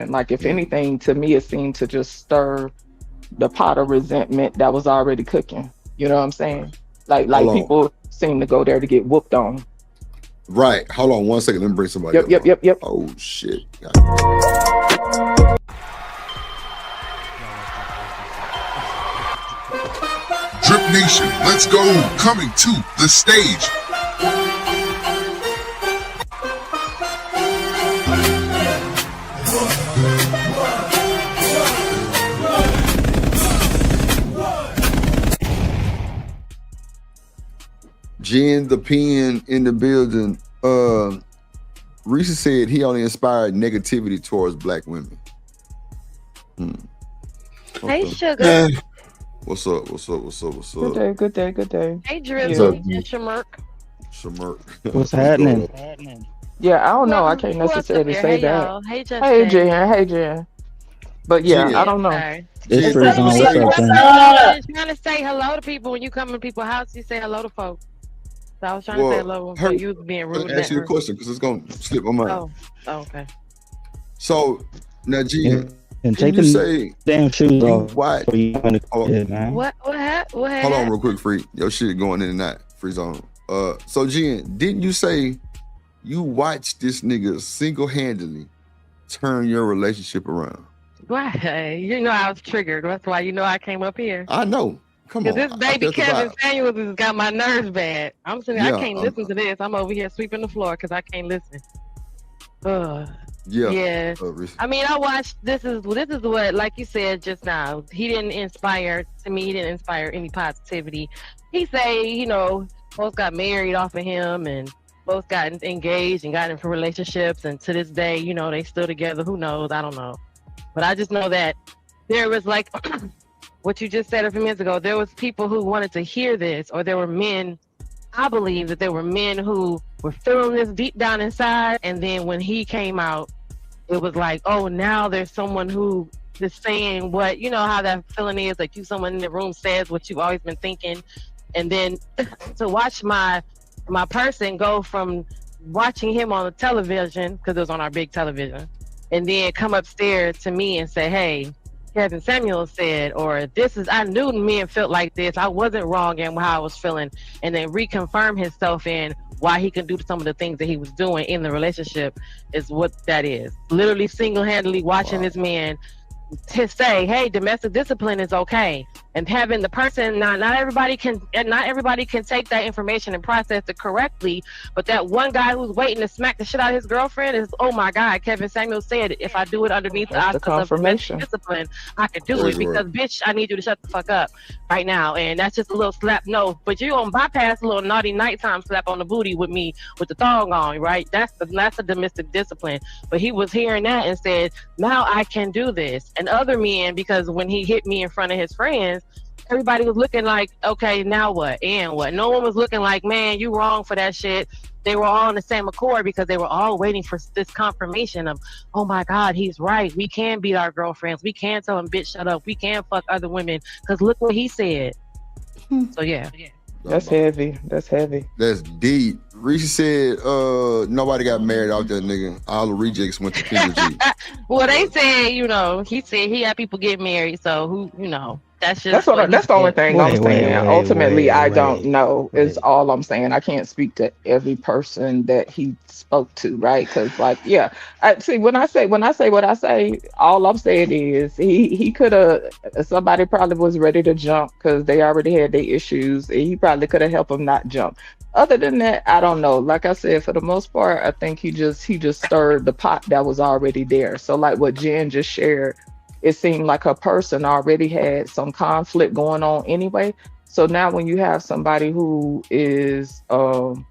And like, if anything, to me, it seemed to just stir the pot of resentment that was already cooking. You know what I'm saying? Hold Like on. people seem to go there to get whooped on. Right. Hold on 1 second. Let me bring somebody Yep, up. yep, yep, yep. Oh shit. Drip Nation, let's go. Coming to the stage. Jen the Pen in the building. Reese said he only inspired negativity towards black women. Hey, Okay. Sugar. What's up? What's up? What's up? What's Good up? day, good day, good day. Hey, Yeah. Drizzy and Shamirk. Shamirk. What's happening? Yeah, I don't know. I Who can't else up necessarily there? say Hey, that. y'all. Hey, Hey, Justin. Jen. Hey, Jen. But yeah, Jen. I don't know. Sorry. It's Jen, Free did you Zone. say- What's up, What's Jen? up? I'm trying to say hello to people when you come in people's house. You say hello to folks. So I was trying to say hello. So you was being rude. Let me ask you a question because it's gonna slip my mind. Oh, okay. So now, Jen, And didn't take you them say damn shoes you off watch? before you come in Oh, the man. What happened? hold on, real quick, Free. Your shit going in and out. Free zone. So Jen, didn't you say you watched this nigga single-handedly turn your relationship around? Why? You know I was triggered. That's why you know I came up here. I know. Come on. Because this baby That's the Kevin vibe. Samuels has got my nerves bad. I'm sitting. Yeah, I can't listen to this. I'm over here sweeping the floor because I can't listen. Yeah. Yeah. I mean, I watched. This is what, like you said just now. He didn't inspire to me. He didn't inspire any positivity. He say, you know, folks got married off of him, and folks got engaged and got into relationships, and to this day, you know, they still together. Who knows? I don't know. But I just know that there was like what you just said a few minutes ago. There was people who wanted to hear this, or there were men. I believe that there were men who were feeling this deep down inside, and then when he came out, it was like, oh, now there's someone who is saying what, you know how that feeling is, like you, someone in the room says what you've always been thinking, and then to watch my person go from watching him on the television, because it was on our big television, and then come upstairs to me and say, hey, Kevin Samuel said, or this is, I knew men felt like this. I wasn't wrong in how I was feeling. And then reconfirm himself in why he can do some of the things that he was doing in the relationship is what that is. Literally single-handedly watching this man to say, hey, domestic discipline is okay. And having the person, not everybody can take that information and process it correctly, but that one guy who's waiting to smack the shit out of his girlfriend is, oh my God, Kevin Samuel said, if I do it underneath the auspices of domestic discipline, I can do it because bitch, I need you to shut the fuck up right now. And that's just a little slap. No, but you gonna bypass a little naughty nighttime slap on the booty with me with the thong on, right? That's a domestic discipline. But he was hearing that and said, now I can do this. And other men, because when he hit me in front of his friends, everybody was looking like, okay, now what? And what? No one was looking like, man, you wrong for that shit. They were all in the same accord because they were all waiting for this confirmation of, oh my God, he's right. We can beat our girlfriends. We can tell them, bitch, shut up. We can fuck other women because look what he said. So yeah. That's heavy. That's heavy. That's deep. Reese said, nobody got married out there, nigga. All the rejects went to Kendrick G. Well, they said, you know, he said he had people get married. So who, you know, that's just That's the only thing I'm saying. Ultimately, I don't know. Is all I'm saying. I can't speak to every person that he spoke to, right? Because, like, yeah, I see when I say what I say, all I'm saying is he could have. Somebody probably was ready to jump because they already had their issues. And he probably could have helped them not jump. Other than that, I don't know. Like I said, for the most part, I think he just stirred the pot that was already there. So, like what Jen just shared. It seemed like her person already had some conflict going on anyway. So now when you have somebody who is quote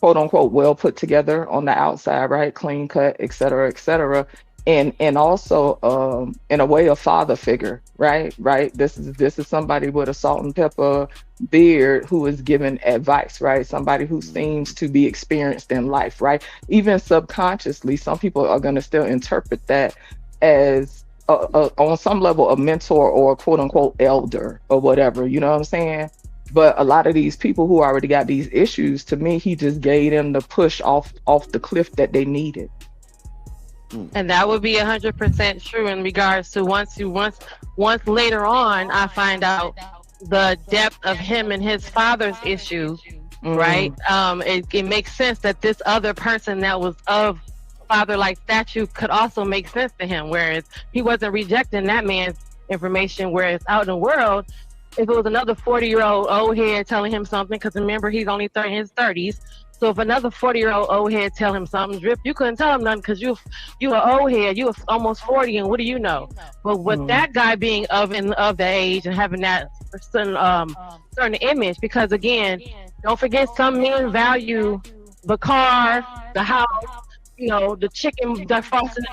unquote well put together on the outside, right? Clean cut, et cetera, and also in a way a father figure, right? This is somebody with a salt and pepper beard who is giving advice, right? Somebody who seems to be experienced in life, right? Even subconsciously, some people are gonna still interpret that as on some level a mentor or a quote unquote elder or whatever, you know what I'm saying? But a lot of these people who already got these issues, to me, he just gave them the push off the cliff that they needed. And that would be 100% true in regards to once later on I find out the depth of him and his father's issue, right? It makes sense that this other person that was of father-like statue could also make sense to him, whereas he wasn't rejecting that man's information. Whereas out in the world, if it was another 40-year-old old head telling him something, because remember he's only in his 30s. So if another 40-year-old old head tell him something, Drip, you couldn't tell him nothing because you an old head, you was almost 40, and what do you know? But with that guy being of the age and having that certain image, because again, don't forget some men value the car, the house, the chicken that's frosted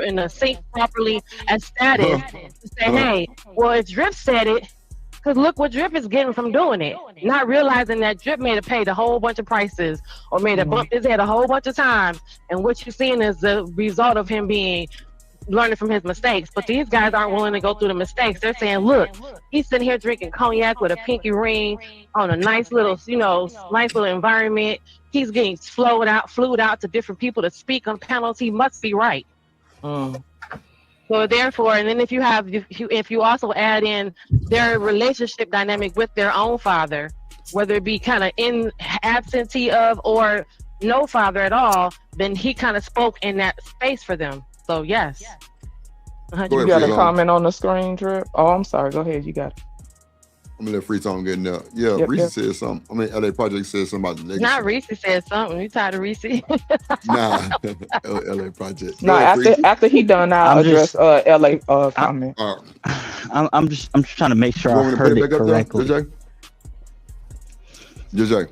in the sink properly as status. To say, hey, well, if Drip said it. Because look what Drip is getting from doing it. Not realizing that Drip made have paid a whole bunch of prices or made have bumped his head a whole bunch of times. And what you're seeing is the result of him learning from his mistakes. But these guys aren't willing to go through the mistakes. They're saying, look, he's sitting here drinking cognac with a pinky ring on a nice little environment. He's getting flued out to different people to speak on panels. He must be right. So therefore, and then if you also add in their relationship dynamic with their own father, whether it be kind of in absentee of or no father at all, then he kind of spoke in that space for them. So yes. You got a comment on the screen, Drip? Oh, I'm sorry. Go ahead. You got it. I'm gonna let Free Zone get in there. Yeah, Reese said something. I mean, LA Project said something about the legacy. Not Reese said something. You tired of Reese? Nah, LA Project. No, after he done, I'll address LA comment. I'm just trying to make sure I heard it correctly. Jay, you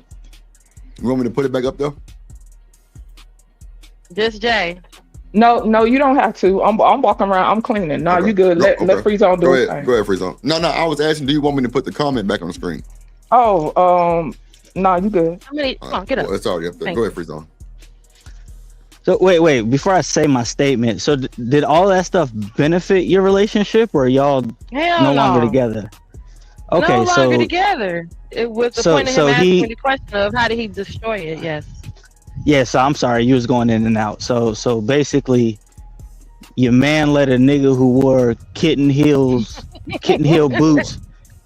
want me to put it back up there? Just Jay. No, you don't have to. I'm walking around. I'm cleaning. No, you good. Let Free Zone do it. Go ahead, Free Zone. No, I was asking, do you want me to put the comment back on the screen? Oh, no, you good. Come on, get up. Well, it's already up there. Go ahead, Free Zone. So wait, before I say my statement, so did all that stuff benefit your relationship, or y'all no longer together? Okay, no longer together. It was the point of him asking me the question of how did he destroy it? Yes. Yeah, so I'm sorry, you was going in and out. So basically, your man let a nigga who wore kitten heel boots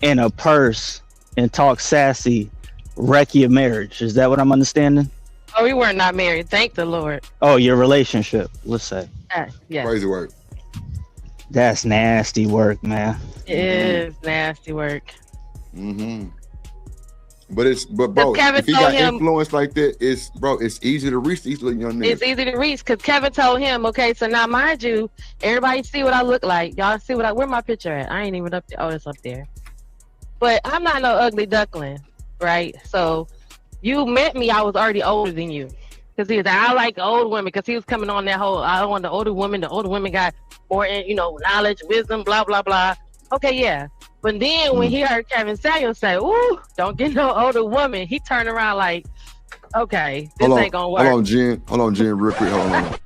and a purse and talk sassy wreck your marriage. Is that what I'm understanding? Oh, we were not married. Thank the Lord. Oh, your relationship, let's say. Yeah. Crazy work. That's nasty work, man. It is nasty work. But bro, if he got influence like that, it's easy to reach these little young niggas. It's easy to reach because Kevin told him, okay, so now mind you, everybody see what I look like. Y'all see where my picture at? I ain't even up there. Oh, it's up there. But I'm not no ugly duckling, right? So you met me, I was already older than you. Because he was like, I like old women, because he was coming on that whole, I want the older women got more, knowledge, wisdom, blah, blah, blah. Okay, yeah. But then when he heard Kevin Samuels say, ooh, don't get no older woman, he turned around like, okay, this ain't gonna work. Hold on, Jen, real quick. Hold on.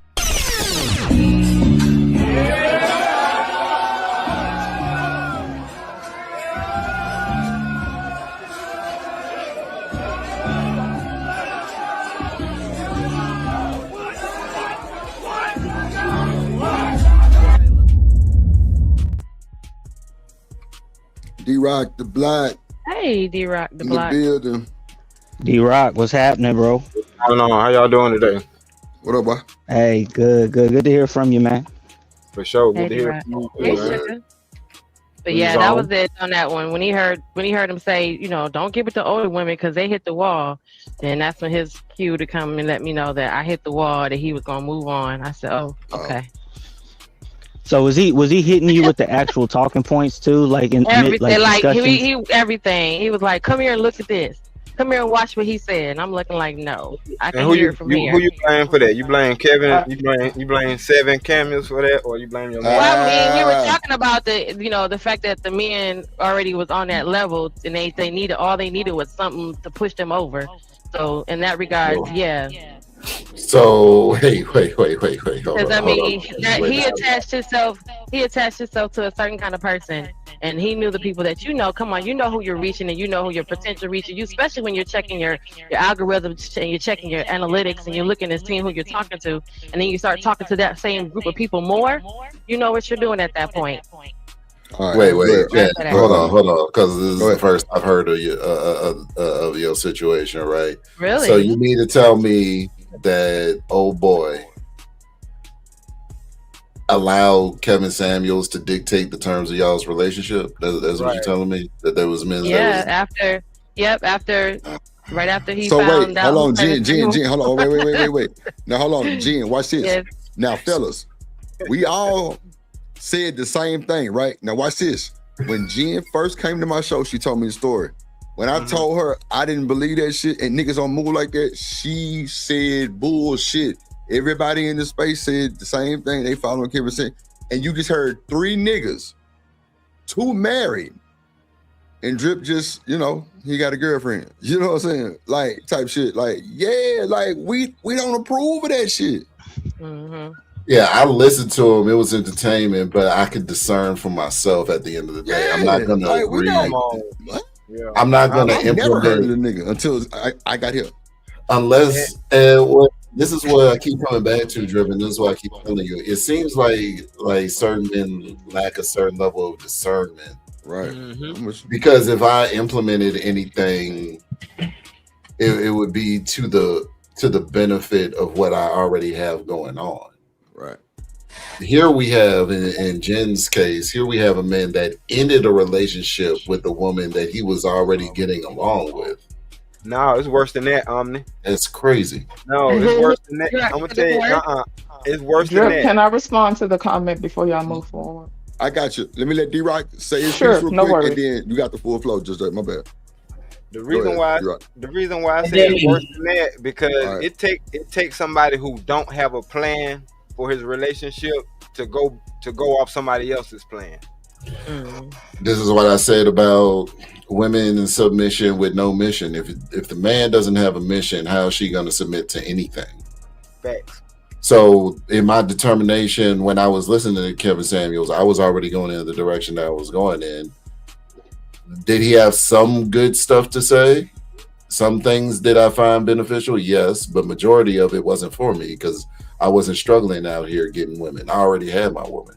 D-Rock the Black. Hey, D-Rock the Black. In the building. D-Rock, what's happening, bro? I don't know. How y'all doing today? What up, boy? Hey, good to hear from you, man. For sure. Good to hear from you. Hey, but yeah, that was it on that one. When he heard him say, don't give it to older women because they hit the wall, then that's when his cue to come and let me know that I hit the wall, that he was gonna move on. I said, oh, okay. So was he hitting you with the actual talking points too, like in everything? Like he everything. He was like, "Come here and look at this. Come here and watch what he said." And I'm looking like, "No, I can hear it from here." Who you blame for that? You blame Kevin? You blame 7 cameos for that, or you blame your man? Well, I mean, we were talking about the fact that the men already was on that level, and they needed was something to push them over. So in that regard, yeah. So wait. Because I mean, he attached himself to a certain kind of person, and he knew the people that you know. Come on, you know who you're reaching, and you know who your potential reaching. You, especially when you're checking your algorithms and you're checking your analytics and you're looking and seeing who you're talking to, and then you start talking to that same group of people more. You know what you're doing at that point. All right. Wait, Jen, Go hold on, because this is Go the ahead. first I've heard of your situation, right? Really? So you mean to tell me that old boy allowed Kevin Samuels to dictate the terms of y'all's relationship? That's what you're telling me? That there was men Yeah, that right after he So found wait, out. hold on, who Jen, Kevin hold on, wait. Now hold on, Jen, watch this. Yes. Now, fellas, we all said the same thing, right? Now watch this. When Jen first came to my show, she told me the story. When I told her I didn't believe that shit and niggas don't move like that, she said bullshit. Everybody in the space said the same thing. They following Kevin Samuels. And you just heard 3 niggas, 2 married, and Drip just, he got a girlfriend. You know what I'm saying? Like, type shit. Like, yeah, like, we don't approve of that shit. Mm-hmm. Yeah, I listened to him. It was entertainment, but I could discern for myself at the end of the day. I'm not going to agree. I'm not going to implement. Never heard of the nigga until I got here. Unless, this is what I keep coming back to, Driven. This is what I keep telling you. It seems like certain men lack a certain level of discernment. Right. Mm-hmm. Because if I implemented anything, it would be to the benefit of what I already have going on. Right. Here we have, in Jen's case, here we have a man that ended a relationship with a woman that he was already getting along with. No, it's worse than that, Omni. That's crazy. No, it's worse than that. I'm gonna tell you, it's worse than that. Can I respond to the comment before y'all move forward? I got you. Let me let D-Rock say his piece real no quick, worries. and then you got the full flow. Just my bad. The reason why I say it's worse than that because it takes somebody who don't have a plan for his relationship to go off somebody else's plan. This is what I said about women in submission with no mission. If the man doesn't have a mission, how is she going to submit to anything? Facts. So in my determination, when I was listening to Kevin Samuels, I was already going in the direction that I was going in. Did he have some good stuff to say? Some things did I find beneficial? Yes, but majority of it wasn't for me because I wasn't struggling out here getting women. I already had my woman.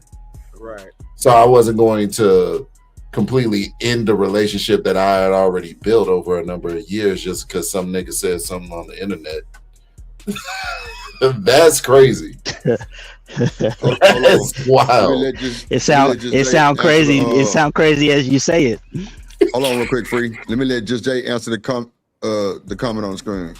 Right. So I wasn't going to completely end the relationship that I had already built over a number of years just because some nigga said something on the internet. That's crazy. That's wild. It sound crazy. It sound crazy as you say it. Hold on real quick, Free. Let me let Just Jay answer the comment on the screen.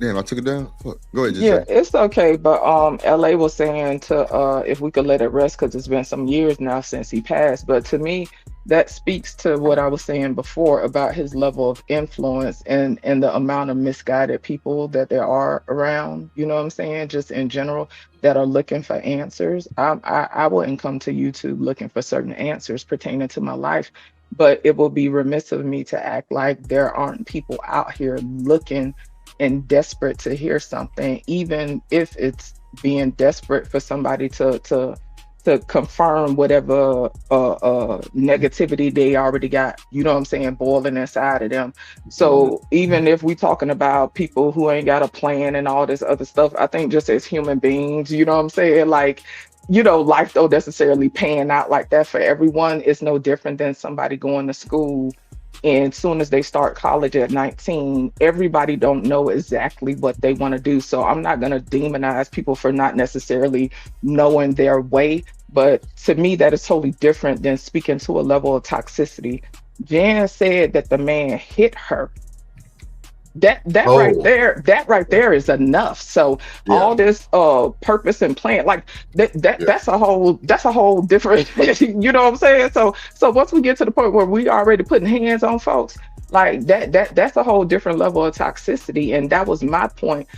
Damn, I took it down. Fuck. Go ahead, Just Jay. It's okay, but LA was saying to if we could let it rest because it's been some years now since he passed. But to me, that speaks to what I was saying before about his level of influence and the amount of misguided people that there are around, you know what I'm saying, just in general, that are looking for answers. I wouldn't come to YouTube looking for certain answers pertaining to my life, but it will be remiss of me to act like there aren't people out here looking and desperate to hear something, even if it's being desperate for somebody to confirm whatever negativity they already got, you know what I'm saying, boiling inside of them. So even if we talking about people who ain't got a plan and all this other stuff, I think just as human beings, you know what I'm saying, like, life don't necessarily pan out like that for everyone. It's no different than somebody going to school and as soon as they start college at 19, everybody don't know exactly what they want to do. So I'm not going to demonize people for not necessarily knowing their way. But to me, that is totally different than speaking to a level of toxicity. Jan said that the man hit her. That right there is enough. So all this purpose and plan, like that's a whole different you know what I'm saying? So once we get to the point where we already putting hands on folks, like that's a whole different level of toxicity. And that was my point.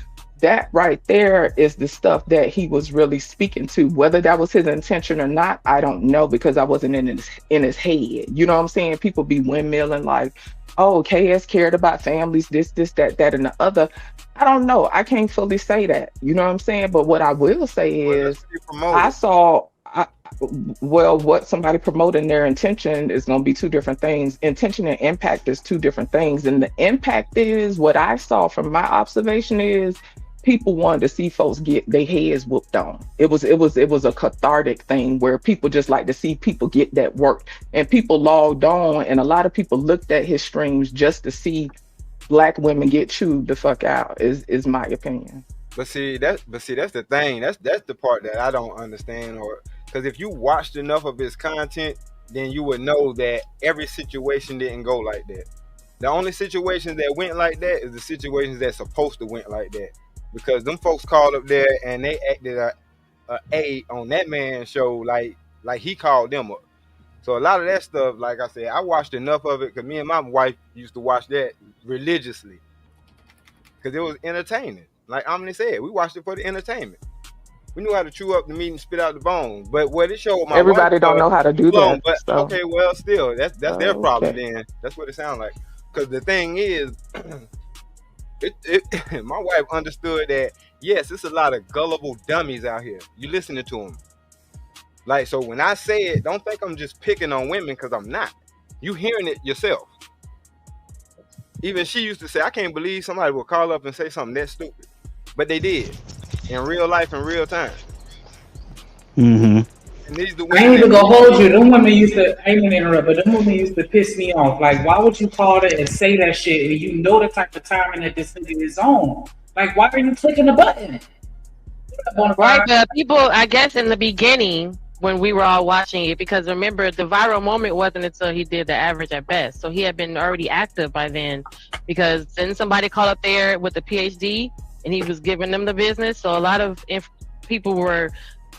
That right there is the stuff that he was really speaking to. Whether that was his intention or not, I don't know, because I wasn't in his head. You know what I'm saying? People be windmilling like, oh, KS cared about families, this, that, and the other. I don't know. I can't fully say that. You know what I'm saying? But what I will say is I saw Well, what somebody promoting their intention is going to be two different things. Intention and impact is two different things. And the impact is what I saw from my observation is people wanted to see folks get their heads whooped on. It was a cathartic thing where people just like to see people get that work. And people logged on, and a lot of people looked at his streams just to see black women get chewed the fuck out. Is my opinion. But see that's the thing. That's the part that I don't understand. Or because if you watched enough of his content, then you would know that every situation didn't go like that. The only situations that went like that is the situations that's supposed to went like that. Because them folks called up there and they acted a on that man's show like he called them up. So a lot of that stuff, like I said, I watched enough of it because me and my wife used to watch that religiously because it was entertaining. Like Omni said, we watched it for the entertainment. We knew how to chew up the meat and spit out the bones. But what it showed my Everybody wife don't know how to do that. but So, okay, well, still, that's their problem okay. then. That's what it sounds like. Because the thing is, my wife understood that, yes, it's a lot of gullible dummies out here. You listening to them. Like, so when I say it, don't think I'm just picking on women because I'm not. You hearing it yourself. Even she used to say, I can't believe somebody will call up and say something that stupid. But they did. In real life, in real time. Mm-hmm. And these the I ain't even gonna hold you. Them women used to, I ain't gonna interrupt, but them women used to piss me off. Like, why would you call it and say that shit and you know the type of timing that this nigga is on? Like, why are you clicking the button? Right, but people, I guess in the beginning, when we were all watching it, because remember, the viral moment wasn't until he did the average at best. So he had been already active by then, because then somebody called up there with a PhD and he was giving them the business. So a lot of people were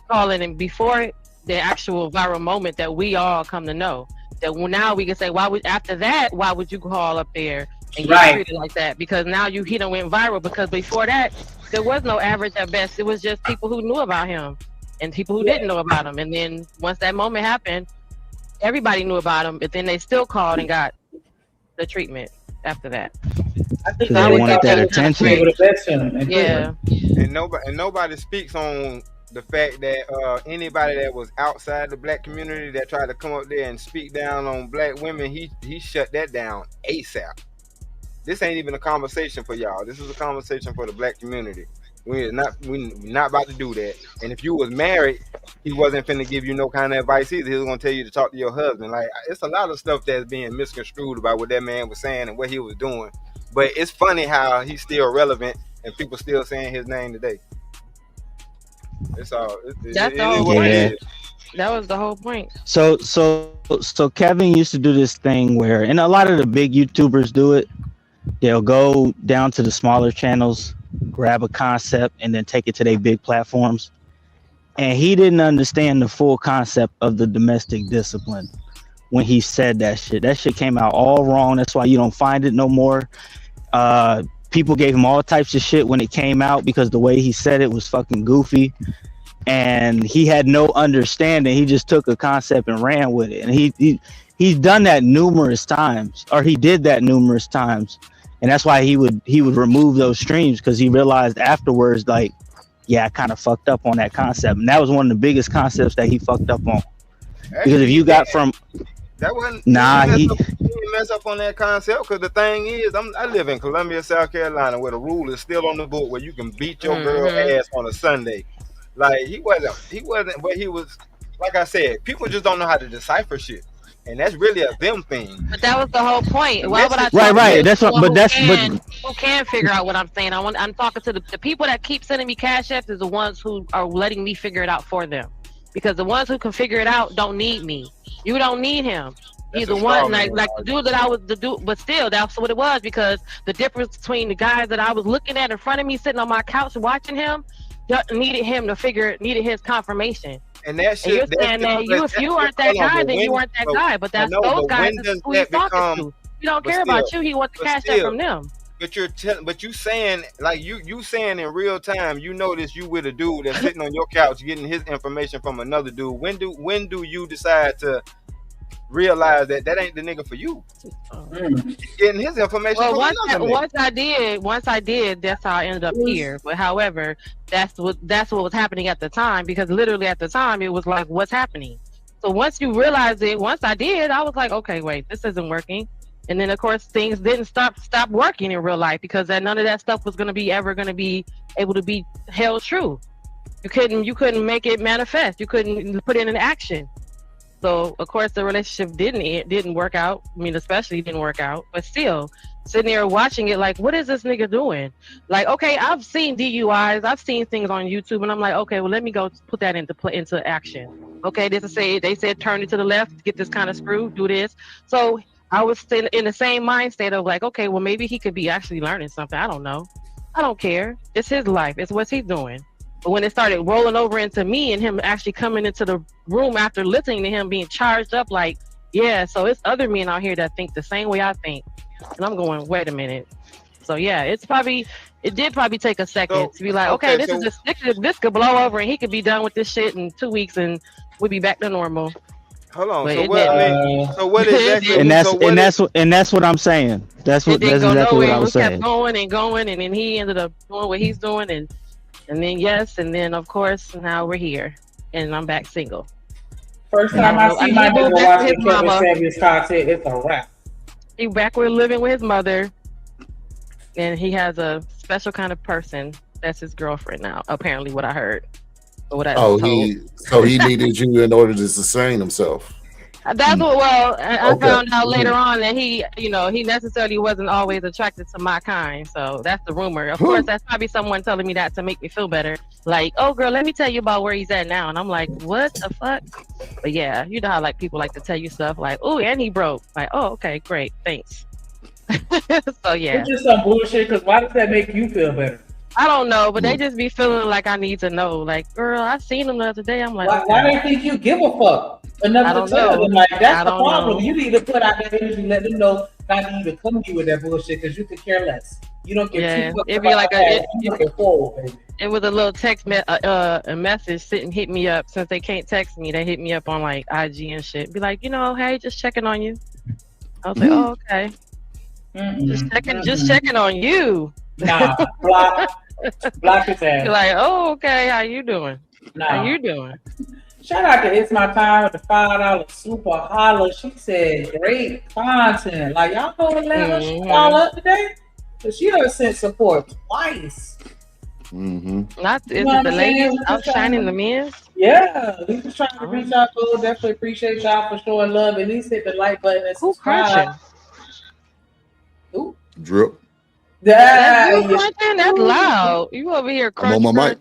calling him before the actual viral moment that we all come to know. That now we can say, after that, why would you call up there and get treated like that? Because now he done went viral, because before that, there was no average at best. It was just people who knew about him and people who didn't know about him. And then once that moment happened, everybody knew about him, but then they still called and got the treatment after that. I think they wanted that attention. Yeah. And nobody speaks on the fact that anybody that was outside the black community that tried to come up there and speak down on black women, he shut that down ASAP. This ain't even a conversation for y'all. This is a conversation for the black community. We're not about to do that. And if you was married, he wasn't finna give you no kind of advice either. He was gonna tell you to talk to your husband. Like, it's a lot of stuff that's being misconstrued about what that man was saying and what he was doing. But it's funny how he's still relevant and people still saying his name today. It's all. That's the whole point. That was the whole point. So Kevin used to do this thing where, and a lot of the big YouTubers do it. They'll go down to the smaller channels, grab a concept, and then take it to their big platforms. And he didn't understand the full concept of the domestic discipline when he said that shit. That shit came out all wrong. That's why you don't find it no more. People gave him all types of shit when it came out because the way he said it was fucking goofy. And he had no understanding. He just took a concept and ran with it. And he's done that numerous times, or he did that numerous times. And that's why he would remove those streams, because he realized afterwards, like, yeah, I kind of fucked up on that concept. And that was one of the biggest concepts that he fucked up on. Because if you got from that wasn't he didn't mess up on that concept, because the thing is, I live in Columbia, South Carolina, where the rule is still on the book where you can beat your girl ass on a Sunday. Like, he wasn't, but he was, like I said, people just don't know how to decipher shit. And that's really a them thing. But that was the whole point. Why would I? Right. That's what. But who can figure out what I'm saying? I'm talking to the people that keep sending me cash apps is the ones who are letting me figure it out for them. Because the ones who can figure it out don't need me. You don't need him. He's the one, like the dude that I was the dude, but still, that's what it was. Because the difference between the guys that I was looking at in front of me, sitting on my couch watching him, needed his confirmation. And that shit, you're saying that if you weren't that guy, then you weren't that guy. But that's those guys who he's talking to. He don't care about you. He wants the cash that from them. But you saying, like, you saying in real time, you notice you with a dude that's sitting on your couch getting his information from another dude. When do you decide to realize that ain't the nigga for you. Getting his information from another nigga. Once I did, that's how I ended up here. But however, that's what was happening at the time, because literally at the time it was like, what's happening? So once you realize it, once I did, I was like, okay, wait, this isn't working. And then of course things didn't stop working in real life, because none of that stuff was ever gonna be able to be held true. You couldn't make it manifest. You couldn't put it in action. So of course the relationship didn't work out. I mean, especially didn't work out. But still, sitting there watching it, like, what is this nigga doing? Like, okay, I've seen DUIs, I've seen things on YouTube, and I'm like, okay, well, let me go put that into action. Okay, they said turn it to the left, get this kind of screw, do this. So I was still in the same mind state of like, okay, well, maybe he could be actually learning something. I don't know. I don't care. It's his life. It's what he's doing. But when it started rolling over into me and him actually coming into the room after listening to him being charged up, like, yeah, so it's other men out here that think the same way I think. And I'm going, wait a minute. So yeah, it did probably take a second to be like, okay, this could blow over and he could be done with this shit in 2 weeks and we'll be back to normal. Hold on. So what exactly? And that's what I'm saying. That's exactly what I was saying. Kept going and going, and then he ended up doing what he's doing, and then of course now we're here, and I'm back single. First time I see my nigga watching Kevin Samuels content, it's a wrap. He back with living with his mother, and he has a special kind of person that's his girlfriend now. Apparently, what I heard. So he needed you in order to sustain himself. That's what. Well, I found out later on that he necessarily wasn't always attracted to my kind. So that's the rumor. Of course, that's probably someone telling me that to make me feel better. Like, oh girl, let me tell you about where he's at now. And I'm like, what the fuck? But yeah, you know how like people like to tell you stuff like, oh, and he broke. Like, oh, okay, great, thanks. So yeah, it's just some bullshit. Because why does that make you feel better? I don't know, but they just be feeling like I need to know. Like, girl, I seen him the other day. I'm like, why do you think you give a fuck? Enough to tell them, like, that's the problem. You need to put out that energy, let them know not to even come to you with that bullshit, because you could care less. You don't get too it'd be like baby. It was a little text a message sitting hit me up. Since they can't text me, they hit me up on like IG and shit. Be like, hey, just checking on you. I was like, oh, okay. Just checking on you. Nah, block his ass. You're like, oh, okay, how you doing? Nah. How you doing? Shout out to It's My Time with the $5 super holler. She said great content. Like, y'all know what level she called up today? So she done sent support twice. Not is it the ladies outshining the men? Yeah, we just trying to reach out to. Definitely appreciate y'all for showing love. At least hit the like button and subscribe. Ooh. Drip. That's loud. You over here crunching. I'm on my mic.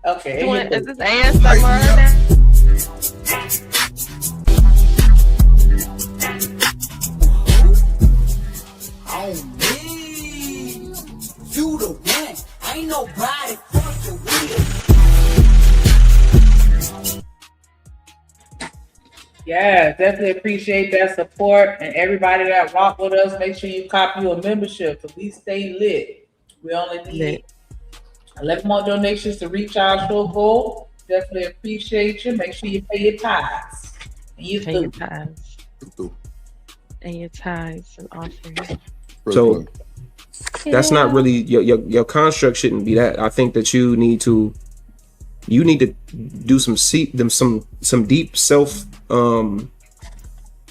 Okay. Is this ASMR now? On me, you the one. Ain't nobody fuck the wheel. Yeah, definitely appreciate that support, and everybody that rock with us. Make sure you copy a membership so we stay lit. We only need 11 more donations to reach our show goal. Definitely appreciate you. Make sure you pay your tithes. And your tithes and offerings. So that's not really your construct. Shouldn't be that. I think that you need to do some deep self. You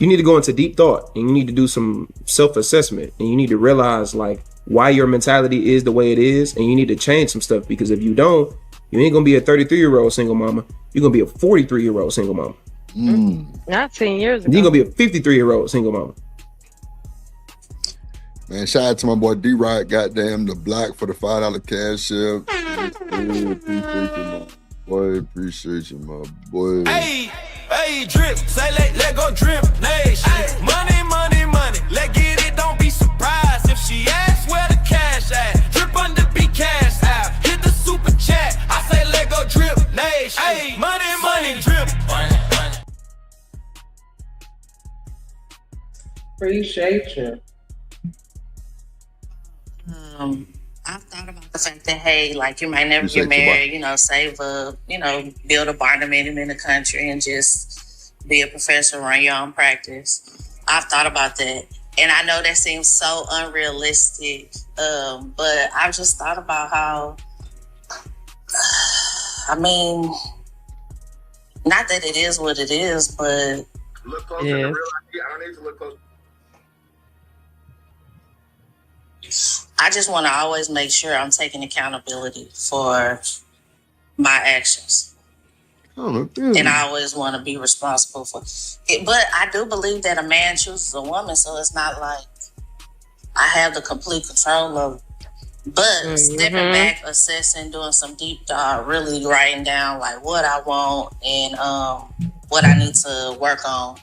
need to go into deep thought, and you need to do some self-assessment, and you need to realize like why your mentality is the way it is, and you need to change some stuff, because if you don't, you ain't gonna be a 33-year-old single mama. You're gonna be a 43-year-old single mama. Not 10 years ago. You're gonna be a 53-year-old single mama. Man, shout out to my boy D-Rod, goddamn the Black for the $5 cash ship. Appreciate you, my boy. Hey, drip, say let go drip, nation. Money, let get it, don't be surprised if she asks where the cash at. Drip under be cash out, hit the super chat. I say let go drip, nation. Hey, money, drip. Appreciate you. I've thought about the fact that, hey, like you might never get married, save up, build a barnum in the country and just, be a professor, run your own practice. I've thought about that. And I know that seems so unrealistic, but I've just thought about how, I mean, not that it is what it is, but look closer. The real idea. I don't need to look closer. I just want to always make sure I'm taking accountability for my actions. And I always want to be responsible for it. But I do believe that a man chooses a woman, so it's not like I have the complete control of it. But stepping back, assessing, doing some deep dive, really writing down like what I want and what I need to work on,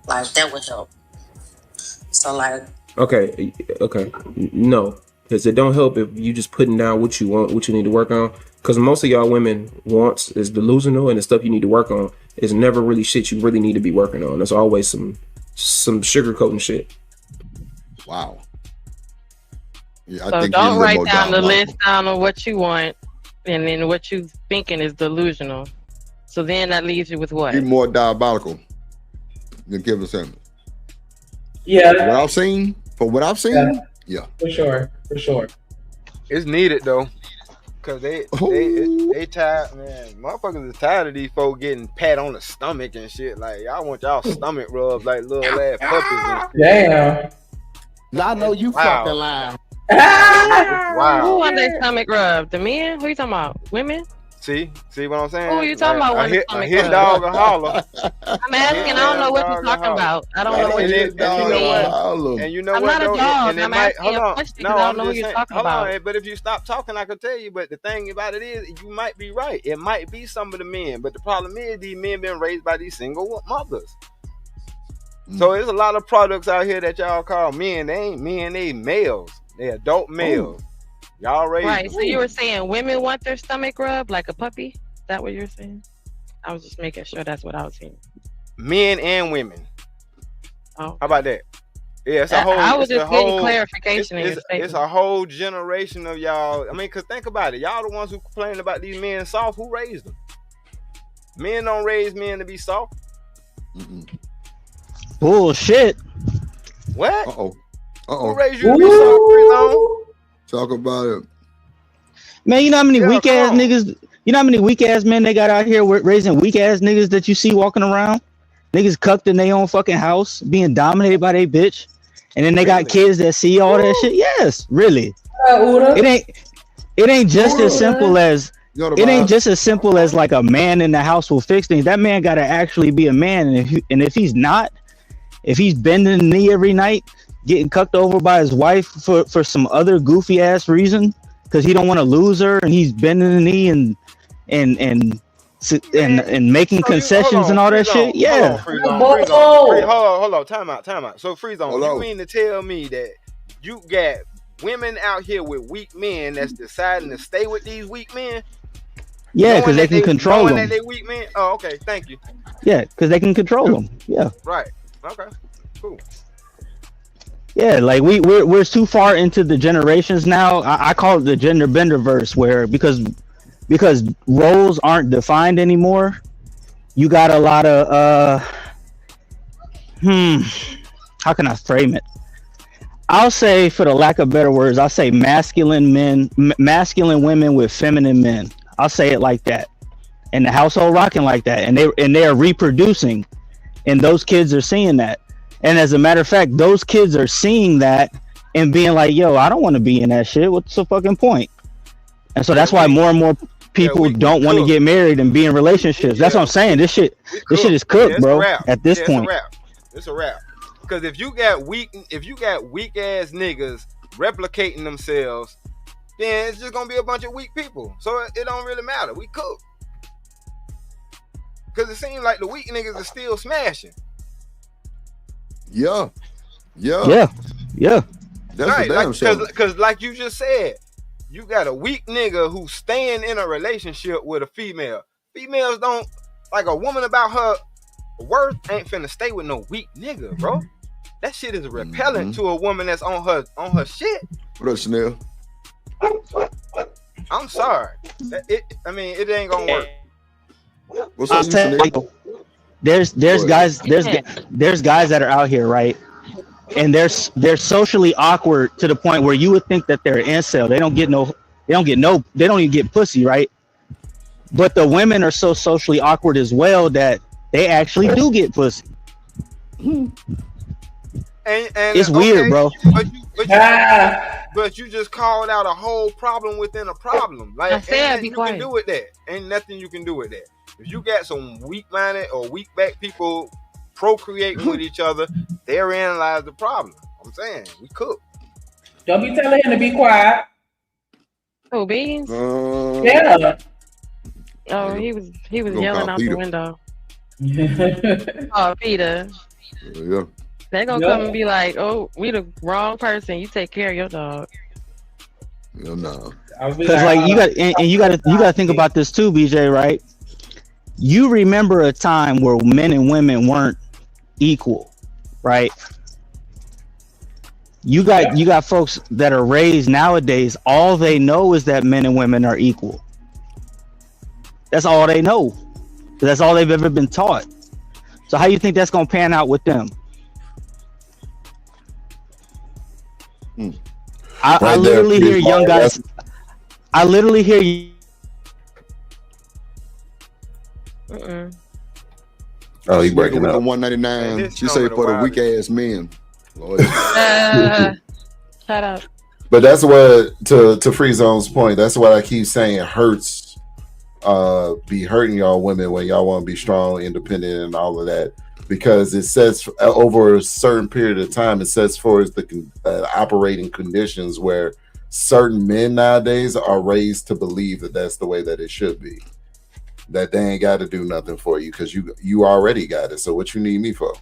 like that would help. So like Okay. No, because it don't help if you just putting down what you want, what you need to work on. Because most of y'all women wants is delusional, and the stuff you need to work on is never really shit you really need to be working on. There's always some sugarcoating shit. Wow. Yeah, so don't write down the list down on what you want, and then what you thinking is delusional. So then that leaves you with what? Be more diabolical than Kevin Samuels. Yeah. From what I've seen, yeah. For sure. It's needed though. Cause they tired, man. Motherfuckers is tired of these folks getting pat on the stomach and shit. Like y'all want y'all stomach rubbed like little ass puppies and shit. Damn. I know you fucking lying. Wow. Who want their stomach rubbed? The men? Who you talking about? Women? See what I'm saying? Who you talking about? A hit dog or holler. I'm asking. I don't know what you're talking about. I don't know what you're talking. And you know I'm what? not a dog. I'm asking hold a on. question No, because I I'm don't know what just you're saying. talking Hold about. on. But if you stop talking, I could tell you. But the thing about it is, you might be right. It might be some of the men. But the problem is, these men been raised by these single mothers. So there's a lot of products out here that y'all call men. They ain't men. They males. They adult males. Y'all raised Right. them. So you were saying women want their stomach rubbed like a puppy? Is that what you're saying? I was just making sure that's what I was saying. Men and women. Oh. How about that? Yeah, it's a whole. I was just getting clarification. It's a whole generation of y'all. I mean, cause think about it. Y'all the ones who complain about these men soft. Who raised them? Men don't raise men to be soft. Bullshit. What? Who raised you to be soft? Talk about it. Man, you know how many weak ass niggas? You know how many weak ass men they got out here raising weak ass niggas that you see walking around? Niggas cucked in their own fucking house, being dominated by their bitch, and then they got kids that see all that shit. Yes, really. It ain't just as simple as like a man in the house will fix things. That man got to actually be a man, and if he's not, if he's bending the knee every night, getting cucked over by his wife for some other goofy ass reason, because he don't want to lose her, and he's bending the knee and making concessions and all that shit. Yeah. Hold on. Time out. So Free Zone, you mean to tell me that you got women out here with weak men that's deciding to stay with these weak men? Yeah, because they can control them. That they weak men? Oh, okay. Thank you. Yeah, because they can control them. Yeah. Right. Okay. Cool. Yeah, like we're too far into the generations now. I call it the gender bender verse, where because roles aren't defined anymore, you got a lot of how can I frame it? I'll say, for the lack of better words, I'll say masculine women with feminine men. I'll say it like that. And the household rocking like that, and they are reproducing, and those kids are seeing that. And as a matter of fact, those kids are seeing that and being like, yo, I don't want to be in that shit. What's the fucking point? And so that's why more and more people don't want to get married and be in relationships. That's what I'm saying. This shit is cooked, bro. At this point. It's a wrap. Because if you got weak ass niggas replicating themselves, then it's just gonna be a bunch of weak people. So it don't really matter. We cook. Because it seems like the weak niggas are still smashing. Yeah. That's right, the damn show. Because like you just said, you got a weak nigga who's staying in a relationship with a female. Females don't, like, a woman about her worth ain't finna stay with no weak nigga, bro. That shit is repellent to a woman that's on her shit. What up, Chanel? I'm sorry. It ain't gonna work. What's up, Chanel? there's guys that are out here, right? And they're socially awkward to the point where you would think that they're incel. They don't even get pussy, right? But the women are so socially awkward as well that they actually do get pussy. And it's weird, bro. But you just called out a whole problem within a problem. Like, ain't nothing you can do with that. Ain't nothing you can do with that. If you got some weak-minded or weak-back people procreating with each other, therein lies the problem. I'm saying, we cook. Don't be telling him to be quiet. Oh, Beans? Yeah. Oh, he was yelling out the window. Oh, Peter. Yeah. They're gonna come and be like, "Oh, we the wrong person. You take care of your dog." No. Because like you got to think about this too, BJ. Right? You remember a time where men and women weren't equal, right? You got folks that are raised nowadays. All they know is that men and women are equal. That's all they know. That's all they've ever been taught. So how you think that's gonna pan out with them? I literally hear young guys. I literally hear you. Oh, he breaking up. 199. She say for the weak ass men. Shut up. But that's what to Free Zone's point. That's what I keep saying hurts. Be hurting y'all women when y'all want to be strong, independent, and all of that. Because it sets over a certain period of time, it sets forth the operating conditions where certain men nowadays are raised to believe that that's the way that it should be. That they ain't got to do nothing for you because you already got it. So what you need me for?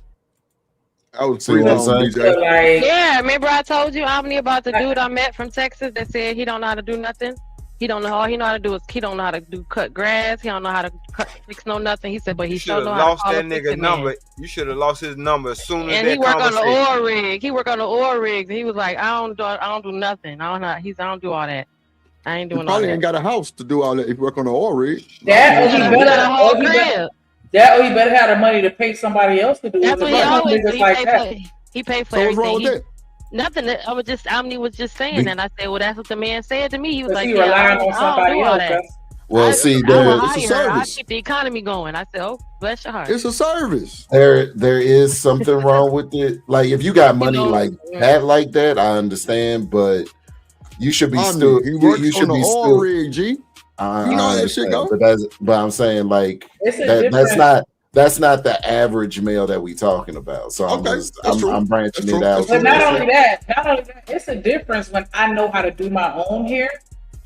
I was free on DJ. Yeah, remember I told you Omni about the dude I met from Texas that said he don't know how to do nothing. He don't know all he know how to do is he don't know how to cut grass. He don't know how to fix nothing. He said, but he should have lost that nigga number. You should have lost his number as soon as and that he work on the conversation. oil rig. He work on the oil rigs. And he was like, I don't do nothing. I don't do all that. I ain't doing all that. Probably ain't got a house to do all that if you work on the oil rig. That or he better have the money to pay somebody else to do it. That's what he always do. He paid for so everything. What's wrong with that? Nothing. Omni was just saying that. I said, well, that's what the man said to me. He was like, he relying on somebody else. Well, see, it's a service. I keep the economy going. I said, oh, bless your heart. It's a service. There is something wrong with it. Like if you got money like that, I understand, but you should be still. You should be still. Rig, G. You know how that shit go. But I'm saying like that's not the average male that we talking about. So I'm branching it out. But not only that, it's a difference when I know how to do my own hair.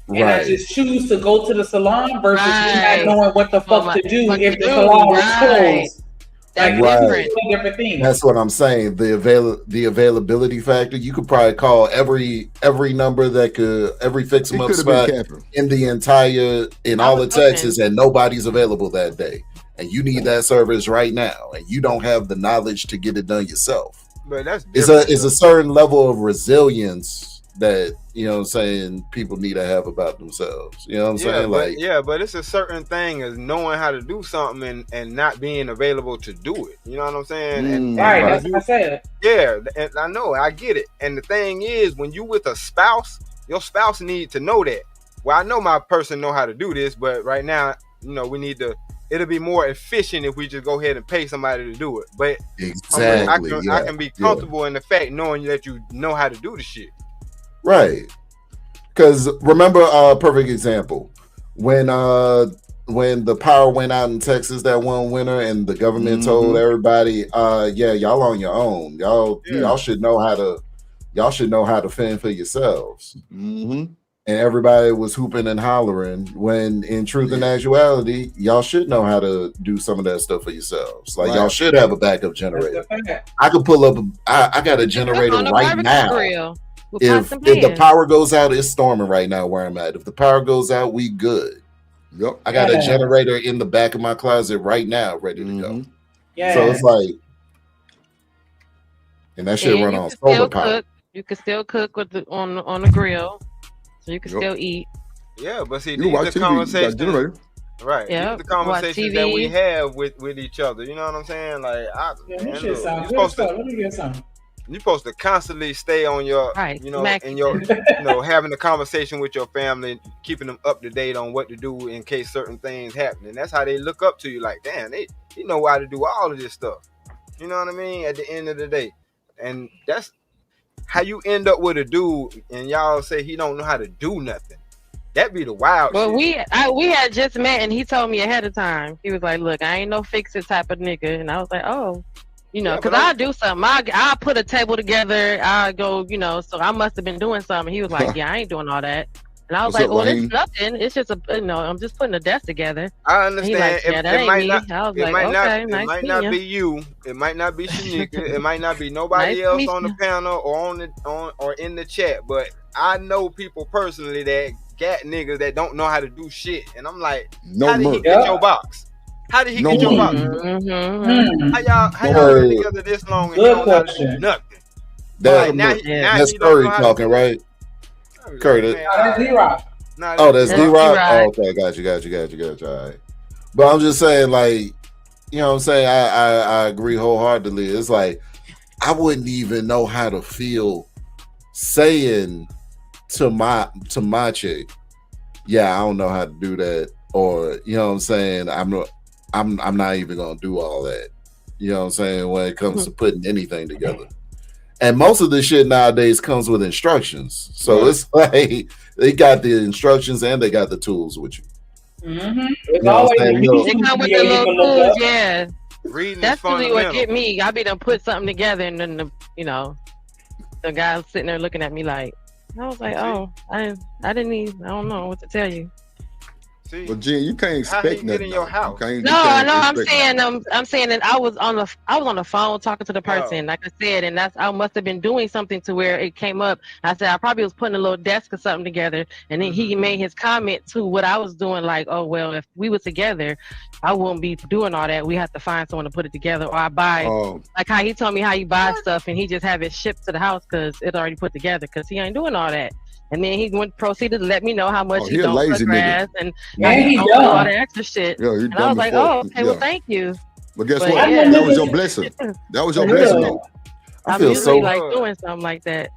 And I just choose to go to the salon versus not knowing what the fuck to do if the salon was closed. That's different things. That's what I'm saying. The availability factor. You could probably call every number that could fix them up spot in all of Texas, and nobody's available that day. And you need that service right now, and you don't have the knowledge to get it done yourself. But that's it's a certain level of resilience that, you know what I'm saying, people need to have about themselves. You know what I'm saying? But it's a certain thing as knowing how to do something and not being available to do it. You know what I'm saying? That's what I said. Yeah, and I know, I get it. And the thing is, when you with a spouse, your spouse need to know that. Well, I know my person know how to do this, but right now, we need to. It'll be more efficient if we just go ahead and pay somebody to do it. But exactly, I can be comfortable in the fact knowing that you know how to do the shit. Right. Because remember, perfect example, when the power went out in Texas that one winter, and the government told everybody, y'all on your own. Y'all should know how to fend for yourselves. Mm-hmm. And everybody was hooping and hollering when in truth and actuality, y'all should know how to do some of that stuff for yourselves. Like y'all should have a backup generator. I could pull up, I got a generator right now. If the power goes out, it's storming right now where I'm at. If the power goes out, we good. Yep. I got a generator in the back of my closet right now, ready to go. Yeah. So it's like, and that shit run on solar power. You can still cook with on the grill, so you can still eat. Yeah, but see, these are conversations. Right. These are the conversations that we have with each other. You know what I'm saying? Like, this shit sounds good. Let me get something. You're supposed to constantly stay on your, you know, and your, you know, having a conversation with your family, keeping them up to date on what to do in case certain things happen. And that's how they look up to you. Like, damn, they know how to do all of this stuff. You know what I mean? At the end of the day, and that's how you end up with a dude, and y'all say he don't know how to do nothing. That be the wild shit. Well, we had just met, and he told me ahead of time. He was like, "Look, I ain't no fix it type of nigga," and I was like, "Oh." You know, because I'll do something. I'll put a table together. I'll go, you know, so I must have been doing something. He was like, yeah, I ain't doing all that. And I was like, well, it's nothing. It's just you know, I'm just putting a desk together. I understand. Like, yeah, that ain't me. I was like, okay, it nice might not be you. It might not be Shanika. It might not be nobody else on the panel or or in the chat. But I know people personally that got niggas that don't know how to do shit. And I'm like, how did he get your box? How did he get your box? How y'all been together this long and you don't know how to do nothing? That's Curry talking, right? Curry. That's D-Rock. Oh, that's D-Rock? Oh, okay, got you. All right. But I'm just saying, like, you know what I'm saying? I agree wholeheartedly. It's like, I wouldn't even know how to feel saying to my chick, yeah, I don't know how to do that. Or, you know what I'm saying? I'm not even gonna do all that. You know what I'm saying? When it comes to putting anything together. And most of the shit nowadays comes with instructions. So it's like they got the instructions and they got the tools with you. Mm-hmm. It's always they come with the little tools, yeah. Reading that's really what get me. I be done put something together and then the guy sitting there looking at me like, I was like, oh, I don't know what to tell you. Well, Jen, you can't expect nothing. In your house. I'm saying that I was on the phone talking to the person, like I said, and I must have been doing something to where it came up. I said I probably was putting a little desk or something together, and then he made his comment to what I was doing, like, oh well, if we were together, I wouldn't be doing all that. We have to find someone to put it together, or I buy like how he told me how you buy stuff and he just have it shipped to the house because it's already put together because he ain't doing all that. And then he proceeded to let me know how much he don't cut grass and he don't do all the extra shit. Yeah, and I was like, oh, okay, well, thank you. But guess what? Yeah. That was your blessing. That was your blessing, though. I feel so like doing something like that.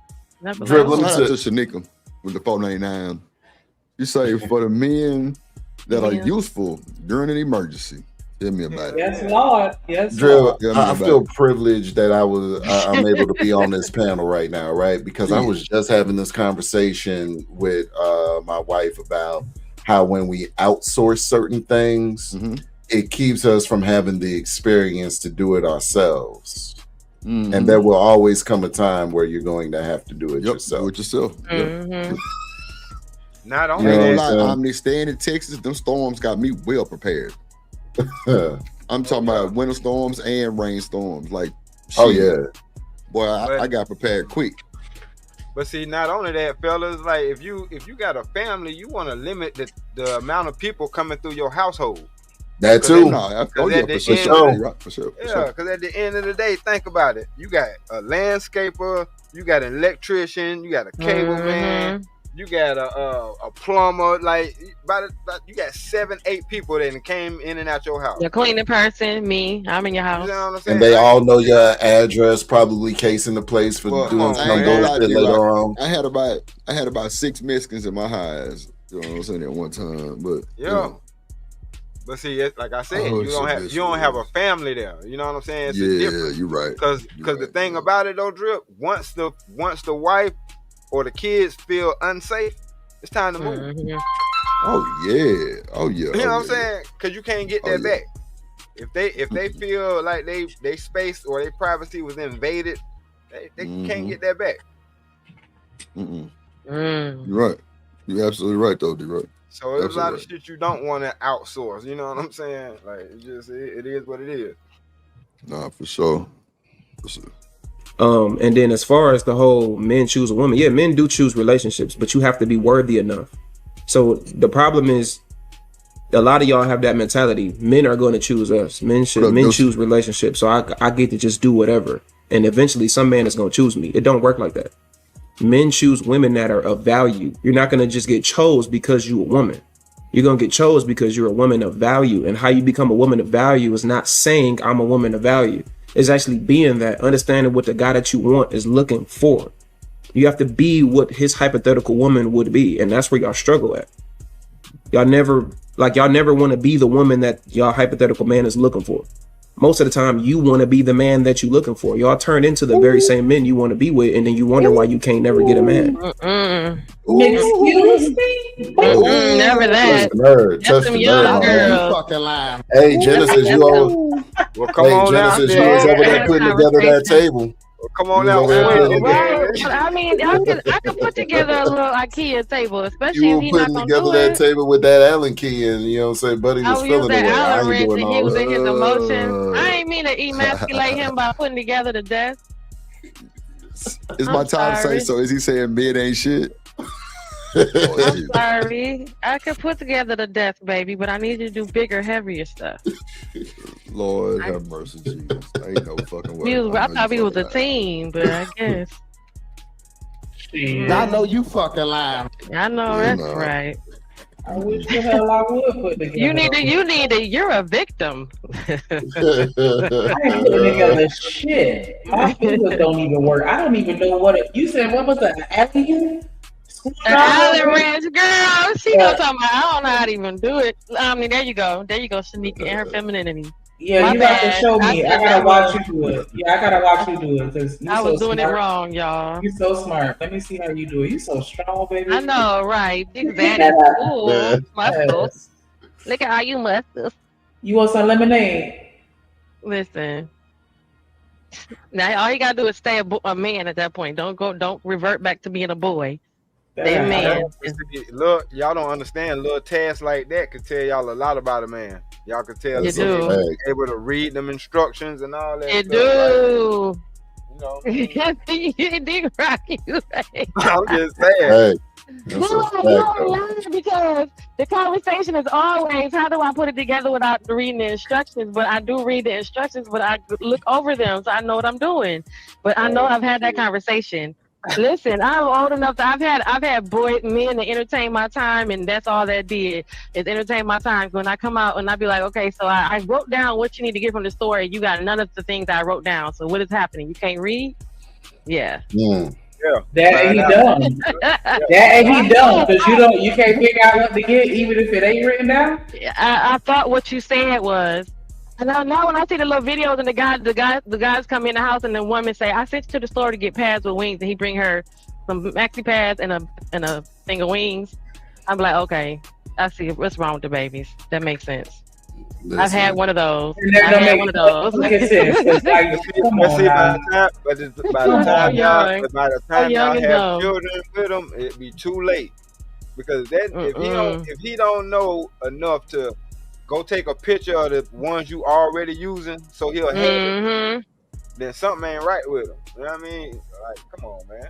Shout out to Shanika with the 499. You say for the men that are useful during an emergency. Tell me about it. Yes, Lord. Yes, Lord. I feel privileged that I'm able to be on this panel right now, right? Because I was just having this conversation with my wife about how when we outsource certain things, it keeps us from having the experience to do it ourselves. Mm-hmm. And there will always come a time where you're going to have to do it yourself. Do it yourself. Mm-hmm. Not only that, I'm staying in Texas. Them storms got me well prepared. I'm talking about winter storms and rainstorms. Like, oh yeah, boy, I got prepared quick. But see, not only that, fellas, like if you got a family, you want to limit the amount of people coming through your household. That too. For sure. Yeah, because at the end of the day, think about it. You got a landscaper, you got an electrician, you got a cable man. You got a plumber, like you got 7-8 people that came in and out your house. The cleaning person, me, I'm in your house. You know what I'm saying? And they all know your address, probably casing the place for doing some bullshit later on. I had about 6 Mexicans in my house. You know what I'm saying at one time, but But see, like I said, you don't have a family there. You know what I'm saying? It's different. You're right. Because the thing about it though, Drip, once the wife or the kids feel unsafe, it's time to move. Mm-hmm. Oh yeah. You know what I'm saying? Because you can't get that back. If they feel like they space or their privacy was invaded, they can't get that back. You're right. You're absolutely right though, D-Right. So there's a lot of shit you don't want to outsource. You know what I'm saying? Like it is what it is. Nah, for sure. And then as far as the whole men choose a woman, men do choose relationships, but you have to be worthy enough. So the problem is a lot of y'all have that mentality. Men are going to choose us. Men choose relationships. So I get to just do whatever. And eventually some man is going to choose me. It don't work like that. Men choose women that are of value. You're not going to just get chose because you a woman. You're gonna get chose because you're a woman of value. And how you become a woman of value is not saying I'm a woman of value. It's actually being that, understanding what the guy that you want is looking for. You have to be what his hypothetical woman would be, and that's where y'all struggle at. Y'all never want to be the woman that y'all hypothetical man is looking for. Most of the time, you want to be the man that you're looking for. Y'all turn into the very same men you want to be with, and then you wonder why you can't never get a man. Excuse me? Never that. Touch the nerve. Fucking lie. Hey, Genesis, you all. Well, come on Genesis, now. you was over there putting together that table. Well, come on now. Right. I mean, I could put together a little IKEA table, especially You if he's were not putting gonna together do that it. table with that Allen key, and you know what I'm saying, Buddy I was would use feeling that it. I Allen ain't wrench doing and all using his that. emotions. I ain't mean to emasculate him by putting together the desk. It's my time to say so. Is he saying men ain't shit? I'm sorry. I could put together the desk, baby, but I need you to do bigger, heavier stuff. Lord have mercy, Jesus. Ain't no fucking way. I thought we was a team, but I guess. I know you fucking lying. I know that's right. I wish the hell I would put together. You're a victim. I ain't putting together shit. My fingers don't even work. I don't even know you said. What was that? An Allen wrench, girl. She gonna talk about. I don't know how to even do it. I mean, there you go, Shanika, and her femininity. Yeah, you have to show me. I gotta watch you do it. Yeah, I gotta watch you do it because I was doing it wrong, y'all. You're so smart. Let me see how you do it. You so strong, baby. I know, right? Big vanity. Ooh, muscles. Look at all you muscles. You want some lemonade? Listen. Now all you gotta do is stay a man at that point. Don't revert back to being a boy. Stay a man. Look, y'all don't understand. Little tasks like that could tell y'all a lot about a man. Y'all could tell you do. Able to read them instructions and all that. You stuff. do. Like, you dig right. I'm just saying. Because the conversation is always, how do I put it together without reading the instructions? But I do read the instructions, but I look over them so I know what I'm doing. But I know I've had that conversation. Listen, I'm old enough to I've had men to entertain my time, and that's all that did is entertain my time. When I come out and I be like, okay, so I wrote down what you need to get from the story. You got none of the things I wrote down. So what is happening? You can't read? Yeah. Yeah. That ain't he dumb. That ain't he dumb because you can't figure out what to get even if it ain't written down. I thought what you said was. And now when I see the little videos and the guys come in the house and the woman say, I sent you to the store to get pads with wings, and he bring her some maxi pads and a thing of wings. I'm like, okay, I see what's wrong with the babies. That makes sense. Listen. I've had one of those. By the time y'all have children with them, it'd be too late. Because then if he don't know enough to go take a picture of the ones you already using, so he'll have it, then something ain't right with him. You know what I mean? Like, come on, man.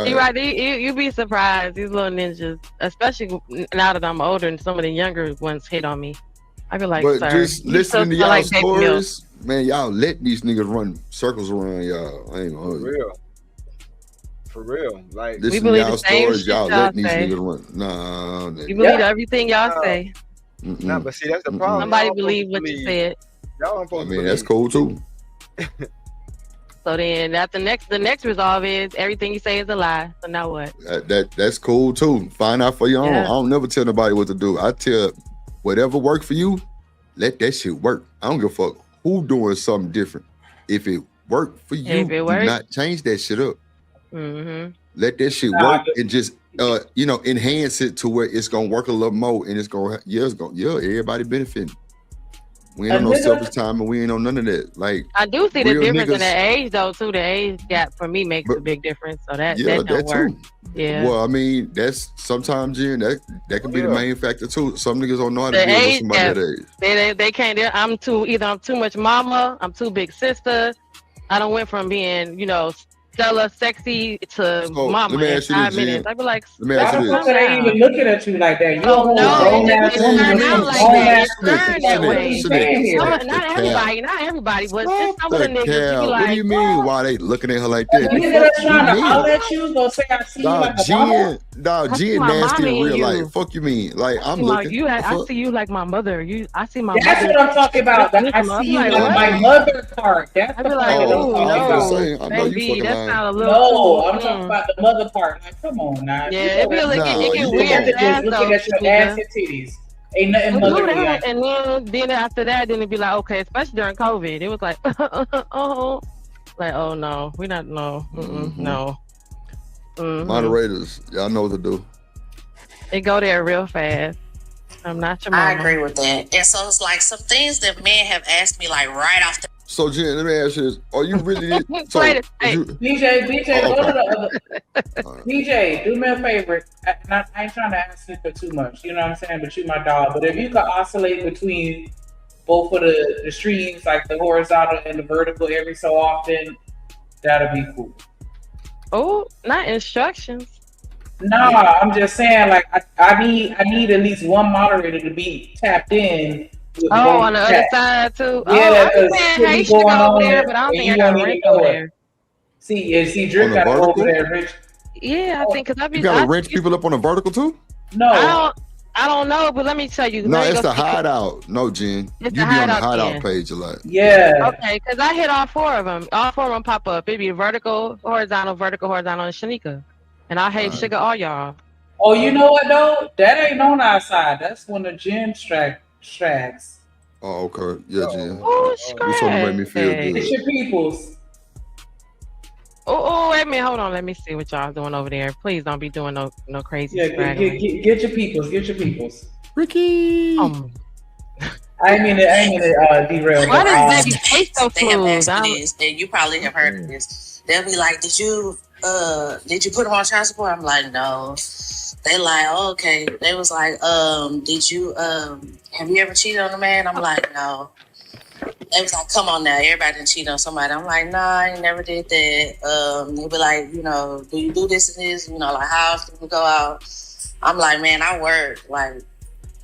You're right. You be surprised. These little ninjas, especially now that I'm older and some of the younger ones hit on me. I be like, but sir, just listening to y'all stories, man, y'all let these niggas run circles around y'all. I ain't gonna hold you. For real. Like, we believe the same shit y'all let these say. niggas run. Nah, you believe everything y'all say. Nah, but see, that's the problem. Somebody believe what you said. Y'all I mean, that's cool too. So then the next resolve is everything you say is a lie. So now what? That's cool too. Find out for your own. I don't never tell nobody what to do. I tell whatever work for you, let that shit work. I don't give a fuck who doing something different. If it worked for you, do not change that shit up. Let that shit work and just enhance it to where it's gonna work a little more and it's gonna everybody benefiting. We ain't on no selfish time and we ain't on none of that. Like, I do see the difference in the age though too. The age gap for me makes a big difference. So that don't work. Yeah. Well, I mean, that's sometimes that could be the main factor too. Some niggas don't know how to deal with somebody that age. They can't. I'm too much mama. I'm too big sister. I don't went from being Stella sexy to mama in 5 minutes. I'd be like, why the fuck are they even looking at you like that? You don't know. It's turned out like that. It's turned that way. Not everybody, but just some of the niggas. You be like, what do you mean? Why they looking at her like that? The nigga that's trying to holler at you gonna say I see you like a mama? Dog, I see Jen my nasty in mommy in real you. life. Fuck you mean? Like I I'm see my looking. you. I Fuck. see you like my mother. I see my That's mother. what I'm talking about. This I month. see I'm you like, like what? my mother part. That's I the be part like, that I'm Oh, oh talking I was gonna about. no, say, I know you baby, fucking that lying. sound a little No, too. I'm talking about the mother part. Like, come on now. Yeah, You it know be like Nah, it you get you come weird have on. to just fast looking though, at your ass Shanika. and titties. Ain't nothing And do motherly. that, and then after that, then it'd be like, okay, especially during COVID, it was like, oh, like, oh no, we're not, no, no. Moderators, y'all know what to do. It go there real fast. I'm not your mama. I agree with that. And so it's like some things that men have asked me like right off the. So Jen, let me ask you this: are you really? So Wait, you, BJ, oh, go to okay. the other. BJ, do me a favor. I ain't trying to ask you for too much. You know what I'm saying? But you my dog. But if you could oscillate between both of the streams, like the horizontal and the vertical, every so often, that'd be cool. Oh, not instructions. No, I'm just saying, like I need at least one moderator to be tapped in. With Oh, on the other side too. Yeah, Oh, I be because saying, shit hey, be you should going go over on there, there, but I don't and think I you got won't a even wrench know over it. there. See, On Drip the got to go over vertical? there, Rich. Yeah, I think because I You be. gotta wrench people up on a vertical too? No, I don't know, but let me tell you. No, let me it's go the see. hideout. No, Jen, It's you the be on the hideout hideout then. page a lot. Yeah. Okay, because I hit all four of them. All four of them pop up. It'd be vertical, horizontal, and Shanika. And I hate sugar all y'all. Oh, you know what though? That ain't on our side. That's one of Jen's tracks. Oh, okay. Yeah, Jen. Oh, Do something to make me feel scratch. It's good. your peoples. Oh, wait a minute. Hold on. Let me see what y'all doing over there. Please don't be doing no crazy Yeah, straggling. get your peoples. Get your peoples. Ricky. I ain't mean to derail. Why but, does baby face so They have smooth? asked me this, and you probably have heard of this. They'll be like, did you put him on child support? I'm like, no. They like, oh, okay. They was like, did you have you ever cheated on a man? I'm like, no. They was like, come on now, everybody done cheat on somebody. I'm like, nah, I ain't never did that. They be like, you know, do you do this and this? You know, like how often we go out? I'm like, man, I work like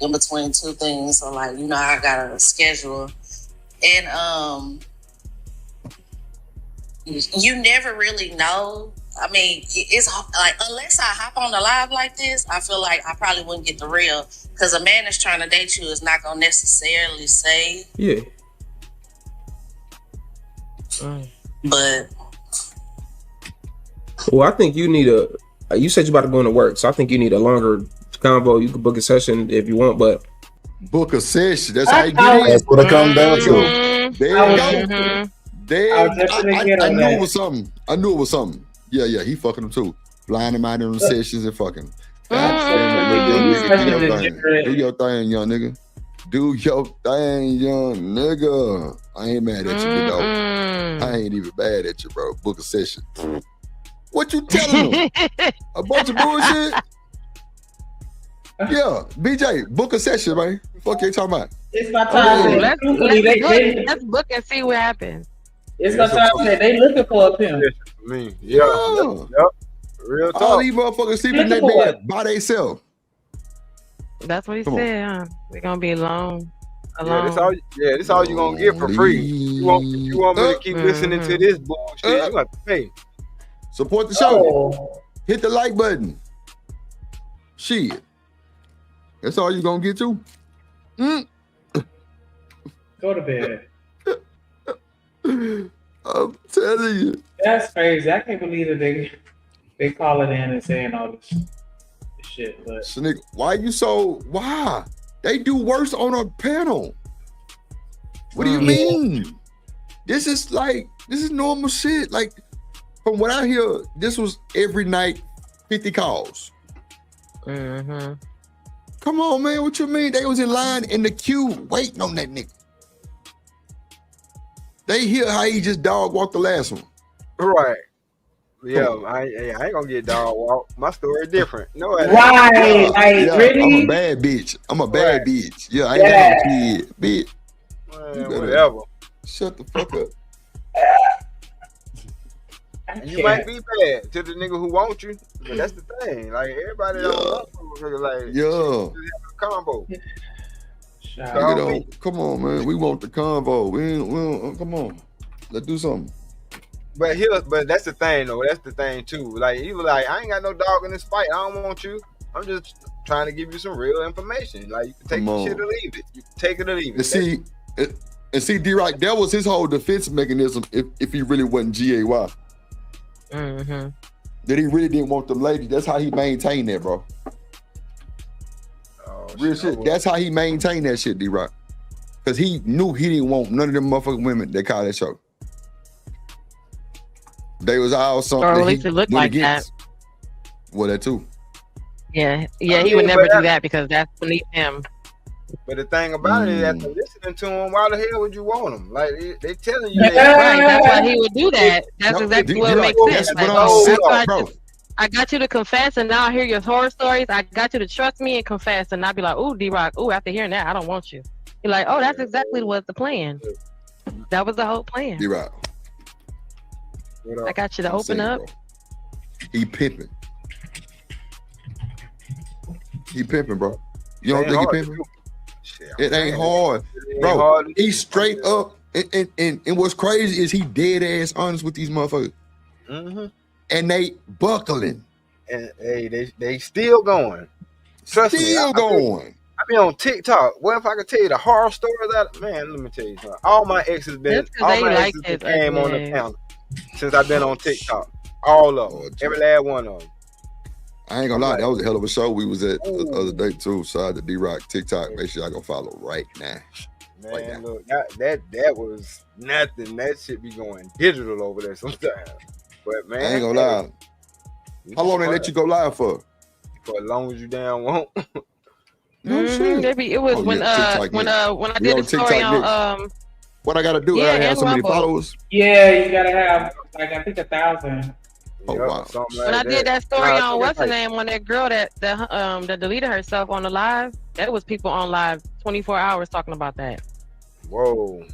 in between two things. So like, you know, I got a schedule. And you never really know. I mean, it's like, unless I hop on the live like this, I feel like I probably wouldn't get the real. Because a man that's trying to date you is not going to necessarily say. Yeah. But. Well, I think you need you said you're about to go into work, so I think you need a longer convo. You can book a session if you want, but. Book a session. That's how you get in. That's what it comes down to. There you go. There, I knew it was something. I knew it was something. Yeah, he fucking them too. Blind him out in them sessions and fucking. Do your thing, young nigga. Do your thing, young nigga. I ain't mad at you, big dog. I ain't even mad at you, bro. Book a session. What you telling them? A bunch of bullshit? Yeah, BJ, book a session, man. Fuck you talking about? It's my time. Let's book and see what happens. It's my time. They looking for a pimp. Yeah. Real talk. All these motherfuckers sleeping in their bed by themselves. That's what he said, huh? We're gonna be alone. Yeah, this all you gonna get for free. You want me to keep listening to this bullshit? You got to pay. Support the show. Hit the like button. Shit. That's all you gonna get to. Go to bed. I'm telling you. That's crazy. I can't believe that they calling in and saying all this shit. But Snick, why? They do worse on a panel. What do you mean? This is normal shit. Like, from what I hear, this was every night 50 calls. Come on, man. What you mean? They was in line in the queue waiting on that nigga. They hear how he just dog walked the last one. Right. Yeah, I ain't gonna get dog walk. My story different. No, right. Really? I'm a bad bitch. bitch. Yeah, I ain't got no kid, bitch. Man, whatever. Shut the fuck up. You might be bad to the nigga who wants you, but that's the thing. Like, everybody don't want you. Like, combo. Come on, man. We want the convo. We don't, come on. Let's do something. But that's the thing though. That's the thing too. Like he was like, I ain't got no dog in this fight. I don't want you. I'm just trying to give you some real information. Like you can take the shit or leave it. You can take it or leave it. And see, D-Rock, that was his whole defense mechanism if he really wasn't GAY. Mm-hmm. That he really didn't want them ladies. That's how he maintained that, bro. Real shit. That's how he maintained that shit, D-Rock. Because he knew he didn't want none of them motherfucking women that called that show. They was all something. Or at least it looked like that. Well, that too. Yeah, he would never do that because that's beneath him. But the thing about it is, after listening to him, why the hell would you want him? Like they telling you right, that's why he would do that. That's exactly what makes sense. Like, I got you to confess, and now I hear your horror stories. I got you to trust me and confess, and I'd be like, "Ooh, D-Rock, ooh, after hearing that, I don't want you." You're like, "Oh, that's exactly what the plan. That was the whole plan." D-Rock, I got you to open up. Bro. He pimping. He pimping, bro. You don't think he pimping? It ain't hard, bro. He's straight up, and what's crazy is he dead ass honest with these motherfuckers, and they buckling, and hey, they still going. Trust me, still going. I be on TikTok. What if I could tell you the horror story that man? Let me tell you something. All my exes came on the counter since I've been on TikTok. All of them, every last one of them. I ain't gonna lie, that was a hell of a show we was at the other day too. Shout out to D-Rock TikTok. Make sure y'all go follow right now. Man, right now. Look, that was nothing. That shit be going digital over there sometimes. But man, I ain't gonna lie. How long they let you go live for? For as long as you damn want. No shit. It was when I did the story on what I gotta do? I gotta have so many followers. Yeah, you gotta have like I think 1,000. Oh wow! When I did that story on what's her name on that girl that deleted herself on the live, that was people on live 24 hours talking about that. Whoa.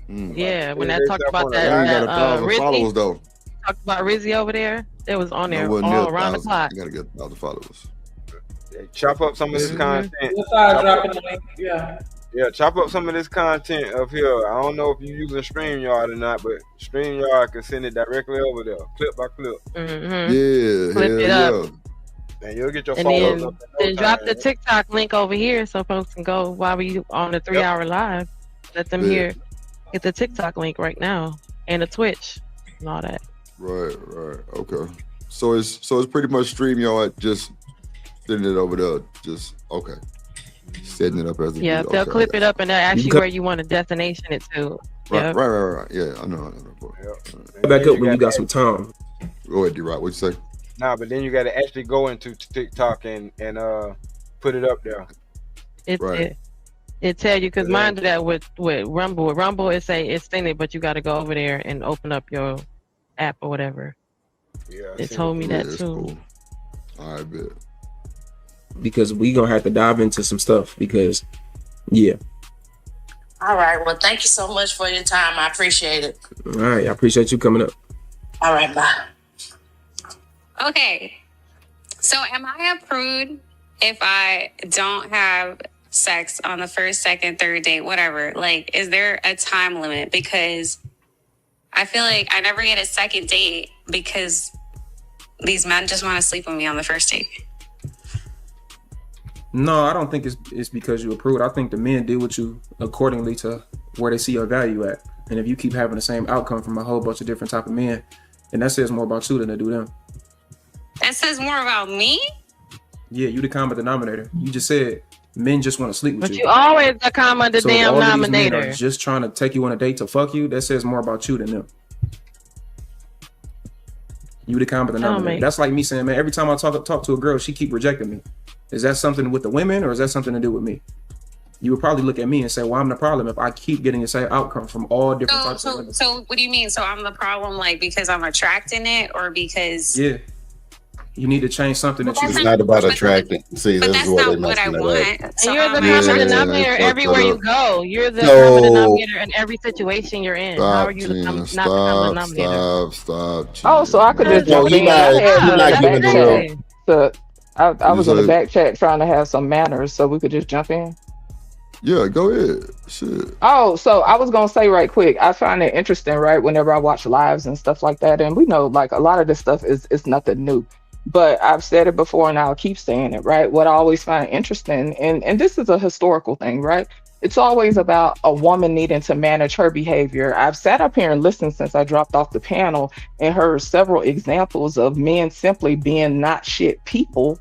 Yeah, when that talked about that Rizzy, followers though. Talked about Rizzy over there. It was on there all around the clock. You gotta get 1,000 followers. Chop up some of this content. Yeah, chop up some of this content up here. I don't know if you're using StreamYard or not, but StreamYard can send it directly over there, clip by clip. Yeah, clip it up. And you'll get your followers up. Then drop the TikTok link over here so folks can go while we on the 3-hour live. Let them hear, get the TikTok link right now and the Twitch and all that. Right. Okay. So it's pretty much StreamYard just sending it over there. Just okay. Setting it up as a they'll clip it up and they'll ask you where you want to destination it to. Right. Yeah, I know. Back up when you got some time. Go ahead, D-Rock. What you say? Nah, but then you got to actually go into TikTok and put it up there. It tell you because mine do that with Rumble. With Rumble, it say it's seen it, but you got to go over there and open up your app or whatever. Yeah, it told me that too. Cool. I bet. Because we gonna have to dive into some stuff because All right. Well, thank you so much for your time. I appreciate it. All right. I appreciate you coming up. All right. Bye. Okay. So am I a prude if I don't have sex on the first, second, third date, whatever? Like, is there a time limit? Because I feel like I never get a second date because these men just want to sleep with me on the first date. No, I don't think it's because you approved. I think the men deal with you accordingly to where they see your value at. And if you keep having the same outcome from a whole bunch of different type of men, then that says more about you than it do them. That says more about me? Yeah, you the common denominator. You just said men just want to sleep with you. But you always the common denominator. Men are just trying to take you on a date to fuck you. That says more about you than them. You the common denominator. That's like me saying, man, every time I talk to a girl, she keep rejecting me. Is that something with the women or is that something to do with me? You would probably look at me and say, well, I'm the problem if I keep getting the same outcome from all different types of women. So what do you mean? So I'm the problem like because I'm attracting it or because... Yeah. You need to change something that you... It's not about attracting. See, this is what I want. So you're the common denominator everywhere you go. You're the common denominator in every situation you're in. How are you not the common denominator? Stop. Oh, so I could just jump in. I was in the back chat trying to have some manners, so we could just jump in. Yeah, go ahead. Shit. Oh, so I was gonna say right quick, I find it interesting, right? Whenever I watch lives and stuff like that, and we know like a lot of this stuff is nothing new. But I've said it before and I'll keep saying it, right? What I always find interesting, and this is a historical thing, right? It's always about a woman needing to manage her behavior. I've sat up here and listened since I dropped off the panel and heard several examples of men simply being not shit people,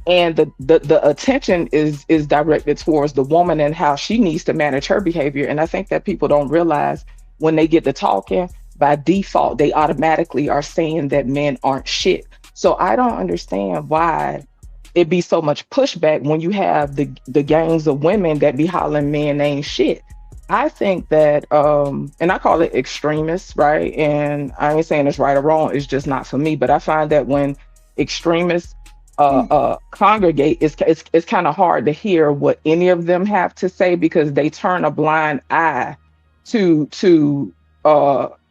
and the attention is directed towards the woman and how she needs to manage her behavior. And I think that people don't realize when they get to talking, by default they automatically are saying that men aren't shit. So I don't understand why it be so much pushback when you have the gangs of women that be hollering men ain't shit. I think that and I call it extremists, right? And I ain't saying it's right or wrong, it's just not for me. But I find that when extremists congregate, it's kind of hard to hear what any of them have to say, because they turn a blind eye to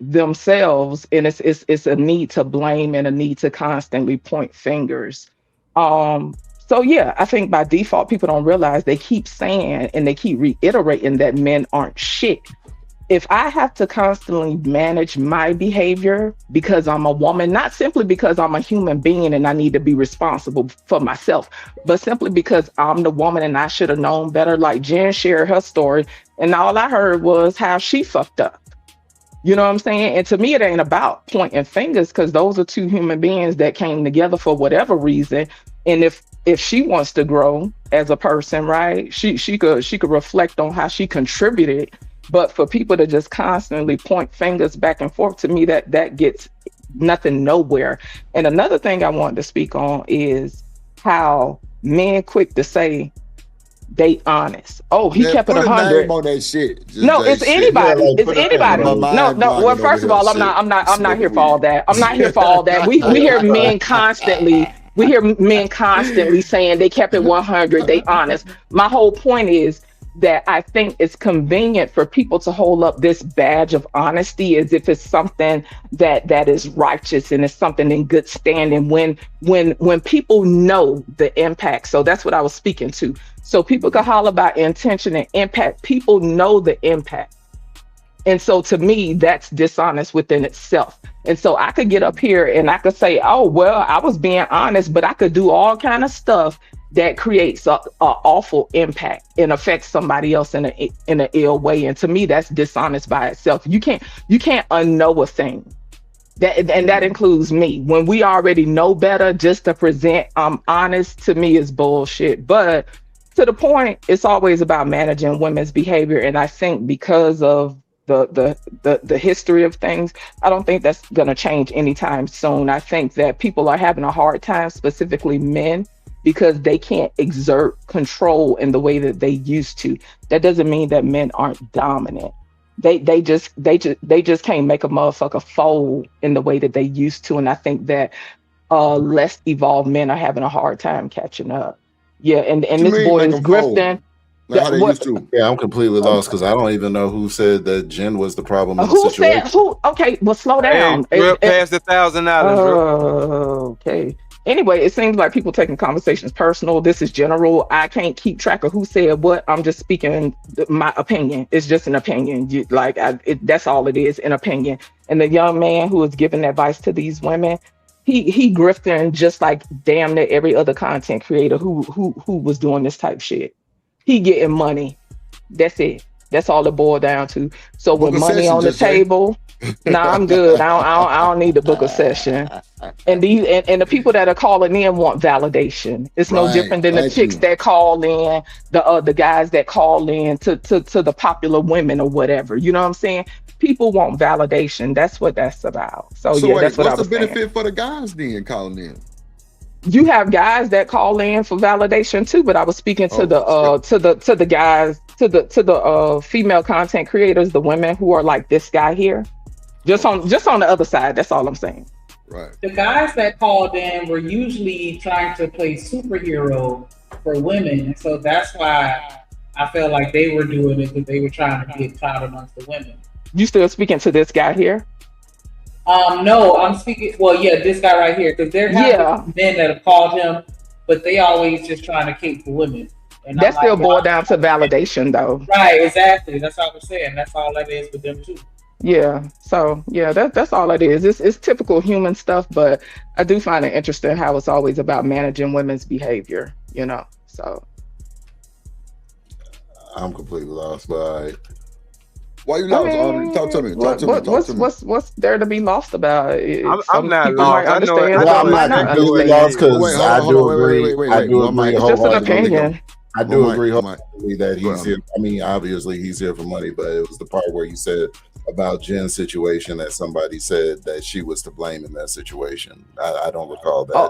themselves, and it's a need to blame and a need to constantly point fingers. So yeah, I think by default people don't realize they keep saying and they keep reiterating that men aren't shit. If I have to constantly manage my behavior because I'm a woman, not simply because I'm a human being and I need to be responsible for myself, but simply because I'm the woman and I should have known better. Like Jen shared her story, and all I heard was how she fucked up. You know what I'm saying? And to me, it ain't about pointing fingers, because those are two human beings that came together for whatever reason. And if she wants to grow as a person, right, she could reflect on how she contributed. But for people to just constantly point fingers back and forth, to me, that gets nothing nowhere. And another thing I wanted to speak on is how men quick to say they honest. Oh, he kept it Put a 100 name on that shit. Just no, that it's shit. anybody. Yeah, like, It's put a name anybody. on My No. mind Well, blocking first of over all, here. I'm not Smoke here for all weed. that. I'm not here for all that. We hear men constantly. We hear men constantly saying they kept it 100. They honest. My whole point is that I think it's convenient for people to hold up this badge of honesty as if it's something that is righteous and it's something in good standing, when people know the impact. So that's what I was speaking to. So people can holler about intention and impact. People know the impact. And so to me, that's dishonest within itself. And so I could get up here and I could say, oh, well, I was being honest, but I could do all kind of stuff that creates a awful impact and affects somebody else in an ill way. And to me, that's dishonest by itself. You can't unknow a thing. And that includes me. When we already know better, just to present honest, to me is bullshit. But to the point, it's always about managing women's behavior. And I think because of the history of things, I don't think that's going to change anytime soon. I think that people are having a hard time, specifically men, because they can't exert control in the way that they used to. That doesn't mean that men aren't dominant. They just can't make a motherfucker fold in the way that they used to. And I think that less evolved men are having a hard time catching up. Yeah, and this boy is grifting. Like how they used to. Yeah, I'm completely lost because I don't even know who said that Jen was the problem in the Who situation. said who? Okay, well, slow down. Hey, past $1,000. Okay. Anyway, it seems like people taking conversations personal. This is general. I can't keep track of who said what. I'm just speaking my opinion. It's just an opinion. That's all it is, an opinion. And the young man who is giving advice to these women, he grifting just like damn near every other content creator who was doing this type shit. He getting money. That's it. That's all it boiled down to. So with money on the table, I'm good. I don't need to book a session. And the people that are calling in want validation. It's no different than the chicks that call in, the guys that call in to the popular women or whatever. You know what I'm saying? People want validation. That's what that's about. So yeah, that's what I was saying. What's the benefit for the guys then calling in? You have guys that call in for validation too, but I was speaking to the guys, to the female content creators, the women who are like this guy here, just on the other side. That's all I'm saying. Right. The guys that called in were usually trying to play superhero for women, and so that's why I felt like they were doing it, because they were trying to get clout amongst the women. You still speaking to this guy here? No, I'm speaking. Well, yeah, this guy right here, because there have men that have called him, but they always just trying to cape for women. And That I'm still like, boiled down to validation, though. right, exactly. That's all I'm saying. That's all that is with them too. Yeah. So yeah, that's all it is. It's typical human stuff, but I do find it interesting how it's always about managing women's behavior. So I'm completely lost, but all right. Why you lost? Talk to me. What's there to be lost about? I'm not people lost. might understand. I'm Might not not completely understand. lost because I do agree. I do agree It's just an wholeheartedly. opinion. I do agree wholeheartedly that he's here. I mean, obviously he's here for money, but it was the part where you said about Jen's situation that somebody said that she was to blame in that situation. I don't recall that. Oh,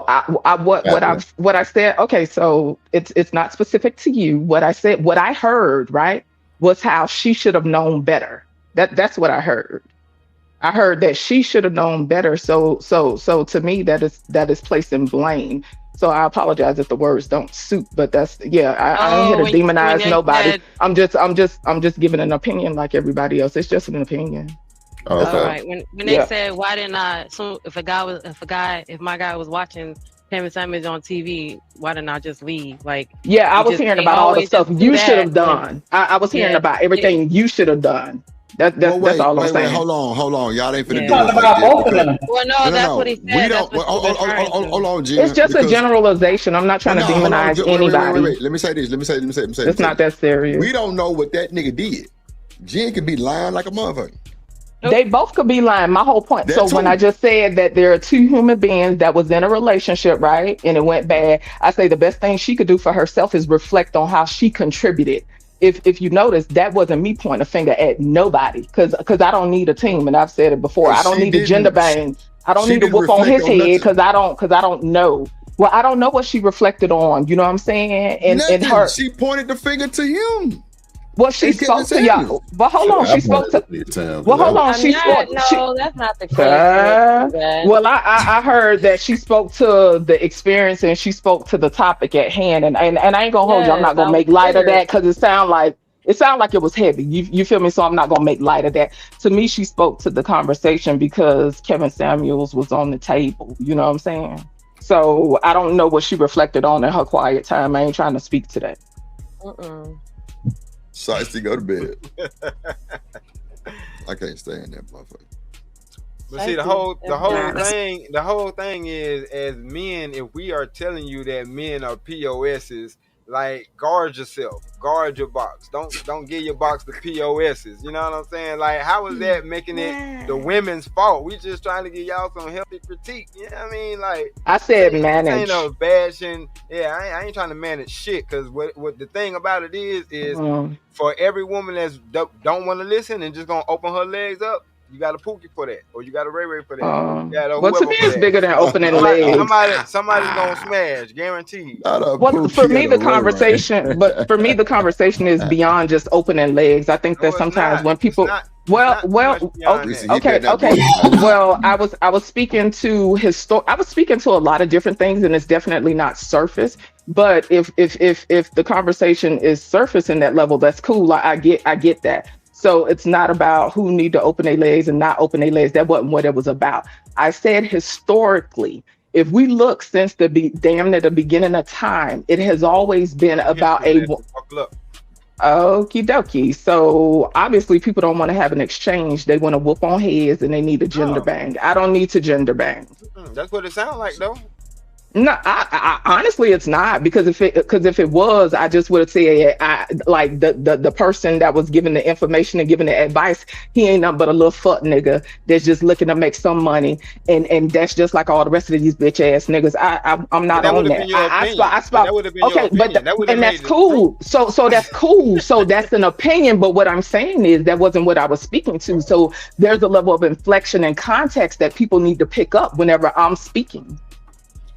what I said. Okay, so it's not specific to you. What I said, what I heard, right, was how she should have known better. That's what I heard. I heard that she should have known better. So to me, that is placing blame. So I apologize if the words don't suit, but that's I ain't here to demonize nobody. I'm just giving an opinion like everybody else. It's just an opinion. Oh, okay. All right. When they said why didn't I? So if my guy was watching Kevin Samuels on TV, why didn't I just leave? Like I was hearing about all the stuff you should have done. I was hearing about everything you should have done. That's all I'm saying. Hold on. Y'all ain't finna do Talking about both of them. Well, no, that's what he said. We don't. Hold on, Jen. It's just a generalization. I'm not trying to demonize anybody. Wait. Let me say this. It's not that serious. We don't know what that nigga did. Jen could be lying like a motherfucker. They both could be lying. My whole point. So when I just said that there are two human beings that was in a relationship, right, and it went bad, I say the best thing she could do for herself is reflect on how she contributed. If you notice, that wasn't me pointing a finger at nobody, because I don't need a team, and I've said it before. I don't need a gender bang. I don't need to whoop on his head because I don't know. Well, I don't know what she reflected on. You know what I'm saying? And her, she pointed the finger to him. Well, she spoke to y'all. But hold on, she spoke to. Well, hold on, she spoke. No, that's not the case. Well, I heard that she spoke to the experience and she spoke to the topic at hand, and I ain't gonna hold you. I'm not gonna make light of that because it sounded like it was heavy. You feel me? So I'm not gonna make light of that. To me, she spoke to the conversation because Kevin Samuels was on the table. You know what I'm saying? So I don't know what she reflected on in her quiet time. I ain't trying to speak to that. Shiesty, go to bed. I can't stand that motherfucker. But see, the whole thing is, as men, if we are telling you that men are POSs, like, guard yourself, guard your box. Don't give your box to POSs. You know what I'm saying? Like, how is that making it the women's fault? We just trying to give y'all some healthy critique. You know what I mean? Like, I said manage. Ain't no bashing. Yeah, I ain't trying to manage shit. Cause what the thing about it is for every woman that's don't want to listen and just gonna open her legs up, you got a Pookie for that, or you got a Ray Ray for that. Well, to me, it's bigger than opening legs. Somebody's gonna smash, guaranteed. Well, for me, the conversation is beyond just opening legs. I think that sometimes when people, okay. Well, I was speaking to a lot of different things, and it's definitely not surface. But if the conversation is surface in that level, that's cool. I get that. So it's not about who need to open their legs and not open their legs. That wasn't what it was about. I said historically, if we look since damn near the beginning of time, it has always been about Okie dokie. So obviously people don't want to have an exchange. They want to whoop on heads and they need a gender bang. I don't need to gender bang. That's what it sounds like, though. No, I honestly, it's not, because if it was, I just would have said, like the person that was giving the information and giving the advice, he ain't nothing but a little fuck nigga that's just looking to make some money, and that's just like all the rest of these bitch ass niggas. I'm not on that. I spoke. Okay, and that's cool. So that's cool. So that's an opinion. But what I'm saying is that wasn't what I was speaking to. So there's a level of inflection and context that people need to pick up whenever I'm speaking.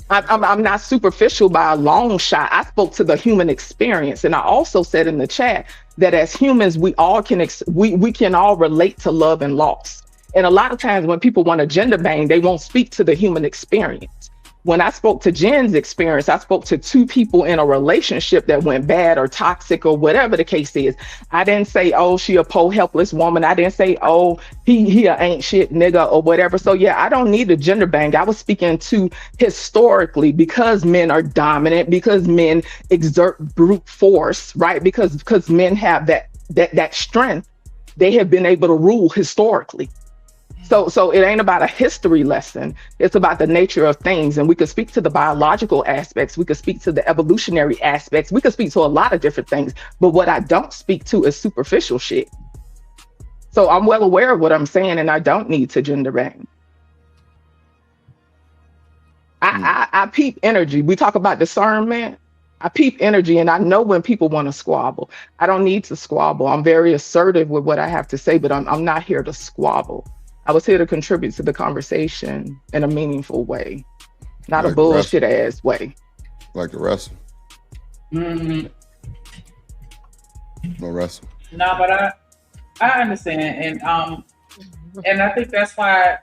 I'm not superficial by a long shot. I spoke to the human experience, and I also said in the chat that as humans, we all can we can all relate to love and loss. And a lot of times when people want to gender bang, they won't speak to the human experience. when I spoke to Jen's experience, I spoke to two people in a relationship that went bad or toxic or whatever the case is. I didn't say, oh, she a poor helpless woman. I didn't say, oh, he a ain't shit nigga or whatever. So yeah, I don't need a gender bang. I was speaking to historically, because men are dominant, because men exert brute force, right? Because men have that strength. They have been able to rule historically. So it ain't about a history lesson. It's about the nature of things. And we could speak to the biological aspects. We could speak to the evolutionary aspects. We could speak to a lot of different things. But what I don't speak to is superficial shit. So I'm well aware of what I'm saying, and I don't need to gender bang. I peep energy. We talk about discernment. I peep energy, and I know when people want to squabble. I don't need to squabble. I'm very assertive with what I have to say, but I'm not here to squabble. I was here to contribute to the conversation in a meaningful way, not like a bullshit ass way. Like the wrestle. Mm-hmm. No wrestle. No, but I understand, and I think that's why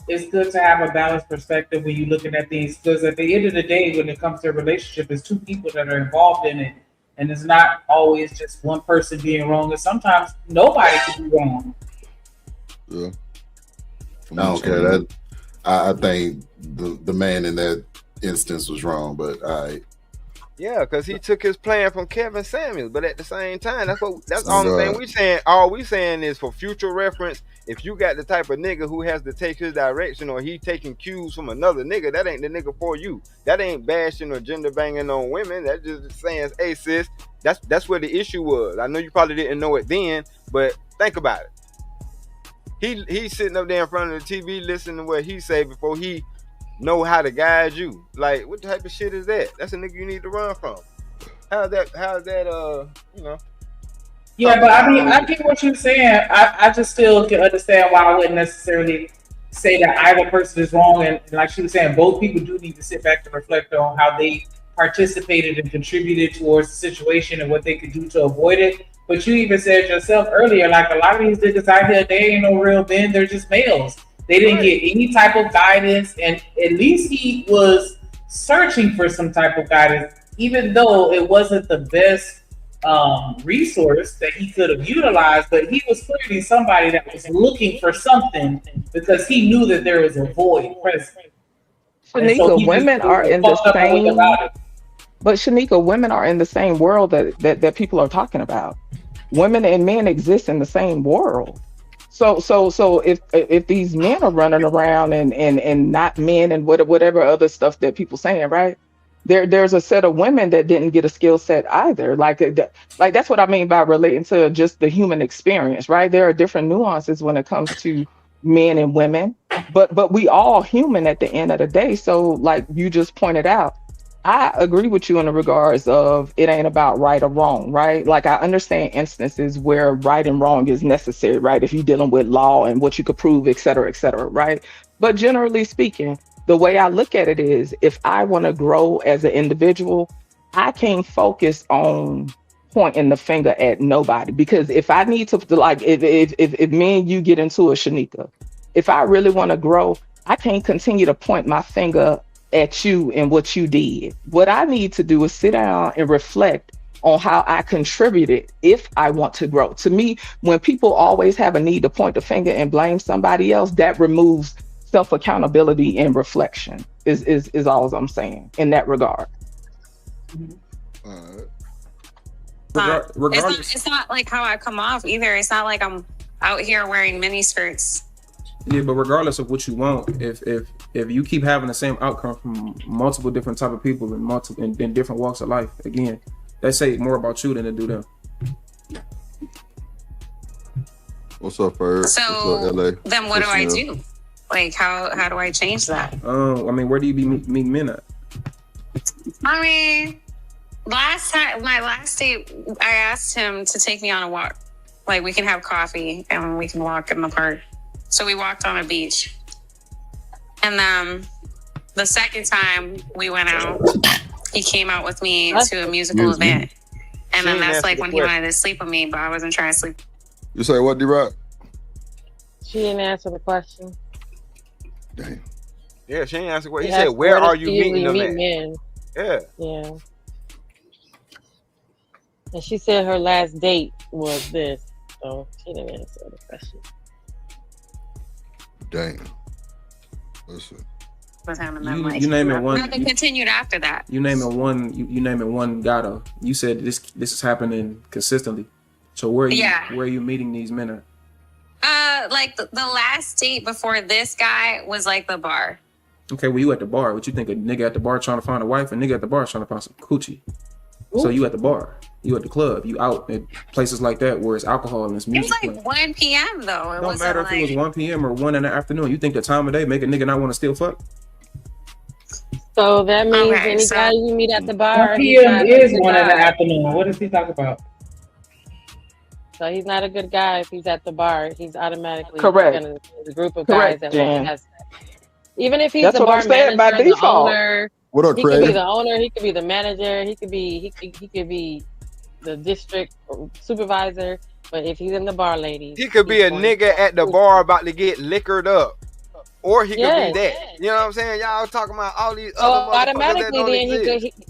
it's good to have a balanced perspective when you're looking at things, because at the end of the day, when it comes to a relationship, it's two people that are involved in it, and it's not always just one person being wrong, and sometimes nobody can be wrong. Yeah. I don't care. That I think the man in that instance was wrong, but yeah, because he took his plan from Kevin Samuels, but at the same time, that's all the thing we saying. All we saying is for future reference. If you got the type of nigga who has to take his direction, or he taking cues from another nigga, that ain't the nigga for you. That ain't bashing or gender banging on women. That's just saying, hey sis, that's where the issue was. I know you probably didn't know it then, but think about it. He's sitting up there in front of the TV listening to what he say before he know how to guide you. Like, what type of shit is that? That's a nigga you need to run from. How's that you know? Yeah, but I mean, I get what you're saying. I just still can understand why I wouldn't necessarily say that either person is wrong. And like she was saying, both people do need to sit back and reflect on how they participated and contributed towards the situation and what they could do to avoid it. But you even said yourself earlier, like a lot of these niggas out here, they ain't no real men, they're just males. They didn't get any type of guidance, and at least he was searching for some type of guidance, even though it wasn't the best resource that he could have utilized, but he was clearly somebody that was looking for something because he knew that there was a void present. Shanika, women are in the same, but Shanika, women are in the same world that people are talking about. Women and men exist in the same world. So if these men are running around and not men and whatever other stuff that people saying, right? There's a set of women that didn't get a skill set either. Like that's what I mean by relating to just the human experience, right? There are different nuances when it comes to men and women, but we all human at the end of the day. So like you just pointed out, I agree with you in the regards of it ain't about right or wrong, right? Like I understand instances where right and wrong is necessary, right? If you're dealing with law and what you could prove, et cetera, right? But generally speaking, the way I look at it is if I want to grow as an individual, I can't focus on pointing the finger at nobody, because if I need to, like, if me and you get into a Shanika, if I really want to grow, I can't continue to point my finger at you and what you did. What I need to do is sit down and reflect on how I contributed if I want to grow. To me, when people always have a need to point the finger and blame somebody else, that removes self-accountability and reflection is all I'm saying in that regard. It's not like how I come off either. It's not like I'm out here wearing mini skirts. Yeah, but regardless of what you want, if you keep having the same outcome from multiple different type of people in different walks of life, again, they say more about you than they do them. What's up, Ferg? So what's up, LA? Then what do I do? Like how do I change that? I mean, where do you meet men at? I mean, my last date, I asked him to take me on a walk. Like we can have coffee and we can walk in the park. So we walked on a beach. And then the second time we went out, he came out with me to a musical event. And then that's like when he wanted to sleep with me, but I wasn't trying to sleep. You say what, D-Rock? She didn't answer the question. Damn. Yeah, she ain't answer. He said, "Where are you meeting them at?" Men. Yeah. Yeah. And she said her last date was this, so she didn't answer the question. Damn. Listen. You name it one. Nothing continued after that. You name it one. You name it one. Gotta. You said this is happening consistently. So where are you meeting these men at? Like the last date before this guy was like the bar. Okay, well you at the bar. What you think a nigga at the bar trying to find a wife? A nigga at the bar trying to find some coochie. Ooh. So you at the bar. You at the club. You out at places like that where it's alcohol and it's music. It was like 1 p.m. though. It don't matter if it was 1 p.m. or 1 in the afternoon. You think the time of day make a nigga not want to still fuck? So that means any guy you meet at the bar. 1 p.m. is 1 in the afternoon. What does he talk about? So he's not a good guy if he's at the bar. He's automatically correct. The group of guys that has sex. Even if he's That's the bar manager, the owner. What up, he Craig? could be the owner. He could be the manager. He could be the district supervisor. But if he's in the bar, ladies, he could be a nigga at the bar about to get liquored up. Or he could be that. You know what I'm saying? Y'all talking about all these other automatically then exist.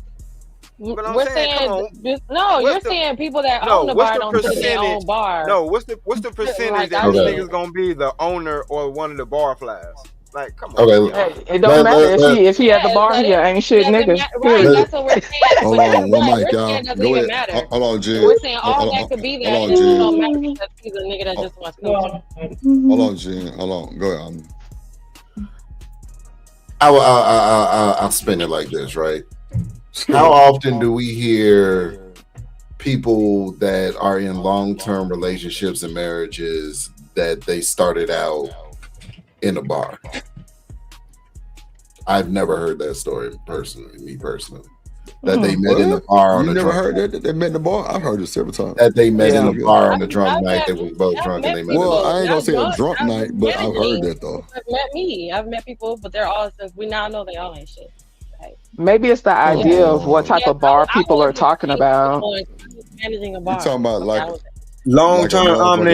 We're saying you're saying people that own the bar don't put their own bar. No, what's the percentage that this nigga's gonna be the owner or one of the bar flies? Like, come on. Okay. Hey, it don't matter if he at the bar, he ain't shit nigga. Right, that's what we're saying. Hold on, one mic, y'all. Go ahead. Hold on, Jen. We're saying all that could be that. It don't matter because he's a nigga that just wants to. Hold on, Jen. Hold on. Go ahead. I'll spin it like this, right? How often do we hear people that are in long-term relationships and marriages that they started out in a bar? I've never heard that story personally. That they met in the bar on you the never drunk heard that they met in the bar? I've heard it several times. That they met in the bar on the drunk night. They was both drunk and they met. Well, I ain't gonna say a drunk night, but I've heard that though. I've met people, but they're all since we now know they all ain't shit. Right? Maybe it's the idea of what type of bar people are talking about. Managing a bar. You talking about like long-term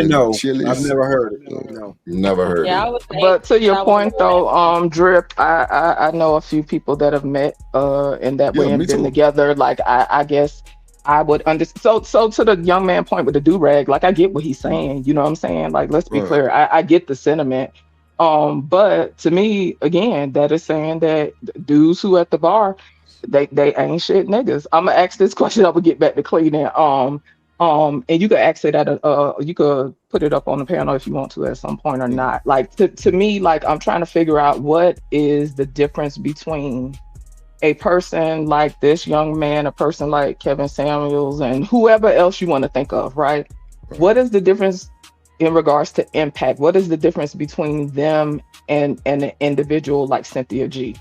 no. I've never heard it. No. Never heard it. But to your point though, Drip, I know a few people that have met in that way and been together. Like I guess I would understand. So to the young man point with the do-rag, like I get what he's saying. You know what I'm saying? Like let's be clear. I get the sentiment. But to me, again, that is saying that dudes who at the bar, they ain't shit niggas. I'm gonna ask this question. I will get back to cleaning. And you could ask it you could put it up on the panel if you want to at some point or not. Like to me, like I'm trying to figure out what is the difference between a person like this young man, a person like Kevin Samuels, and whoever else you want to think of, right? What is the difference in regards to impact? What is the difference between them and an individual like Cynthia G?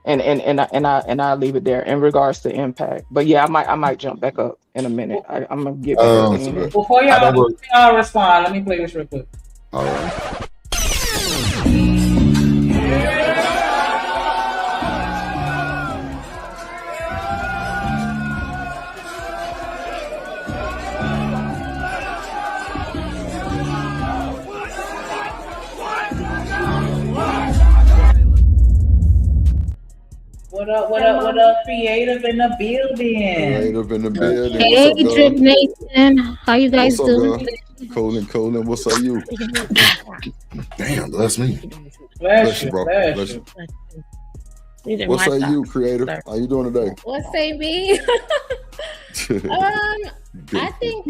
And I'll leave it there in regards to impact. But yeah, I might jump back up in a minute. I'm gonna get back. Before y'all respond, let me play this real quick. All right. What up, creative in the building. Hey, Drip Nation. How you guys doing? Colin, what's up, you? Damn, bless me. Bless you, bro. Bless you. What's up, you, creative? How you doing today? What say me? I think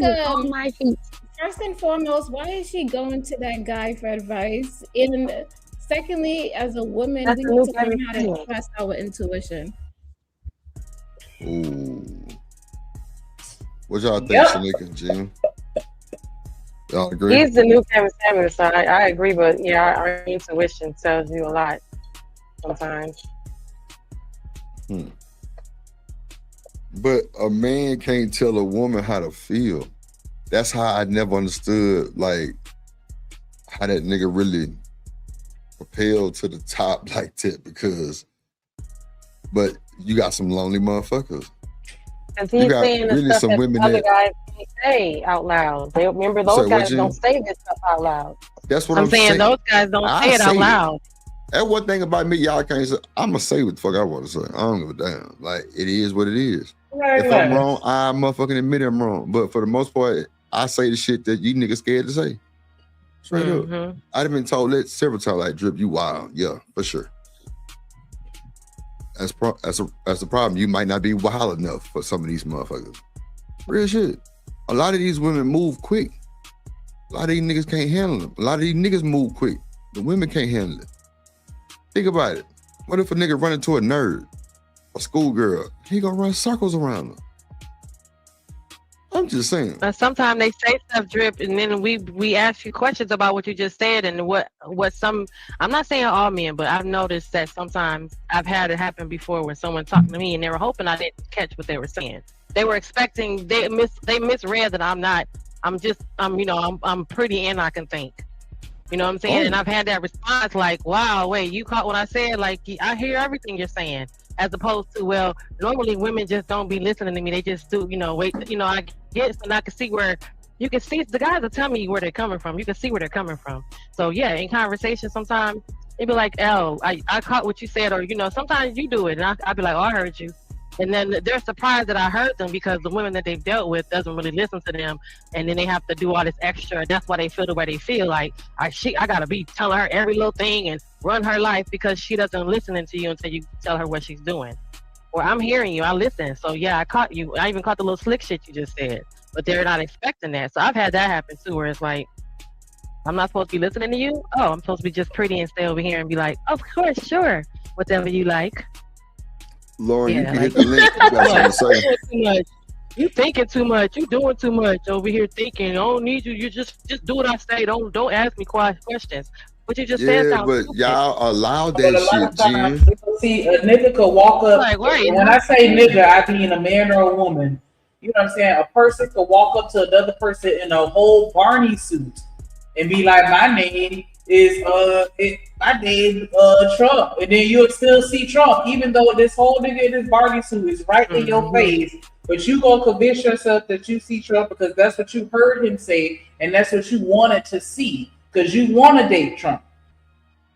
first and foremost, why is she going to that guy for advice? And secondly, as a woman, we need to learn how to trust our intuition. Ooh. What y'all think, Shanika and Jim? Y'all agree? He's the new Kevin Samuels, so I agree, but yeah, our intuition tells you a lot sometimes. But a man can't tell a woman how to feel. That's how I never understood, like, how that nigga really propelled to the top like that, but you got some lonely motherfuckers. Because he's saying the stuff that the other guys can't say out loud. They remember those guys don't say this stuff out loud. That's what I'm saying. Those guys don't say it out loud. That one thing about me, y'all can't say. I'm gonna say what the fuck I want to say. I don't give a damn. Like it is what it is. Right, if I'm wrong, I motherfucking admit I'm wrong. But for the most part, I say the shit that you niggas scared to say. Straight up. I've been told that several times. Like Drip, you wild. Yeah, for sure. That's the problem. You might not be wild enough for some of these motherfuckers. Real shit. A lot of these women move quick. A lot of these niggas can't handle them. A lot of these niggas move quick. The women can't handle it. Think about it. What if a nigga run into a nerd, a schoolgirl? He gonna run circles around her. I'm just saying. Sometimes they say stuff, Drip, and then we ask you questions about what you just said and what some. I'm not saying all men, but I've noticed that sometimes I've had it happen before when someone talked to me and they were hoping I didn't catch what they were saying. They were expecting they misread that I'm pretty and I can think. You know what I'm saying? And I've had that response like, wow, wait, you caught what I said? Like, I hear everything you're saying. As opposed to, well, normally women just don't be listening to me. They just do, wait, I get, and I can see where, you can see, the guys will tell me where they're coming from. You can see where they're coming from. So, yeah, in conversation, sometimes they be like, oh, I caught what you said, or, sometimes you do it. And I'll be like, oh, I heard you. And then they're surprised that I heard them because the women that they've dealt with doesn't really listen to them. And then they have to do all this extra. That's why they feel the way they feel. Like, I got to be telling her every little thing and run her life because she doesn't listen to you until you tell her what she's doing. Or I'm hearing you, I listen. So, yeah, I caught you. I even caught the little slick shit you just said. But they're not expecting that. So I've had that happen, too, where it's like, I'm not supposed to be listening to you? Oh, I'm supposed to be just pretty and stay over here and be like, of course, sure, whatever you like. Lauren, you can hit the link. You got something to say. You thinking too much. You doing too much over here thinking. I don't need you. You just do what I say. Don't ask me questions. What you just said sounds but stupid. Y'all allow that shit, Jen. See, a nigga could walk up. Like, right, when I say nigga, I mean a man or a woman. You know what I'm saying? A person could walk up to another person in a whole Barney suit and be like, my name is Trump, and then you'll still see Trump, even though this whole nigga in this Barney suit is right in your face. But you gonna convince yourself that you see Trump because that's what you heard him say, and that's what you wanted to see because you want to date Trump.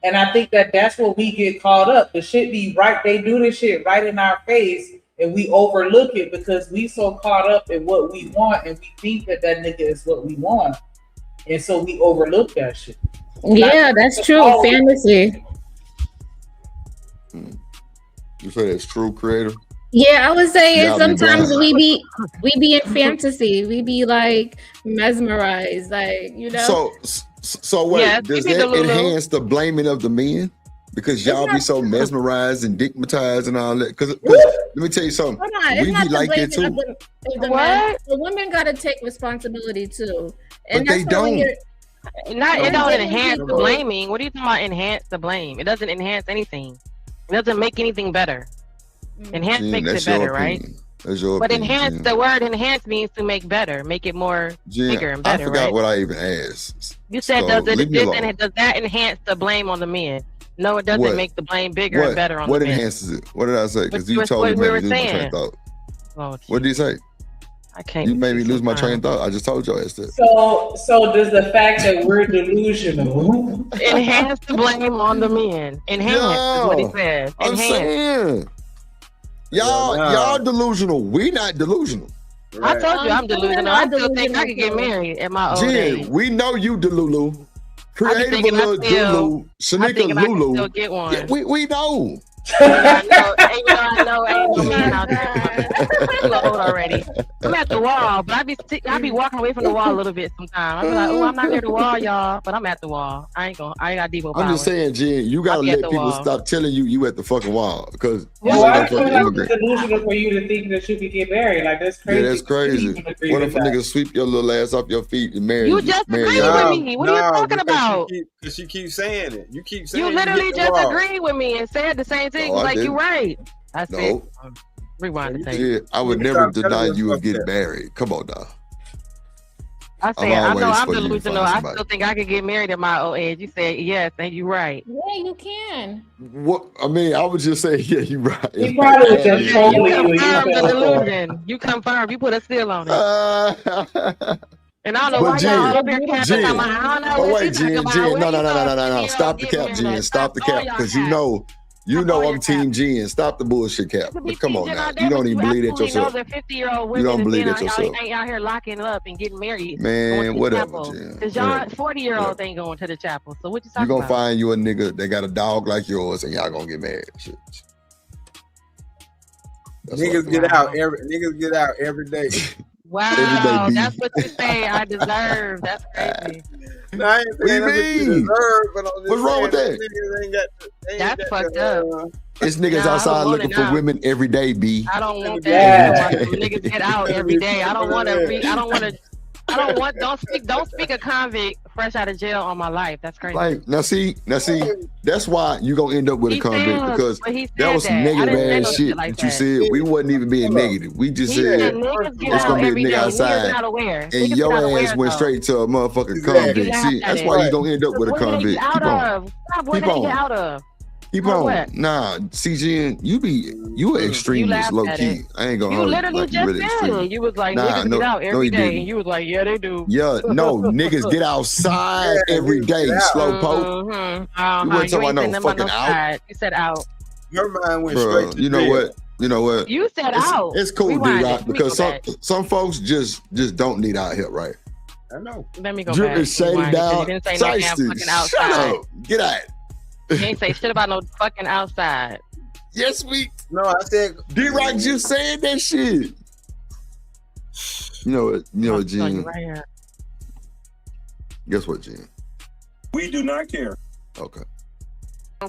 And I think that's what we get caught up. The shit be right. They do this shit right in our face, and we overlook it because we so caught up in what we want, and we think that nigga is what we want, and so we overlook that shit. Yeah, that's true. Fantasy. You say that's true, creator? Yeah, I would say sometimes we be in fantasy. We be like mesmerized, like So wait, does that enhance the blaming of the men? Because y'all be so mesmerized and digmatized and all that. Because let me tell you something. We be like that too. The women got to take responsibility too, and but they don't. It don't enhance the blaming. What are you talking about? Enhance the blame? It doesn't enhance anything. It doesn't make anything better. Enhance makes it better, right? That's your but opinion, enhance, Jen. the word enhance means to make better, make it more bigger and better. I forgot right? what I even asked. You said so does that enhance the blame on the men? No, it doesn't make the blame bigger and better on the men. What enhances it? What did I say? Because you told me to lose my train of thought. Oh, what did you say? I can't. You made me lose my train of thought. I just told y'all that. So does the fact that we're delusional enhance the blame on the men? Enhance is what he said. I'm saying. Y'all delusional. We not delusional. Right. I told you I'm delusional. I still think I could get married at my old age. We know you Delulu. Creative little Dulu. Shanika Lulu. Still get one. Yeah, we know. I know ain't no man out there. I'm old already. I'm at the wall, but I be walking away from the wall a little bit sometimes. I be like, oh, I'm not near the wall, y'all, but I'm at the wall. I ain't got Debo power. I'm just saying, Jen, you gotta let people stop telling you at the fucking wall because it's delusional for you to think that you could get married. Like that's crazy. Yeah, that's crazy. What if a nigga sweep your little ass off your feet and marry you? You just agree with me. What are you talking about? Because she keeps saying it. You keep saying you literally just agreed with me and said the same thing. Like you're right. I said, rewind the tape. Yeah, I would never deny you of getting married. Come on now. I said, I know I'm delusional. I still think I could get married at my old age. You said, yes, and you're right. Yeah, you can. What? I mean, I would just say, yeah, you're right. He probably just told you. You confirmed the delusion. You confirmed. You put a seal on it. And I don't know why y'all up here capping. I don't know but what wait, you talking Jen, about. no. Stop the cap, Jen. Stop the cap, because you know I'm Team Jen. Stop the bullshit cap. But come on now, you don't even believe that yourself. Know that 50-year-old You women don't believe that ain't yourself. out here locking up and getting married. Man, whatever, Jen. Because y'all 40-year-olds ain't going to the chapel. So what you talking about? You gonna find you a nigga that got a dog like yours, and y'all gonna get married. Shit. Niggas get out every day. Wow, that's what you say I deserve. That's crazy. No, I ain't saying that's what you deserve, but what's wrong with that? That's fucked up. It's niggas outside looking for women every day, B. I don't want that. Niggas get out every day. I don't want to. Don't speak a convict fresh out of jail on my life. That's crazy. Like now see, that's why you gonna end up with a convict, because that was some negative ass shit that you said. We wasn't even being negative. We just said it's gonna be a nigga outside, and your ass went straight to a motherfucking convict. See, that's why you gonna end up with a convict. Keep on. Keep on. Nah, CGN, you an extremist, low key. I ain't gonna hold you. Literally just said it. You was like, niggas get out every day. And you was like, yeah, they do. Yeah, no, niggas get outside every day, slowpoke. You wasn't talking about no fucking out. You said out. Your mind went straight to you know what? You said out. It's cool, D-Rock, because some folks just don't need our help, right? I know. Let me go Drip back. is shading down. Shut up. Get out. You ain't say shit about no fucking outside. Yes, we. No, I said D-Rock just saying that shit. You know what, Jen? Right. Guess what, Jen? We do not care. Okay.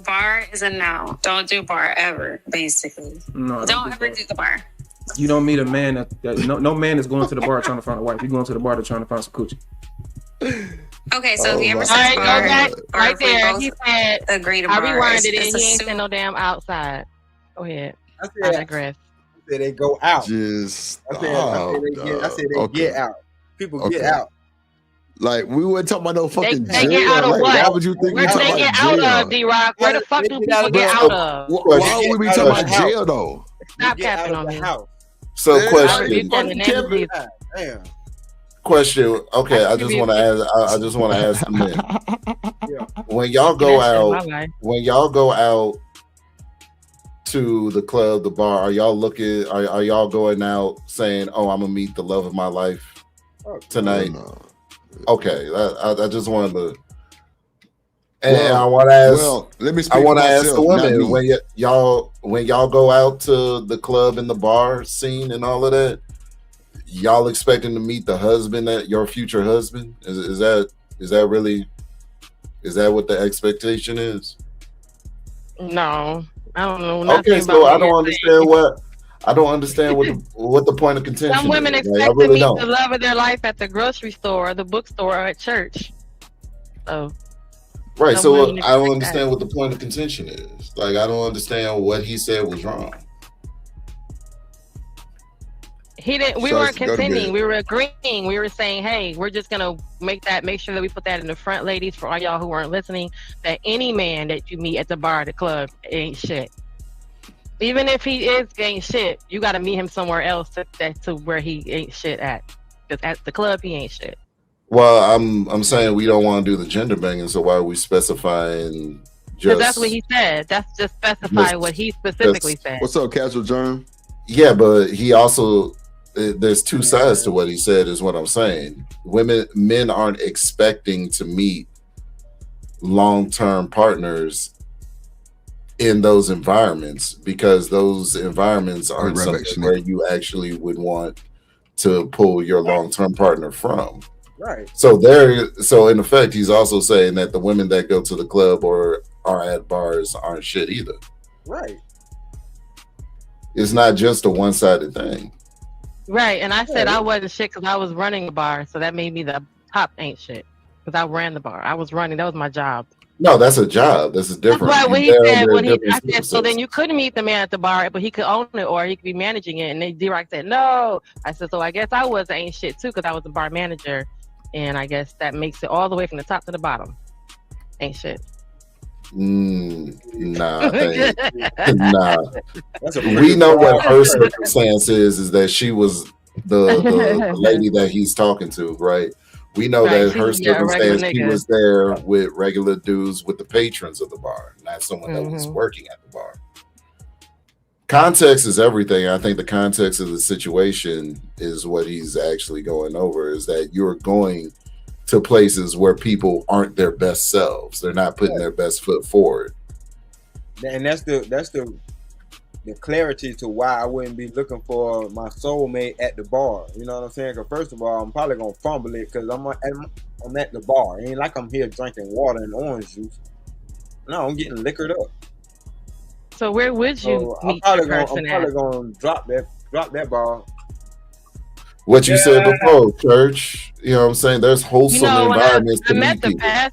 Bar is a no. Don't do bar ever, basically. No, don't ever do the bar. You don't meet a man that no man is going to the bar trying to find a wife. You're going to the bar to trying to find some coochie. Okay, so if he ever says bar, right there, he said, agree to I bar. rewinded it, and he ain't said no damn outside. Go ahead. I digress. I said they go out. Just I said they get out. People get out. Like, we weren't talking about no fucking they jail. Get out of like, what? why would you think Where do they get out of, D-Rock? Where the fuck do people get out of? Why would we be talking about jail, though? Stop capping on me. So, question. Okay, I just want to ask the men. When y'all go out to the club, the bar, are y'all going out saying, "Oh, I'm gonna meet the love of my life tonight"? No. Okay, I just wanted to. And I want to ask. Well, let me. I want to ask the women when y'all go out to the club and the bar scene and all of that. Y'all expecting to meet the husband, your future husband? Is that what the expectation is? No, I don't know. Okay, so I don't understand what the point of contention. Some women expect to meet the love of their life at the grocery store, or the bookstore, or at church. So. Right, so I don't understand what the point of contention is. Like, I don't understand what he said was wrong. He didn't. We weren't contending. We were agreeing. We were saying, "Hey, we're just gonna make sure that we put that in the front, ladies, for all y'all who weren't listening. That any man that you meet at the bar, or the club, ain't shit. Even if he ain't shit, you got to meet him somewhere else to where he ain't shit at. Because at the club, he ain't shit." Well, I'm saying we don't want to do the gender banging, so why are we specifying? Because that's what he said. That's just specify what he specifically said. What's up, Casual Germ? Yeah, but he also. There's two sides to what he said, is what I'm saying. Men aren't expecting to meet long-term partners in those environments, because those environments aren't something where you actually would want to pull your long-term partner from. Right. So in effect, he's also saying that the women that go to the club or are at bars aren't shit either. Right. It's not just a one-sided thing. Right, and I said I wasn't shit because I was running the bar, so that made me the top ain't shit because I ran the bar. I was running; that was my job. No, that's a job. This is different. That's what he said. I said, so then you couldn't meet the man at the bar, but he could own it or he could be managing it. And then D-Rock said no. I said, so I guess I was ain't shit too because I was the bar manager, and I guess that makes it all the way from the top to the bottom. Ain't shit. Nah. We know what her circumstance is that she was the lady that he's talking to, right? We know Right, that she her was a regular circumstance, she nigga. was there with regular dudes with the patrons of the bar, not someone that was working at the bar. Context is everything. I think the context of the situation is what he's actually going over, is that you're going to places where people aren't their best selves. They're not putting their best foot forward. And that's the clarity to why I wouldn't be looking for my soulmate at the bar. You know what I'm saying? Because first of all, I'm probably gonna fumble it because I'm at the bar. It ain't like I'm here drinking water and orange juice. No, I'm getting liquored up. So where would you meet your person I'm probably gonna drop that ball. What you said before, church. You know what I'm saying? There's wholesome environments to meet people. I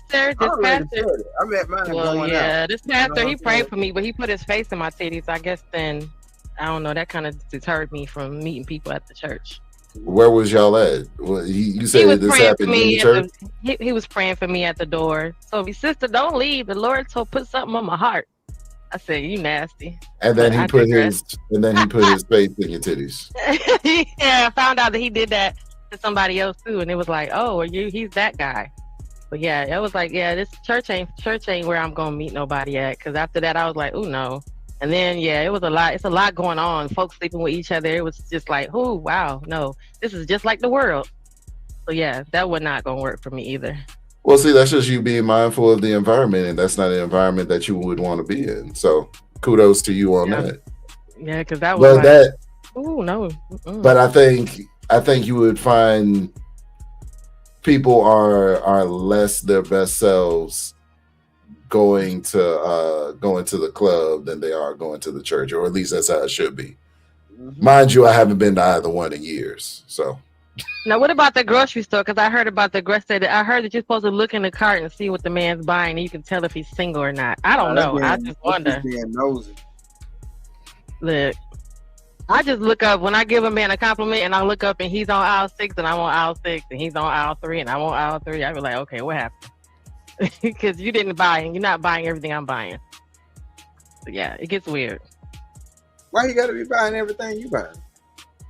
met mine going out. This pastor, You know he prayed for me, but he put his face in my titties. I guess then, I don't know, that kind of deterred me from meeting people at the church. Where was y'all at? Well, you said this happened in the church? He was praying for me at the door. So, sister, don't leave. The Lord put something on my heart. I said, you nasty. And then he put his face in your titties. Yeah, I found out that he did that to somebody else too, and it was like, oh, he's that guy. But yeah, it was like, yeah, this church ain't where I'm gonna meet nobody at. Because after that, I was like, oh no. And then yeah, it was a lot. It's a lot going on. Folks sleeping with each other. It was just like, oh wow, no, this is just like the world. So yeah, that was not gonna work for me either. Well, see, that's just you being mindful of the environment, and that's not an environment that you would want to be in. So, kudos to you on that. Yeah, because that was oh no. But I think you would find people are less their best selves going to the club than they are going to the church, or at least that's how it should be. Mind you, I haven't been to either one in years, so. Now, what about the grocery store? Because I heard about the grocery store. I heard that you're supposed to look in the cart and see what the man's buying, and you can tell if he's single or not. I don't know. I just wonder. Look, I just look up when I give a man a compliment, and I look up and he's on aisle 6, and I'm on aisle 6, and he's on aisle 3, and I'm on aisle 3. I be like, okay, what happened? Because you didn't buy, and you're not buying everything I'm buying. So yeah, it gets weird. Why you got to be buying everything you buying?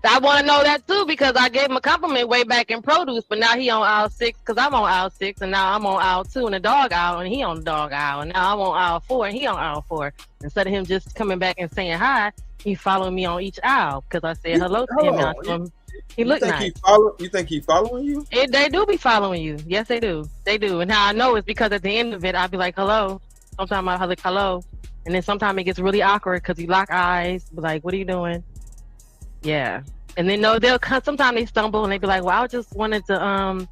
I want to know that too, because I gave him a compliment way back in produce, but now he on aisle 6 because I'm on aisle 6, and now I'm on aisle 2 in the dog aisle, and he on the dog aisle, and now I'm on aisle 4 and he on aisle 4. Instead of him just coming back and saying hi, he following me on each aisle because I said hello to him. And he looked nice. You think he following you? They do be following you. Yes, they do. They do. And how I know is because at the end of it, I'll be like, hello. Sometimes I'll be like, hello. And then sometimes it gets really awkward because you lock eyes, be like, what are you doing? Yeah. And then they'll come, sometimes they stumble and they be like, well, I just wanted to,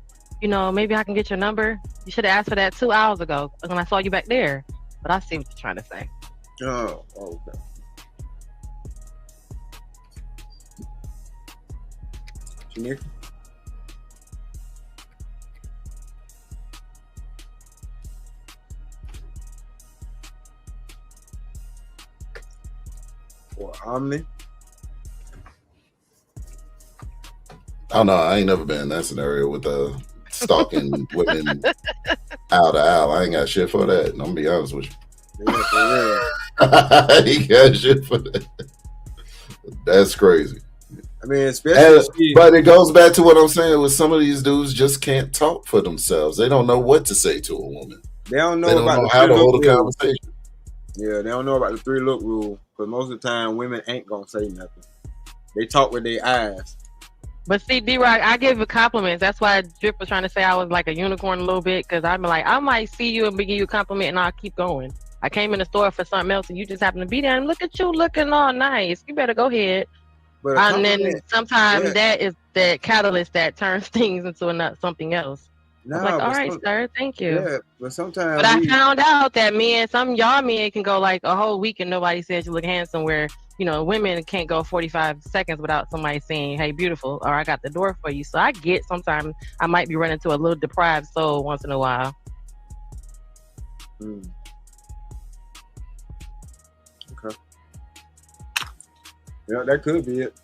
maybe I can get your number. You should have asked for that 2 hours ago when I saw you back there. But I see what you're trying to say. Oh, okay. Shanika? Or Omni? I don't know. I ain't never been in that scenario with stalking women aisle to aisle. I ain't got shit for that. I'm gonna be honest with you. I ain't got shit for that. That's crazy. I mean, especially. But it goes back to what I'm saying. With some of these dudes, just can't talk for themselves. They don't know what to say to a woman. They don't know how to hold a conversation. Yeah, they don't know about the 3-look rule. But most of the time, women ain't gonna say nothing. They talk with their eyes. But see, D-Rock, I give you compliments. That's why Drip was trying to say I was like a unicorn a little bit, because I'm like, I might see you and give you a compliment and I'll keep going. I came in the store for something else and you just happen to be there and look at you looking all nice. You better go ahead. And then sometimes that is that catalyst that turns things into something else. No, I was like, all right, sir, thank you. Yeah, but sometimes. But I found out that some y'all men can go like a whole week and nobody says you look handsome, where women can't go 45 seconds without somebody saying, hey, beautiful, or I got the door for you. So I get sometimes I might be running to a little deprived soul once in a while. Okay. Yeah, that could be it.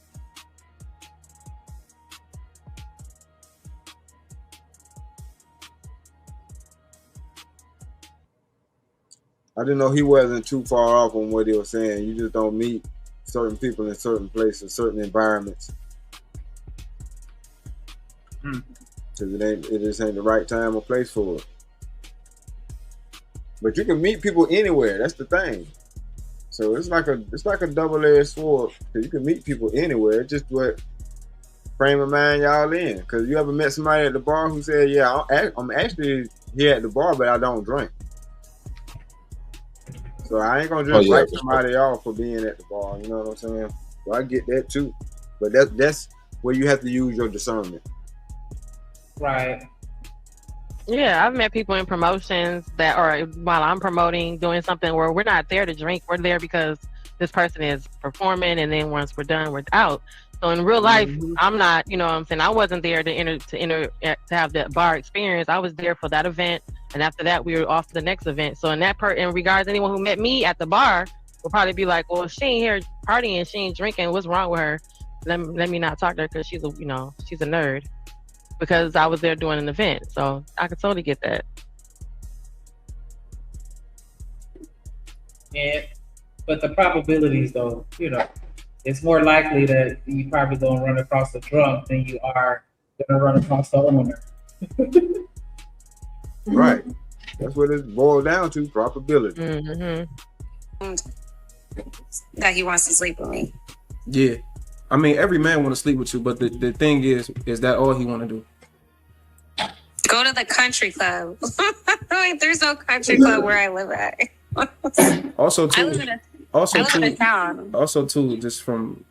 I didn't know he wasn't too far off on what he was saying. You just don't meet certain people in certain places, certain environments. Because it just ain't the right time or place for it. But you can meet people anywhere. That's the thing. So it's like a double-edged sword. Because you can meet people anywhere. It's just what frame of mind y'all in. Because you ever met somebody at the bar who said, "Yeah, I'm actually here at the bar, but I don't drink." So I ain't gonna just write somebody off for being at the bar. You know what I'm saying? So I get that too. But that's where you have to use your discernment. Right. Yeah, I've met people in promotions that, or while I'm promoting, doing something where we're not there to drink. We're there because this person is performing, and then once we're done, we're out. So in real life, I'm not. You know what I'm saying? I wasn't there to have that bar experience. I was there for that event, and after that, we were off to the next event. So in regards, anyone who met me at the bar will probably be like, "Well, she ain't here partying, she ain't drinking. What's wrong with her? Let me not talk to her because she's a nerd." Because I was there doing an event, so I could totally get that. Yeah, but the probabilities, though, it's more likely that you probably gonna run across a drunk than you are gonna run across the owner. Right. That's what it boils down to, probability. Mm-hmm. That he wants to sleep with me. Yeah. I mean, every man want to sleep with you, but the thing is that all he want to do? Go to the country club. Like, there's no country club where I live at. Also, too. I live in a town. Also, too, just from.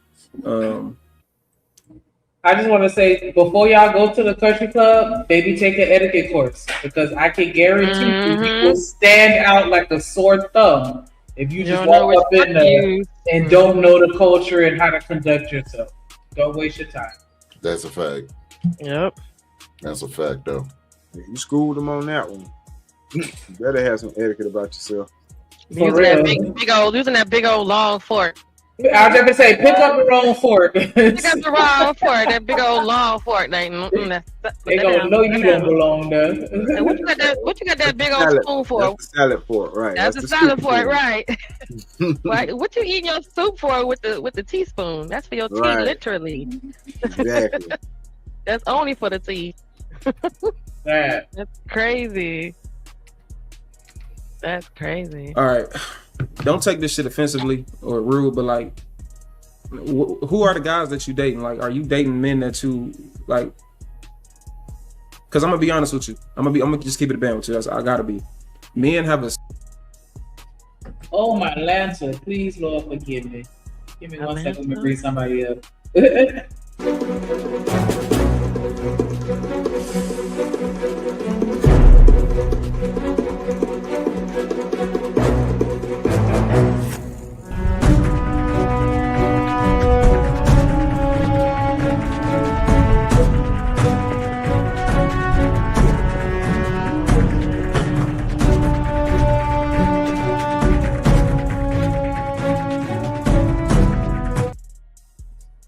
I just want to say, before y'all go to the country club, maybe take an etiquette course, because I can guarantee you will stand out like a sore thumb if you just walk up in there and don't know the culture and how to conduct yourself. Don't waste your time. That's a fact. Yep. That's a fact, though. You schooled them on that one. You better have some etiquette about yourself. Using that big old long fork. I was going to say, pick up the wrong fork. Pick up the wrong fork. That big old long fork. They gonna know you don't belong there. And what you got that big old spoon for? That's the salad fork, right? That's the salad fork, right? What you eating your soup for with the teaspoon? That's for your teeth, literally. Exactly. That's only for the teeth. That's crazy. That's crazy. All right. Don't take this shit offensively or rude, but like, who are the guys that you dating? Like, are you dating men that you like? Because I'm gonna be honest with you. I'm gonna just keep it a band with you. I gotta be. Men have a. Oh my Lancer, please, Lord, forgive me. Give me 1 second to bring somebody up.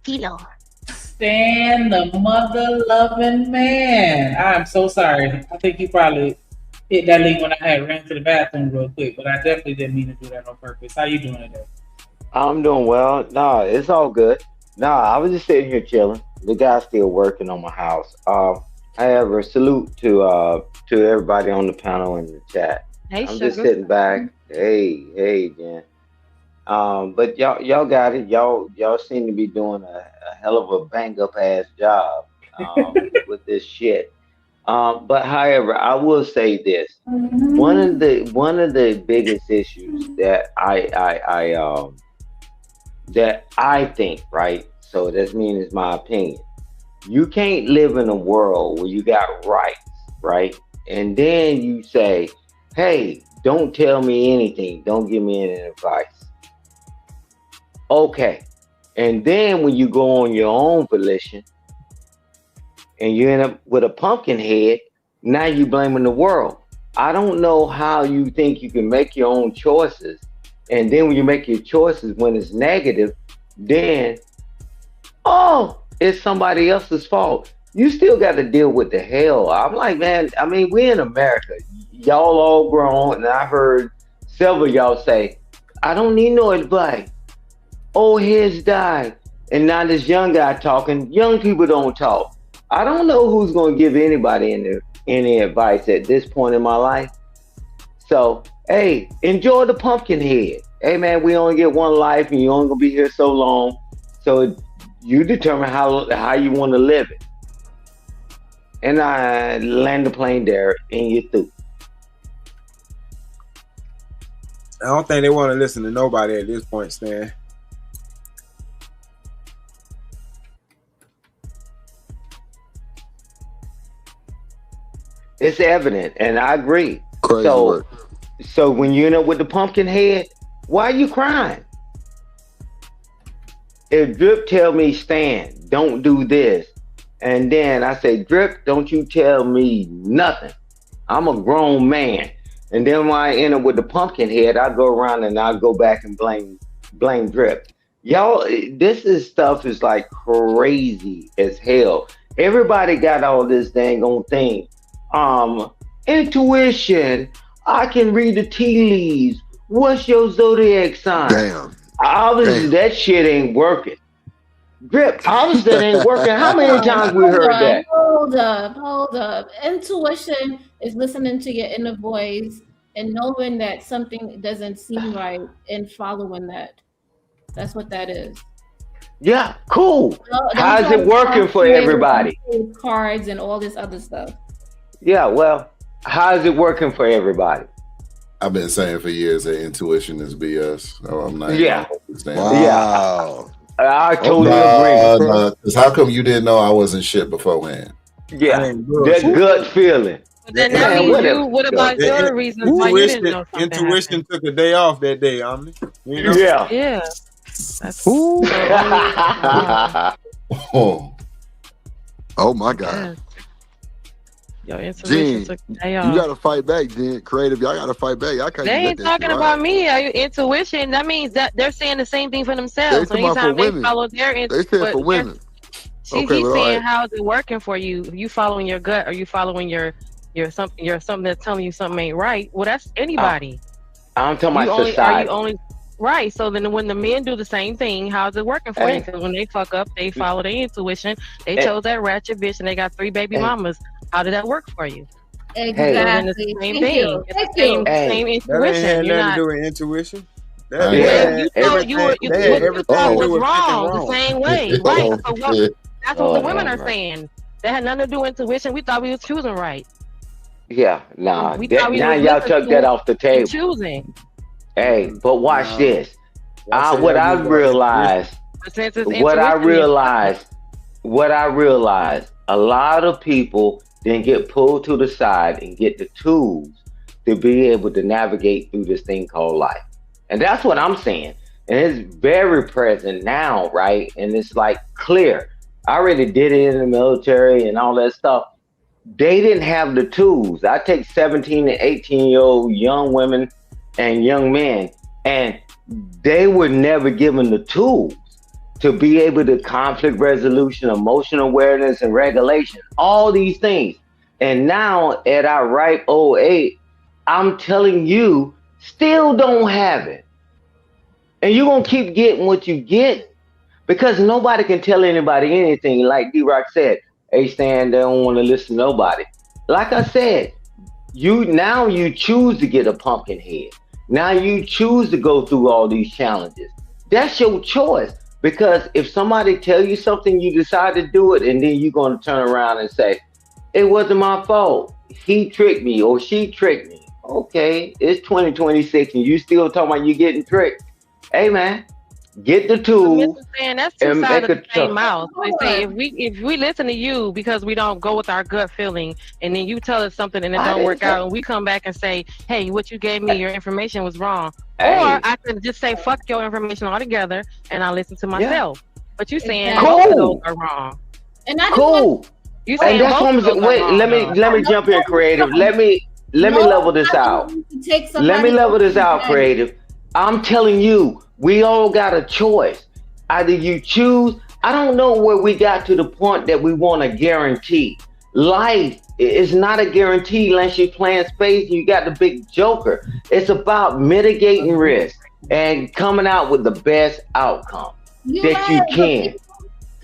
Kilo. Stan, the mother-loving man. I'm so sorry. I think you probably hit that link when I had ran to the bathroom real quick, but I definitely didn't mean to do that on purpose. How you doing today? I'm doing well. Nah, it's all good. Nah, I was just sitting here chilling. The guy's still working on my house. I have a salute to everybody on the panel and the chat. Hey, I'm just sitting back. Hey, Jen. But y'all got it. Y'all seem to be doing a hell of a bang up ass job with this shit. But however, I will say this: one of the biggest issues that I think, right? So that means it's my opinion. You can't live in a world where you got rights, right? And then you say, "Hey, don't tell me anything. Don't give me any advice." Okay. And then when you go on your own volition and you end up with a pumpkin head, now you blaming the world. I don't know how you think you can make your own choices. And then when you make your choices, when it's negative, then, it's somebody else's fault. You still got to deal with the hell. I'm like, man, I mean, we're in America. Y'all all grown. And I heard several of y'all say, I don't need no advice. Oh, his died. And now this young guy talking. Young people don't talk. I don't know who's going to give anybody any advice at this point in my life. So, hey, enjoy the pumpkin head. Hey, man, we only get one life, and you only going to be here so long. So you determine how you want to live it. And I land the plane there, and you're through. I don't think they want to listen to nobody at this point, Stan. It's evident, and I agree. Crazy work. So when you end up with the pumpkin head, why are you crying? If Drip tell me, Stan, don't do this, and then I say, Drip, don't you tell me nothing. I'm a grown man. And then when I end up with the pumpkin head, I go around and I go back and blame Drip. Y'all, this stuff is like crazy as hell. Everybody got all this dang on thing. Intuition. I can read the tea leaves. What's your zodiac sign? Damn. Obviously, that shit ain't working. Drip, obviously that ain't working. How many times we heard that? Hold up. Intuition is listening to your inner voice and knowing that something doesn't seem right and following that. That's what that is. Yeah, cool. How's it working for everybody? Cards and all this other stuff. Yeah, well, how's it working for everybody? I've been saying for years that intuition is BS. So I'm not. Yeah. Wow. I totally agree. Because how come you didn't know I wasn't shit beforehand? Yeah, that gut feeling. But then that means what about your reasons why you didn't know something Intuition took a day off that day, Omni. You know? Yeah. Yeah. That's oh my God. Your intuition took a day off. You gotta fight back, Jen. Creative, y'all gotta fight back. Y'all can't. They ain't talking about me. Intuition. That means that they're saying the same thing for themselves. They Anytime they follow their intuition. They said for women. He's saying, how's it working for you? You following your gut, or you following your something that's telling you something ain't right? Well, that's anybody. I'm talking about society. Right. So then when the men do the same thing, how's it working for you? Because when they fuck up, they follow their intuition. They chose that ratchet bitch and they got 3 baby mamas. How did that work for you? Exactly. Then it's the same thing. It's the same intuition. That ain't You're nothing not to do with intuition. you thought was wrong the same way, right? So that's what the women are saying. That had nothing to do with intuition. We thought we was choosing right. Yeah, nah. Now y'all took that off the table. Choosing. Hey, but watch this. What I realized, a lot of people didn't get pulled to the side and get the tools to be able to navigate through this thing called life. And that's what I'm saying. And it's very present now, right? And it's like clear. I already did it in the military and all that stuff. They didn't have the tools. I take 17 and 18-year-old young women and young men, and they were never given the tools to be able to conflict resolution, emotional awareness, and regulation, all these things. And now at our ripe old age, I'm telling you, still don't have it. And you're going to keep getting what you get because nobody can tell anybody anything. Like D-Rock said, hey, Stan, they don't want to listen to nobody. Like I said, you choose to get a pumpkin head. Now you choose to go through all these challenges. That's your choice. Because if somebody tell you something, you decide to do it, and then you're going to turn around and say, it wasn't my fault. He tricked me or she tricked me. Okay, it's 2026 and you still talking about you getting tricked. Hey, man, get the tool. That's two sides of the same mouth. They say if we listen to you because we don't go with our gut feeling, and then you tell us something and it don't work out, and we come back and say, hey, what you gave me, your information was wrong. Or I could just say, fuck your information altogether, and I'll listen to myself. But you saying both of those are wrong. And I you saying both of those wait, are wrong, let me jump in, creative. Let me level this out. Let me level this out, creative. I'm telling you, we all got a choice. Either you choose. I don't know where we got to the point that we want a guarantee. Life is not a guarantee unless you're playing space and you got the big joker. It's about mitigating risk and coming out with the best outcome that you can.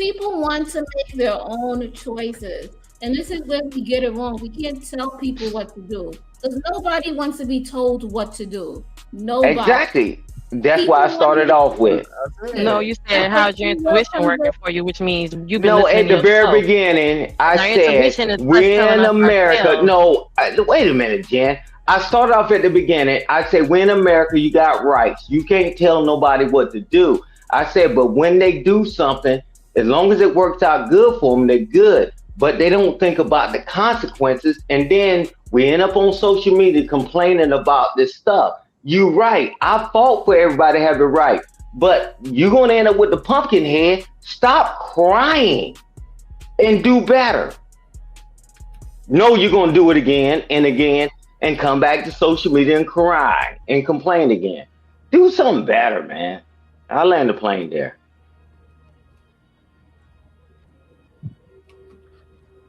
People want to make their own choices. And this is where we get it wrong. We can't tell people what to do. Because nobody wants to be told what to do. Nobody. Exactly. That's People why I started off with. No, you said how's your intuition working for you, which means you've been No, listening at the to very yourself. beginning, Now, I your intuition said, is we're telling in us America. ourselves. No, wait a minute, Jen. I started off at the beginning. I said, we're in America, you got rights. You can't tell nobody what to do. I said, but when they do something, as long as it works out good for them, they're good. But they don't think about the consequences. And then we end up on social media complaining about this stuff. You're right. I fought for everybody to have the right. But you're going to end up with the pumpkin head. Stop crying and do better. No, you're going to do it again and come back to social media and cry and complain again. Do something better, man. I'll land the plane there.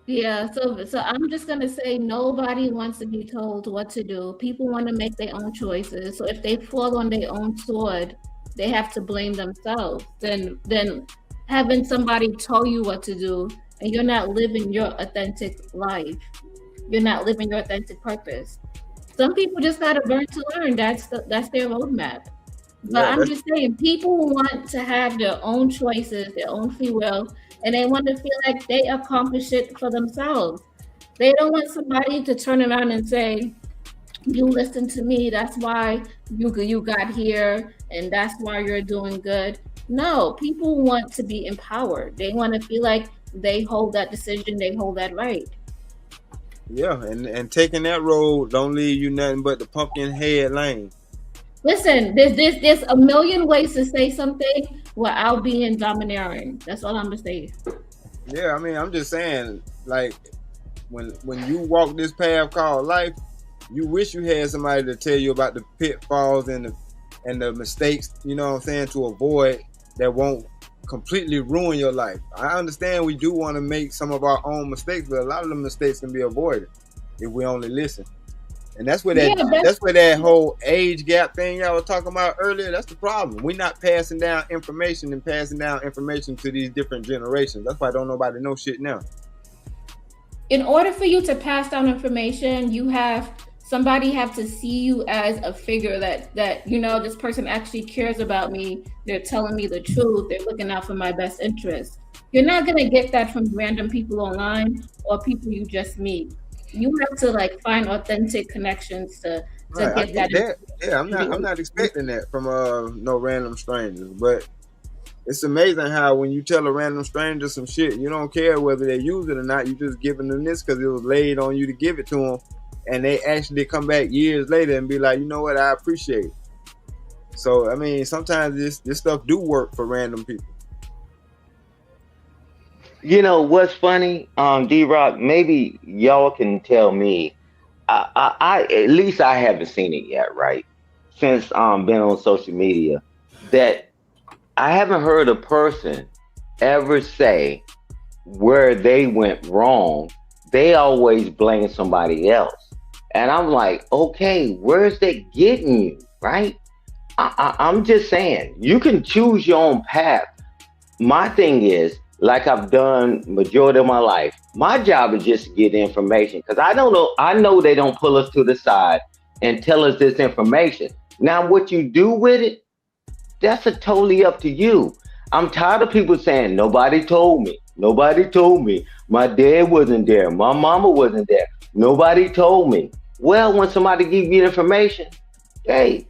Yeah, so I'm just gonna say nobody wants to be told what to do. People want to make their own choices. So if they fall on their own sword, they have to blame themselves. Then having somebody tell you what to do and you're not living your authentic life. You're not living your authentic purpose. Some people just gotta learn to learn. That's their roadmap. But I'm just saying, people want to have their own choices, their own free will, and they want to feel like they accomplish it for themselves. They don't want somebody to turn around and say, you listen to me, that's why you got here, and that's why you're doing good. No, people want to be empowered. They want to feel like they hold that decision, they hold that right. Yeah, and taking that road don't leave you nothing but the pumpkin head lane. Listen, there's a million ways to say something without being domineering. That's all I'm gonna say. Yeah, I mean, I'm just saying, like, when you walk this path called life, you wish you had somebody to tell you about the pitfalls and the mistakes, you know what I'm saying, to avoid that won't completely ruin your life. I understand we do want to make some of our own mistakes, but a lot of the mistakes can be avoided if we only listen. And that's where that whole age gap thing y'all were talking about earlier, that's the problem. We're not passing down information to these different generations. That's why don't nobody know shit now. In order for you to pass down information, somebody have to see you as a figure that you know, this person actually cares about me. They're telling me the truth. They're looking out for my best interest. You're not gonna get that from random people online or people you just meet. You have to like find authentic connections to get that. Yeah, I'm not expecting that from no random strangers. But it's amazing how when you tell a random stranger some shit, you don't care whether they use it or not. You just giving them this because it was laid on you to give it to them, and they actually come back years later and be like, you know what, I appreciate it. So I mean, sometimes this stuff do work for random people. You know what's funny, D-Rock? Maybe y'all can tell me. I at least I haven't seen it yet, right? Since been on social media, that I haven't heard a person ever say where they went wrong. They always blame somebody else, and I'm like, okay, where's that getting you, right? I'm just saying, you can choose your own path. My thing is, like I've done majority of my life, my job is just to get information, because I know they don't pull us to the side and tell us this information. Now what you do with it, that's totally up to you. I'm tired of people saying nobody told me, my dad wasn't there, my mama wasn't there, nobody told me. Well, when somebody gives you information, hey,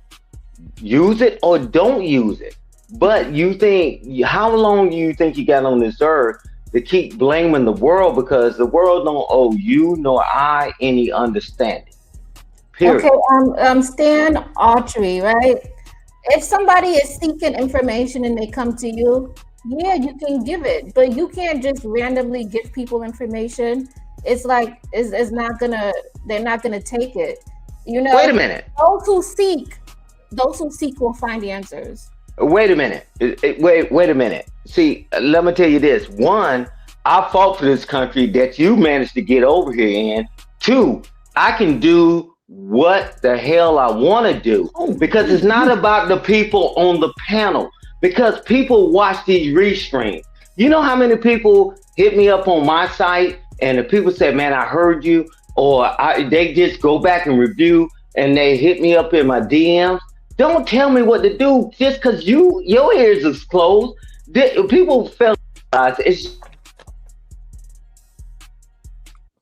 use it or don't use it. But you think, how long do you think you got on this earth to keep blaming the world, because the world don't owe you nor I any understanding. Period. Okay, Stan Autry, right? If somebody is seeking information and they come to you, yeah, you can give it, but you can't just randomly give people information. It's like it's not gonna, they're not gonna take it. You know. Wait a minute. Those who seek will find the answers. Wait a minute. Wait a minute. See, let me tell you this. One, I fought for this country that you managed to get over here in. Two, I can do what the hell I want to do, because it's not about the people on the panel, because people watch these restreams. You know how many people hit me up on my site and the people said, man, I heard you, or they just go back and review and they hit me up in my DMs. Don't tell me what to do just because your ears is closed. People feel it's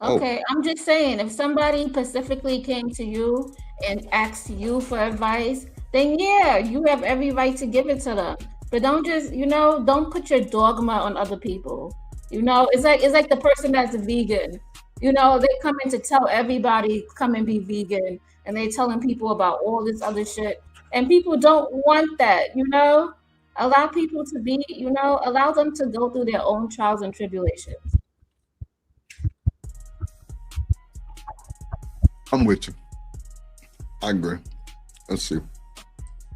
Okay, I'm just saying, if somebody specifically came to you and asked you for advice, then yeah, you have every right to give it to them. But don't just, don't put your dogma on other people. It's like the person that's a vegan. They come in to tell everybody, come and be vegan, and they telling people about all this other shit. And people don't want that, Allow people to be, allow them to go through their own trials and tribulations. I'm with you. I agree. Let's see.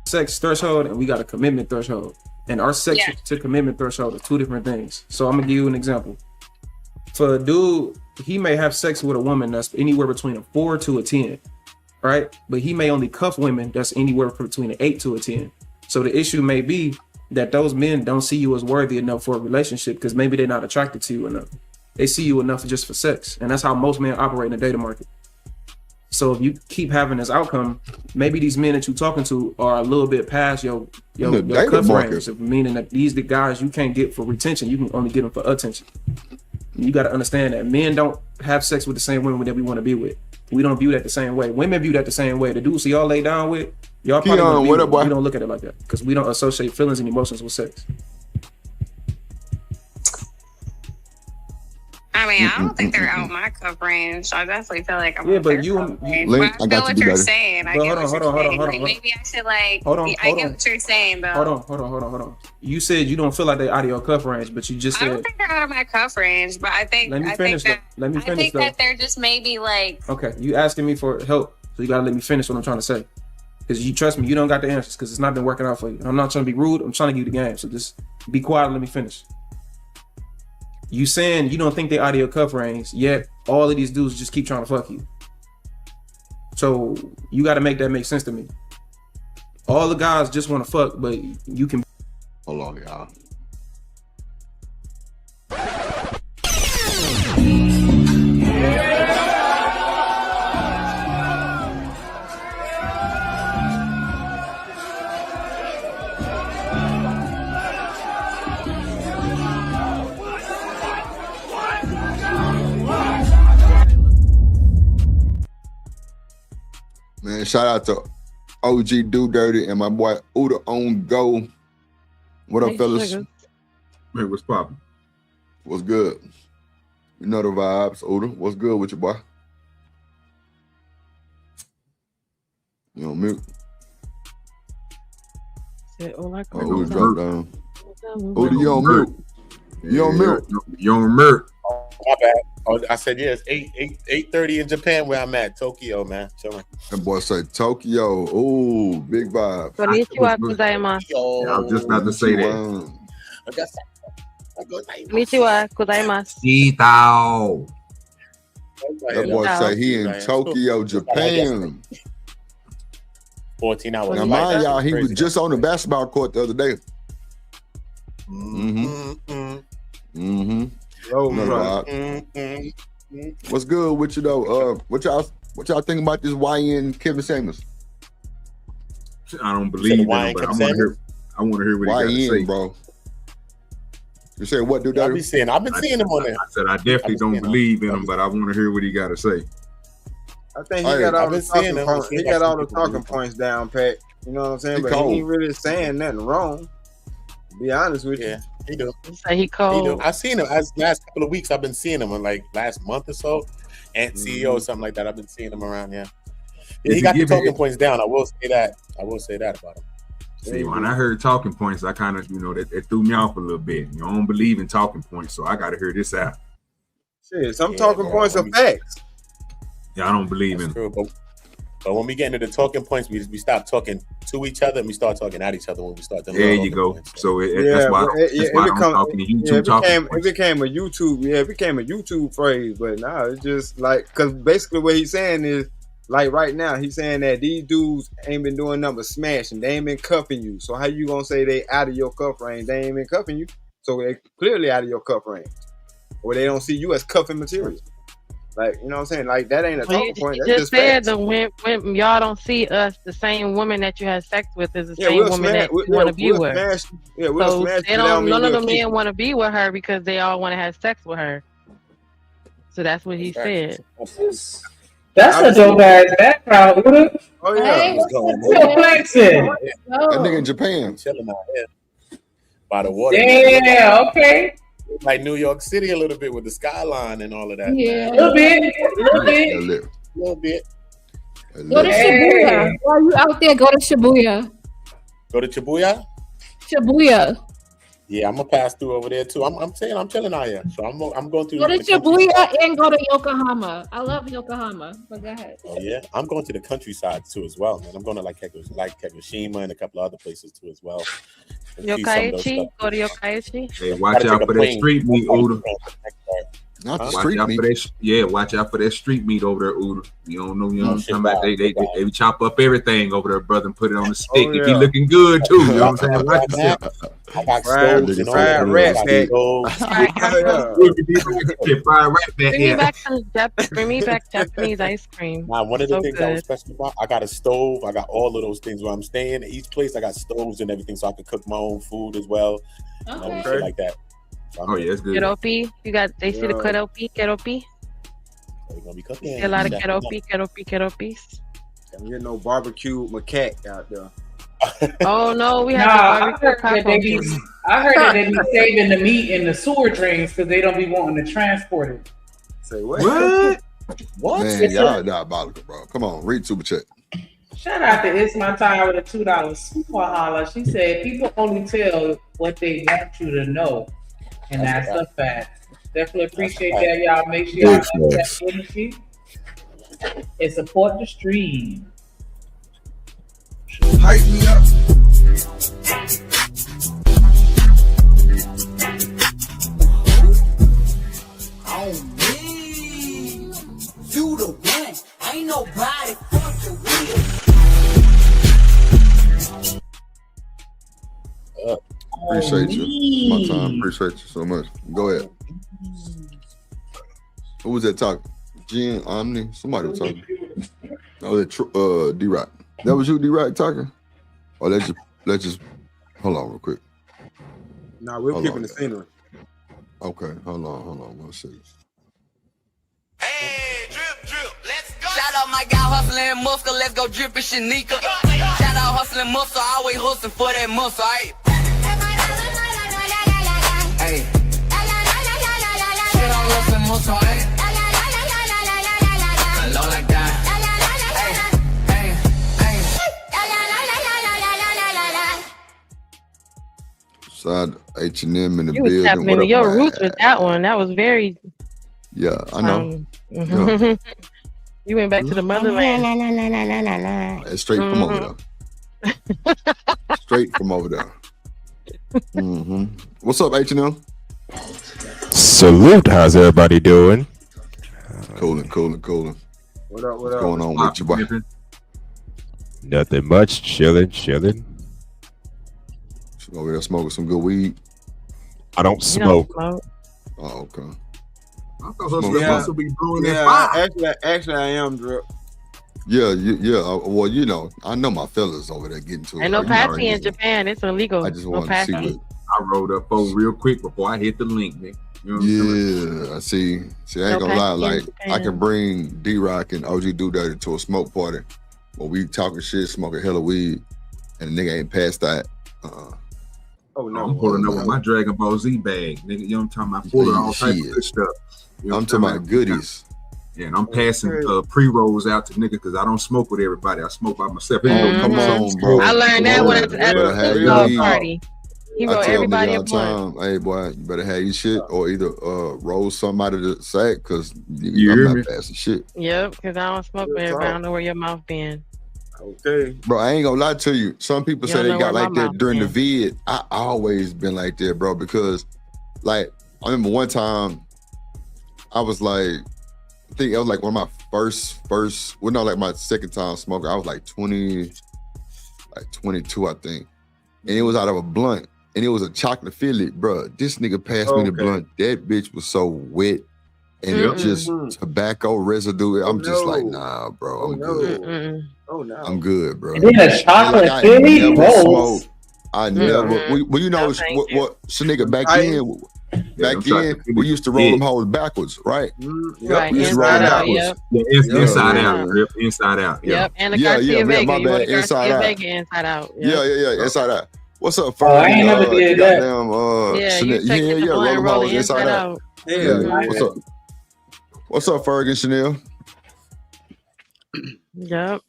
Sex threshold and we got a commitment threshold. And our sex to commitment threshold are two different things. So I'm gonna give you an example. For a dude, he may have sex with a woman that's anywhere between a 4 to a 10, right? But he may only cuff women that's anywhere between an 8 to a 10. So the issue may be that those men don't see you as worthy enough for a relationship because maybe they're not attracted to you enough. They see you enough just for sex. And that's how most men operate in the dating market. So if you keep having this outcome, maybe these men that you're talking to are a little bit past your cuff range, meaning that these the guys you can't get for retention, you can only get them for attention. You got to understand that men don't have sex with the same women that we want to be with. We don't view that the same way. Women view that the same way. The dudes y'all lay down with, y'all probably we don't look at it like that because we don't associate feelings and emotions with sex. I mean, I don't think they're out my cup range. I definitely feel like I'm but but I feel what you're saying. I get what you're saying. Like, maybe I should I get what you're saying though. Hold on. You said you don't feel like they're out of your cuff range, but you just said I don't think they're out of my cuff range, but I think Let me finish that they're just maybe like okay, you asking me for help, so you gotta let me finish what I'm trying to say. Because you trust me, you don't got the answers because it's not been working out for you. I'm not trying to be rude, I'm trying to give you the game. So just be quiet and let me finish. You saying you don't think they out of your cuff range, yet all of these dudes just keep trying to fuck you. So you got to make that make sense to me. All the guys just want to fuck, but you can. Hold on, y'all. Man, shout out to OG Do Dirty and my boy Uda on Go. What up, fellas? Hey, what's poppin'? What's good? You know the vibes, Uda. What's good with you, boy? You on mute? Uda dropped down. Uda, you on mute? You on mute? You on mute? My bad. Oh, I said yes. 8:30 in Japan where I'm at. Tokyo, man. Chilling. That boy said Tokyo. Ooh, big vibe. Konnichiwa gozaimasu. Yeah, I was just about to say that. Konnichiwa gozaimasu. Tito. That boy say he in Tokyo, Japan. 14 hours. Now mind y'all, he was just on the basketball court the other day. What's good with you though? What y'all think about this YN Kevin Samuels? I don't believe him, but I want to hear what he got to say, bro. You say what, dude? I've been seeing him on there. I said I definitely don't believe in him, but I want to hear what he got to say. I think he got all the talking points down, Pat. You know what I'm saying? But he ain't really saying nothing wrong. To be honest with you. He do. Say he cold. I've seen him as last couple of weeks. I've been seeing him in like last month or so, and CEO or something like that. I've been seeing him around. Yeah, he got the talking points down. I will say that about him. See, when I heard talking points, I kind of that threw me off a little bit. I don't believe in talking points, so I got to hear this out. Shit, some talking points are facts. Yeah, I don't believe in them. But when we get into the talking points, we stop talking to each other and we start talking at each other when we start them. There you go. Points, so that's why I'm talking to YouTube. It became a YouTube phrase, but now it's just like because basically what he's saying is like right now he's saying that these dudes ain't been doing nothing but smashing. They ain't been cuffing you. So how you gonna say they out of your cuff range? They ain't been cuffing you. So they clearly out of your cuff range, or they don't see you as cuffing material. Like, you know what I'm saying? Like, that ain't a talking point. That's just said facts. when y'all don't see us, the same woman that you have sex with is the same woman that you want to be with. We'll smash. They don't. None of the men want to be with her because they all want to have sex with her. So that's what he said. That's a dope ass background. Oh yeah. Hey, what's flexing? That nigga in Japan. Chilling out here by the water. Yeah, okay. Like New York City a little bit with the skyline and all of that. Yeah, a little bit. A little bit. Go to Shibuya. While you out there, go to Shibuya. Go to Shibuya? Shibuya. Yeah, I'm gonna pass through over there too. I'm saying I'm chilling out here, so I'm going through. Go to Shibuya and go to Yokohama. I love Yokohama, but go ahead. Oh yeah, I'm going to the countryside too as well, man. I'm going to like Kagoshima and a couple of other places too as well. Yokkaichi, go to Yokkaichi. Hey, watch out for that street meat, Uda. Not the Watch street out meat. for that. Yeah, watch out for that street meat over there, Uda. You don't know, you know what I'm talking about? They chop up everything over there, brother, and put it on the stick. If he looking good too, you know what I'm saying? Watch yourself. I got stoves and all that. Bring me back Japanese ice cream. Now, one of the things I was special about, I got a stove. I got all of those things where I'm staying. Each place I got stoves and everything, so I can cook my own food as well. Okay. Shit like that. So oh yeah, it's good. Keropi, you got. They see the keropi. We're gonna be cooking. A lot of keropis. Don't get no barbecue macaque out there. Oh no, we have I barbecue heard that they be saving the meat in the sewer drains because they don't be wanting to transport it. Say what? What? Man, y'all diabolical, bro. Come on, read super chat. Shout out to It's My Time with a $2 super holla. She said people only tell what they want you to know. And that's a fact. Definitely appreciate that, y'all. Make sure y'all have that energy and support the stream. Hype me up. On me. You the one. Ain't nobody fucking with. Appreciate you. My time. Appreciate you so much. Go ahead. Who was that talking? Jen, Omni? Somebody was talking. Oh, that D-Rock. That was you, D-Rock, talking? Oh, let's just hold on real quick. Nah, we're keeping the scenery. Okay, hold on. One second. Shout out my guy hustling muscle, let's go drippin' Shanika. Shout out hustling muscle, always hustling for that muscle, aight? Hey. Shit on hustling muscle, aight? Low like that. Side H&M in the You was building. tapping into your roots with that one. That was very. Yeah, I know. Yeah. You went back to the motherland. It's straight from over there. Straight from over there. What's up, H&M? Salute. How's everybody doing? Cooling. What up? What's going on with you, boy? Nothing much. Chilling. Over there smoking some good weed. I don't smoke. Oh, okay. I thought supposed to be brewing that fire. Actually, I am, Drip. Yeah. Well, you know, I know my fellas over there getting to it. Ain't no passy in Japan. It's illegal. I just no wanted to see passy. what. I rolled up real quick before I hit the link, man. You know what I'm saying? I see. I ain't gonna lie. Like, I can bring D-Rock and OG Doodaddy to a smoke party where we talking shit, smoking hella weed, and the nigga ain't passed that. Oh no, I'm pulling up with my Dragon Ball Z bag, nigga. You know what I'm talking about? Pulling all types of good stuff. You know I'm talking about goodies. Yeah, and I'm passing pre-rolls out to niggas because I don't smoke with everybody. I smoke by myself. Come on, bro. I learned that when at the football party. He wrote everybody all the time, hey boy, you better have your shit or either roll something out of the sack because I'm not passing shit. Yep, because I don't smoke with everybody. I don't know where your mouth been. Okay. Bro, I ain't gonna lie to you. Some people say they got like that during the vid. I always been like that, bro, because like I remember one time I was like, I think it was like one of my first, well, no, like my second time smoking. I was like 22, I think. And it was out of a blunt. and it was a chocolate fillet, bro. This nigga passed me the blunt. That bitch was so wet. And it just tobacco residue. I'm just like, nah, bro. I'm good. Oh no. I'm good, bro. And then a chocolate fillet? I never Whoa. smoked. I never. Well, you know what? So nigga, back then, we used to roll them hoes backwards, right? Right. We used to roll them Inside out, backwards. Inside out, Rip. Inside out. Yep. And the Garcia man, Vega. my You want bad. the Inside Garcia out. Vega inside out. Yeah. Inside out. What's up, Ferg? I ain't never did that. You take the blunt and roll it inside out. What's up? What's up, Ferg and Chanel? Yep.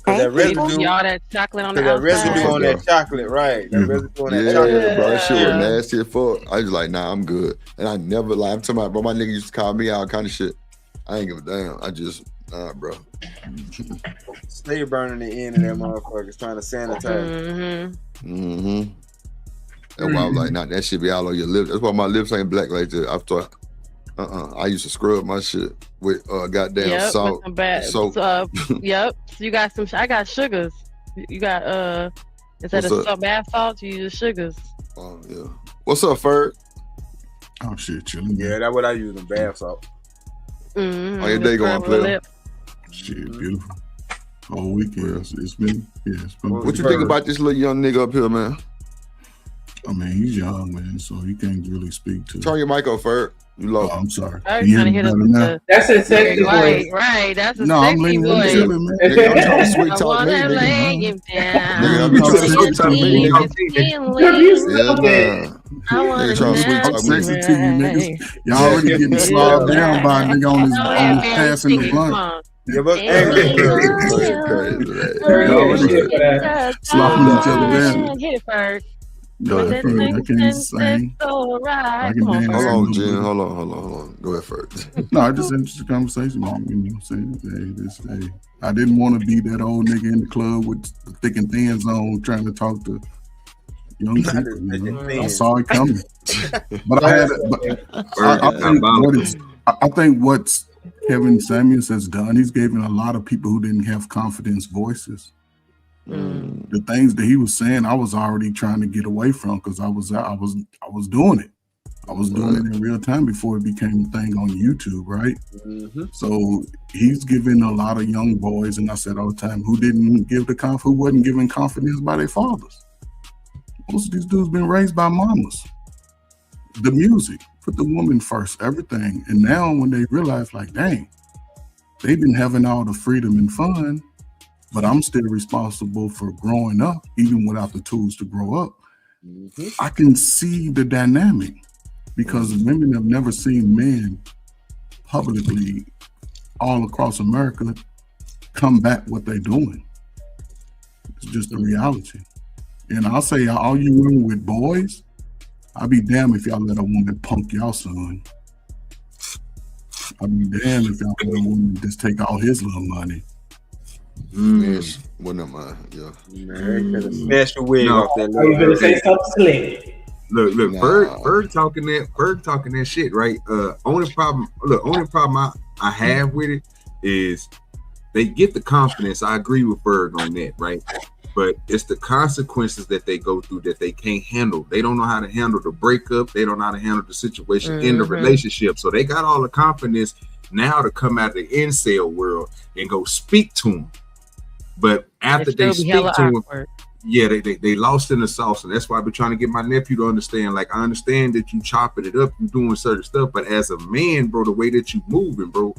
That residue, all that chocolate on the that outside. residue on that chocolate, right? That residue on that chocolate. Bro, that shit was nasty as fuck. I was like, nah, I'm good. And I never lie. I'm talking about, bro, my nigga used to call me out kind of shit. I ain't give a damn. I just, nah, bro. Stay burning the end of that motherfuckers trying to sanitize. That's why I was like, nah, that shit be all on your lips. That's why my lips ain't black like that. I thought, I used to scrub my shit with goddamn salt. With some bad soap. Yep. So you got some. I got sugars. You got instead of bath salt, you use sugars. Oh yeah. What's up, Ferg? Oh shit, chilling. Yeah, that's what I use in bath salt. How your day going, player? Shit, beautiful. Whole weekend. It's been. What you think about this little young nigga up here, man? I mean, he's young, man, so he can't really speak to. Turn your mic off, Ferg. You low. I'm sorry. Trying to hit us with that's a sexy voice. Right. That's a I'm sexy voice. chilling, man. Nigga, I'm trying to sweet I talk me, wanna nigga. lay him down. Nigga, I'm trying to sweet talk me, nigga. I wanna Nigga trying to sweet talk me. Sexy to you, niggas. Y'all already getting slogged down by a nigga on his passing the blunt. Yeah, but slogging each other down. Hit it, Ferg. No, I can't sing. I can dance. Hold on, Jen. Hold on. Go ahead first. No, I just interested conversation, man. You know what I'm saying? I didn't want to be that old nigga in the club with the thick and thin zone trying to talk to young people. You know? I saw it coming. But I think what Kevin Samuels has done, he's given a lot of people who didn't have confidence voices. The things that he was saying, I was already trying to get away from because I was doing it. I was doing it in real time before it became a thing on YouTube, right? So he's giving a lot of young boys, and I said all the time, who wasn't given confidence by their fathers. Most of these dudes been raised by mamas. The music, put the woman first, everything. And now when they realize, like, dang, they've been having all the freedom and fun, but I'm still responsible for growing up, even without the tools to grow up. I can see the dynamic because women have never seen men publicly all across America combat what they're doing. It's just the reality. And I'll say, all you women with boys, I'll be damned if y'all let a woman punk y'all son. I'll be damned if y'all let a woman just take all his little money. Yes, wouldn't mind. Yeah. Smash your wig off that. Are you gonna say something slick? Look, Ferg talking that shit, right? Only problem I have with it is they get the confidence. I agree with Ferg on that, right? But it's the consequences that they go through that they can't handle. They don't know how to handle the breakup. They don't know how to handle the situation in the relationship. So they got all the confidence now to come out of the incel world and go speak to them. But after they speak to them, yeah, they lost in the sauce. And that's why I've been trying to get my nephew to understand. Like, I understand that you chopping it up, you doing certain stuff, but as a man, bro, the way that you moving, bro,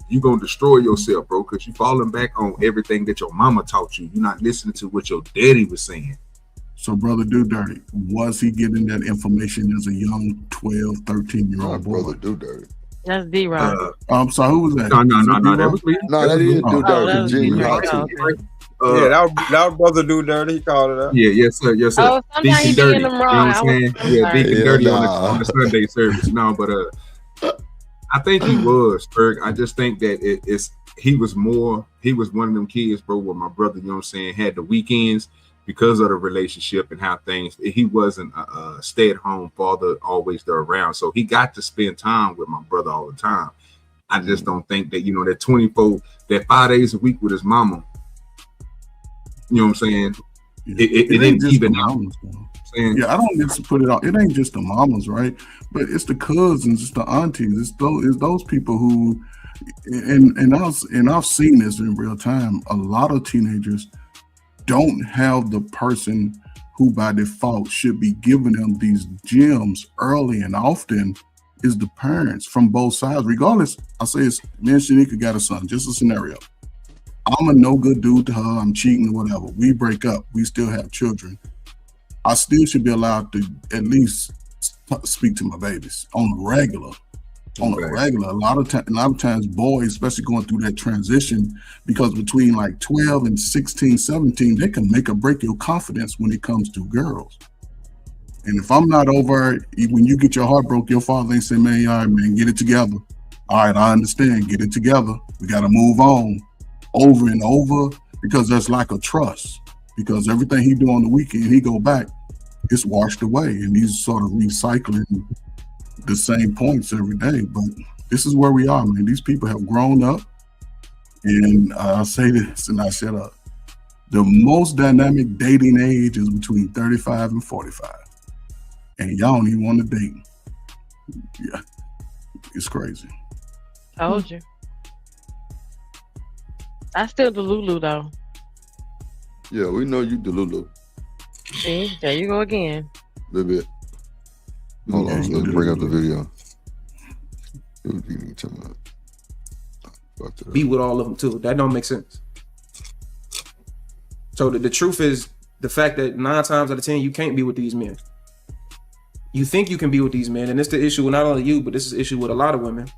you gonna destroy yourself, bro, because you falling back on everything that your mama taught you. You're not listening to what your daddy was saying. So, Brother Do Dirty, was he getting that information as a young 12, 13-year-old boy? Brother Do Dirty. That's D-Rock. I'm sorry, who was that? No, that was me. No, that is Do Dirty. Gene, that was Brother Do Dirty. He called it out. Yeah, yes, sir. Oh, sometimes he be in them wrong. You know what I'm saying? Yeah, Deacon Dirty on the Sunday service. No, but I think he was, Ferg. I just think that he was one of them kids, bro, where my brother, you know what I'm saying, had the weekends because of the relationship and how he wasn't a stay-at-home father always there around. So he got to spend time with my brother all the time. I just don't think that, that 5 days a week with his mama, you know what I'm saying? It didn't even out. Yeah, I don't just put it out. It ain't just the mamas, right? But it's the cousins, it's the aunties, it's those people who, and I've seen this in real time. A lot of teenagers don't have the person who by default should be giving them these gems early and often is the parents from both sides. Regardless, I say it's me and Shanika got a son, just a scenario. I'm a no good dude to her, I'm cheating or whatever. We break up, we still have children. I still should be allowed to at least speak to my babies on a regular. A lot of times boys, especially going through that transition, because between like 12 and 16, 17, they can make or break your confidence when it comes to girls. And if I'm not over, when you get your heart broke, your father ain't saying, man, all right, man, get it together. All right, I understand, get it together. We got to move on over and over, because there's lack of trust. Because everything he do on the weekend, he go back, it's washed away. And he's sort of recycling the same points every day. But this is where we are, man. These people have grown up. And I'll say this and I shut up. The most dynamic dating age is between 35 and 45. And y'all don't even want to date. Yeah, it's crazy. Told you. I still Delulu though. Yeah, we know you Delulu. See, there you go again. A little bit. Hold on, let's bring up the video. Be with all of them too. That don't make sense. So the truth is the fact that 9 times out of 10 you can't be with these men. You think you can be with these men, and it's the issue with not only you, but this is the issue with a lot of women.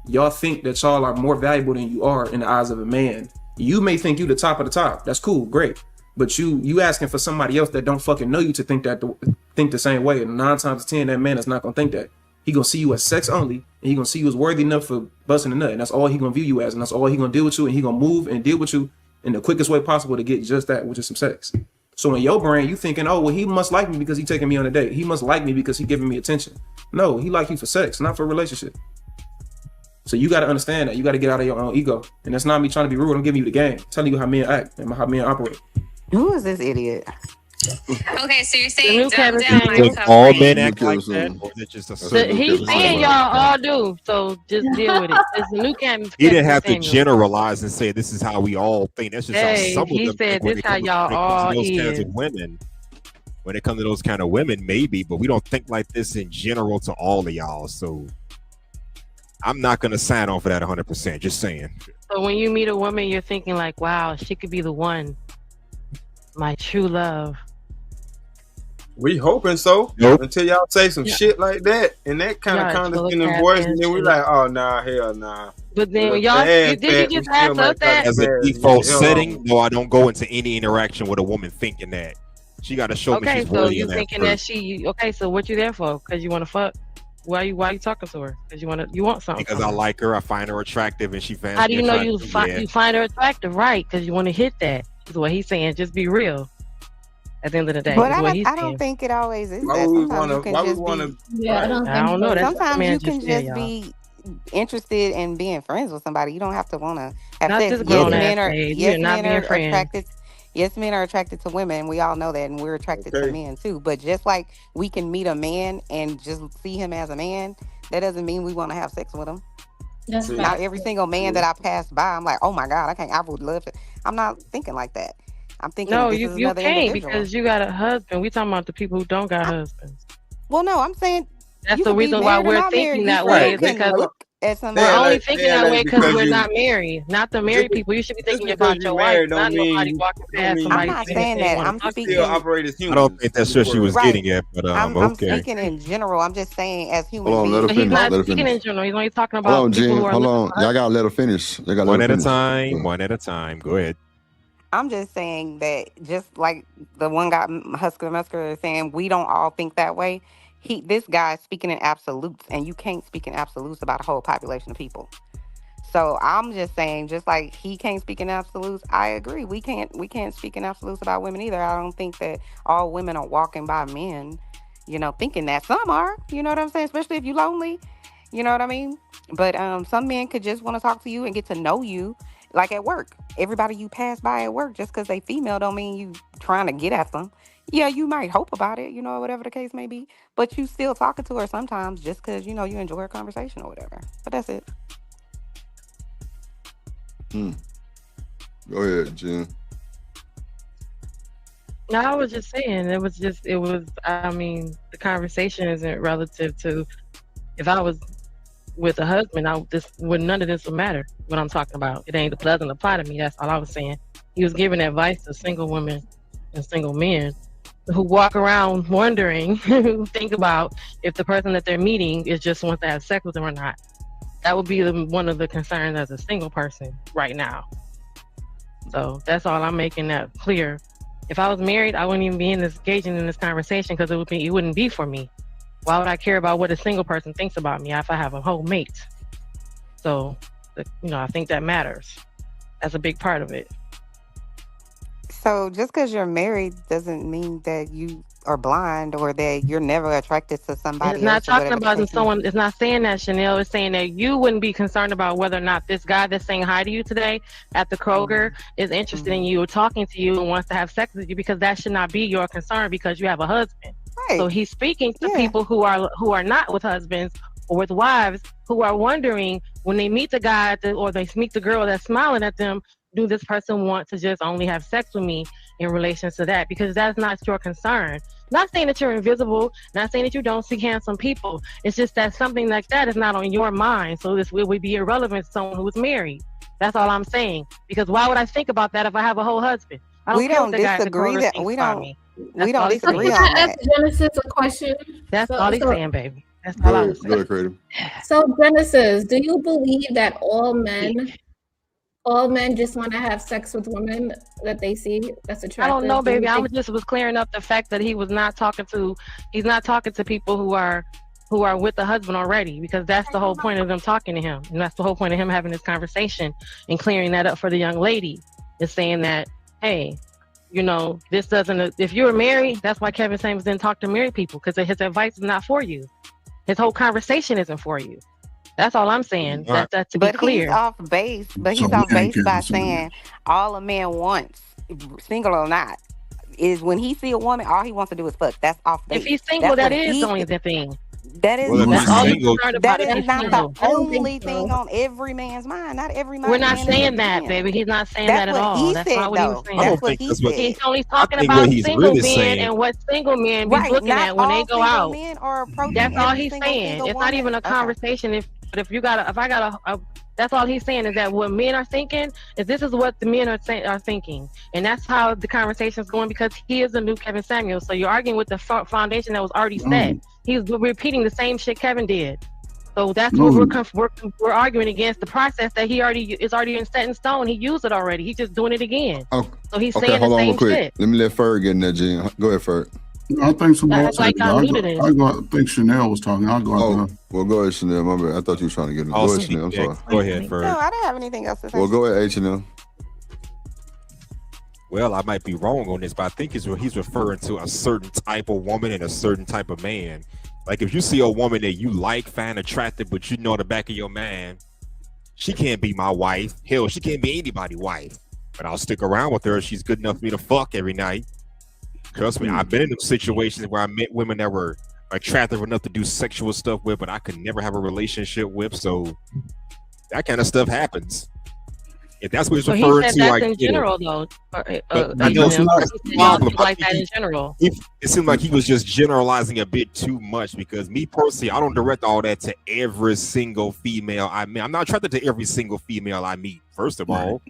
Y'all think that y'all are more valuable than you are in the eyes of a man. You may think you the top of the top. That's cool, great. But you asking for somebody else that don't fucking know you to think the same way. And 9 times out of 10, that man is not gonna think that. He gonna see you as sex only, and he gonna see you as worthy enough for busting a nut. And that's all he gonna view you as, and that's all he gonna deal with you, and he gonna move and deal with you in the quickest way possible to get just that, which is some sex. So in your brain, you thinking, oh, well, he must like me because he taking me on a date. He must like me because he giving me attention. No, he like you for sex, not for a relationship. So you got to understand that. You got to get out of your own ego. And that's not me trying to be rude. I'm giving you the game. Telling you how men act and how men operate. Who is this idiot? Okay, so you're saying dumb down my Does tough all brain. men act like that? Or is it just a certain He's saying y'all all do, so just deal with it. It's a new Kevin. He didn't have to generalize and say this is how we all think. That's just Hey, how some he of them said think when this it how comes y'all all to those kinds is. of women. When it comes to those kind of women, maybe, but we don't think like this in general to all of y'all. So I'm not gonna sign on for that 100%. Just saying. So when you meet a woman, you're thinking like, wow, she could be the one, my true love. We hoping so. Nope. Until y'all say some shit like that and that kind of condescending voice, and then we like, oh nah, hell nah. But then y'all, did you just ask us that? As a default setting, no, I don't go into any interaction with a woman thinking that. She got to show me Okay, she's so worthy you of that thinking that first. okay, so what you there for? Because you want to fuck? Why you talking to her? Because you want something? Because I like her, I find her attractive, and she finds How do me you know attractive. you find her attractive? Right? Because you want to hit that. Is what he's saying. Just be real. At the end of the day, But is what I don't saying. think it always is Why that. would we Sometimes wanna- you can why we just wanna- be. Yeah, I don't I don't know. That's what the Sometimes man you can said, just y'all. be interested in being friends with somebody. You don't have to want to have Not sex. this Yes, grown men ass are. age. We Yes, are not men being are friends. attracted. Yes, men are attracted to women. We all know that, and we're attracted to Okay. men too. But just like we can meet a man and just see him as a man, that doesn't mean we want to have sex with him. That's Not right. every single man that I pass by, I'm like, oh my God, I would love to. I'm not thinking like that. I'm thinking No, this you is another can't individual. because you got a husband. We talking about the people who don't got husbands. Well, no, I'm saying That's you the could be reason why married or we're not married. thinking You that still way. Is can because look at we're somebody. only thinking that way because we're not married, not the married Just- people. You should be thinking because about you're your wife, married don't not nobody mean- walking don't past mean somebody. I'm not thinking saying they that. wanna I'm talk to you. speaking. Still operate as I humans. don't think that's what she was Right. getting at, but I'm okay. speaking in general. I'm just saying as human Hold on, let her beings. He's finish. not Let her speaking finish. in general. He's only talking Hold about on, people Jen. who are Hold looking on. for Y'all gotta let her finish. They gotta One let at her a finish. time. One at a time. Go ahead. I'm just saying that just like the one guy Husker Musker is saying, we don't all think that way. This guy is speaking in absolutes, and you can't speak in absolutes about a whole population of people. So I'm just saying, just like he can't speak in absolutes, I agree. We can't speak in absolutes about women either. I don't think that all women are walking by men, thinking that. Some are, you know what I'm saying? Especially if you're lonely, you know what I mean? But some men could just want to talk to you and get to know you, like at work. Everybody you pass by at work, just because they female don't mean you trying to get at them. Yeah, you might hope about it, you know, whatever the case may be. But you still talking to her sometimes just because, you know, you enjoy her conversation or whatever. But that's it. Go ahead, Jen. No, I was just saying, I mean, the conversation isn't relative to if I was with a husband, none of this would matter what I'm talking about. It doesn't apply to me. That's all I was saying. He was giving advice to single women and single men who walk around wondering, who think about if the person that they're meeting is just wants to have sex with them or not. That would be one of the concerns as a single person right now. So that's all I'm making that clear. If I was married, I wouldn't even be engaging in this conversation because it wouldn't be for me. Why would I care about what a single person thinks about me if I have a whole mate? So, I think that matters. That's a big part of it. So just because you're married doesn't mean that you are blind or that you're never attracted to somebody It's not else. talking about someone. It's not saying that, Chanel. It's saying that you wouldn't be concerned about whether or not this guy that's saying hi to you today at the Kroger is interested in you or talking to you and wants to have sex with you, because that should not be your concern because you have a husband. Right. So he's speaking to people who are not with husbands or with wives, who are wondering when they meet the guy or they meet the girl that's smiling at them, do this person want to just only have sex with me in relation to that? Because that's not your concern. Not saying that you're invisible, not saying that you don't see handsome people. It's just that something like that is not on your mind. So it would be irrelevant to someone who is married. That's all I'm saying. Because why would I think about that if I have a whole husband? We don't disagree that we don't disagree on that. Genesis a question. That's all he's saying, baby. That's all I was saying. Go ahead, Creative. So Genesis, do you believe that all men just want to have sex with women that they see that's attractive? I don't know, baby. I just was clearing up the fact that he's not talking to people who are with the husband already, because that's the whole point of them talking to him. And that's the whole point of him having this conversation and clearing that up for the young lady, is saying that, hey, this doesn't, if you're married, that's why Kevin Samuels didn't talk to married people, because his advice is not for you. His whole conversation isn't for you. That's all I'm saying. That's to be clear. He's off base. He's off base by saying all a man wants, single or not, is when he see a woman, all he wants to do is fuck. That's off base. If he's single, that is only the thing. That is, that's all single, that is not the only thing on every man's mind. Not every man. We're not saying that, baby. He's not saying that at all. That's not what he was saying. That's what he said. He's only talking about single men and what single men be looking at when they go out. That's all he's saying. It's not even a conversation. If I got a that's all he's saying, is that what men are thinking is this is what the men are thinking, and that's how the conversation is going, because he is the new Kevin Samuels. So you're arguing with the foundation that was already set. He's repeating the same shit Kevin did. So that's what we're arguing against, the process that he is already set in stone. He used it already. He's just doing it again. Oh, so he's saying the same shit. Let me let Ferg get in there, Jen. Go ahead, Ferg. I think somebody else I think Chanel was talking. I'll go out there. Well, go ahead, Chanel. My bad. I thought you were trying to get in. Go ahead, Chanel. I'm sorry. Go ahead, Ferg. No, I didn't have anything else to say. Well, go ahead, Chanel. Well, I might be wrong on this, but I think he's referring to a certain type of woman and a certain type of man. Like, if you see a woman that you find attractive, but you know in the back of your mind, she can't be my wife. Hell, she can't be anybody's wife. But I'll stick around with her if she's good enough for me to fuck every night. Trust me, I've been in them situations where I met women that were attractive enough to do sexual stuff with, but I could never have a relationship with. So that kind of stuff happens. If that's what he's referring he said to, that's like in general, though. Like that in general. It seemed like he was just generalizing a bit too much, because me personally, I don't direct all that to every single female I meet. I'm not attracted to every single female I meet, first of all.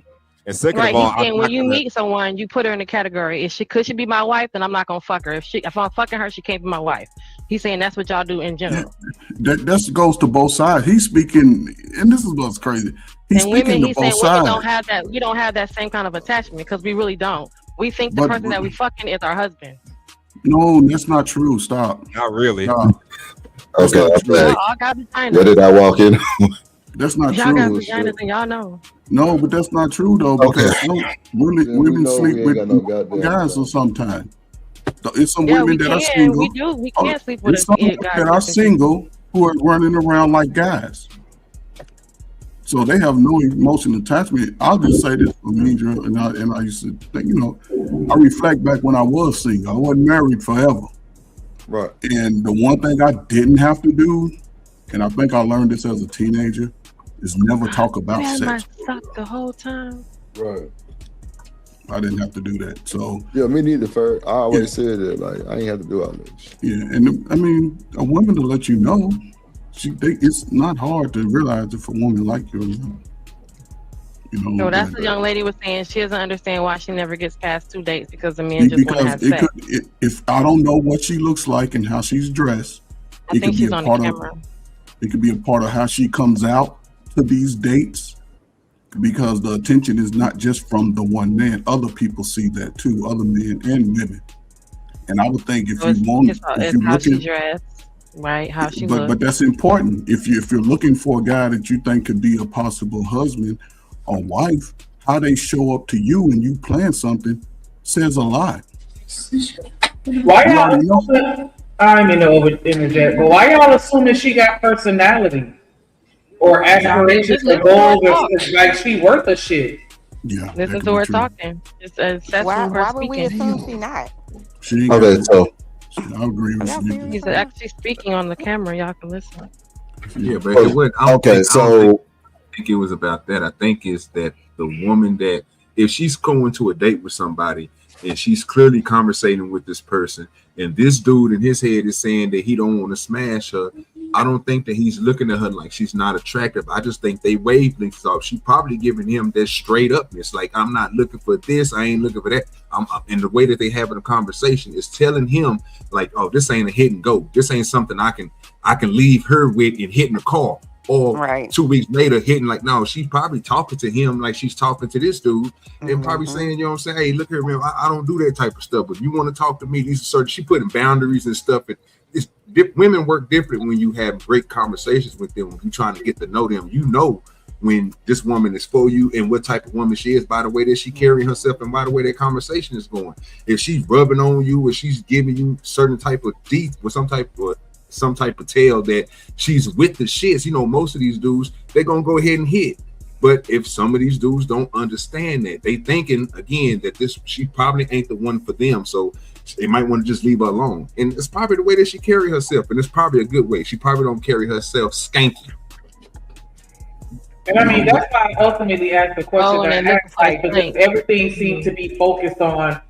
And second of all, when you meet someone, you put her in a category. Could she be my wife? Then I'm not gonna fuck her. If I'm fucking her, she can't be my wife. He's saying that's what y'all do in general. That goes to both sides. He's speaking, and this is what's crazy. He's speaking to both sides. We don't have that same kind of attachment, because we really don't. We think the person that we fucking is our husband. No, that's not true. Stop. Not really. Stop. Okay, Where did I walk in? That's not y'all true. Y'all got vaginas and y'all know. No, but that's not true though, because women sleep with guys or sometimes. It's some women that are single. We can sleep with some guys that are single who are running around like guys. So they have no emotional attachment. I'll just say this for me, Drew, and I used to think, I reflect back when I was single. I wasn't married forever. Right. And the one thing I didn't have to do, and I think I learned this as a teenager, is never talk about You had sex. my sock the whole time. Right. I didn't have to do that. So yeah, me neither. Fer. I always said that, like, I ain't have to do all this. Yeah, and I mean, a woman to let you know, it's not hard to realize if a woman like you or not. No, that's the young lady was saying. She doesn't understand why she never gets past 2 dates because the men just want to have sex. If I don't know what she looks like and how she's dressed, I think she's on the camera. It could be a part of how she comes out to these dates, because the attention is not just from the one man. Other people see that too, other men and women. And I would think if you want, if you're how looking, she dressed, right? How she but looks. that's important. If you're looking for a guy that you think could be a possible husband or wife, how they show up to you and you plan something says a lot. Why y'all assuming, I mean to interject, but why y'all assuming she got personality or aspirations or goals, or like she worth a shit? Yeah. Listen to her talking. Why would we assume she not? Okay, so I agree with you. He's actually speaking on the camera. Y'all can listen. Yeah, but it wasn't. I don't think it was about that. I think it's that the woman that if she's going to a date with somebody and she's clearly conversating with this person, and this dude in his head is saying that he don't want to smash her, I don't think that he's looking at her like she's not attractive. I just think they wavelengths off. She probably giving him that straight upness, like, I'm not looking for this, I ain't looking for that. And the way that they having a conversation is telling him like, oh, this ain't a hit and go. This ain't something I can leave her with and hit in the car. Or 2 weeks later hitting like, no, she's probably talking to him like she's talking to this dude and probably saying, you know what I'm saying? Hey, look here, man, I don't do that type of stuff. But you want to talk to me, these are certain, she putting boundaries and stuff. And women work different when you have great conversations with them, when you're trying to get to know them. You know when this woman is for you and what type of woman she is by the way that she carrying herself and by the way that conversation is going. If she's rubbing on you or she's giving you certain type of deep or some type of tale that she's with the shits, most of these dudes, they're gonna go ahead and hit. But if some of these dudes don't understand that, they thinking again that she probably ain't the one for them, so they might want to just leave her alone. And it's probably the way that she carry herself, and it's probably a good way. She probably don't carry herself skanky. And I mean, that's why I ultimately asked the question that I asked, like, because everything seemed to be focused on,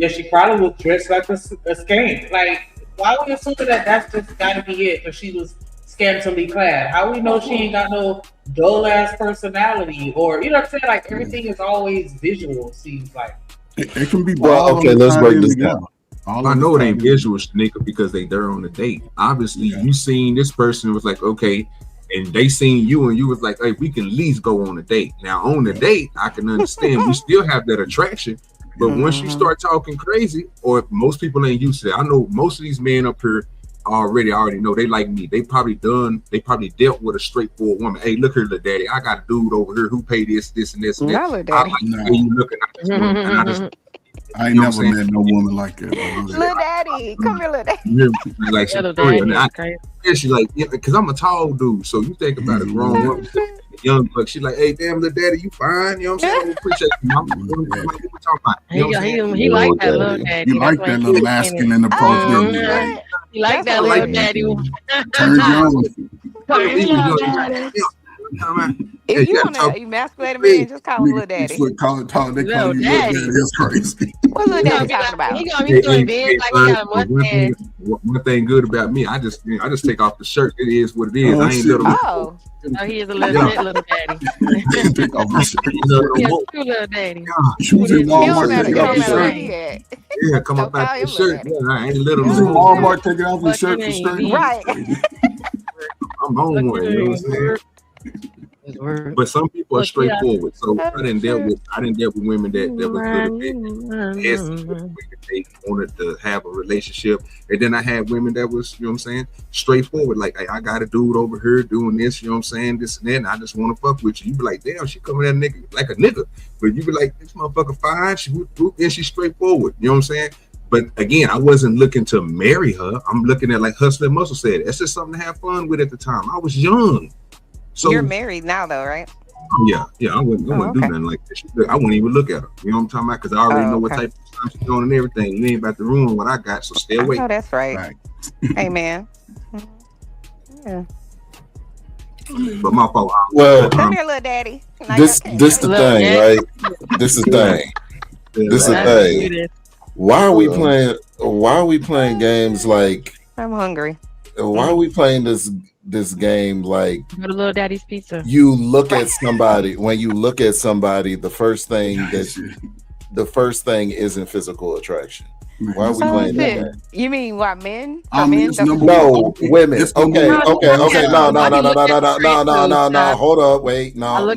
she probably was dressed like a skank. Like, why would you assume that that's just got to be it? Because she was scantily clad. How we know she ain't got no dull ass personality, or what I'm saying? Like, everything is always visual. Seems like it can be. Well, okay, let's break this down. I know it ain't visual, Shanika, because they there on the date. Obviously, you seen this person was like, okay, and they seen you, and you was like, hey, we can at least go on a date. Now, on the date, I can understand we still have that attraction. But once you start talking crazy, or if most people ain't used to it, I know most of these men up here already know they like me. They probably dealt with a straightforward woman. Hey, look here, little daddy, I got a dude over here who pay this, and this, and that. I like the way you looking at this woman, and I ain't never met no woman like that. Little daddy, come here, little daddy. Like she like, because I'm a tall dude, so you think about a grown woman, young buck. She like, hey, damn, little daddy, you fine? You know what I'm saying? I appreciate you, mama. What we talking about? He like that little daddy. You like that little masculine approach. He like that little daddy. Turn on. If you want to emasculate a man, just call him little daddy. Call it tall. They call you little daddy. That's crazy. What little daddy talking about? He gonna be doing big like he got a mustache. One thing good about me, I just take off the shirt. It is what it is. I ain't little. Oh, he is a little daddy. Take off the shirt. He is true little daddy. She was in Walmart taking off the shirt. Yeah, come up out the shirt. Yeah, I ain't little. She was in Walmart taking off the shirt for straight. Right. I'm on one. You know what I'm saying? But some people are straightforward. So I didn't deal with women that was a little bit hesitant. They wanted to have a relationship, and then I had women that was, you know what I'm saying, straightforward. Like, hey, I got a dude over here doing this, you know what I'm saying, this and that, and I just want to fuck with you. You be like, damn, she coming at a nigga like a nigga, but you be like, this motherfucker fine. She's straightforward. You know what I'm saying? But again, I wasn't looking to marry her. I'm looking at, like Hustler Muscle said, it's just something to have fun with at the time. I was young. So you're married now, though, right? Yeah, I wouldn't do nothing like that. I wouldn't even look at her. You know what I'm talking about? Because I already know what type of stuff she's doing and everything. You ain't about to ruin what I got, so stay away. Oh, that's right. Hey, man. Yeah. But my fault. Well, come here, little daddy. This the thing, right? This is the thing. This is the thing. Why are we playing? Why are we playing games like? I'm hungry. Why are we playing this game like? Go to Little Daddy's Pizza. You look at somebody. When you look at somebody, the first thing isn't physical attraction. Why are we playing that? You mean why men? No, women. Okay. No. Hold up. Wait. No.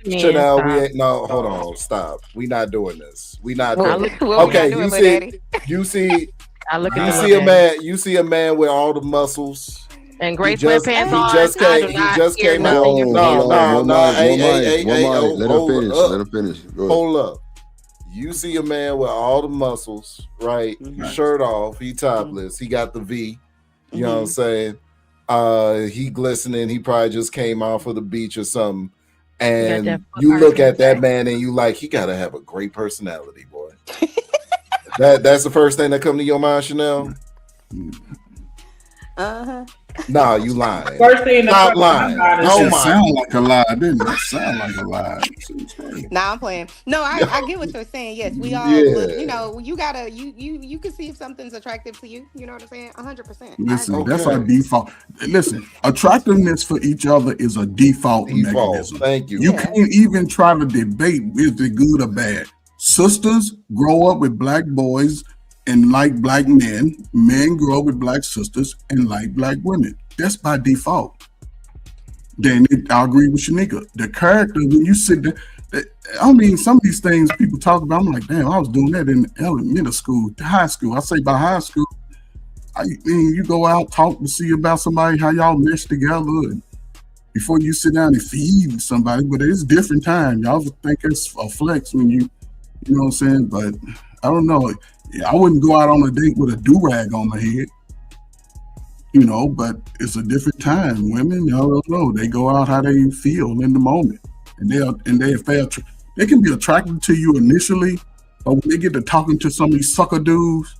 Chanel, we ain't. No, hold on. Stop. We not doing this. We not doing it. Okay, you see You see a man with all the muscles. And gray sweatpants on. He just came out. No. Hey. Let him finish. Hold up. You see a man with all the muscles, right? Shirt off, he topless, he got the V. You know what I'm saying? He glistening, he probably just came off of the beach or something. And you look at that man and you like, he gotta have a great personality, boy. That's the first thing that come to your mind, Chanel? Nah, you lying. First thing Stop lying. Oh my. Sound like a lie, didn't it? Sound like a lie. Nah, I'm playing. No, I get what you're saying. Yes, we all look, you know, you gotta you can see if something's attractive to you. You know what I'm saying? 100%. Listen, that's our default. Listen, attractiveness for each other is a default mechanism. Thank you. You can't even try to debate is it good or bad. Sisters grow up with black boys and like black men. Men grow up with black sisters and like black women. That's by default. Then I agree with Shanika. The character, when you sit there, I mean, some of these things people talk about, I'm like, damn, I was doing that in middle school, high school. I say by high school, I mean, you go out, talk to see about somebody, how y'all mesh together, and before you sit down and feed somebody. But it's different time. Y'all think it's a flex when you know what I'm saying? But I don't know. I wouldn't go out on a date with a do-rag on my head, you know, but it's a different time. Women, y'all don't know. They go out how they feel in the moment. And they can be attracted to you initially, but when they get to talking to some of these sucker dudes,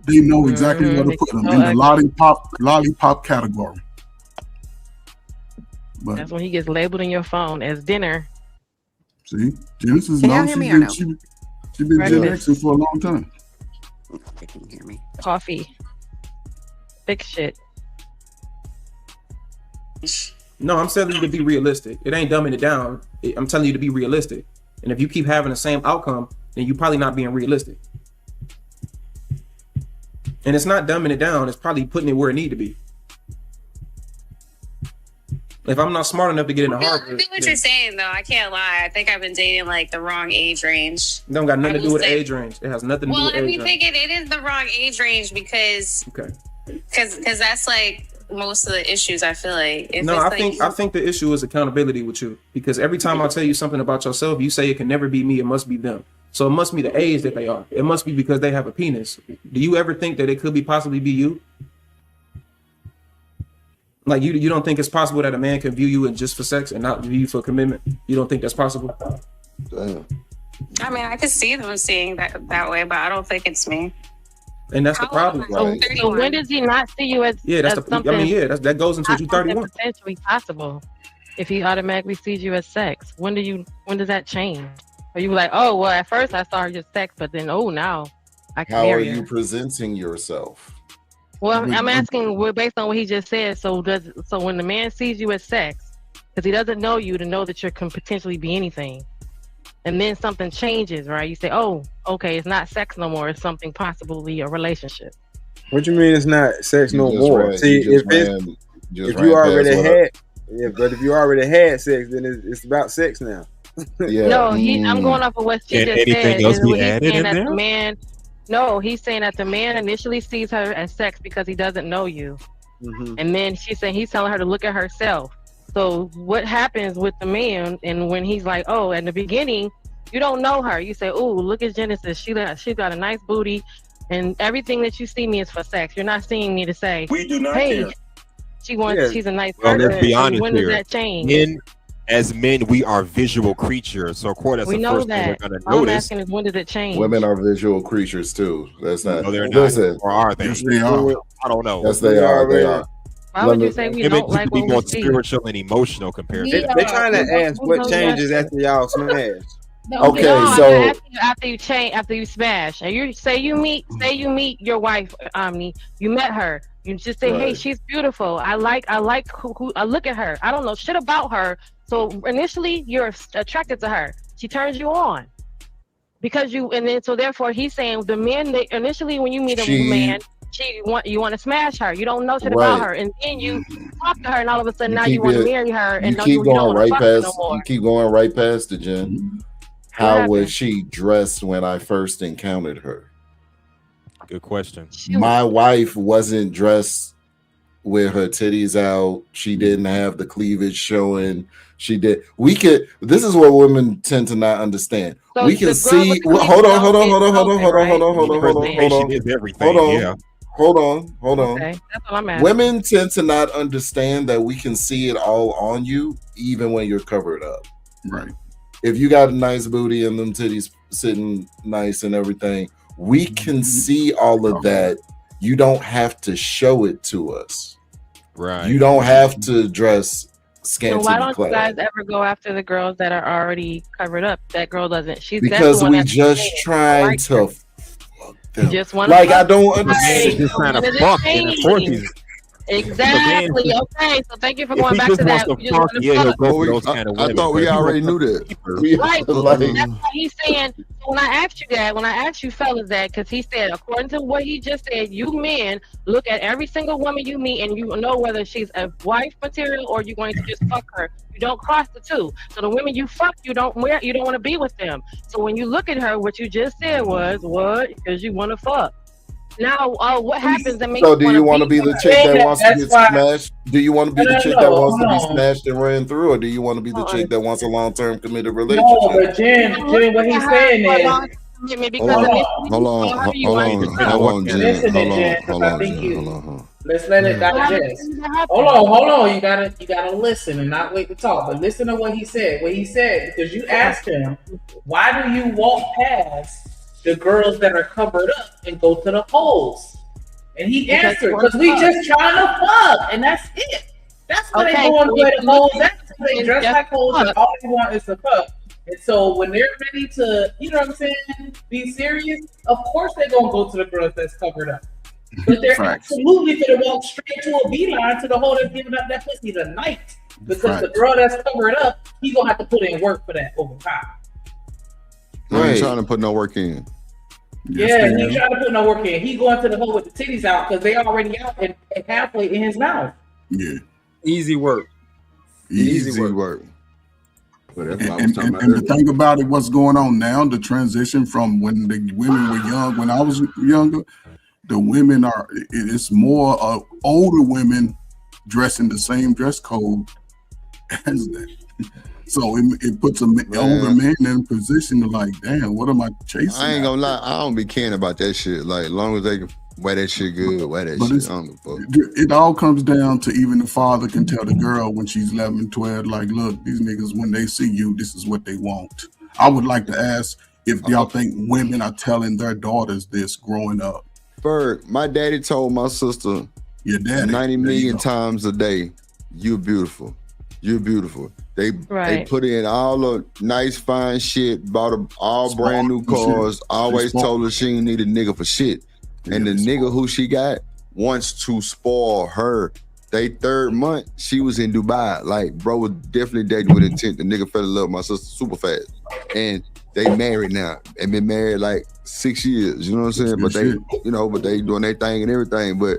they know exactly where to put them in the lollipop category. But that's when he gets labeled in your phone as dinner. See, Genesis knows she's been Gen Xing for a long time. They can hear me. Coffee. Big shit. No, I'm telling you to be realistic. It ain't dumbing it down. I'm telling you to be realistic. And if you keep having the same outcome, then you're probably not being realistic. And it's not dumbing it down. It's probably putting it where it need to be. If I'm not smart enough to get into Harvard. I see what you're saying, though. I can't lie. I think I've been dating like the wrong age range. Don't got nothing to do with age range. It has nothing to do with age range. Well, I mean, it is the wrong age range because that's like most of the issues. I feel like. I think the issue is accountability with you, because every time I tell you something about yourself, you say it can never be me. It must be them. So it must be the age that they are. It must be because they have a penis. Do you ever think that it could possibly be you? Like you don't think it's possible that a man can view you just for sex and not view you for commitment? You don't think that's possible? Damn. I mean, I could see them seeing that way, but I don't think it's me. And that's the problem. Right? So when does he not see you as something? I mean, that goes until you're 31. Potentially possible if he automatically sees you as sex. When does that change? Or you like, oh well, at first I saw her just sex, but then now I can marry her. How are you presenting yourself? Well, I'm asking based on what he just said. So when the man sees you as sex, because he doesn't know you to know that you can potentially be anything, and then something changes, right? You say, "Oh, okay, it's not sex no more. It's something possibly a relationship." What you mean it's not sex no more? See, if you already had sex, then it's about sex now. Yeah. No, I'm going off of what she just said. Anything else be added in there? No, he's saying that the man initially sees her as sex because he doesn't know you. Mm-hmm. And then she's saying he's telling her to look at herself. So what happens with the man, and when he's like, oh, in the beginning, you don't know her. You say, oh, look at Genesis. She got a nice booty, and everything that you see me is for sex. You're not seeing me to say, we do not hey, care. she's a nice person. Let's be honest when here. Does that change? as men, we are visual creatures. So, of course, that's We the know first thing that. we're going to All I'm notice. asking is when does it change? Women are visual creatures too. That's not. No, they're not. Listen, Or are they? Yes, they are. I don't know. yes, they are. They are. Why would you say we Women don't tend like to be what we more see? spiritual and emotional compared We to They trying to ask what Who's changes gonna after y'all smash. Okay, No, I'm so not asking you after you change, after you smash, and you say you meet your wife, Omni. You met her. You just say, "Hey, Right. she's beautiful. I like who I look at her. I don't know shit about her." So initially, you're attracted to her. She turns you on because so therefore he's saying the men they initially when you meet a man, you want to smash her. You don't know shit about right. her, and then you talk to her, and all of a sudden You now keep you want to it. marry her, and You no, keep you don't going want to right fuck her no past. more. You keep going right past it, Jen. How happened? was she dressed when I first encountered her? Good question. My wife wasn't dressed with her titties out. She didn't have the cleavage showing. She did. We could. This is what women tend to not understand. So We can the girl with see. the Hold on. Hold on. cleavage Hold on. Hold on. don't Hold on. get Hold on. Hold on. Hold on. Hold on. Presentation is everything. Hold on. Yeah. Hold on. Hold on. Okay, that's what I'm asking. Women tend to not understand that we can see it all on you, even when you're covered up. Right. If you got a nice booty and them titties sitting nice and everything, we can see all of that. You don't have to show it to us. Right. You don't have to dress So scantily why don't clad. you guys ever go after the girls that are already covered up? That girl doesn't. That's Because the one we that's just trying to You just want like I don't understand. Just trying to fuck, and of course he's Exactly. Okay. So thank you for if going he back just to wants that. to You just fuck, want to yeah, he'll fuck. go for those kind of women. I thought we but if he already wants knew to that. keep her- Right. Like- That's why he's saying. So when I asked you that, when I asked you fellas that, because he said, according to what he just said, you men look at every single woman you meet and you know whether she's a wife material or you're going to just fuck her. You don't cross the two. So the women you fuck, you don't want to be with them. So when you look at her, what you just said was what? Because you want to fuck. Now, what happens that makes So do you want to be the chick that wants to That's get why- smashed? Do you want to be the chick that No, wants to be hold on. smashed and ran through, or do you want to be the chick that wants a long-term committed No, relationship? but Jen, what he's saying is, Hold on, Jen. listen to Jen, because I think let's let it digest. Hold on. You gotta listen and not wait to talk. But listen to what he said. What he said, because you asked him, why do you walk past the girls that are covered up and go to the holes? And he answered, because we just trying to fuck, and that's it. That's why they go and play the holes. That's why they dress like holes, and all they want is to fuck. And so when they're ready to, you know what I'm saying, be serious, of course they're gonna go to the girls that's covered up. But they're absolutely gonna walk straight to a beeline to the hole that's giving up that pussy tonight. Because the girl that's covered up, he's gonna have to put in work for that over time. I ain't trying to put no work in. Yeah, he trying to put no work in. He going to the hole with the titties out because they already out and halfway in his mouth. Yeah. Easy work. Easy work. And the thing about it, what's going on now, the transition from when the women were young, when I was younger, the women it's more older women dressing the same dress code as that. So it puts an older man in a position to like, damn, what am I chasing? I ain't gonna lie, I don't be caring about that shit. Like, as long as they can wear that shit good, wear that shit. I don't give a fuck. It all comes down to even the father can tell the girl when she's 11, 12, like, look, these niggas, when they see you, this is what they want. I would like to ask if y'all think women are telling their daughters this growing up. Ferg, my daddy told my sister Your daddy, 90 million times a day, you're beautiful. You're beautiful. They put in all the nice, fine shit, bought all brand new cars, always told her she ain't need a nigga for shit. And the nigga who she got wants to spoil her. They third month, she was in Dubai. Like, bro was definitely dating with intent. The nigga fell in love with my sister super fast. And they married now. And been married like 6 years. You know what I'm saying? But they doing their thing and everything. But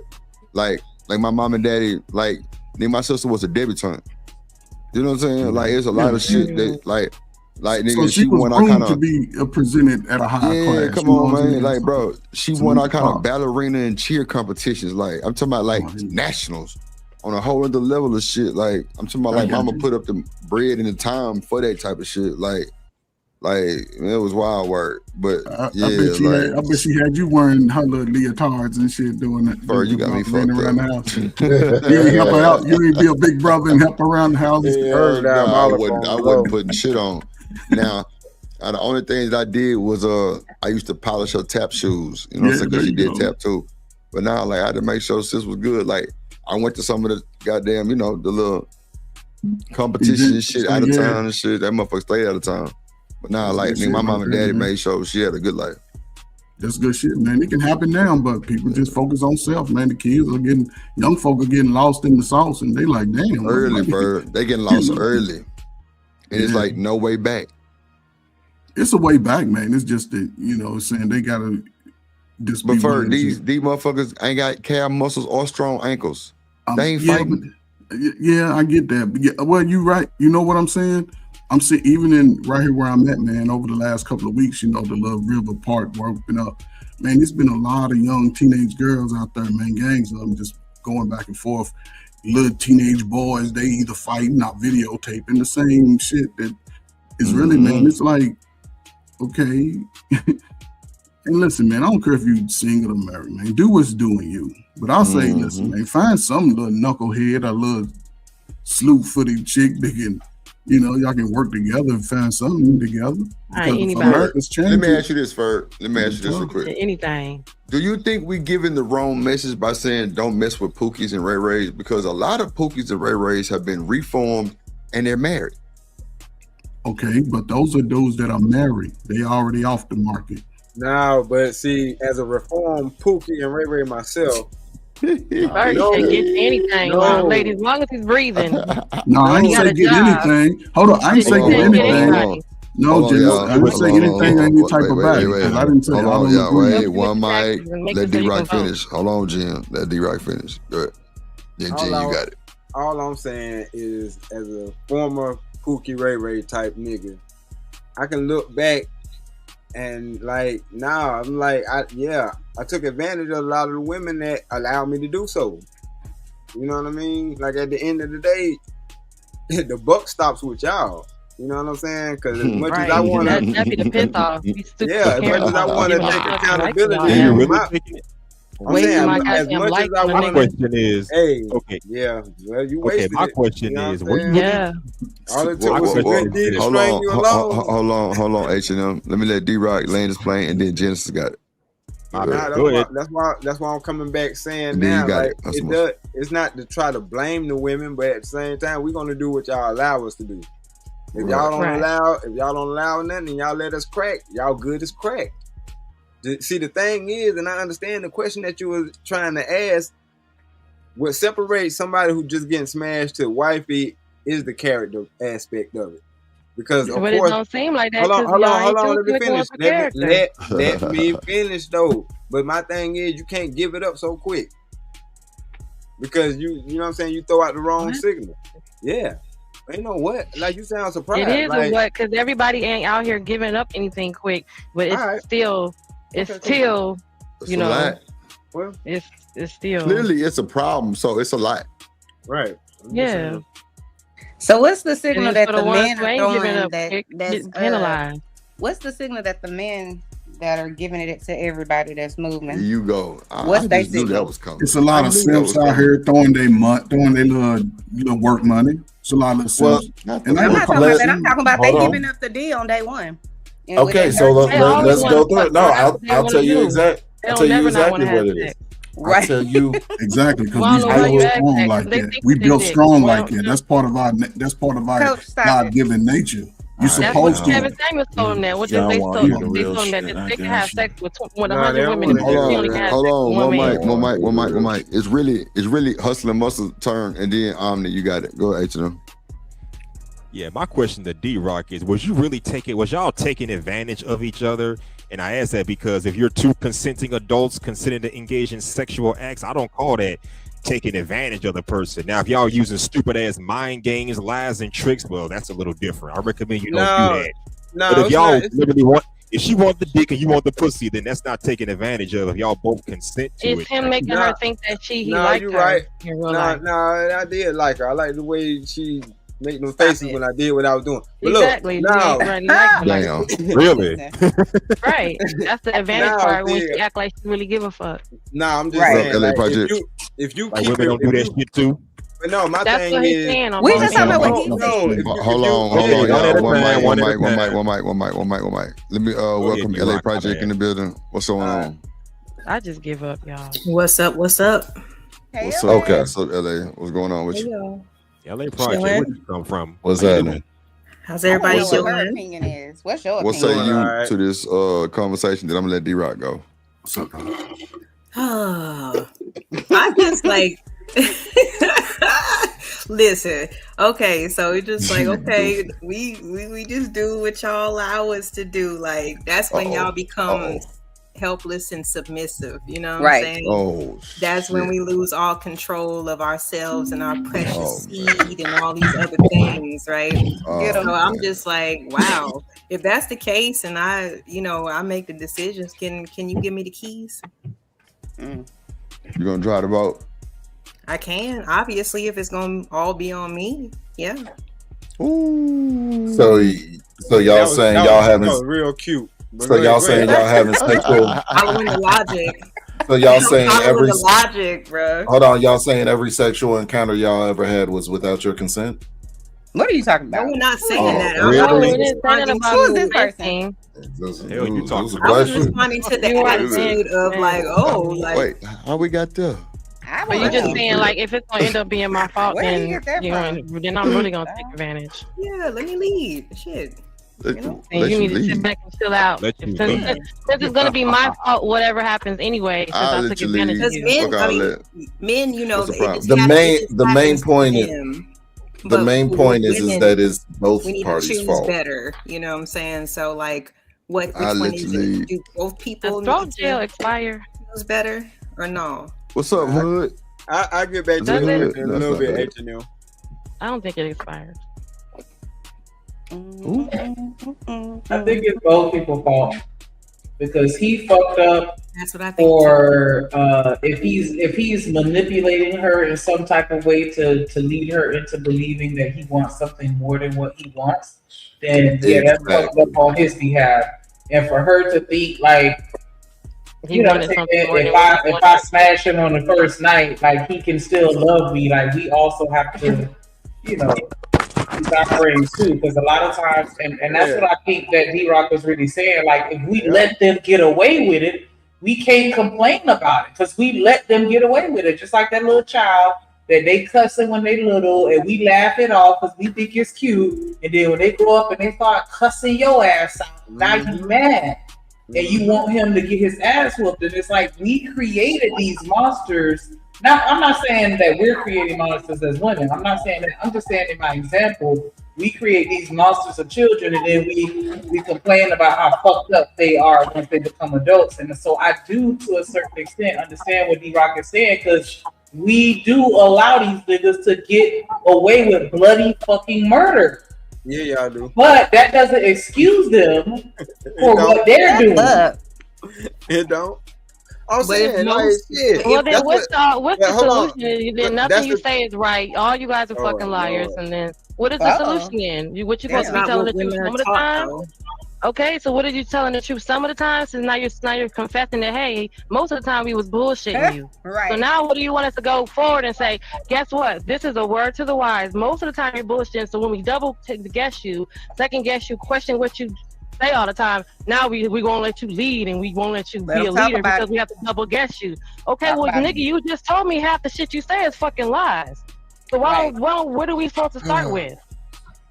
like my mom and daddy, like, my sister was a debutante. You know what I'm saying? Like, it's a lot of shit that like nigga, so she was won groomed kind of to be presented at a high class. Yeah, come on, man. Like, bro, she won our kind of ballerina and cheer competitions. Like, I'm talking about like nationals on a whole other level of shit. Like, I'm talking about like mama put up the bread and the time for that type of shit. Like Like it was wild work, but I yeah, bet she had you wearing her little leotards and shit doing that. You got me fucked around the up. house. You ain't help her out. You ain't be a big brother and help her around the house. I wasn't putting shit on. Now, the only things I did was I used to polish her tap shoes. You know, because she did tap too. But now, like I had to make sure sis was good. Like I went to some of the goddamn, the little competition and shit out of town and shit. That motherfucker stayed out of town. But now, like my mom and daddy made sure she had a good life. That's good shit, man. It can happen now, but people just focus on self, man. The kids are young folk are getting lost in the sauce, and they like, damn. Early, bro. They getting lost early. And it's like no way back. It's a way back, man. It's just that, saying they gotta just But for these motherfuckers ain't got calf muscles or strong ankles. They ain't fighting. Yeah, I get that. Yeah, well, you right. You know what I'm saying? I'm saying even in right here where I'm at, man, over the last couple of weeks, the Love River Park where I've been up, man, it's been a lot of young teenage girls out there, man, gangs of them just going back and forth. Little teenage boys, they either fighting or videotaping the same shit that is really, man, it's like, okay. And listen, man, I don't care if you single or married, man, do what's doing you. But I'll say, listen, man, find some little knucklehead or little slew-footed chick that can, y'all can work together and find something together. Anybody. Let me ask you this, Ferg. Let me ask you this real quick. Anything. Do you think we giving the wrong message by saying don't mess with Pookies and Ray Rays? Because a lot of Pookies and Ray Rays have been reformed and they're married. Okay, but those are those that are married. They already off the market. No, but see, as a reformed Pookie and Ray Ray myself, First, you can't get anything, lady, as long as he's breathing. No, I ain't say get anything. Hold on, I ain't say get anything. No, I didn't say anything, any type of bag. I didn't say. Hold on, wait, one mic. Let D-Rock finish. Hold on, Jim. Let D-Rock finish. Good. Then Jim, you got it. All I'm saying is, as a former Pookie Ray Ray type nigga, I can look back and like now I'm like, I took advantage of a lot of the women that allowed me to do so. You know what I mean? Like at the end of the day, the buck stops with y'all. You know what I'm saying? Because as much as I want to, that'd be the piss off. As much as I want to take accountability, I'm saying, as much as I want. My question is, okay, well, you wasted my question is, what you all it took was a good deed to string you along. Hold on, H&M. Let me let D-Rock land his plane, and then Genesis got it. That's why I'm coming back saying now, like it's not to try to blame the women, but at the same time, we're gonna do what y'all allow us to do. If y'all don't allow nothing, and y'all let us crack, y'all good as crack. See, the thing is, and I understand the question that you were trying to ask, what separates somebody who just getting smashed to wifey is the character aspect of it. Because of course, it don't seem like that. Hold on, let me finish. Let me finish though. But my thing is, you can't give it up so quick. Because you know what I'm saying, you throw out the wrong signal. Yeah. Ain't no what. Like, you sound surprised. It is a what, because everybody ain't out here giving up anything quick. But it's still, you know, well, it's still. Clearly, it's a problem, so it's a lot. Right. Yeah. So what's the signal that the men are throwing that's penalized? What's the signal that the men that are giving it to everybody that's moving? Here you go. What's they knew that was coming. It's a lot of simps out here throwing their little work money. It's a lot of simps. I'm not talking about that. I'm talking about they giving up the deal on day one. Okay, so let's go through it. No, I'll tell you exactly. I'll tell you exactly what it is. Right. I tell you exactly, because we built strong like that. We built strong like that. That's part of our God-given nature. You're supposed to. Kevin Samuels told him that. What they told him that they can have sex with 100 women. Hold on, one mic. It's really Hustle and Muscle turn, and then Omni, you got it. Go ahead, H&M. Yeah, my question to D-Rock is, was y'all taking advantage of each other? And I ask that because if you're two consenting adults consenting to engage in sexual acts, I don't call that taking advantage of the person. Now, if y'all using stupid ass mind games, lies, and tricks, well, that's a little different. I recommend you don't do that. No, but if y'all literally if she want the dick and you want the pussy, then that's not taking advantage of. If y'all both consent to it. It's him making her think that he liked her. Right. No, I did like her. I like the way she make no faces when I did what I was doing. But exactly. look, now, Damn, really? Right. That's the advantage Now, part when yeah. she act like she really give a fuck. Nah, I'm just Right. saying, LA like, Project. if you Like keep women don't do that shit too. But no, my That's thing what he's is, saying. We just talking about what he no, said. Hold on, Okay, one at a y'all. time, One one at a mic. Let me welcome ahead, LA D-Rock, my Project bad. in the building. What's going on? I just give up, y'all. What's up? What's up? Hey, What's LA. up? What's up, LA? What's going on with Hey, you? y'all. LA Project, where you come from? What's How you happening? doing? How's I want to everybody know what her doing? opinion is. What's your What say opinion? you Alright. to this conversation? Then I'm gonna let D-Rock go. What's up, dog? I just like listen. Okay, so it's just like okay, we just do what y'all allow us to do. Like that's when y'all become helpless and submissive. You know what Right. I'm saying? Oh, That's when shit. we lose all control of ourselves and our precious seed and all these other things, right? Get 'em. So I'm just like, wow. If that's the case, and I make the decisions, can you give me the keys? You gonna drive the boat? I can, obviously, if it's gonna all be on me. Yeah. Ooh. So y'all saying y'all having real cute. But so y'all saying y'all having sexual. Following the logic. So y'all saying Following every the logic, bro. hold on, y'all saying every sexual encounter y'all ever had was without your consent? What are you talking No, about? we're not saying that. really? I was We didn't say nothing responding about Who is to. this person? Hell, you talking I was question. responding to the You are attitude of like, oh, like Wait, how we got there? I But you want to just know. saying like if it's gonna end up being my fault, Where did then you get that you know, from? then I'm really gonna take advantage. yeah, let me lead. Shit. Let And you you need to lead. sit back and chill out. Let you Since lead. it's gonna be my fault, whatever happens anyway, since I'll I let took you advantage lead. of Because you. men, Fuck I all mean, that. men, you know, What's the problem? The main point is the but main with point is women, that it's both we need to parties' choose fault. better. You know what I'm saying? So like, which I'll one let is you it? lead. Do both people Does throat need jail to expire? choose better or no? What's up, Hood? I get back to Does you it? in a That's little not bit, good. H&M. I don't think it expires. I think it's both people's fault because he fucked up. That's what I think. Or if he's manipulating her in some type of way to lead her into believing that he wants something more than what he wants, then yeah, that's fucked up on his behalf. And for her to think like, He wanted something more than if what he I wanted. smash him on the first night, like he can still love me. Like we also have to, keep our brains too, because a lot of times, and that's what I think that D-Rock was really saying. Like if we let them get away with it, we can't complain about it because we let them get away with it. Just like that little child that they cussing when they little, and we laugh it off because we think it's cute. And then when they grow up and they start cussing your ass out, now you mad. And you want him to get his ass whooped. And it's like we created these monsters. Now, I'm not saying that we're creating monsters as women. I'm not saying that. I'm just saying in my example, we create these monsters of children, and then we complain about how fucked up they are once they become adults. And so I do, to a certain extent, understand what D-Rock is saying, because we do allow these niggas to get away with bloody fucking murder. Yeah, y'all do. But that doesn't excuse them for what they're doing. It don't. I'm But if saying, like, most- shit. Well, then That's what's the hold on. solution? Then That's nothing you the- say is right. All you guys are Oh, fucking liars. Lord. And then what is the solution then? What you supposed to be not telling what the truth women some are of the taught, time? though. Okay, so what are you telling the truth some of the time? So now you're confessing that hey, most of the time we was bullshitting you. Right. So now what do you want us to go forward and say? Guess what? This is a word to the wise. Most of the time you're bullshitting. So when we double guess you, second guess you, question what you say all the time. Now we gonna let you lead and we won't let you Let be a 'em talk leader about because it. we have to double guess you. Okay, Talk well about nigga, it. you just told me half the shit you say is fucking lies. So what are we supposed to start with?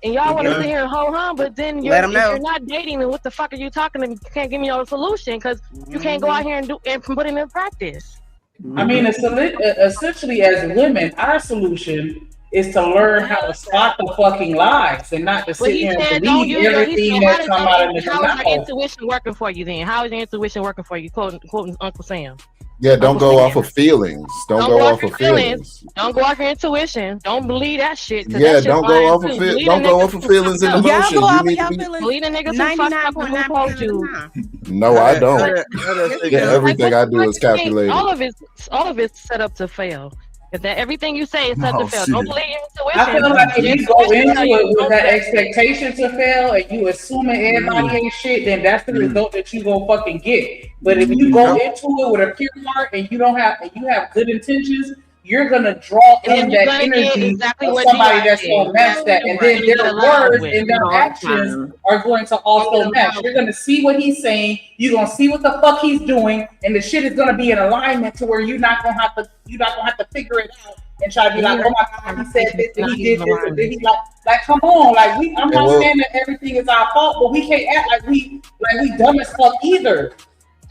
And y'all want to sit here and ho hum, but then Let 'em if know. you're not dating, then what the fuck are you talking to? You can't give me no solution because you can't go out here and put it in practice. I mean, essentially, as women, our solution is to learn how to spot the fucking lies and not to But sit he here and said, don't believe use your. He everything said, that comes out of the how is your mouth. intuition working for you then? How is your intuition working for you? Quoting Uncle Sam. Yeah, don't Uncle go Sam. off of feelings. Don't go off your of feelings. Don't go off your intuition. Don't believe that shit. Cause Yeah, that shit's don't go lying off too. of Believe don't the go niggas off of who feelings fucked and up. Y'all emotions. go You off of need to y'all be. feelings Believe the niggas who fucked up and who 99.9% told of the you. time. No, I don't. How that take Yeah, care? everything I do is calculated. All of it's set up to fail. If that everything you say is set to fail, shit. don't believe your intuition. I feel like if you go into it with that expectation to fail and you assuming everybody ain't shit, then that's the result that you go fucking get. But if you go into it with a pure heart and you have good intentions, you're gonna draw in that energy of somebody that's gonna match that, and then their words and their actions are going to also match. You're gonna see what he's saying, you're gonna see what the fuck he's doing, and the shit is gonna be in alignment to where you're not gonna have to figure it out and try to be like, oh my God, he said this and he did this, and then he's like, come on, like I'm not saying that everything is our fault, but we can't act like we dumb as fuck either.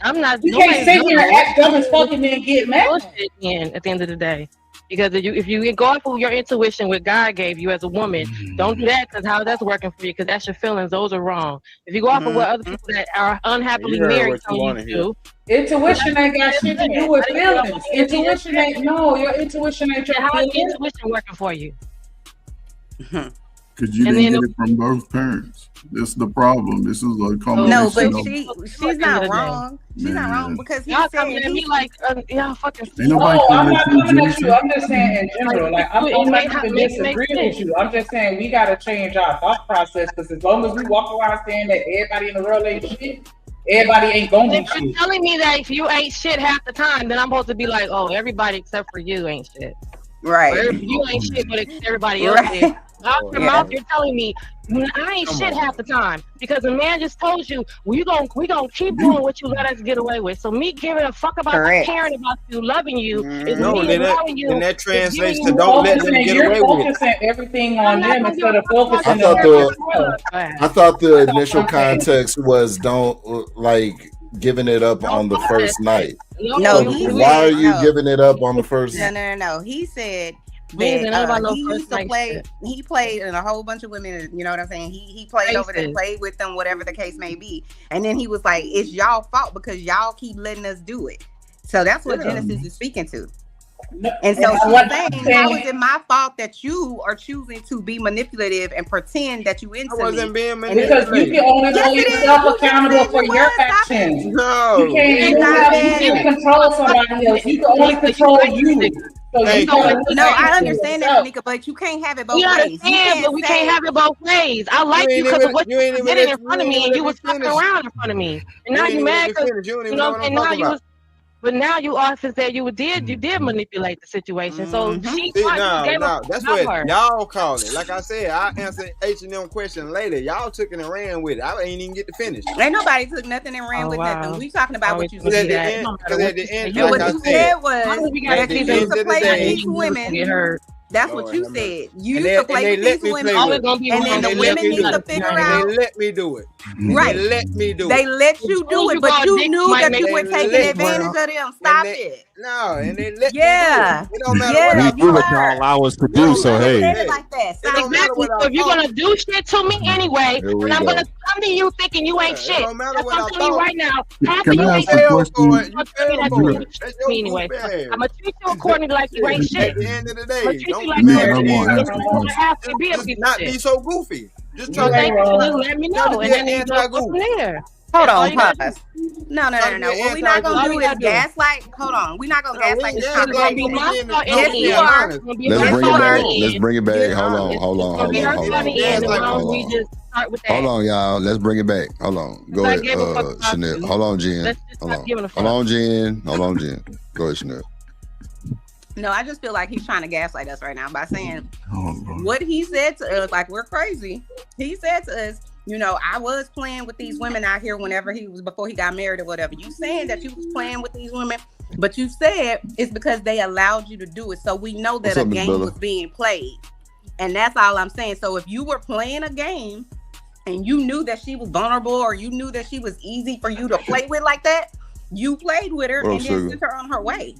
I'm not. You can't sit here and act dumb as fuck and then get mad. At the end of the day, because if you go off of your intuition, what God gave you as a woman, don't do that because how that's working for you, because that's your feelings. Those are wrong. If you go off of what other people that are unhappily married tell you to do, intuition ain't got shit to do with feelings. Intuition ain't your intuition ain't your how is intuition working for you? Because you didn't get it from both parents. This is the problem. This is a combination. No, but she's not wrong. She's not wrong because y'all coming at me like y'all fucking. No, I'm not coming at you. I'm just saying in general. Like I'm not even disagreeing with you. I'm just saying we gotta change our thought process, because as long as we walk around saying that everybody in the world ain't shit, everybody ain't gonna be shit. You're telling me that if you ain't shit half the time, then I'm supposed to be like, oh, everybody except for you ain't shit. Right. Or you ain't shit, but everybody else is. Out your mouth, you're telling me I ain't shit half the time, because the man just told you we gonna keep doing what you let us get away with. So me giving a fuck about caring about you, loving you is me allowing you. Then that translates to don't let them get away with it. Focusing everything on them instead of focusing I thought the initial context was don't giving it up on the first night. No, why are you giving it up on the first? No. He said that he played in a whole bunch of women, you know what I'm saying? He played over there, played with them, whatever the case may be. And then he was like, it's y'all fault because y'all keep letting us do it. So that's what Genesis is speaking to. And so she's saying, how is it my fault that you are choosing to be manipulative and pretend that you into me? I wasn't being manipulative. Because you can only hold yourself accountable for your actions. No. You can't control somebody else. You can only control you. No, I understand that, Nika, but you can't have it both ways. But we can't have it both ways. I like you because of what you did in front of me, and you was fucking around in front of me, and now you mad because and now you was. But now you often said you did manipulate the situation. So she no, that's what y'all call it. Like I said, I answered H&M question later. Y'all took it and ran with it. I ain't even get to finish. Ain't nobody took nothing and ran with nothing. We talking about what you said. Because at the end, what you said was that you used to play with these women. That's what you said. You used to play with these women, and then the women need to figure out. They let me do it. Right. They let me do it. They let you do it, but you knew that you were taking advantage of them. Stop it. No, and they let me do it. It don't matter what we do what y'all allow us to do, so hey. Exactly. So if you're gonna do shit to me anyway, and I'm gonna come to you thinking you ain't shit. That's what I'm telling you right now. After you ain't shit, anyway. I'm gonna treat you according to like you ain't shit. At the end of the day, don't not be so goofy. Just try to let me know, and then you go from there. Hold on, pause. No. What we're not gonna do is gaslight. Hold on, we're not gonna gaslight this conversation. Yes, you are. Let's bring it back. Hold on. Hold on, y'all. Let's bring it back. Hold on. Go ahead, Chanel. Hold on, Jen. Hold on, Jen. Go ahead, Chanel. No, I just feel like he's trying to gaslight us right now by saying what he said to us, like we're crazy. He said to us, I was playing with these women out here before he got married or whatever. You saying that you was playing with these women, but you said it's because they allowed you to do it. So we know that a game was being played. And that's all I'm saying. So if you were playing a game and you knew that she was vulnerable or you knew that she was easy for you to play with like that, you played with her and then sent her on her way.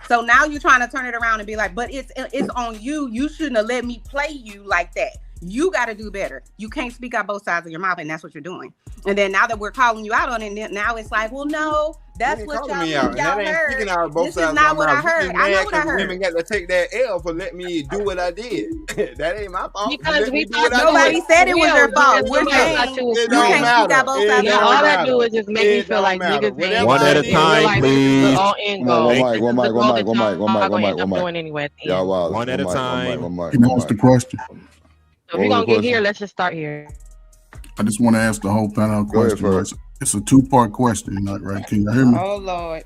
So now you're trying to turn it around and be like, but it's on you. You shouldn't have let me play you like that. You got to do better. You can't speak out both sides of your mouth, and that's what you're doing. And then now that we're calling you out on it, now it's like, well, no, That's what y'all me think out. y'all That ain't heard. speaking out of both This sides is of not my what I mouth. You heard. just I know mad what I 'cause heard. women got to take that L for letting me do what I did. That ain't my fault. Because Let me we do thought what I Nobody did. said it was your fault. Because We're somebody thought saying you was It you don't free. can't speak matter. out both It sides of Yeah, your don't all mouth. that do matter. is just make me It feel don't like matter. niggas ain't Whatever One I at gonna a do in real time, life. This is the please. all end Come on, one goal. mic, This one is the mic, one goal mic, that one mic, one mic, y'all one gonna mic, end one up mic. doing anyway at the Y'all end. wild. One at a One mic, one mic, time. one mic, Can I one ask the mic. question? So if What you're was the gonna get here, question? let's just start here. I just want to ask the whole panel a Go ahead, question, right? Ferg. It's a two-part question, right? Can you hear me? Oh Lord.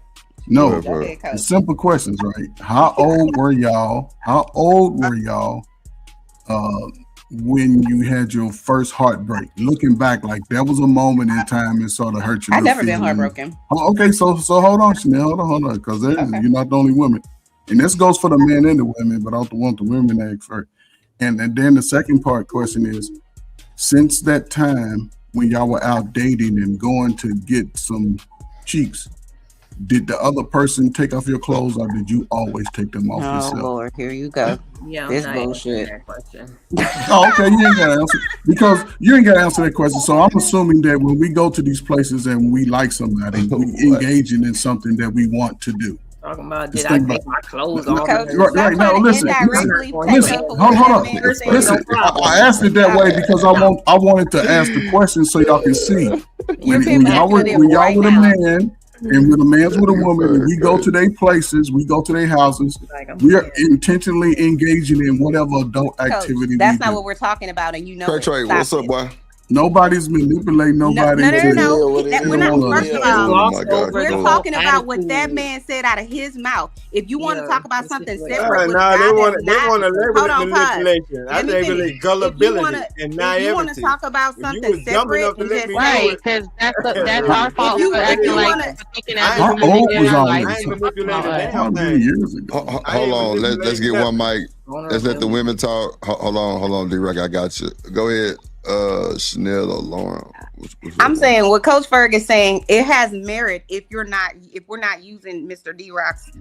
Go No, ahead, Go Ferg. ahead, coach. it's simple questions, right? How old were y'all? When you had your first heartbreak? Looking back, like that was a moment in time and sort of hurt your I've little never been feelings. heartbroken. Oh, okay, so hold on, Chanel, hold on, because Okay. you're not the only woman, and this goes for the men and the women, but I don't want the women to ask first. And then the second part question is, since that time when y'all were out dating and going to get some cheeks, did the other person take off your clothes, or did you always take them off Oh yourself? Lord, here you go. Yeah, I'm This not bullshit. answering that question. Oh, okay, you ain't gotta answer because you ain't gotta answer that question. So I'm assuming that when we go to these places and we like somebody, we engaging in something that we want to do. Talking about Just did I think take about my clothes no, off? Coach, right stop now. trying to Listen, indirectly take listen. up for Hold what that on. man First said. ain't no Listen, problem. I asked it that Stop way it. because I wanted to ask the question so y'all can see You're when being y'all manipulative when y'all right with a now. man and when a man's with a woman and we go to their places, we go to their houses, we are intentionally engaging in whatever adult Coach, activity we that's not do. what we're talking about, and you know Trey, it. Trey, Stop what's up, it. boy? Nobody's manipulating No, nobody no, no, no, to no. What it That is, we're not. what it First is. of Just all, Oh glossed my God, over we're the go whole talking about what that attitude. man said out of his mouth. If you want to Yeah, talk about the something situation. separate with a Nah, guy they that's want not, to label hold it on, pause. manipulation. I Let me label finish. it gullibility and If you want to naivety. talk about If you something was dumb separate enough to and let just me do say, Right, it, because that's our if fault for you acting like want to, for thinking as I if ain't How women old didn't was have all life. I this? ain't Talking manipulate about a us. damn Probably thing. years ago. I Hold ain't on. Let's manipulating get one nothing. mic. Let's let the women talk. Hold on, D-Rock, I got you. Go ahead, Chanel or Lauren. What's I'm up, boy? saying what Coach Ferg is saying, it has merit if we're not using Mr. D Rock's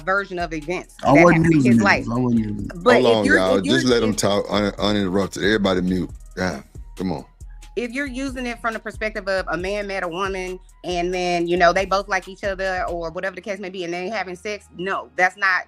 version of events I that wasn't happened in using his it. life. I wasn't using it. But Hold on, y'all. Just let them if talk uninterrupted. Everybody mute. Yeah, come on. if you're using it from the perspective of a man met a woman and then they both like each other or whatever the case may be and they having sex, no, that's not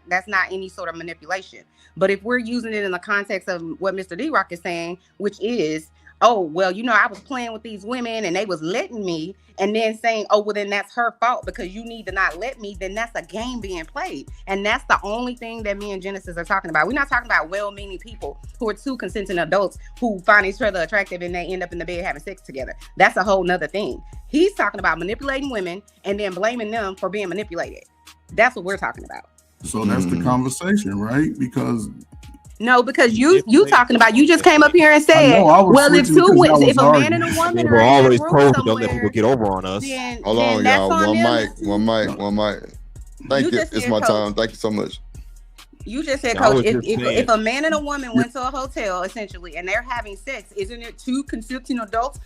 any sort of manipulation. But if we're using it in the context of what Mr. D Rock is saying, which is, oh well, I was playing with these women and they was letting me, and then saying, oh well, then that's her fault because you need to not let me, then that's a game being played. And that's the only thing that me and Genesis are talking about. We're not talking about well-meaning people who are two consenting adults who find each other attractive and they end up in the bed having sex together. That's a whole nother thing. He's talking about manipulating women and then blaming them for being manipulated. That's what we're talking about. So that's the conversation, right? Because you talking about, you just came up here and I said, know I was well, switching because y'all was if a man and arguing. a woman We're are in a always room told don't let people somewhere, get over on us. Hold then on, that's y'all. on One them. mic. Thank You you. just It's said, my Coach. time. Thank you so much. You just said, I Coach, was just saying. if a man and a woman went to a hotel essentially and they're having sex, isn't it two consenting adults?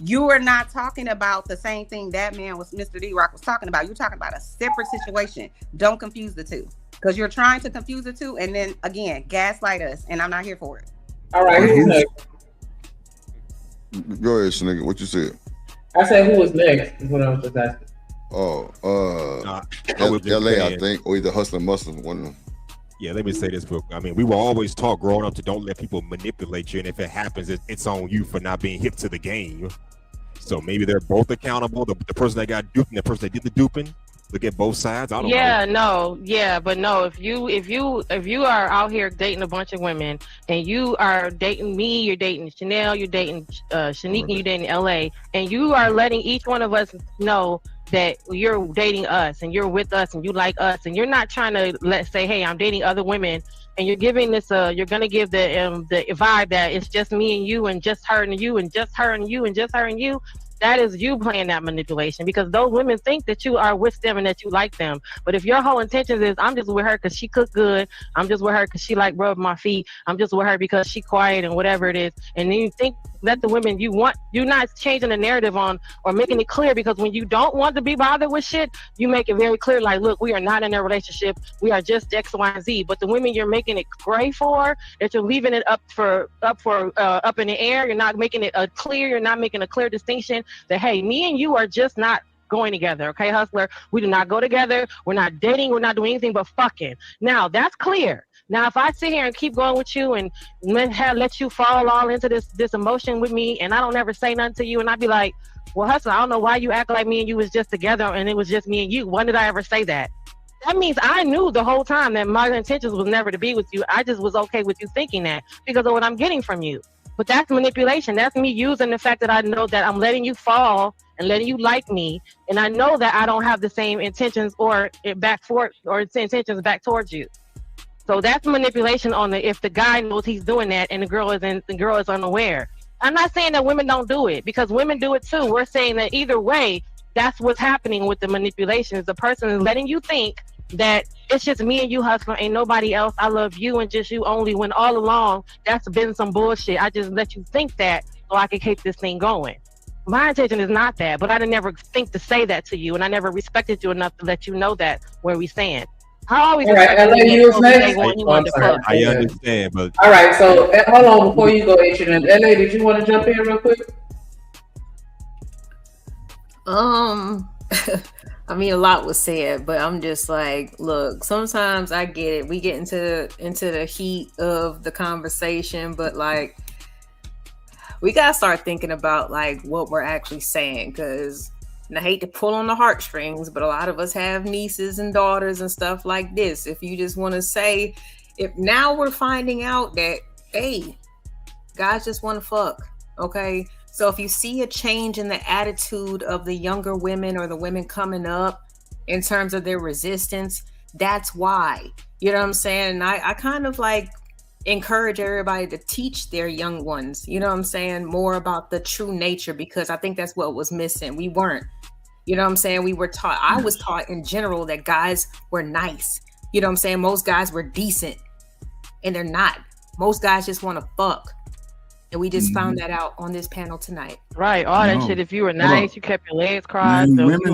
You are not talking about the same thing that man Mr. D Rock was talking about. You're talking about a separate situation. Don't confuse the two, because you're trying to confuse the two and then again gaslight us, and I'm not here for it. All right, who's next? Go ahead, Shnigga. What you said? I said who was next is what I was just asking. Oh, I was just LA, saying, I think, or either Hustler Muslim, one of them. Yeah, let me say this, book. I mean, we were always taught growing up to don't let people manipulate you, and if it happens, it's on you for not being hip to the game. So maybe they're both accountable. The person that got duped and the person that did the duping. Look at both sides. I don't know. But no. If you are out here dating a bunch of women and you are dating me, you're dating Chanel, you're dating Shanique, you're dating LA, and you are letting each one of us know that you're dating us and you're with us and you like us, and you're not trying to let's say, hey, I'm dating other women, and you're giving this you're gonna give the vibe that it's just me and you and just her and you and just her and you and just her and you. That is you playing that manipulation, because those women think that you are with them and that you like them. But if your whole intention is, I'm just with her because she cook good, I'm just with her because she like rub my feet, I'm just with her because she quiet and whatever it is, and then you think that the women you want, you're not changing the narrative on or making it clear, because when you don't want to be bothered with shit, you make it very clear, like, look, we are not in a relationship, we are just X, Y, and Z. But the women you're making it gray for, that you're leaving it up in the air, you're not making it clear, you're not making a clear distinction that, hey, me and you are just not going together. Okay, hustler. We do not go together. We're not dating. We're not doing anything but fucking. Now that's clear. Now, if I sit here and keep going with you and let you fall all into this emotion with me, and I don't ever say nothing to you, and I be like, well, hustler, I don't know why you act like me and you was just together and it was just me and you. When did I ever say that? That means I knew the whole time that my intentions was never to be with you. I just was okay with you thinking that because of what I'm getting from you. But that's manipulation. That's me using the fact that I know that I'm letting you fall and letting you like me, and I know that I don't have the same intentions or intentions back towards you. So that's manipulation on if the guy knows he's doing that and the girl is unaware. I'm not saying that women don't do it, because women do it too. We're saying that either way, that's what's happening with the manipulation. Is the person is letting you think that it's just me and you, hustler, ain't nobody else. I love you and just you only, when all along that's been some bullshit. I just let you think that so I can keep this thing going. My intention is not that, but I didn't never think to say that to you, and I never respected you enough to let you know that where we stand. I always LA, you was next. I understand, but all right. So hold on before you go, H&M. LA, did you want to jump in real quick? I mean, a lot was said, but I'm just like, look, sometimes I get it. We get into the heat of the conversation, but like, we gotta start thinking about like what we're actually saying, because I hate to pull on the heartstrings, but a lot of us have nieces and daughters and stuff like this. If you just want to say, if now we're finding out that, hey, guys just want to fuck, okay? So if you see a change in the attitude of the younger women or the women coming up in terms of their resistance, that's why. You know what I'm saying? And I kind of like encourage everybody to teach their young ones, you know what I'm saying, more about the true nature, because I think that's what was missing. We weren't. You know what I'm saying? We were taught, I was taught in general that guys were nice. You know what I'm saying? Most guys were decent, and they're not. Most guys just want to fuck. And we just found that out on this panel tonight. Right. All that shit. If you were nice, you kept your legs crossed. Man, women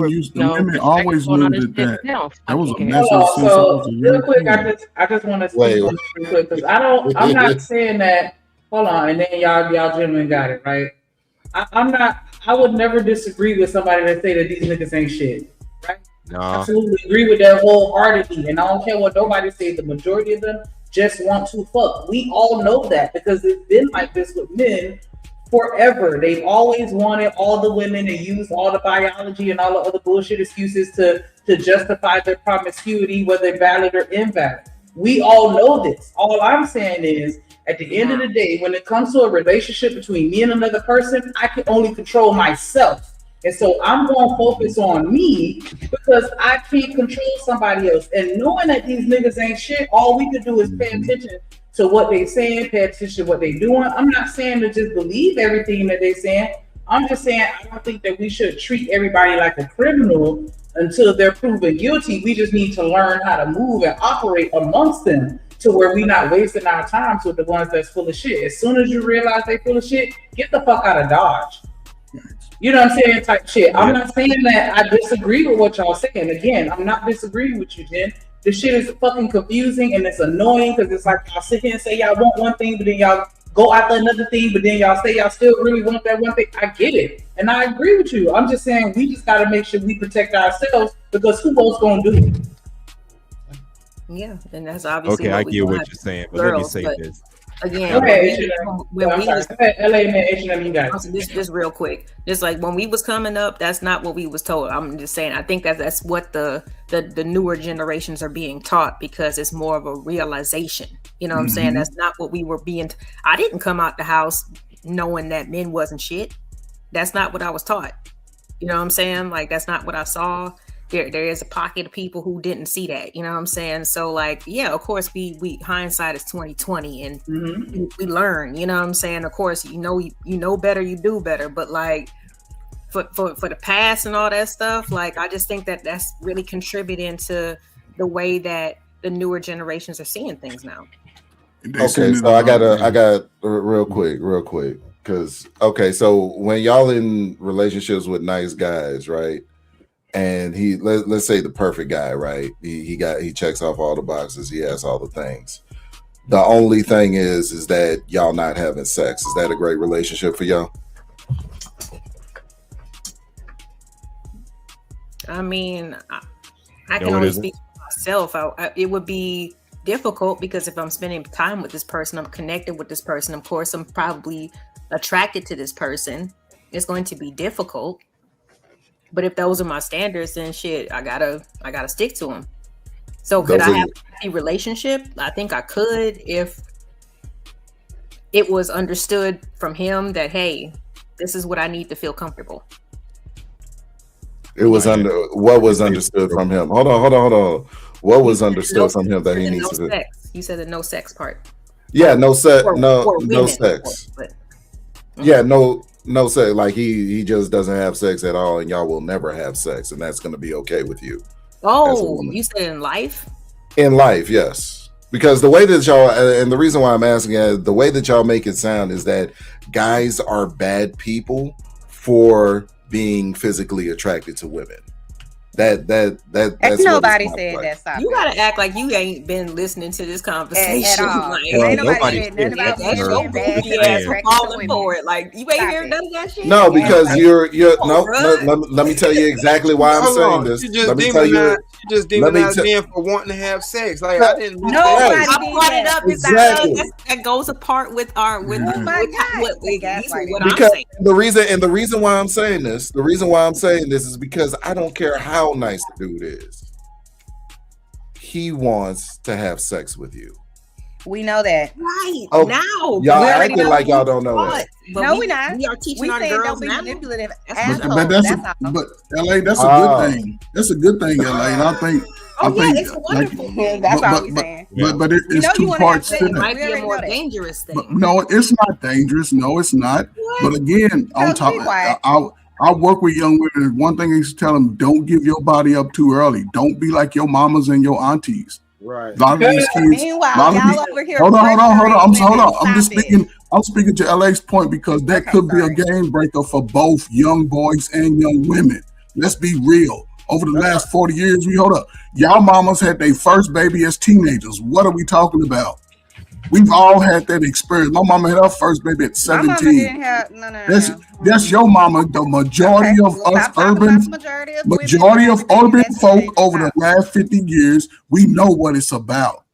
always knew that that was a message. So real quick, I just want to say real quick, because I'm not saying that. Hold on, and then y'all gentlemen got it right. I would never disagree with somebody that say that these niggas ain't shit. Right? No. I absolutely agree with that wholeheartedly, and I don't care what nobody says. The majority of them just want to fuck. We all know that because it's been like this with men forever. They've always wanted all the women and used all the biology and all the other bullshit excuses to justify their promiscuity, whether valid or invalid. We all know this. All I'm saying is, at the end of the day, when it comes to a relationship between me and another person, I can only control myself. And so I'm going to focus on me because I can't control somebody else. And knowing that these niggas ain't shit, all we can do is pay attention to what they saying, pay attention to what they doing. I'm not saying to just believe everything that they saying. I'm just saying I don't think that we should treat everybody like a criminal until they're proven guilty. We just need to learn how to move and operate amongst them to where we're not wasting our time with the ones that's full of shit. As soon as you realize they full of shit, get the fuck out of Dodge. You know what I'm saying? Type shit. I'm not saying that I disagree with what y'all saying. Again, I'm not disagreeing with you, Jen. This shit is fucking confusing and it's annoying because it's like y'all sit here and say y'all want one thing, but then y'all go after another thing, but then y'all say y'all still really want that one thing. I get it. And I agree with you. I'm just saying we just got to make sure we protect ourselves because who else going to do it? Yeah, and that's obviously okay. I get what you're saying, but let me say this. Again, this real quick, just like when we was coming up, that's not what we was told. I'm just saying, I think that's what the newer generations are being taught because it's more of a realization. You know what I'm saying? That's not what we were being. I didn't come out the house knowing that men wasn't shit. That's not what I was taught. You know what I'm saying? Like that's not what I saw. There is a pocket of people who didn't see that, you know what I'm saying? So like, yeah, of course we hindsight is 2020 and we learn, you know what I'm saying? Of course, you know better, you do better. But like for the past and all that stuff, like I just think that that's really contributing to the way that the newer generations are seeing things now. Okay, so I got real quick, because so when y'all in relationships with nice guys, right? And let's say the perfect guy, right? He checks off all the boxes. He has all the things. The only thing is that y'all not having sex. Is that a great relationship for y'all? I mean, I can only speak for myself. It would be difficult because if I'm spending time with this person, I'm connected with this person. Of course, I'm probably attracted to this person. It's going to be difficult. But if those are my standards, then shit, I gotta stick to them. So could I have a relationship? I think I could if it was understood from him that, hey, this is what I need to feel comfortable. It was what was understood from him. Hold on. What was understood from him that he needs to do? You said the no sex part. Yeah, no sex. No sex. Yeah, no sex. Like he just doesn't have sex at all, and y'all will never have sex, and that's going to be okay with you. Oh, you said in life? In life, yes. Because the way that y'all, and the reason why I'm asking is the way that y'all make it sound is that guys are bad people for being physically attracted to women. That's nobody said that. Stop you gotta act like you ain't been listening to this conversation. At all. Like, ain't nobody said nothing about that's your goofy ass falling for it. Like you ain't heard none of that shit. No, because you're let me tell you exactly why I'm saying this. Let me tell you. You just demonized men for wanting to have sex. Like I didn't. I brought it up exactly. That goes apart with our what I'm saying. The reason why I'm saying this is because I don't care how nice the dude is. He wants to have sex with you. We know that. Right. Oh, now. Y'all acting like y'all don't know that. No, we're not. We are teaching our girls don't be now. manipulative. But LA, that's a good thing. That's a good thing, LA. And I think it's wonderful. That's all we're saying. But it's two parts to It that. might be a more dangerous thing. But no, it's not dangerous. No, it's not. But again, on top, I work with young women. One thing I used to tell them: don't give your body up too early. Don't be like your mamas and your aunties. Right. A lot of these kids. Meanwhile, y'all over here. Hold on. I'm speaking to LA's point because that could be a game breaker for both young boys and young women. Let's be real. Over the last 40 years, y'all mamas had their first baby as teenagers. What are we talking about? We've all had that experience. My mama had her first baby at 17. My mama didn't have no. That's your mama. The majority of us majority of urban folk over the last 50 years, we know what it's about.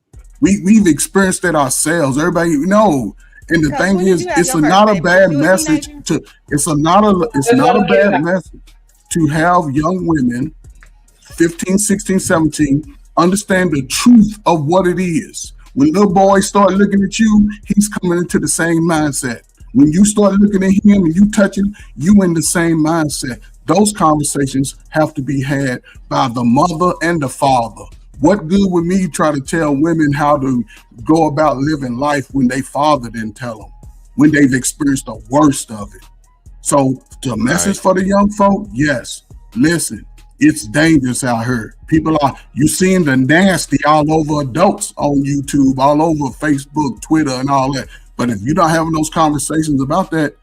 We've experienced it ourselves. Everybody know. And the thing is, it's not a bad message to. It's not a bad message to have young women, 15, 16, 17, understand the truth of what it is. When little boys start looking at you, he's coming into the same mindset. When you start looking at him and you touching, you in the same mindset. Those conversations have to be had by the mother and the father. What good would me try to tell women how to go about living life when they father didn't tell them, when they've experienced the worst of it? So the message for the young folk, yes, listen, it's dangerous out here. You seeing the nasty all over adults on YouTube, all over Facebook, Twitter, and all that. But if you're not having those conversations about that,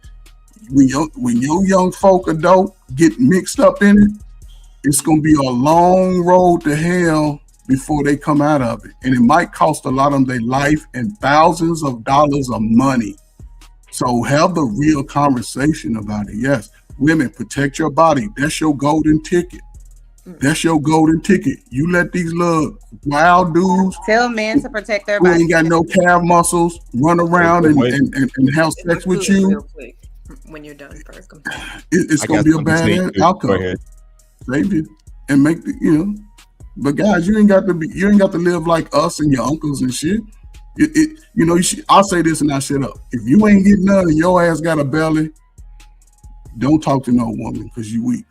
when your young folk adult get mixed up in it, it's gonna be a long road to hell before they come out of it. And it might cost a lot of them their life and thousands of dollars of money. So have the real conversation about it. Yes, women, protect your body. That's your golden ticket. That's your golden ticket. You let these little wild dudes tell men to protect their who body. ain't got no calf muscles run around and have sex with you. When you're done, first, it's gonna be a bad outcome. Save you and make the But guys, you ain't got to live like us and your uncles and shit. I'll say this and I shut up. If you ain't getting none and your ass got a belly, don't talk to no woman because you weak.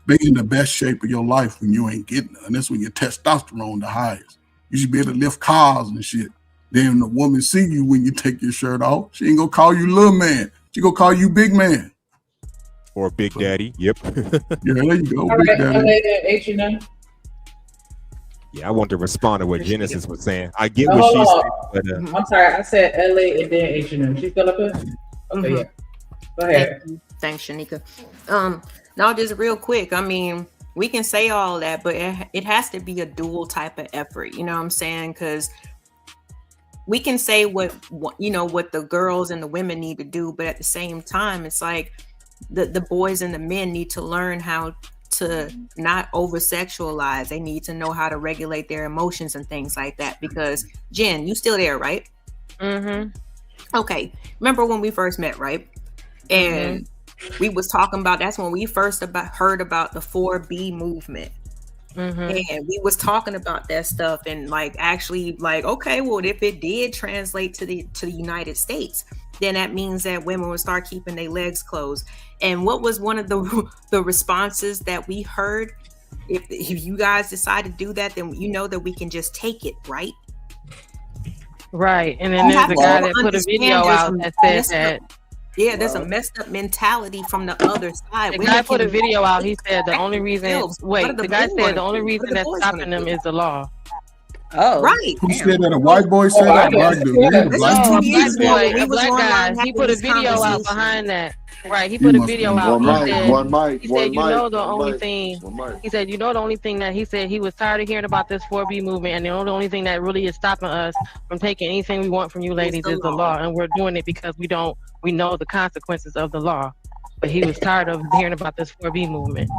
Be in the best shape of your life when you ain't getting none. That's when your testosterone the highest. You should be able to lift cars and shit. Then the woman see you when you take your shirt off. She ain't gonna call you little man. She gonna call you big man. Or big daddy. Yep. Yeah, there you go. All Big right, daddy. H&M. Yeah, I want to respond to what Genesis was saying. I get what she's saying. But, I'm sorry, I said LA and then H&M. She's still up here? Okay, yeah. Go ahead. Thanks, Shanika. Now, just real quick, I mean, we can say all that, but it has to be a dual type of effort. You know what I'm saying? Because we can say what the girls and the women need to do, but at the same time, it's like the boys and the men need to learn how to not over sexualize. They need to know how to regulate their emotions and things like that. Because Jen, you still there, right? Mm-hmm. Okay. Remember when we first met, right? And we was talking about, that's when we first heard about the 4B movement. And we was talking about that stuff and like actually like, okay, well, if it did translate to the United States, then that means that women would start keeping their legs closed. And what was one of the responses that we heard? If you guys decide to do that, then you know that we can just take it, right? Right. And then there's a guy that put a video out that said that. Yeah, there's a messed up mentality from the other side. The guy put a video out. He said the only reason. The guy said the only reason that's stopping them is the law. Oh, right. Who said that? A white boy said that? Black dude. A black guy. He put a video out behind that. Right. He put a video out. He said, you know, the only thing. He said, you know, the only thing that he said he was tired of hearing about this 4B movement, and the only thing that really is stopping us from taking anything we want from you ladies is the law, and we're doing it because we know the consequences of the law. But he was tired of hearing about this 4B movement.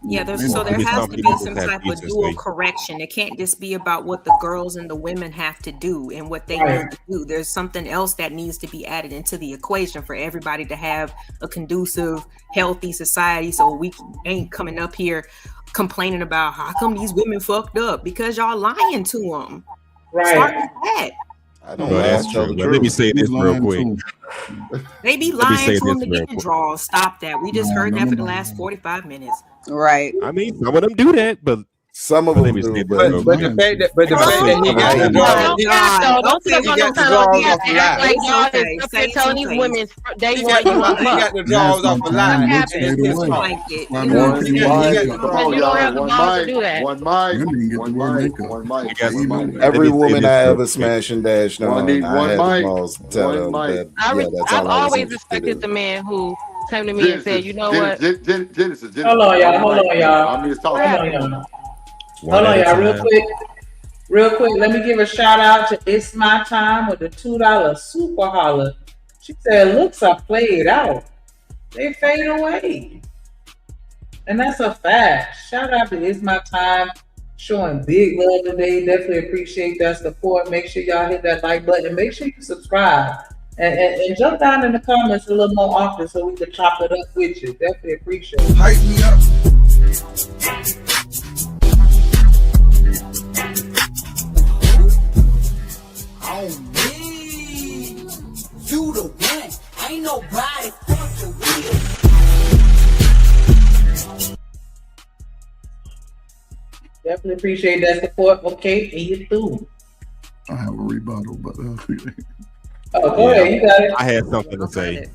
Yeah, there has to be some type of dual correction. It can't just be about what the girls and the women have to do and what they need to do. There's something else that needs to be added into the equation for everybody to have a conducive, healthy society. So we ain't coming up here complaining about how come these women fucked up, because y'all lying to them. Right. Start with that. I don't know. That's true. But let me say this real quick. They be lying to them to get in draws. Stop that. We just heard that for the last 45 minutes. Right. I mean, some of them do that, but some of them do. But the fact that he got the draws, he got the draws off the line. Like y'all is up here telling these women they want you on He got the draws off the line. Every woman I ever smashed and dashed on, I had to tell them that. I've always respected the man who came to me and said, you know what? Hold on, y'all. Hold on, y'all. Real quick. Let me give a shout out to It's My Time with the $2 super holler. She said, looks are played out. They fade away. And that's a fact. Shout out to It's My Time. Showing big love today. Definitely appreciate that support. Make sure y'all hit that like button. Make sure you subscribe. And jump down in the comments a little more often so we can chop it up with you. Definitely appreciate it. Hype me up. On me. You the one. Ain't nobody fuck the real. Definitely appreciate that support. Okay, and you through. I have a rebuttal, but oh, go ahead. You got it. I had something to say.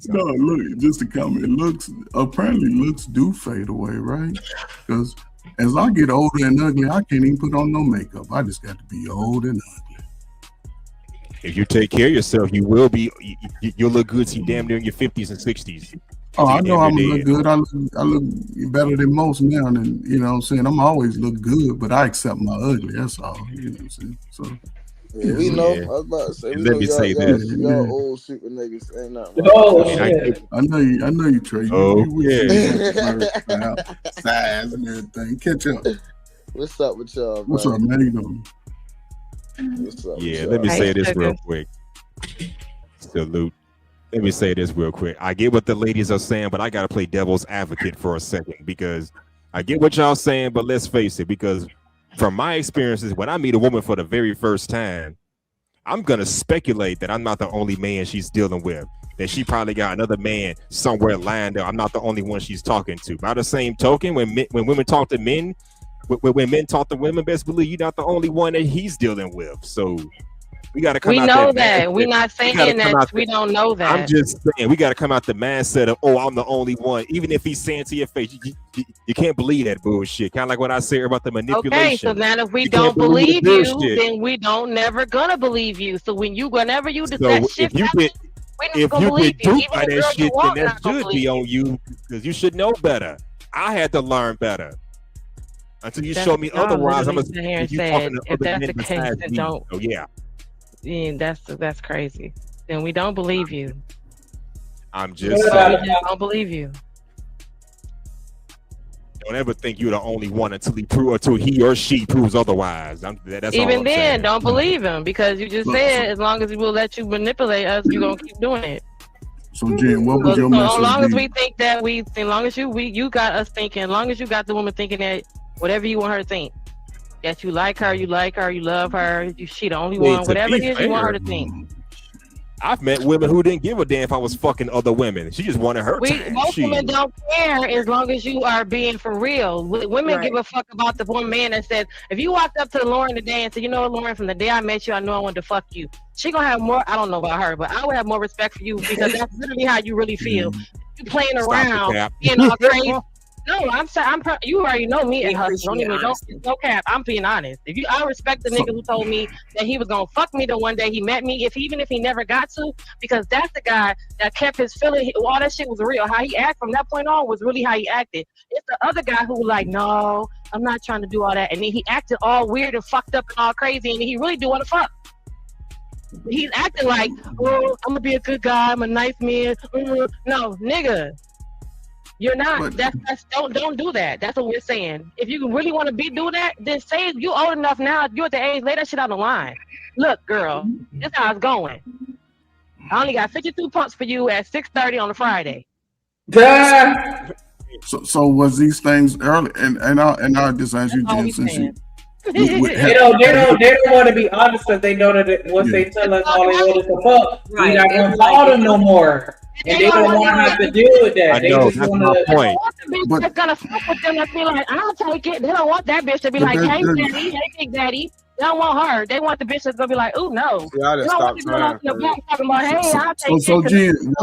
No, look, just a comment. Apparently looks do fade away, right? Because as I get older and ugly, I can't even put on no makeup. I just got to be old and ugly. If you take care of yourself, you will be. You'll look good. See, damn near in your 50s and 60s. Oh, I know I'm gonna look good. I look better than most now, and you know what I'm saying. I'm always look good, but I accept my ugly. That's all. You know what I'm saying. So. Yeah, we know. I was about to say. Let me say this. Y'all old super niggas ain't nothing. Oh shit! I know you, Trey. Oh yeah. Size and everything. Catch up. What's up with y'all? What's up, man? How you doing? What's up? Yeah, let me say this real quick. Salute. Let me say this real quick. I get what the ladies are saying, but I gotta play devil's advocate for a second, because I get what y'all saying, but let's face it, because from my experiences, when I meet a woman for the very first time, I'm gonna speculate that I'm not the only man she's dealing with, that she probably got another man somewhere lined up. I'm not the only one she's talking to. By the same token, when women talk to men, when men talk to women, best believe you're not the only one that he's dealing with. So we got to come out. We know that. We're not saying that we don't know that. I'm just saying we got to come out the mindset of, oh, I'm the only one. Even if he's saying to your face, you can't believe that bullshit. Kind of like what I said about the manipulation. Okay, so now if we don't believe you, then we don't never gonna believe you. So whenever you decide shift, if you get duped by that shit, then that should be on you, because you should know better. I had to learn better. Until you show me otherwise, I'm gonna say you talking to other men besides me. So yeah. Yeah, that's crazy. Then we don't believe you. I'm just saying. We don't believe you. Don't ever think you're the only one until he or she proves otherwise. That's Even all I'm then, saying. don't believe him because you just said as long as he will let you manipulate us, you're gonna keep doing it. So Jen, what would your So message as long as be? we think that as long as you got us thinking, as long as you got the woman thinking that whatever you want her to think, that you like her, you love her, she the only one, whatever it is you want her to think. I've met women who didn't give a damn if I was fucking other women. She just wanted her time. Most women don't care as long as you are being for real. Women give a fuck about the one man that says, if you walked up to Lauren today and said, you know what, Lauren, from the day I met you, I know I wanted to fuck you. She gonna have more, I don't know about her, but I would have more respect for you because that's literally how you really feel. You playing around, being all crazy. No, you already know me and hustle. No cap. I'm being honest. I respect the nigga who told me that he was gonna fuck me the one day he met me, even if he never got to, because that's the guy that kept his feeling. All that shit was real. How he acted from that point on was really how he acted. It's the other guy who was like, no, I'm not trying to do all that, and then he acted all weird and fucked up and all crazy, and he really do want to fuck. He's acting like, oh, I'm gonna be a good guy. I'm a nice man. No, nigga. You're not. Don't do that. That's what we're saying. If you really want to do that, then say you old enough now. You're at the age. Lay that shit on the line. Look, girl, this how it's going. I only got 52 pumps for you at 6:30 on a Friday. So was these things early? And I just ask you, Jen, since you. They don't want to be honest because they know that once they tell us all they want is to fuck, we're not gonna call them no more. And they don't want to have to deal with that. They just want to. They want the bitch that's gonna fuck with them. That's be like, I'll take it. They don't want that bitch to be like, hey daddy, hey big daddy. They don't want her. They want the bitch that's gonna be like, oh no. Yeah, I just stopped talking about, hey, I'll take it. So Jen,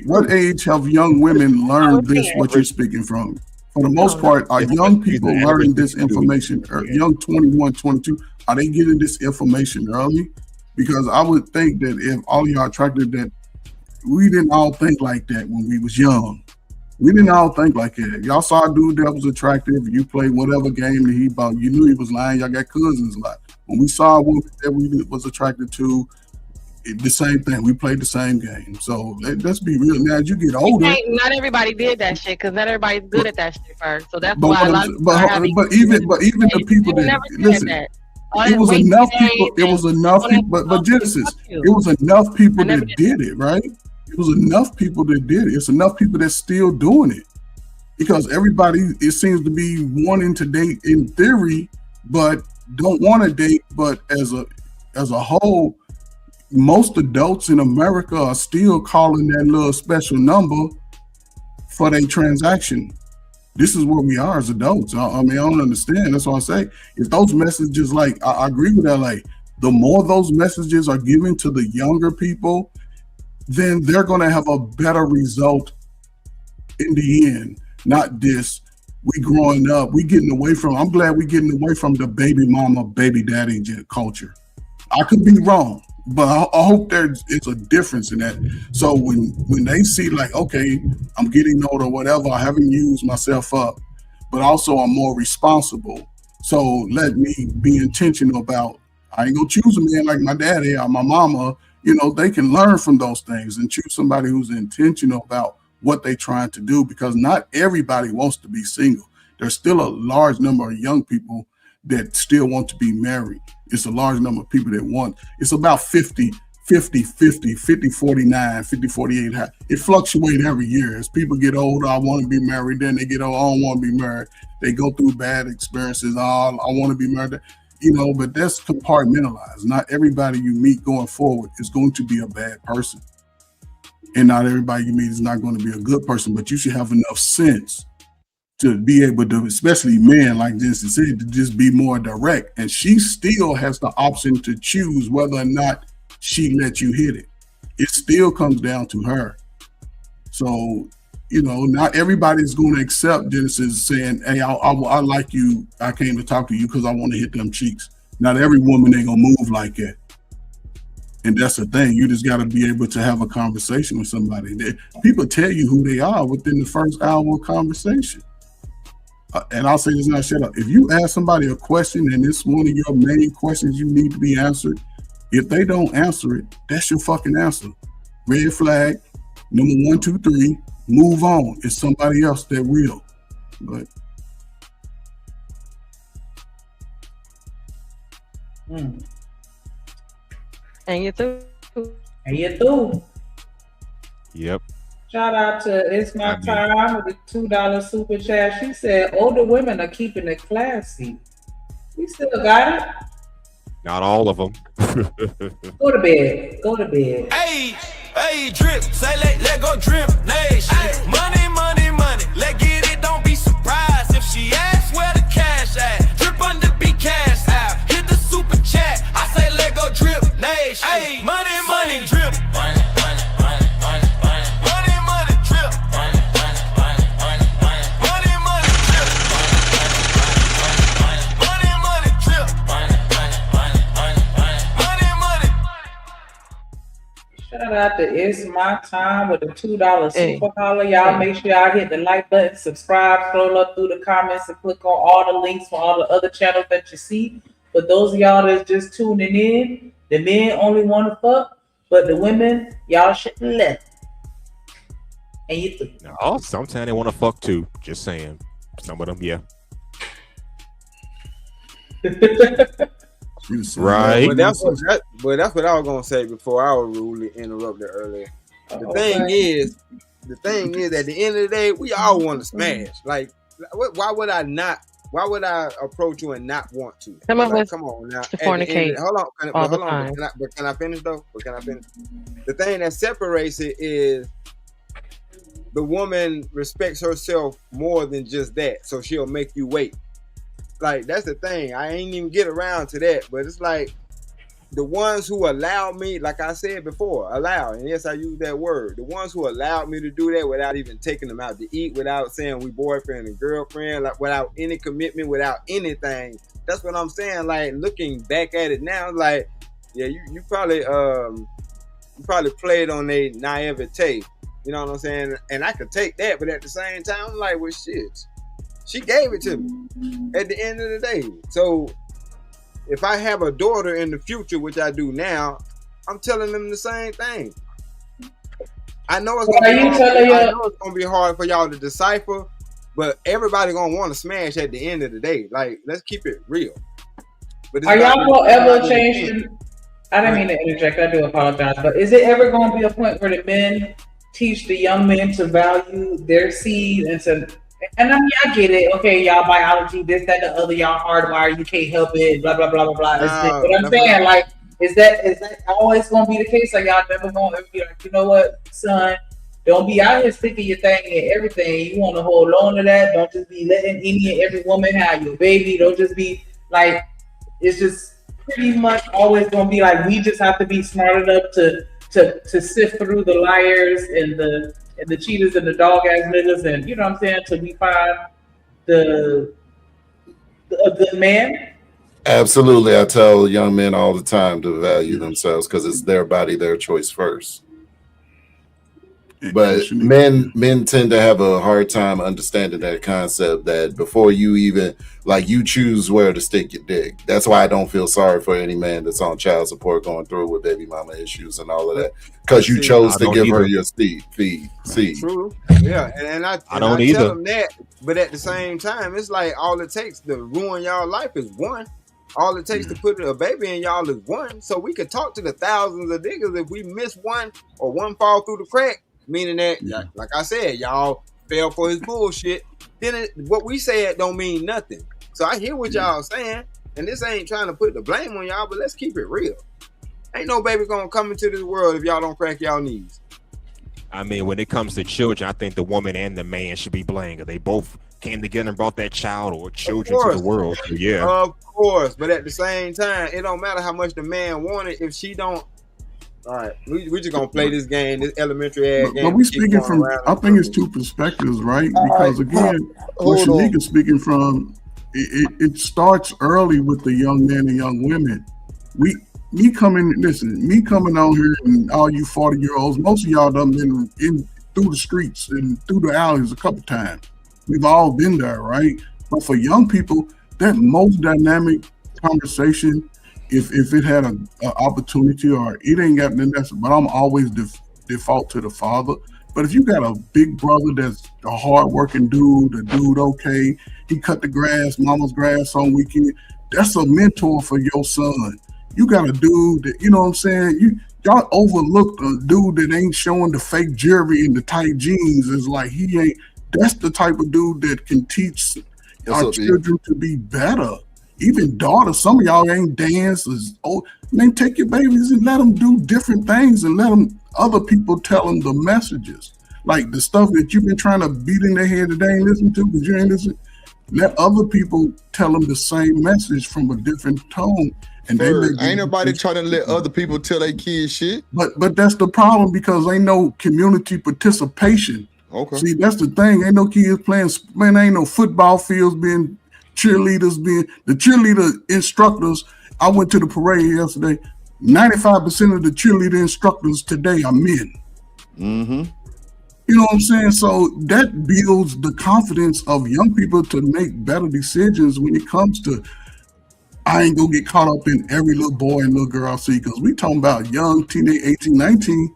what age have young women learned this? What you're speaking from? For the most part, are young people learning this information? Or young 21, 22, are they getting this information early? Because I would think that if all y'all attracted that. We didn't all think like that when we was young. We didn't all think like that. Y'all saw a dude that was attractive. You played whatever game that he bought. You knew he was lying. Y'all got cousins a lot. When we saw a woman that we was attracted to, the same thing. We played the same game. So let's be real. Now as you get older, not everybody did that shit because not everybody's good at that shit first. So that's why a lot of but even the people that listen. It was enough people. It was enough people. But Genesis, it was enough people that did it, right? It was enough people that did it. It's enough people that's still doing it because everybody, it seems to be wanting to date in theory, but don't want to date. But as a whole, most adults in America are still calling that little special number for their transaction. This is where we are as adults. I mean, I don't understand. That's why I say if those messages, like I agree with that, like the more those messages are given to the younger people, then they're going to have a better result in the end. Not this, we growing up, we getting away from, I'm glad we getting away from the baby mama, baby daddy culture. I could be wrong, but I hope it's a difference in that. So when they see like, okay, I'm getting older, whatever, I haven't used myself up, but also I'm more responsible. So let me be intentional about, I ain't gonna choose a man like my daddy or my mama. You know, they can learn from those things and choose somebody who's intentional about what they're trying to do because not everybody wants to be single. There's still a large number of young people that still want to be married. It's a large number of people that want, it's about 50, 49, 50, 48. It fluctuates every year. As people get older, I want to be married. Then they get old, I don't want to be married. They go through bad experiences. I want to be married. You know, but that's compartmentalized. Not everybody you meet going forward is going to be a bad person. And not everybody you meet is not going to be a good person, but you should have enough sense to be able to, especially men, like Jensen said, to just be more direct. And she still has the option to choose whether or not she let you hit it. It still comes down to her. So, you know, not everybody's going to accept Genesis saying, hey, I like you. I came to talk to you because I want to hit them cheeks. Not every woman ain't going to move like that. And that's the thing. You just got to be able to have a conversation with somebody. People tell you who they are within the first hour of conversation. And I'll say this now, shut up. If you ask somebody a question and it's one of your main questions you need to be answered, if they don't answer it, that's your fucking answer. Red flag, number 1, 2, 3, move on. It's somebody else that will. But And you too. And you too. Yep. Shout out to It's My Time with the $2 super chat. She said older women are keeping it classy. We still got it. Not all of them. Go to bed. Go to bed. Hey, hey, drip. Say let go drip. Nation. Money, money, money. Let get it. Don't be surprised if she asks where the cash at. Drip under be cash out. Hit the super chat. I say let go drip. Nation. Hey, money, money, drip. Money, money, money, money, money. Money, money, drip. Money, money, money, money, money. Money, money, drip. Money, money, drip. Money, money, money, money, money. Money, money. Shout out to It's My Time with the $2 super holler. Y'all make sure y'all hit the like button, subscribe, scroll up through the comments, and click on all the links for all the other channels that you see. For those of y'all that's just tuning in, the men only want to fuck, but the women, y'all shouldn't let. And you too. No, sometimes they want to fuck too. Just saying. Some of them, yeah. Right. But that's what I was gonna say before I was rudely interrupted earlier. The thing is, at the end of the day, we all want to smash. Like, why would I not? Why would I approach you and not want to? Some of us come on now. to fornicate Hold on. all the time. But can I finish though? The thing that separates it is the woman respects herself more than just that, so she'll make you wait. Like, that's the thing. I ain't even get around to that, but it's like the ones who allow me, like I said before, and yes, I use that word. The ones who allowed me to do that without even taking them out to eat, without saying we boyfriend and girlfriend, like without any commitment, without anything. That's what I'm saying. Like, looking back at it now, like, yeah, you probably played on a naivete. You know what I'm saying? And I could take that, but at the same time, I'm like, well, shit. She gave it to me at the end of the day. So if I have a daughter in the future, which I do now, I'm telling them the same thing. I know it's gonna be hard for y'all to decipher, but everybody gonna want to smash at the end of the day. Like, let's keep it real. But are y'all gonna ever change? I didn't mean to interject. I do apologize. But is it ever gonna be a point where the men teach the young men to value their seed and to? And I mean, I get it. Okay, y'all biology, this, that, the other, y'all hardwired, you can't help it, blah, blah, blah, blah, blah. But I'm saying, like, is that always going to be the case? Like, y'all never going to be like, you know what, son, don't be out here sticking your thing in everything. You want to hold on to that. Don't just be letting any and every woman have your baby. Don't just be like, it's just pretty much always going to be like, we just have to be smart enough to sift through the liars and the cheaters and the dog ass niggas, and you know what I'm saying, till we find a good man. Absolutely. I tell young men all the time to value themselves because it's their body, their choice first. But men tend to have a hard time understanding that concept that before you even, like, you choose where to stick your dick. That's why I don't feel sorry for any man that's on child support going through with baby mama issues and all of that, because you chose to give her your seed. True. Yeah, and I tell them that, but at the same time, it's like all it takes to ruin y'all life is one. All it takes to put a baby in y'all is one. So we could talk to the thousands of niggas. If we miss one or one fall through the crack, meaning that, like I said, y'all fell for his bullshit, then what we said don't mean nothing. So I hear what y'all saying, and this ain't trying to put the blame on y'all, but let's keep it real. Ain't no baby gonna come into this world if y'all don't crack y'all knees. I mean, when it comes to children, I think the woman and the man should be blamed. They both came together and brought that child or children to the world. So, yeah. Of course, but at the same time, it don't matter how much the man wanted if she don't. All right, we just gonna play this game, this elementary ass game. But we speaking from, I think it's two perspectives, right? Because again, what Shanika's speaking from, it starts early with the young men and young women. Me coming on here, and all you 40-year-olds, most of y'all done been in through the streets and through the alleys a couple times. We've all been there, right? But for young people, that most dynamic conversation, if it had an opportunity, or it ain't got nothing else, but I'm always default to the father. But if you got a big brother that's a hardworking dude, okay, he cut the grass, mama's grass on weekend, that's a mentor for your son. You got a dude that, you know what I'm saying? Y'all overlooked a dude that ain't showing the fake jewelry and the tight jeans. It's like he ain't. That's the type of dude that can teach our children to be better. Even daughters, some of y'all ain't dancers. Oh, man, take your babies and let them do different things and let them other people tell them the messages. Like the stuff that you've been trying to beat in their head that they ain't listen to because you ain't listen. Let other people tell them the same message from a different tone. And ain't nobody trying to let other people tell their kids shit. But that's the problem because ain't no community participation. Okay. See, that's the thing. Ain't no kids playing. Man, ain't no football fields being cheerleaders being the cheerleader instructors. I went to the parade yesterday. 95% of the cheerleader instructors today are men. Mm-hmm. You know what I'm saying? So that builds the confidence of young people to make better decisions when it comes to, I ain't gonna get caught up in every little boy and little girl I see, because we talking about young, teenage, 18, 19.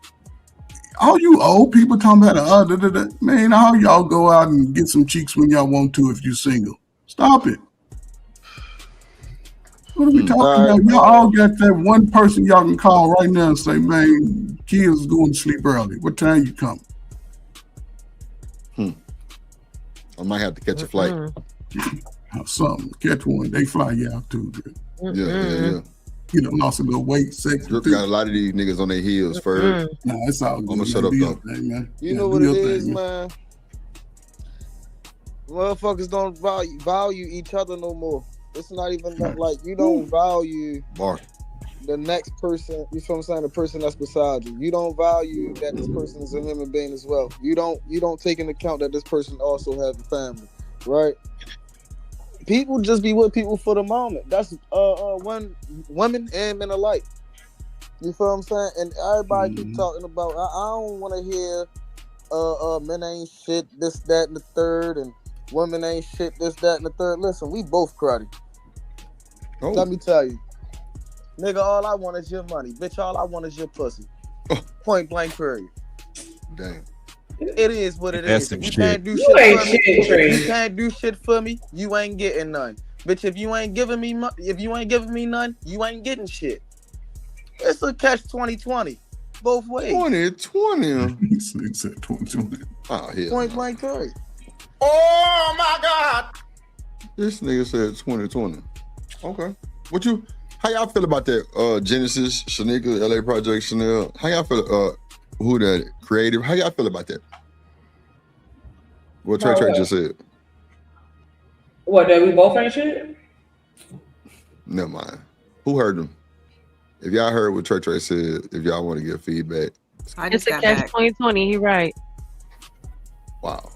All you old people talking about, man, how y'all go out and get some cheeks when y'all want to if you single? Stop it. What are we talking about? Y'all all got that one person y'all can call right now and say, man, kids is going to sleep early. What time you come? I might have to catch a flight. Something. Catch one. They fly you out too. Yeah. You know, lost a little weight, sex. Drip got a lot of these niggas on their heels first. Nah, it's all good. I'm gonna shut up though. Man. You know what it is, man. Motherfuckers don't value each other no more. It's not even like you don't value the next person. You feel what I'm saying? The person that's beside you. You don't value that this person is a human being as well. You don't take into account that this person also has a family, right? People just be with people for the moment. That's when women and men alike. You feel what I'm saying? And everybody keep talking about. I don't want to hear men ain't shit, this, that, and the third, and women ain't shit, this, that, and the third. Listen, we both cruddy. Let me tell you, nigga, all I want is your money, bitch. All I want is your pussy. Point blank, period. Damn. It is what it That's is. You shit. can't do You shit ain't for me. shit, Trey. You can't do shit for me. You ain't getting none, bitch. If you ain't giving me none, you ain't getting shit. It's a catch 2020, both ways. 2020. He said 2020. Oh yeah. Point blank, period. Oh my God. This nigga said 2020. Okay. How y'all feel about that? Genesis, Shanika, LA Project, Chanel. How y'all feel? Who that creative? How y'all feel about that? What Trey just said. What, that we both ain't shit? Never mind. Who heard them? If y'all heard what Trey said, if y'all want to give feedback. It's a catch 2020. He right. Wow.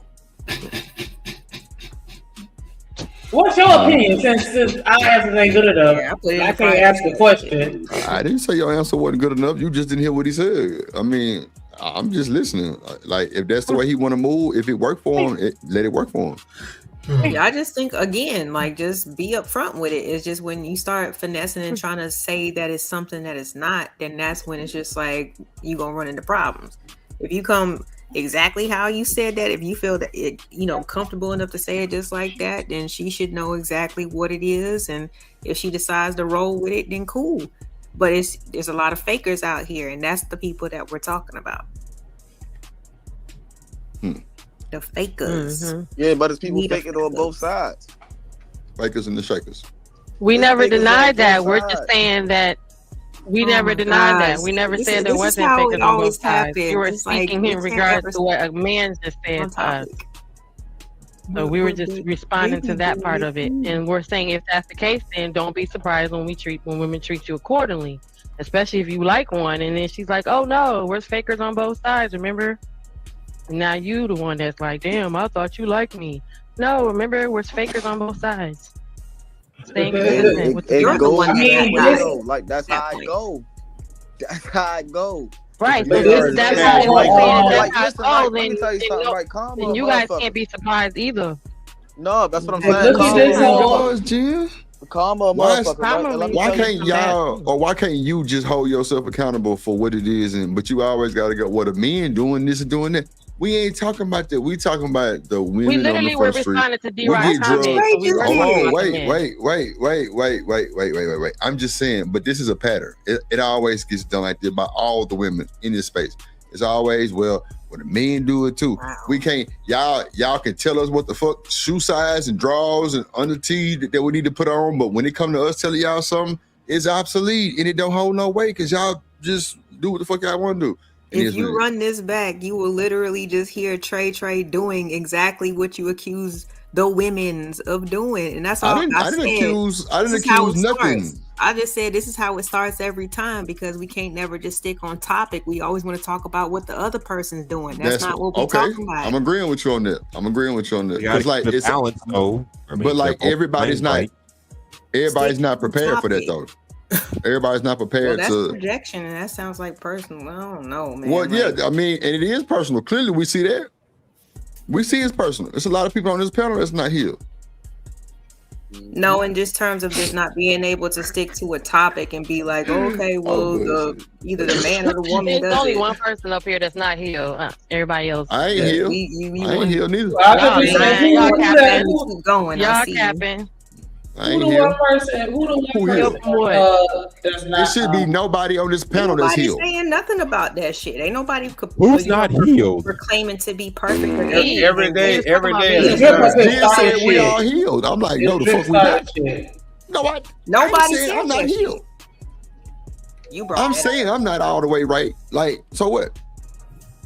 What's your opinion? Since our answers ain't good enough, I can't ask a question. I didn't say your answer wasn't good enough. You just didn't hear what he said. I mean, I'm just listening. Like, if that's the way he want to move, if it worked for him, let it work for him. Yeah, I just think again, like, just be upfront with it. It's just when you start finessing and trying to say that it's something that it's not, then that's when it's just like you gonna run into problems. If you come exactly how you said that, if you feel that it, comfortable enough to say it just like that, then she should know exactly what it is, and if she decides to roll with it, then cool. But there's a lot of fakers out here, and that's the people that we're talking about. The fakers. Yeah, but it's people faking on both sides. Fakers and the shakers. We never denied that. We're just saying that we never denied that. We never said there wasn't fakers on both sides. You were speaking in regards to what a man just said to us. So we were just responding to that part of it. And we're saying if that's the case, then don't be surprised when women treat you accordingly. Especially if you like one. And then she's like, oh no, where's fakers on both sides? Remember? Now you the one that's like, damn, I thought you liked me. No, remember, we're fakers on both sides. Staying consistent with the goes one like that's how I go. That's how I go. Right. So that's how it then you guys can't be surprised either. No, that's what I'm saying. Karma, Why, motherfucker. Right? And let me why tell you can't something. y'all, or why can't you just hold yourself accountable for what it is? But you always got to go, well, the men doing this and doing that. We ain't talking about that. We talking about the women We on the literally were front street. responding to We D-Rock's get drugged. comment. So we were Hold on, talking wait. I'm just saying, but this is a pattern. It always gets done like this by all the women in this space. It's always, well, the men do it too. Wow. We can't, y'all can tell us what the fuck shoe size and drawers and under tee that we need to put on, but when it come to us telling y'all something, it's obsolete and it don't hold no weight because y'all just do what the fuck y'all want to do. If you run this back, you will literally just hear Trey doing exactly what you accuse the women's of doing, and that's all I didn't accuse nothing. I just said this is how it starts every time because we can't never just stick on topic. We always want to talk about what the other person's doing. That's not what we're talking about. I'm agreeing with you on that. Because like it's balance, though. But like everybody's not prepared for that though. Everybody's not prepared that's to projection, and that sounds like personal. I don't know, man. Well, yeah, I mean, and it is personal. Clearly, we see that. We see it's personal. There's a lot of people on this panel that's not healed. No, in just terms of just not being able to stick to a topic and be like, okay, well, either the man or the woman There's does only it. one person up here that's not healed. Everybody else. I ain't healed. I ain't healed neither. Y'all capping. Keep going. Y'all capping. Who the one person that's not? There should be nobody on this panel that's Nobody's healed. saying nothing about that shit. Ain't nobody Who's not healed? for claiming to be perfect. Every day. Jen said we all healed. I'm like, no, the fuck we not. No, Nobody said said I'm not that shit. healed. You brought I'm that saying up. I'm not all the way right. Like, so what?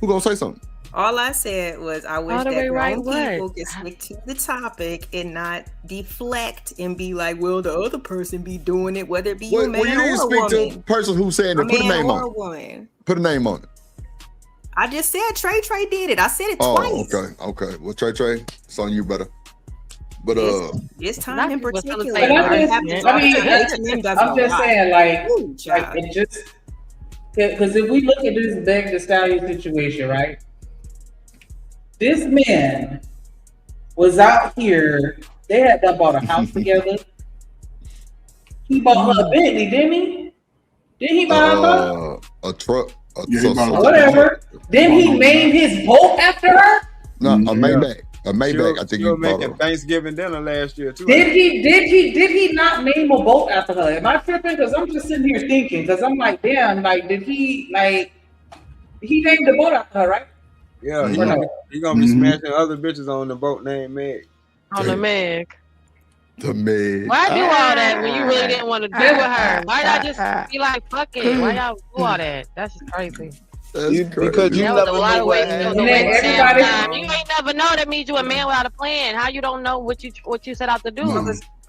Who gonna say something? All I said was I wish All the that way right grown people could stick to the topic and not deflect and be like, well, the other person be doing it, whether it be a man Well, you need to or a speak to woman. the person who's saying that. Put a name on it. Put a name on it. I just said Trey did it. I said it twice. Okay. Well, Trey, it's on you, brother. But this time in particular, I'm just saying, like it just because if we look at this Meg Thee Stallion situation, right? This man was out here. They had done bought a house together. He bought her a Bentley, didn't he? Didn't he buy a truck? Whatever. Then he named his boat after her. No, a Maybach. A Maybach. I think you were making Thanksgiving dinner last year too. Did he not name a boat after her? Am I tripping? Because I'm just sitting here thinking. Because I'm like, damn, like, did he named the boat after her, right? Yeah, he gonna be smashing other bitches on the boat named Meg. On the Meg. The Meg. Why do all that when you really didn't want to do with her? Why y'all just be like, fuck it? Why y'all do all that? That's just crazy. Because you never know what happened. You ain't never know. That means you a man without a plan. How you don't know what you set out to do?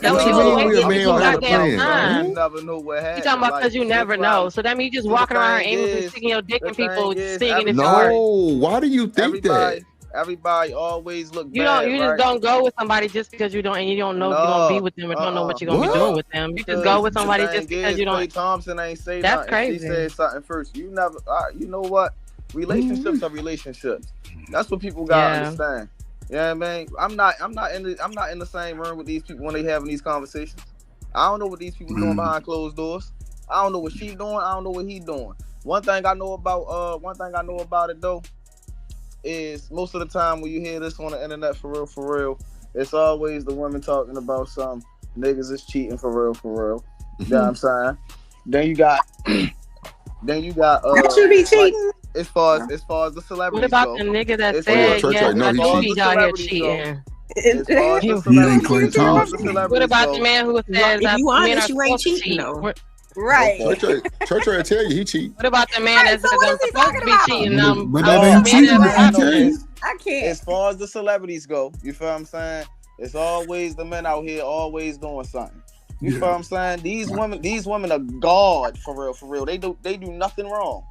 That way you wasting your goddamn time. You never know what happened. You talking about because you never know. So that means you just walking around aimlessly sticking your dick in people, singing in your No, why do you think that? Everybody always look you bad. You just don't go with somebody just because you don't know if you're gonna be with them or don't know what you're gonna be doing with them. You just go with somebody just because you don't. Clay Thompson ain't say that's nothing. crazy. She said something first. You never. You know what? Relationships are relationships. That's what people gotta understand. Yeah, man. I'm not in the same room with these people when they having these conversations. I don't know what these people doing behind closed doors. I don't know what she's doing. I don't know what he's doing. One thing I know about it though is most of the time when you hear this on the internet for real, it's always the women talking about some niggas is cheating for real. You know what I'm saying? Then you got I should be cheating. As far as the celebrities What about go, the nigga that as said, far as- yeah, no, I he don't cheats. be out here cheating? What about the man who says, if you men honest, are you ain't supposed to cheating cheat? though. Right. Church will tell you he cheat. What about the man that says I'm supposed to be cheating? But that ain't cheating, I tell you. I can't. As far as the celebrities go, you feel what I'm saying? It's always the men out here always doing something. You feel what I'm saying? These women are God for real. They do nothing wrong.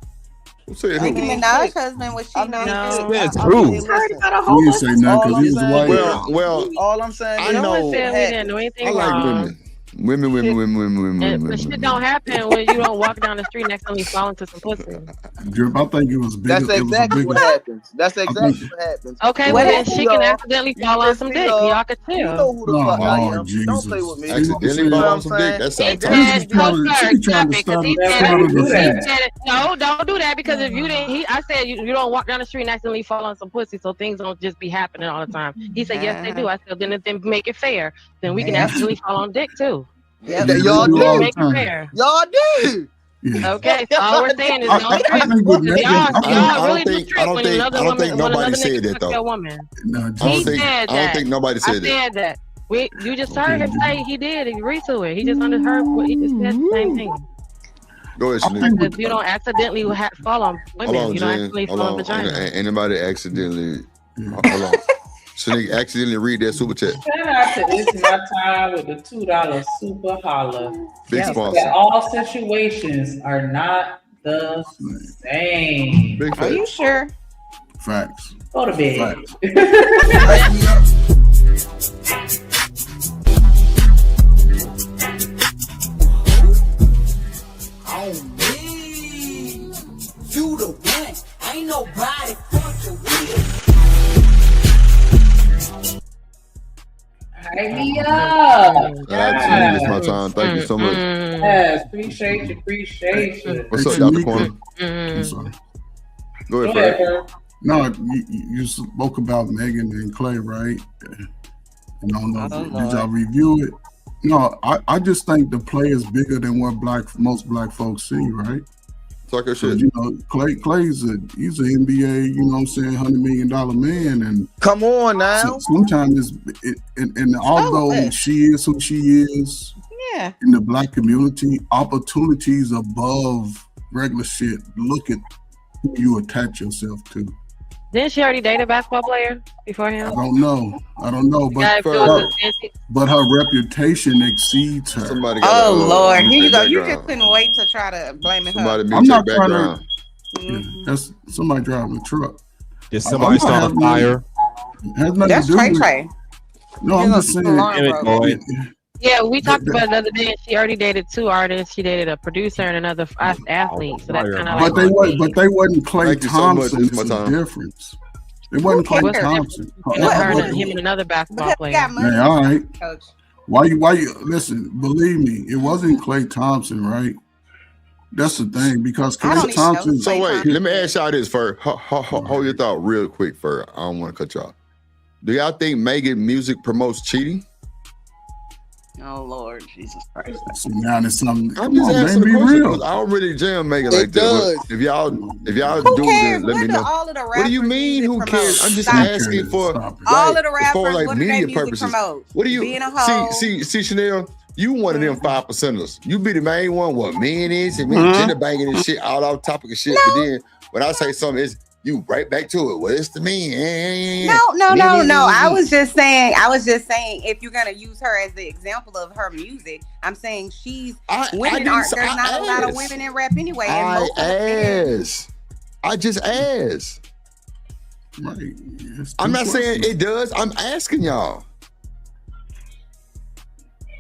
Who said Nicki who? Minaj's husband was cheating on his That's true. We didn't say nothing because he was white. Well, all I'm saying I is know. No one said we didn't do anything I like wrong. women. Women. But shit don't happen when you don't walk down the street next time you fall into some pussy. Drip, I think it was bigger. That's exactly what happens. That's exactly what happens. Okay, well then she can accidentally fall on some dick. Y'all can tell. You know who the fuck I am. Jesus. Don't play with me. Accidentally fall on some dick. That's He sometimes. said, no, sir, stop it, because he said, no, don't do that, because if you didn't, I said you don't walk down the street and accidentally fall on some pussy, so things don't just be happening all the time. He said, yes, they do. I said, then make it fair. Then we can accidentally fall on dick too. Yeah, y'all do. Make it fair. Y'all do. Okay, so all we're saying is don't trip. I don't think nobody said that though. I don't think nobody said that. I said that. You just heard him say he did agree to it. He just underheard what he just said the same thing. Go ahead, Shanique. Because you don't accidentally fall on women. You don't accidentally fall on vagina. Anybody accidentally? Hold on. Shanique accidentally read that super chat. Shout out to It's My Time with the $2 super holla. Big sponsor. That all situations are not the same. Big Are you sure? Facts. Go to bed. Facts. On me, you the one. Ain't nobody fucking with. Hype me up. It's my time. Thank you so much. Yes, appreciate you. What's up, Dr. Corner? I'm sorry. Go ahead, Fred. No, you spoke about Megan and Clay, right? I don't know. Did y'all review it? No, I just think the play is bigger than what most black folks see, right? Talk your shit. You know, Clay's he's an NBA, you know what I'm saying, $100 million man, and come on now. Sometimes and although she is who she is, in the black community, opportunities above regular shit. Look at who you attach yourself to. Didn't she already date a basketball player before him? I don't know, but her reputation exceeds her. Oh Lord, here you go. You just couldn't wait to try to blame it. I'm not trying to. That's somebody driving a truck. Did somebody start a fire? That's Trey. No, I'm just saying. Yeah, we talked about it the other day. And she already dated two artists. She dated a producer and another athlete. So that's kind of like. But they wasn't Klay Thompson. It's a difference. It wasn't Klay Thompson. Him and another basketball player. Hey, all right. Why you listen? Believe me, it wasn't Klay Thompson, right? That's the thing, because Klay Thompson. So wait, let me ask y'all this first. Hold your thought real quick first. I don't want to cut y'all. Do y'all think Megan music promotes cheating? Oh Lord, Jesus Christ! See, now there's something. I'm just asking the question. I don't really jam Megan like that. If y'all do, then let me know. What do you mean? Who cares? I'm just asking for all of the rappers. For like what media do purposes. Promote? What do you being a hoe? See, Chanel? You one of them 5%ers. You be the main one. What men is and men gender banging and shit, all off topic of shit. But then when I say something, it's you right back to it. Well, it's the men. No. I was just saying, if you're gonna use her as the example of her music, I'm saying there's not a lot of women in rap anyway. I just asked. Right. I'm not saying it does. I'm asking y'all.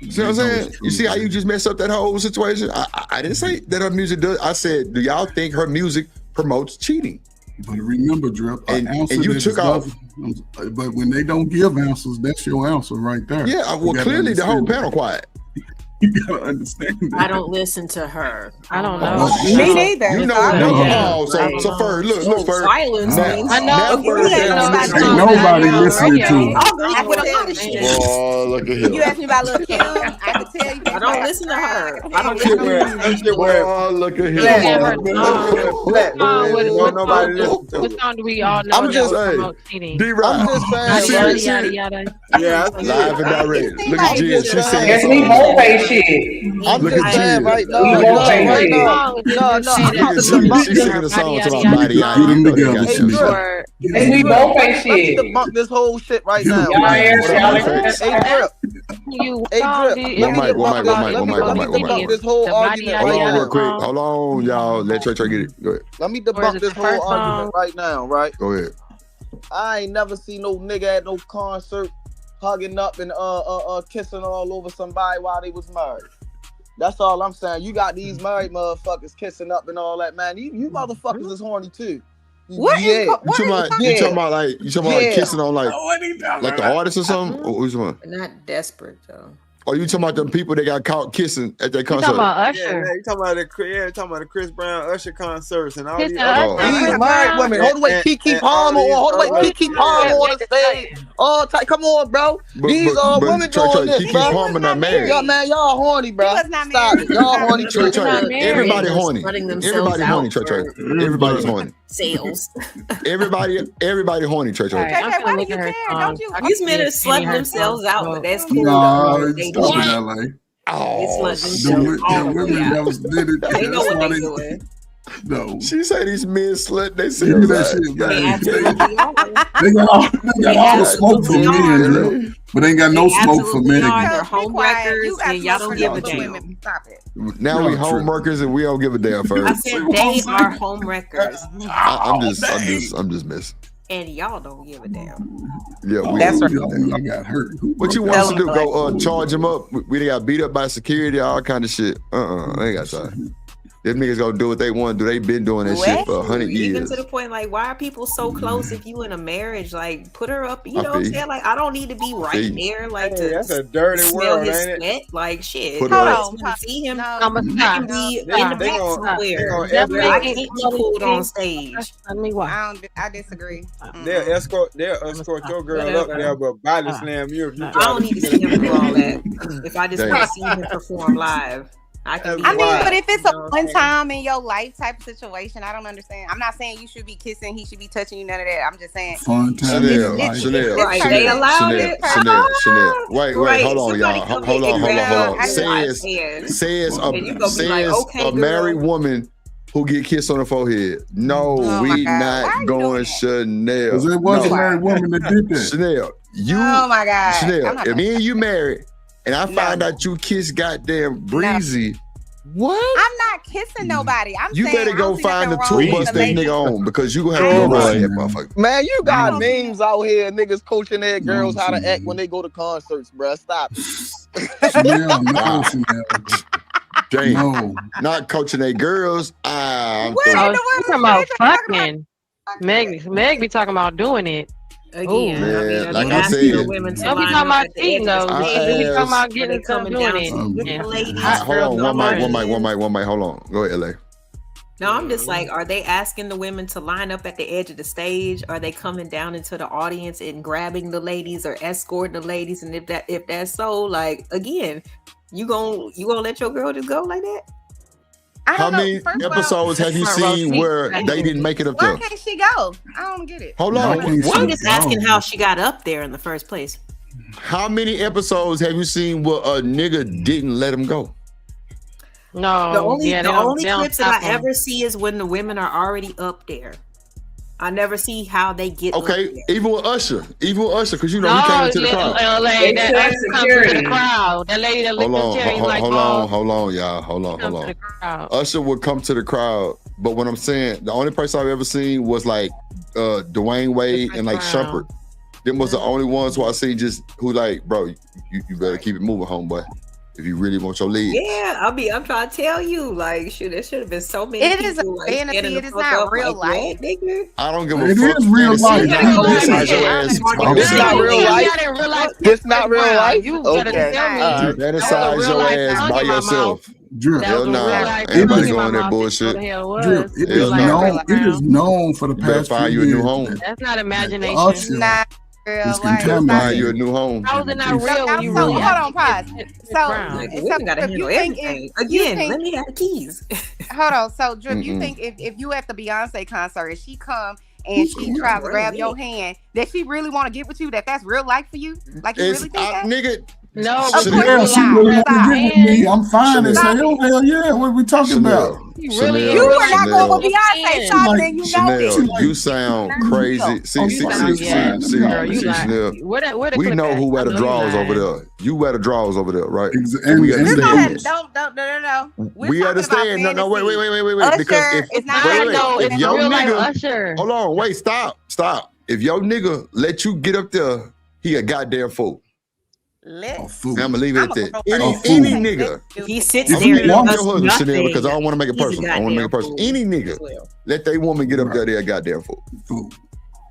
See what I'm saying? You see how you just messed up that whole situation? I didn't say that her music does. I said, do y'all think her music promotes cheating? But remember, Drip, and you took off. But when they don't give answers, that's your answer right there. Yeah, well, clearly the whole panel quiet. You gotta understand that. I don't listen to her. I don't know. Me neither. You know, so first, look first. Silence means I know. Ain't nobody listening to her. Oh, look at him. You asked me about Lil Kim, I could tell you. I don't listen to her. I don't listen to her. Oh, look at him. Nobody listen to her. What song do we all know? I'm just saying. D-Rock. I'm just saying. Yeah, live and direct. Look at Jill. She's saying. Guess we both pay shit. I'm just saying right now. She's singing a song to my body. We both pay shit. Let's debunk this whole shit right now. Hey, Drip. One mic. This whole argument. Hold on real quick. Hold on, y'all. Let Trey get it. Go ahead. Let me debunk this whole argument right now, right? Go ahead. I ain't never seen no nigga at no concert hugging up and kissing all over somebody while they was married. That's all I'm saying. You got these married motherfuckers kissing up and all that, man. You motherfuckers is horny too. You talking about like kissing on like the artist or something? Or who's one? Not desperate though. Or you talking about the people that got caught kissing at that concert? You talking about the Chris Brown Usher concerts and all these these married women. Hold the way, Keke Palmer on the stage. Oh, come on, bro. These are women doing this, bro. Keke Palmer not married. Y'all, man, y'all horny, bro. Stop it. Y'all horny. Everybody horny. Everybody horny. Everybody's horny. Sales. Everybody horny. Church. These men are slutting themselves out, but that's cool. Stop in LA. The women that was did it. They know what they're doing. No, she said these men slut. They see that shit, man. They got all the smoke for men, but ain't got no smoke for men. They're home wreckers, and y'all don't give a damn. Stop it. Now we home workers and we don't give a damn. First, I said they are home wreckers. I'm just messing. And y'all don't give a damn. Yeah, that's right. I got hurt. What you want us to do? Go charge them up? We got beat up by security, all kind of shit. I ain't got time. Them niggas gonna do what they want to do. They been doing this shit for 100 years. Even to the point, like, why are people so close if you in a marriage? Like, put her up, you know what I'm saying? Like, I don't need to be right there, like, to that's a dirty smell world, his ain't sweat. Like, shit. Put I her just want to see him. I'm a I can be in the back somewhere. I can't be pulled on stage. I disagree. They'll escort your girl up there, but body slam you if you I don't need to see him do all that. If I just want to see him perform live. I mean, but if it's a one time in your life type of situation, I don't understand. I'm not saying you should be kissing, he should be touching you, none of that. I'm just saying. Fun time. Chanel. Right, they allowed it. Chanel. Wait, hold on, y'all. Hold on. Says a married woman who get kissed on the forehead. No, we not going Chanel. Because it was a married woman that did that. Chanel, oh my God. Chanel, if me and you married, and I find out you kiss goddamn Breezy. What? I'm not kissing nobody. You better go find the two bus that nigga on because you gonna have to go around that motherfucker. Man, you got memes out here, niggas coaching their girls how to act when they go to concerts, bruh. Stop it. No, not coaching their girls. I'm talking about fucking. Meg be talking about doing it. Again, man, like I said, don't be talking about cheating though. We talking about getting stuff doing it. Hold on, one mic. Hold on. Go ahead, LA. No, I'm just like, are they asking the women to line up at the edge of the stage? Are they coming down into the audience and grabbing the ladies or escorting the ladies? And if that's so, like, again, you gonna let your girl just go like that? How many episodes have you seen where they didn't make it up there? Why can't she go? I don't get it. Hold on. I'm just asking how she got up there in the first place. How many episodes have you seen where a nigga didn't let him go? No. The only clips that I ever see is when the women are already up there. I never see how they get. Okay, even with Usher, because you know he came into the crowd. That comes to the crowd. That lady that licked the cherry like hold on, y'all. Hold on. Usher would come to the crowd, but what I'm saying, the only person I've ever seen was like Dwayne Wade and like Shumpert. Them was the only ones who I seen who like, bro, you better keep it moving, homeboy. If you really want your lead. Yeah, I'm trying to tell you, like, shoot, there should have been so many. It is a fantasy. It is not real life. I don't give a fuck. It is real life. It's not real life. It's not real life. Okay. Fantasize your ass by yourself. Hell nah. Everybody going that bullshit. It is known for the past find you a new home. That's not imagination. Nah. Girl, find you a new home. How is it not real when you really hold on, pause. Gotta handle everything. Again, let me have the keys. Hold on. So, Drip, you think if you at the Beyonce concert and she come and she tries to grab your hand, that she really want to get with you? That's real life for you? Like you really think that? Nigga. No, she really want to get with me. I'm fine and say, oh hell yeah, what are we talking about? You were not going with Beyonce, Sean, then you know it. You sound crazy. See, Chanel. We know who wear the drawers over there. You wear the drawers over there, right? We understand. No. We understand. No, wait. Because if your nigga, hold on, wait, stop. If your nigga let you get up there, he a goddamn fool. I'm gonna leave it at that. Any fool. nigga. He sits I'm there and your does husband, nothing. Chanel, because I don't want to make it He's a personal. I want to make it goddamn personal. fool. Any nigga, let that woman get up there, that goddamn fool.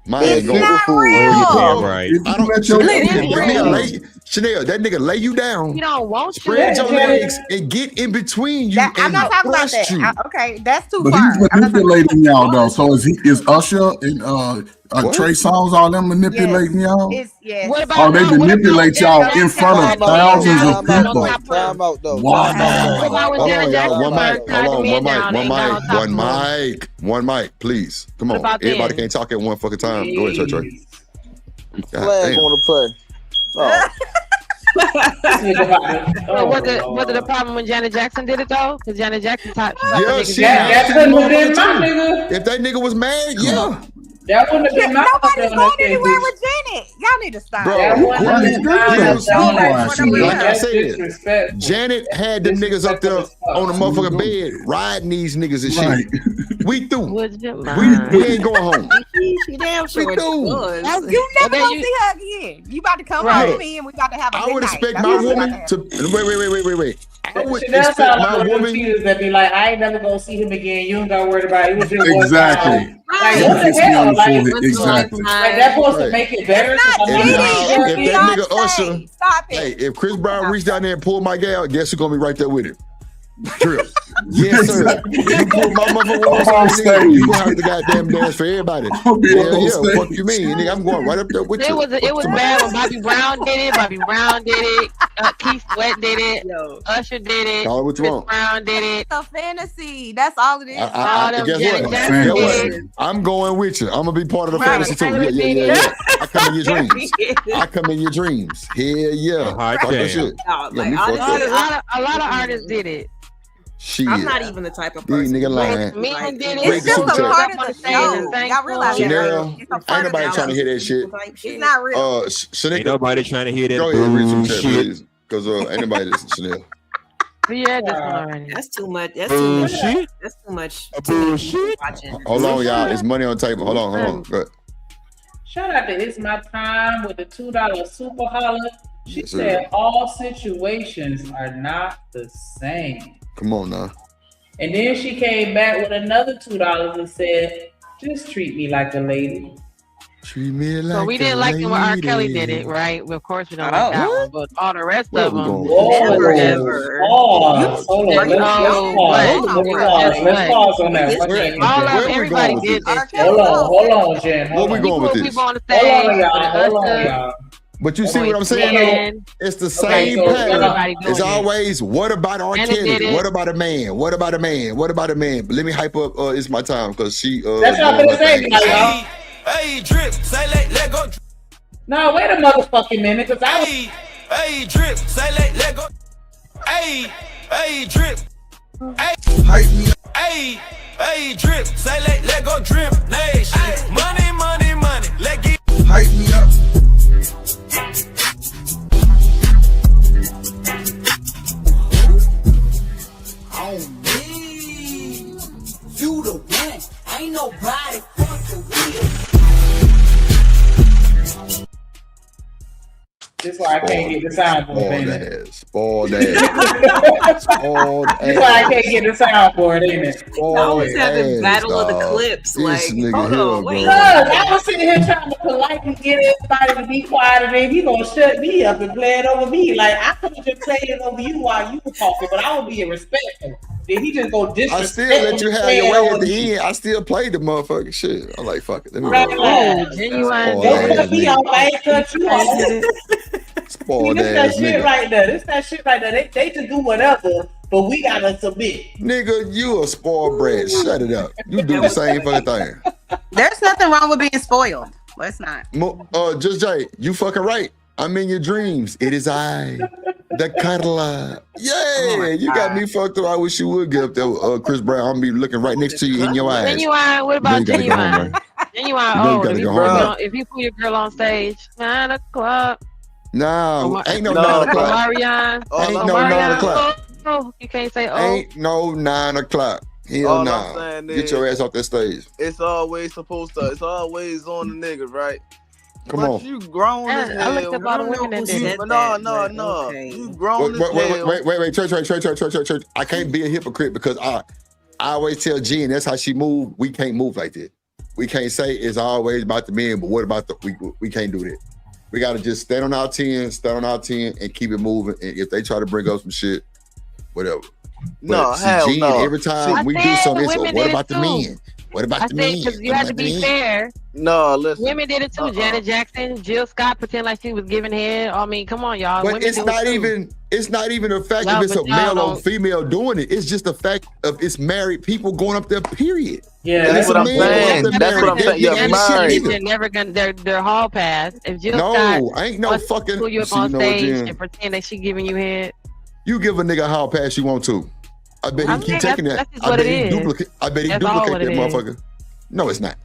Mine It's ain't going. not real. Damn right. I don't. Chanel, that nigga lay you down. You don't want Spread to. your legs and get in between you. I'm not talking about thrust that. you. Okay, that's too But far. he's manipulating y'all though. So is Usher and Trey Songz all them manipulating y'all? What about Oh, they manipulate y'all in front of thousands of people. Time out though. Wow. Hold on, y'all. One mic, please. Come on. Everybody can't talk at one fucking time. Go ahead, Trey. Flag on the play. Oh. Was it a problem when Janet Jackson did it though? Because Janet Jackson taught. Yeah, she That couldn't have been my nigga. If that nigga was mad, yeah. That wouldn't have been my Nobody's going anywhere with Janet. Y'all need to stop. Bro, That wouldn't have been like I said, disrespectful. Janet had them niggas up there on the motherfucking bed riding these niggas and shit. We through. We ain't going home. She damn sure We through. was. You never gonna see her again. You about to come home with me and we about to have a I good would night. expect That's my what we about woman to to wait. I would Chanel expect sound like my one of them woman. cheaters that be like, I ain't never gonna see him again. You ain't gotta worry about it. It was just one Exactly. time. Like, what the hell? Like, Exactly. like that supposed to make it better? If that nigga Usher, hey, if Chris Brown reached down there and pulled my gal, guess who's gonna be right there with him? Drip. Yes, sir. You pull my motherfucker on stage, you gonna have to goddamn dance for everybody. Yeah. Fuck you mean, nigga? I'm going right up there with you. It was bad when Bobby Brown did it. Keith Sweat did it. Usher did it. Call it what you Chris want. Brown did it. It's a fantasy. That's all it is. Guess what? I'm going with you. I'm gonna be part of the fantasy too. Yeah. I come in your dreams. I come in your dreams. Hell yeah. Talk that shit. A lot of artists did it. Shit. I'm not even the type of These person. nigga lying. Like, It's just a part of the show. Y'all realize that, Chanel, right? It's a ain't part of nobody the trying to show. hear that shit. It's not real. Ain't nobody trying to hear that. Go ahead, read some chat, please. Because ain't nobody listen to Chanel. That's too much. That's too much. Bullshit. That's too much. Bullshit. Hold on, y'all. It's money on the table. Hold on. Go ahead. Shout out to It's My Time with the $2 super holler. She Yes, sir. said all situations are not the same. Come on now. And then she came back with another $2 and said, just treat me like a lady. Treat me like So we didn't like it when R. Kelly did it, right? Well, of course we don't like that one, but all the rest of them, never ever. Let's pause on that. Everybody did this. Hold on, Jen. Where we going with this? Hold on, y'all. But you see what I'm saying, though? It's the same pattern. It's always, what about R. Kelly? What about a man? What about a man? What about a man? But let me hype up It's My Time, because she... That's what I'm gonna say, y'all. Hey, drip, say let go. No, wait a motherfucking minute, because I was... Hey, drip, say let go. Hey, drip. Hey, hey, drip, say let go, drip nation. Money, let get. Hype me up. On me, you the one, ain't nobody fucking with. This is why I can't get the soundboard, ain't it? Spoiled ass. Spoiled ass. This is why I can't get the soundboard, ain't it? I was having battle of the clips. Like, hold on, wait. I was sitting here trying to politely get everybody to be quiet, and then he gonna shut me up and play it over me. Like, I could have just played it over you while you were talking, but I was being respectful. Then he just go disrespect. I still let you have your way at the end. I still played the motherfucking shit. I'm like, fuck it. Let me Genuine. Don't cut me off. I ain't cut you off. Spoiled This that ass shit nigga. right there. This that shit right there. They just do whatever, but we gotta submit. Nigga, you a spoiled brat. Shut it up. You do the same fucking thing. There's nothing wrong with being spoiled. Let's not. Just Jay, you fucking right. I'm in your dreams. It is I, the cuddler. Yeah, you got me fucked up. I wish you would get up there with Chris Brown. I'm be looking right next to you in your eyes. Genuine. What about Then you gotta go home, Genuine? man. Genuine. Then you Oh, gotta if you, go pull home, your, man. if you pull your girl on stage, 9 o'clock. No, ain't no 9 o'clock. Marion. Ain't no 9 o'clock. Oh, you can't say oh. Ain't no 9 o'clock. Hell All no. I'm saying Get is, your ass off that stage. it's always on the nigga, right? Come on. You grown as hell. I looked up all the women that did it. No. You grown as hell. Wait, church. I can't be a hypocrite because I always tell Jen that's how she move. We can't move like that. We can't say it's always about the men, but what about we can't do that. We got to just stand on our 10, and keep it moving. And if they try to bring up some shit, whatever. No, hell Jen, no. every time we do something, it's what about the men? What about the men? Because you have to be fair. No, listen. Women did it too. Janet Jackson, Jill Scott pretend like she was giving head. I mean, come on, y'all. But Women it's not even a fact if it's a male or female doing it. It's just the fact of it's married people going up there, period. Yeah, that's what I'm saying. That's what I'm saying. You're married. They're never gonna. They're hall pass. If Jill No, Scott I ain't no fucking. pull you up on stage and pretend that she giving you head. You give a nigga a hall pass you want to. I bet he keep taking that. I bet he duplicate that motherfucker. No, it's not.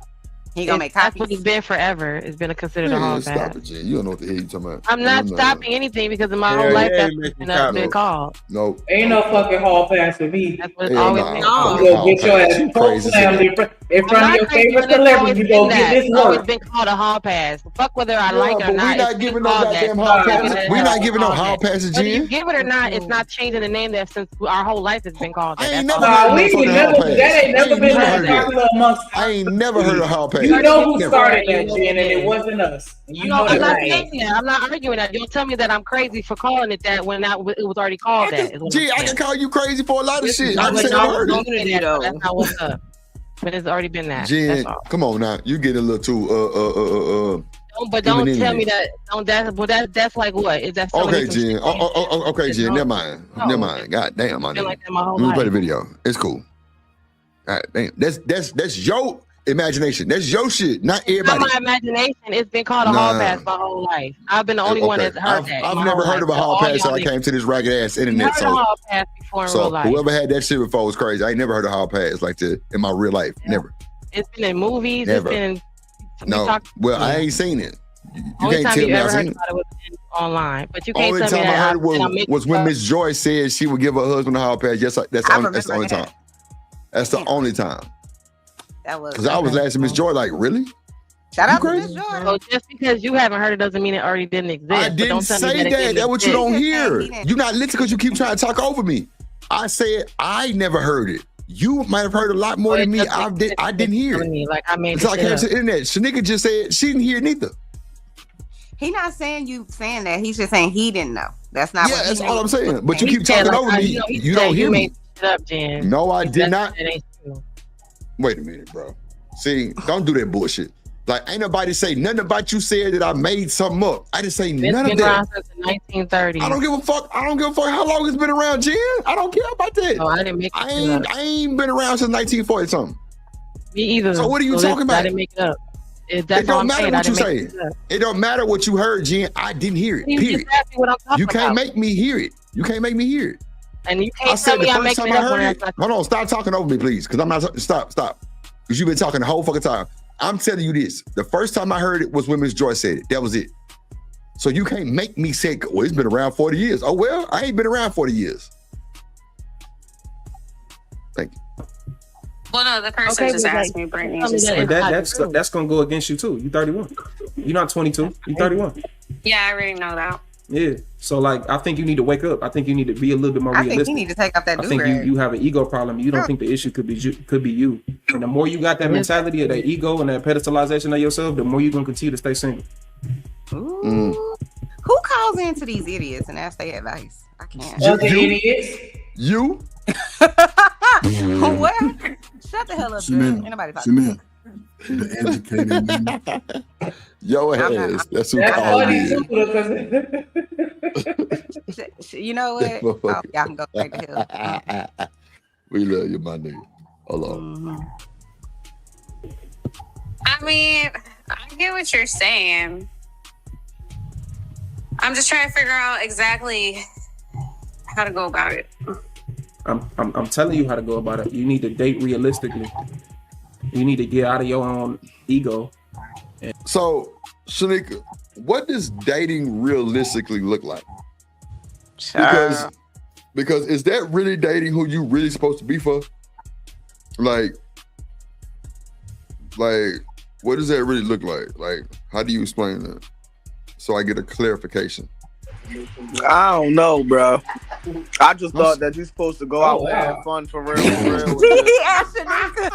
He gonna make copies. That's what it's been forever. It's been considered a hall pass. Stop it, Jen. You don't know what the hell you talking about. I'm not stopping anything because in my whole life that's been called. No. Ain't no fucking hall pass for me. That's what it's always been called. You go get your ass poke slammed in front of your favorite celebrity. You go get this It's always work. been called a hall pass. Fuck whether I like it or not. We're not giving no goddamn hall passes. We're not giving no hall passes, Whether you Jen. give it or not, it's not changing the name that since our whole life has been called that. I ain't That's never all. heard of no fucking hall pass. That ain't never been popular amongst. I ain't never heard of hall pass. You know who Never. started that, Jen, and it wasn't us. You know I'm that, not right? saying that. I'm not arguing that. Don't tell me that I'm crazy for calling it that when it was already called that. Gee, I can call you crazy for a lot of shit. I That's said I heard it. not what's up. But it's already been that. Jen, That's all. come on now. You get a little too But don't tell me that. That's like what? Is that okay, Jen. Okay, Jen. Never mind. Never mind. God damn, my been nigga. like that my whole Let me play the life. video. It's cool. All right, damn. That's your imagination. That's your shit, not everybody. Not my imagination. It's been called a hall pass my whole life. I've been the only one that's heard that. I've never heard of a hall pass till I came to this ragged ass internet. Heard a hall pass before in real life. Whoever had that shit before was crazy. I ain't never heard of hall pass like that in my real life. Never. It's been in movies. Never. It's been. No. Well, I ain't seen it. You Only can't time tell you me I ever heard seen it. about it was online, but you can't Only tell me time I that heard was when Miss Joy said she would give her husband a hall pass. Yes, that's the only time. That's the only time. That was Because I was asking Miss Joy, like, really? Shout out to crazy? Miss Joy. So just because you haven't heard it doesn't mean it already didn't exist. I But didn't don't tell me say it that. didn't That's what you exist. don't hear. You're not listening because you keep trying to talk over me. I said I never heard it. You might have heard a lot more than me. I didn't hear it. Like I made Until I this came shit to up. the internet. Shanika just said she didn't hear it neither. He not saying you saying that. He's just saying he didn't know. That's not. Yeah, what that's he all I'm saying. But you He keep said, talking like, over me. You don't hear me. made shit up, Jen. No, I did not. That ain't true. Wait a minute, bro. See, don't do that bullshit. Like, ain't nobody say nothing about you said that I made something up. I didn't say It's none of been that. around since the 1930s. I don't give a fuck. I don't give a fuck how long it's been around, Jen. I don't care about that. No, I didn't make it I ain't been around since 1940 something. Me either. So what are you So talking listen, I about? didn't make it up. That's It all don't I'm matter saying. what I you didn't say. make it up. It don't matter what you heard, Jen. I didn't hear it. You Period. just asked me what I'm talking You can't about. make me hear it. You can't make me hear it. And you I can't said tell the me I'm first making time it I up when heard that's it. not Hold on, stop talking over me, please. Because I'm not. Stop. Because you've been talking the whole fucking time. I'm telling you this. The first time I heard it was when Miss Joy said it. That was it. So you can't make me say, well, it's been around 40 years. Oh, well, I ain't been around 40 years. Thank you. Well, no, the person just asked me, Brittany. Just But that's gonna go against you too. You 31. You're not 22. You 31. yeah, I already know that. Yeah. So like, I think you need to wake up. I think you need to be a little bit more I realistic. think you need to take off that I think do-rag. you have an ego problem. You don't think the issue could be you. And the more you got that mentality of that ego and that pedestalization of yourself, the more you're gonna continue to stay single. Who calls into these idiots and asks their advice? I can't. You? What? Shut the hell up, dude. Ain't nobody talking. The educated women. Yo ass. That's who called me. You know what? Oh, y'all can go straight to hell. We love you, my nigga. Hold on. I mean, I get what you're saying. I'm just trying to figure out exactly how to go about it. I'm telling you how to go about it. You need to date realistically. You need to get out of your own ego. So, Shanika, what does dating realistically look like? Because is that really dating who you really supposed to be for? Like, what does that really look like? Like, How do you explain that? So I get a clarification. I don't know, bro. I just thought that you're supposed to go out and have fun for real. He asked Shanika.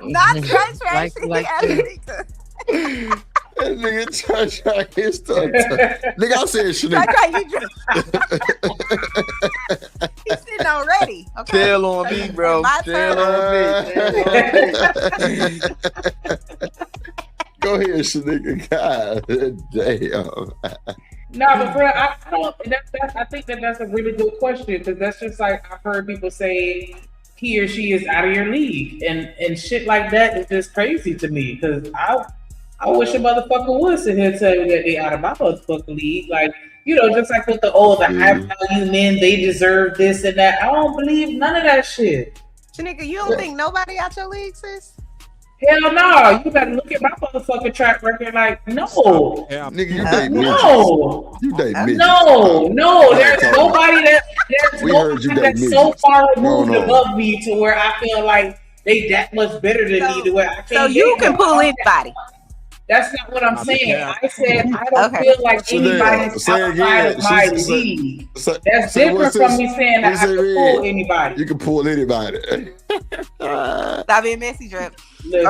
Not Trey. Like He asked Shanika. That nigga try his stuff. Nigga, I said Shanika. He's sitting already. Okay. Chill on me, bro. Chill on me. Go ahead, Shanika. God damn. No, but bro, I don't. I think that's a really good question because that's just like I've heard people say he or she is out of your league and shit like that is just crazy to me because I wish a motherfucker would sit here and tell me that they out of my motherfucking league. Like, you know, just like with the high value men, they deserve this and that. I don't believe none of that shit. Shanika, you don't think nobody out your league, sis? Hell no. You better look at my motherfucking track record like, no. Yeah, nigga, you date no. You date midgets. No. There's nobody that's so far removed above me to where I feel like they that much better than me to where I can't. So you can pull anybody. That's not what I'm saying. I said I don't feel like anybody's outside of my league. That's different from me saying that I can pull anybody. You can pull anybody. Stop being messy, Drip. Listen,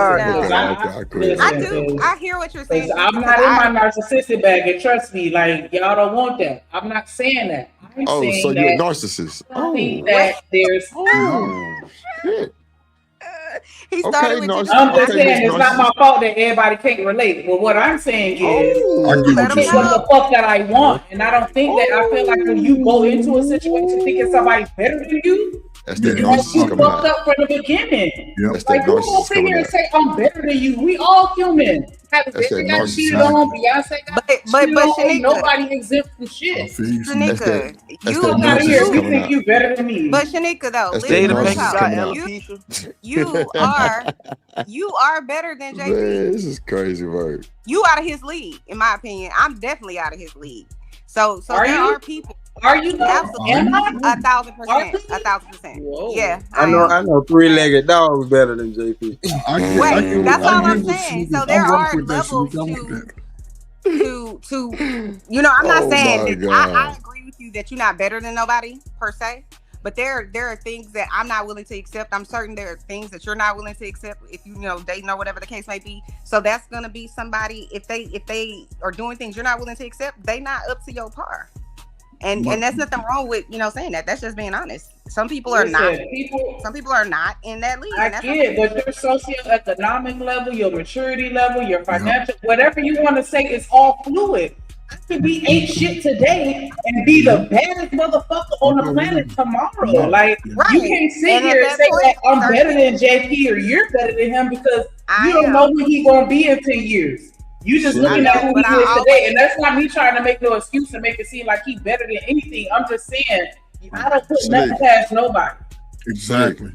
I hear what you're saying. I'm not in my narcissistic bag, and trust me, like y'all don't want that. I'm not saying that. I'm saying so you're a narcissist. I think that there's. Shit. He started with I'm just saying it's not my fault that everybody can't relate. But what I'm saying is, what the fuck that I want, and I don't think that I feel like when you go into a situation thinking somebody's better than you. That's that you narcissist coming fucked up from the beginning. Yep. That's like, that who gonna sit here and say I'm better than you? We all human. Have Beyonce got cheated on, Beyonce got cheated on. Nobody exempt from shit. Shanika, you think you better than me. But Shanika, though, you are better than JP. Man, this is crazy work. You out of his league, in my opinion. I'm definitely out of his league. So there are people. Are you? Absolutely. 1,000%. 1,000%. Yeah. I know 3-legged dogs better than JP. Wait, that's all I'm saying. So there are levels to you know, I'm not saying that I agree with you that you're not better than nobody per se. But there are things that I'm not willing to accept. I'm certain there are things that you're not willing to accept if you know dating or whatever the case may be. So that's gonna be somebody if they are doing things you're not willing to accept, they not up to your par. And that's nothing wrong with saying that. That's just being honest. Some people are not. Some people are not in that league. I get it, but your socioeconomic level, your maturity level, your financial, whatever you want to say, is all fluid. I could be ain't shit today and be the baddest motherfucker on the planet tomorrow. Like you can't sit here and say that I'm better than JP or you're better than him because you don't know who he gonna be in 10 years. You just looking at who he is today, and that's not me trying to make no excuse and make it seem like he's better than anything. I'm just saying I don't put nothing past nobody. Exactly.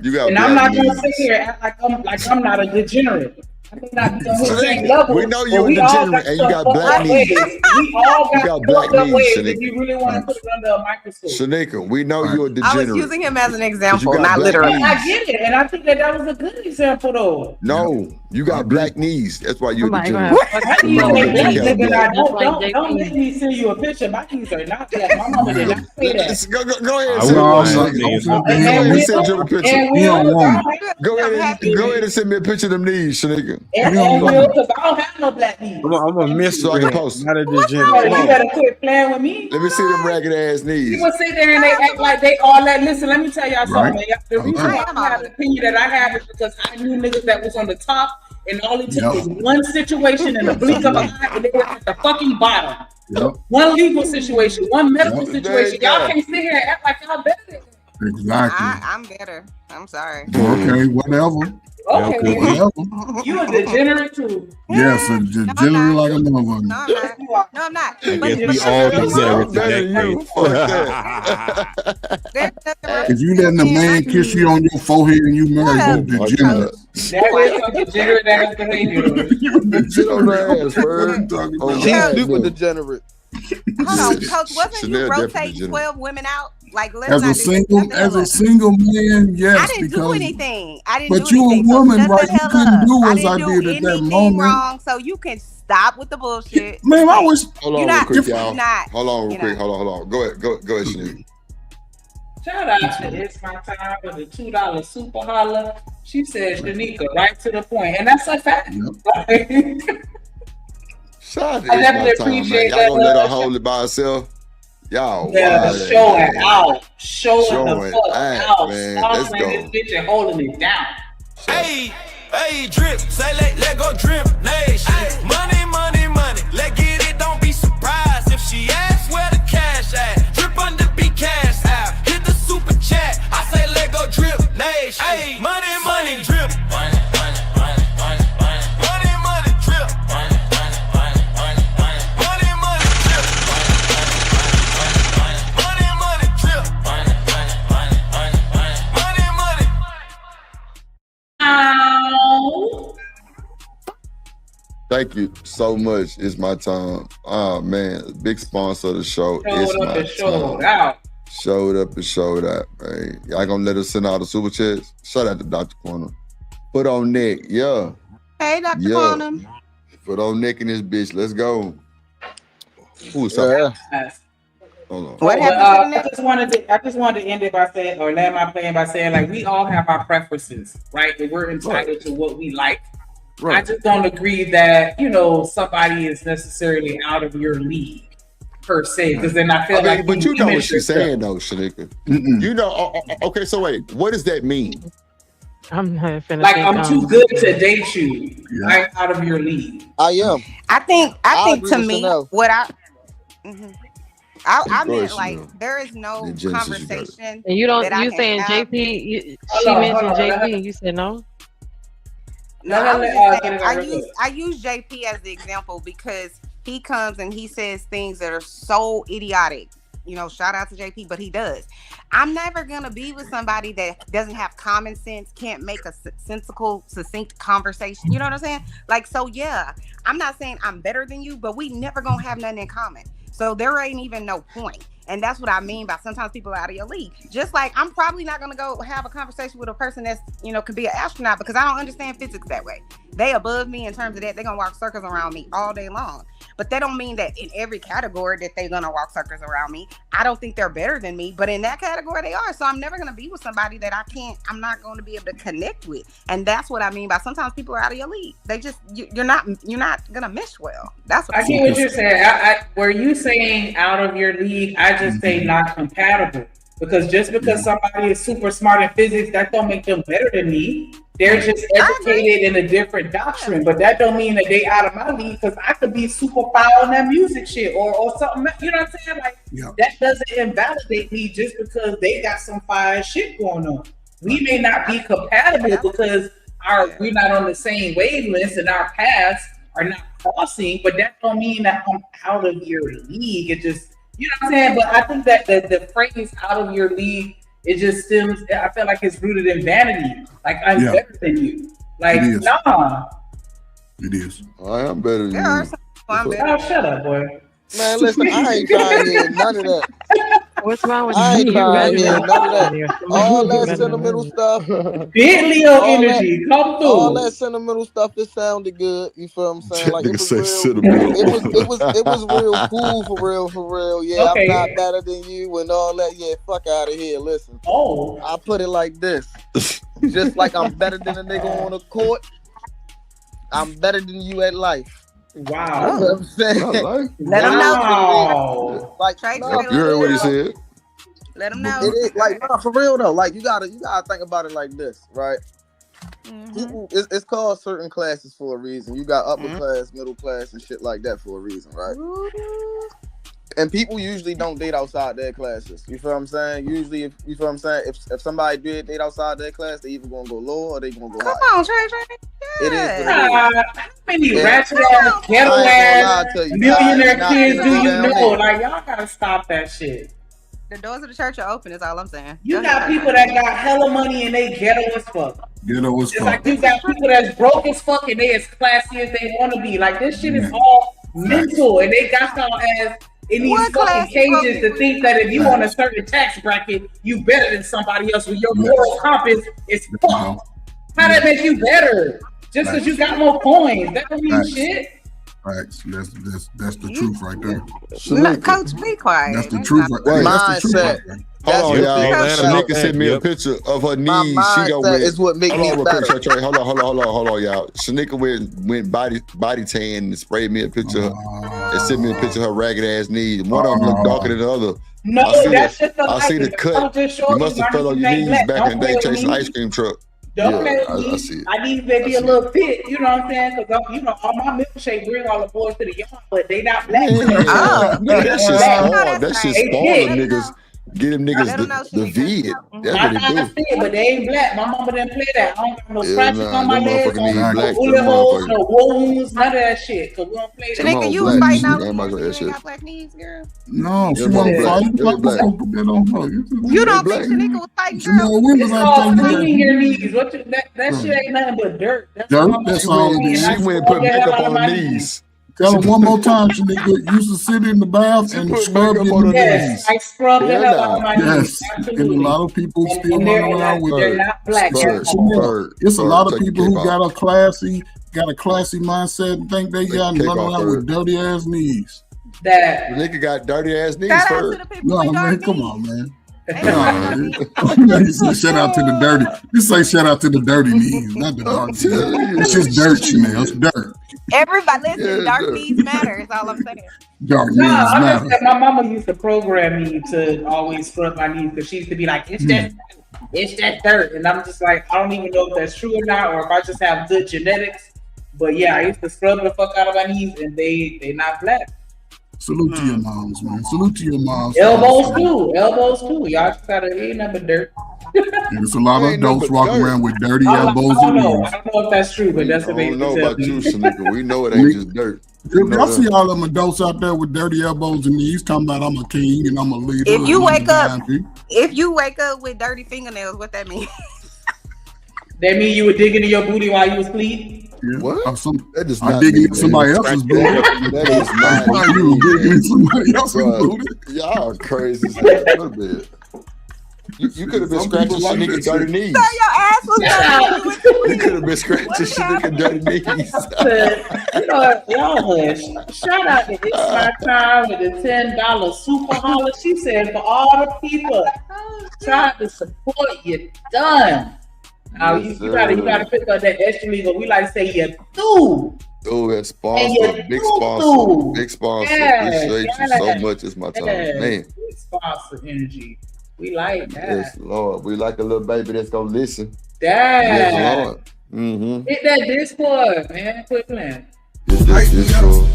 You got. And I'm not gonna sit here and act like I'm not a degenerate. I may not be on the same level. We know you're a degenerate and you got black knees. We all got black knees. If you really want to put it under a microscope. Shanika, we know you're a degenerate. I was using him as an example, not literally. I get it, and I think that was a good example, though. No, you got black knees. That's why you're a degenerate. Don't make me send you a picture. My knees are not that. My mama did not say that. Go ahead and send you a picture. Go ahead and send me a picture of them knees, Shanika. And because I don't have no black knees. I'm a miss. So I can post. Not a degenerate. You better quit playing with me. Let me see them ragged ass knees. People sit there and they act like they all that. Listen, let me tell y'all something. Man. The reason why I have the opinion that I have is because I knew niggas that was on the top, and all it took was one situation in the blink of an eye, and they were at the fucking bottom. One legal situation, one medical situation. Y'all can't sit here and act like y'all better than me. Exactly. I'm better. I'm sorry. Okay, whatever. Okay, you a degenerate too. Yes, a degenerate like a motherfucker. No, I'm not. I guess we all degenerate today. If you letting a man kiss you on your forehead and you married, you degenerate. That is a degenerate ass behavior. Sit on her ass, bird. She's super degenerate. Hold on, Coach, wasn't you rotating 12 women out? Like, let's As not a single man, yes. I didn't do anything. I didn't But do you anything. a woman, so shut right? the You hell couldn't up. do I as I didn't do did at that anything moment. wrong. So you can stop with the bullshit. Man, I was. Hold on, real quick, y'all. Hold on, real quick. Hold on. Go ahead, Shanique. Shout out to It's My Time with the $2 super holler. She said, Shanika, right to the point. And that's a fact. Shout out to I It's My definitely Time, man. appreciate Y'all that. gonna let her hold it by herself? Y'all Yeah, wild, show man. it out. Showing the Showing fuck out, out. man. Let's Sponsoring go. this bitch and holding it down. Hey, hey, drip, say let go drip, nation. Money, money, money, let get it, don't be surprised if she asks where the cash at. Drip under be cash out, hit the super chat, I say let go drip, nation. Hey, money, money, drip. Money, money, money, money, money. Money, money, drip. Money, money, money, money, money. Money, money, drip. Money, money, drip. Money, money, money, money, money. Money, money. Thank you so much. It's My Time. Oh man, big sponsor of the show. It's Showed up My and showed Time. out. Showed up and showed out, man. Y'all gonna let us send out the super chats? Shout out to Dr. Quantum. Put on Nick, yeah. Hey, Dr. Yeah. Quantum. Put on Nick and this bitch. Let's go. Who's up? Hold on. What happened? I just wanted to end it by saying, or land my plan by saying, like, we all have our preferences, right? And we're entitled to what we like. Right. I just don't agree that somebody is necessarily out of your league per se, because then I feel like. But you know what she's saying, though, Shanika. You know. Okay, so wait, what does that mean? I'm not finna Like, think I'm too good to date you. I'm out of your league. I am. I think agree to with me, Chanel. what I Go meant ahead, like Chanel. there is no In Genesis, you got it. conversation. And you don't. that I You can saying have. JP? She Hold on, mentioned hold on. JP, and you said no. No, Let I her was get just it saying, out real quick. I use JP as the example because he comes and he says things that are so idiotic. Shout out to JP, but he does. I'm never gonna be with somebody that doesn't have common sense, can't make a sensical, succinct conversation. You know what I'm saying? Like, so yeah, I'm not saying I'm better than you, but we never gonna have nothing in common. So there ain't even no point. And that's what I mean by sometimes people are out of your league. Just like I'm probably not gonna go have a conversation with a person that's, could be an astronaut because I don't understand physics that way. They above me in terms of that. They're gonna walk circles around me all day long. But that don't mean that in every category that they're gonna walk circles around me. I don't think they're better than me, but in that category they are. So I'm never gonna be with somebody that I'm not going to be able to connect with. And that's what I mean by sometimes people are out of your league. They just you're not gonna mesh well. That's what I get what you're saying. Were you saying out of your league? I just say not compatible. Because just because somebody is super smart in physics, that don't make them better than me. They're just educated in a different doctrine, but that don't mean that they out of my league because I could be super foul in that music shit or something. You know what I'm saying? Like that doesn't invalidate me just because they got some fire shit going on. We may not be compatible because we're not on the same wavelengths and our paths are not crossing, but that don't mean that I'm out of your league. It just, you know what I'm saying? But I think that the phrase out of your league, it just stems, I feel like it's rooted in vanity. Like, I'm better than you. Like, nah. It is. I am better than you. Oh, shut up, boy. Man, listen, I ain't trying to hear none of that. What's wrong with I ain't you? trying to hear none of that. All that sentimental stuff. Big Leo energy, come through. All that sentimental stuff, it sounded good. You feel what I'm saying? Like, it was real. Sentimental. It was real cool for real. Yeah, Okay. I'm not better than you and all that. Yeah, fuck out of here. Listen. Oh. I put it like this. Just like I'm better than a nigga on the court, I'm better than you at life. Wow. You know what I'm saying? Let them know. Wow. Like, Trey, no, You heard what he said? let them know. it is like, no, for real though. Like, you gotta think about it like this, right? People, it's called certain classes for a reason. You got upper class, middle class, and shit like that for a reason, right? And people usually don't date outside their classes. You feel what I'm saying? Usually, if you feel what I'm saying, if somebody did date outside their class, they either gonna go lower or they gonna go Come higher. on, Trey. It is what it is. How many Yeah. ratchet ass, ghetto I ain't gonna lie ass, to you. millionaire Not kids finna do go you down know? here. Like, y'all gotta stop that shit. The doors of the church are open, is all I'm saying. You got people that got hella money and they ghetto as fuck. Ghetto as It's fuck. like you got people that's broke as fuck and they as classy as they want to be. Like, this shit is all mental, and they got y'all as in these fucking cages to think that if you on a certain tax bracket, you better than somebody else when your moral compass is fucked. How that make you better? Just because you got more coins, that don't mean shit. Facts. That's the truth right there. No, Coach, be quiet. That's the truth right there. That's the truth right there. Hold on, y'all. Shanika sent me a picture of her knees. She go with. Is what makes me better. Hold on, y'all. Shanika went body tan and sprayed me a picture and sent me a picture of her ragged ass knees. One of them look darker than the other. No, that's just the I see the cut. You must have fell on your knees back in the day chasing an ice cream truck. Don't play with me. I see it. I need to be a little fit, you know what I'm saying? Because all my milkshake bring all the boys to the yard, but they not black. That shit spoiled niggas. Get them niggas the vid. That's what they do. But they ain't black. My mama didn't play that. I don't got no scratches on my legs, no bullet holes, no wounds, none of that shit. Cause we don't play that. Nigga, you was fighting out. You got black knees, girl. No, she wasn't fighting. You don't think Shanika was fighting, girl? It's called cleaning your knees. That shit ain't nothing but dirt. That's all. She went and put makeup on her knees. Tell her one more time, Shanika. Used to sit in the bath and scrub your knees. Yes, I scrub the hell out of my knees. And a lot of people still run around with they're not black. It's a lot of people who got a classy mindset and think they got and run around with dirty ass knees. That nigga got dirty ass knees. No, man, come on, man. Shout out to the dirty. Just say shout out to the dirty knees, not the dark knees. It's just dirt, Chanel. It's dirt. Everybody, listen, dark knees matter. Is all I'm saying. Dark knees matter. My mama used to program me to always scrub my knees because she used to be like, it's that dirt, and I'm just like, I don't even know if that's true or not, or if I just have good genetics. But yeah, I used to scrub the fuck out of my knees, and they not black. Salute to your moms, man. Salute to your moms. Elbows too. Y'all just gotta ain't nothing but dirt. There's a lot of adults walking around with dirty elbows and knees. I don't know if that's true, but that's what they know about you, Shanika. We know it ain't just dirt. I see all them adults out there with dirty elbows and knees talking about I'm a king and I'm a leader. If you wake up with dirty fingernails, what that mean? That mean you were digging in your booty while you was asleep? Yeah. What? That is not digging in somebody else's booty. That is not you digging in somebody else's booty. Y'all are crazy. You could have been scratching Shanika dirty knees. So your ass was You could have been scratching Shanika dirty knees. Y'all shout out to It's My Time with the $10 super holler. She said for all the people trying to support you, done. Now you gotta pick up that extra legal. We like to say you do. Oh, that sponsor, big sponsor, big sponsor. Appreciate you so much. It's my time, man. Big sponsor energy. We like that. Yes, Lord. We like a little baby that's gonna listen. Yes, Lord. Mm-hmm. Hit that Discord, man. Quit playing. Hit that Discord.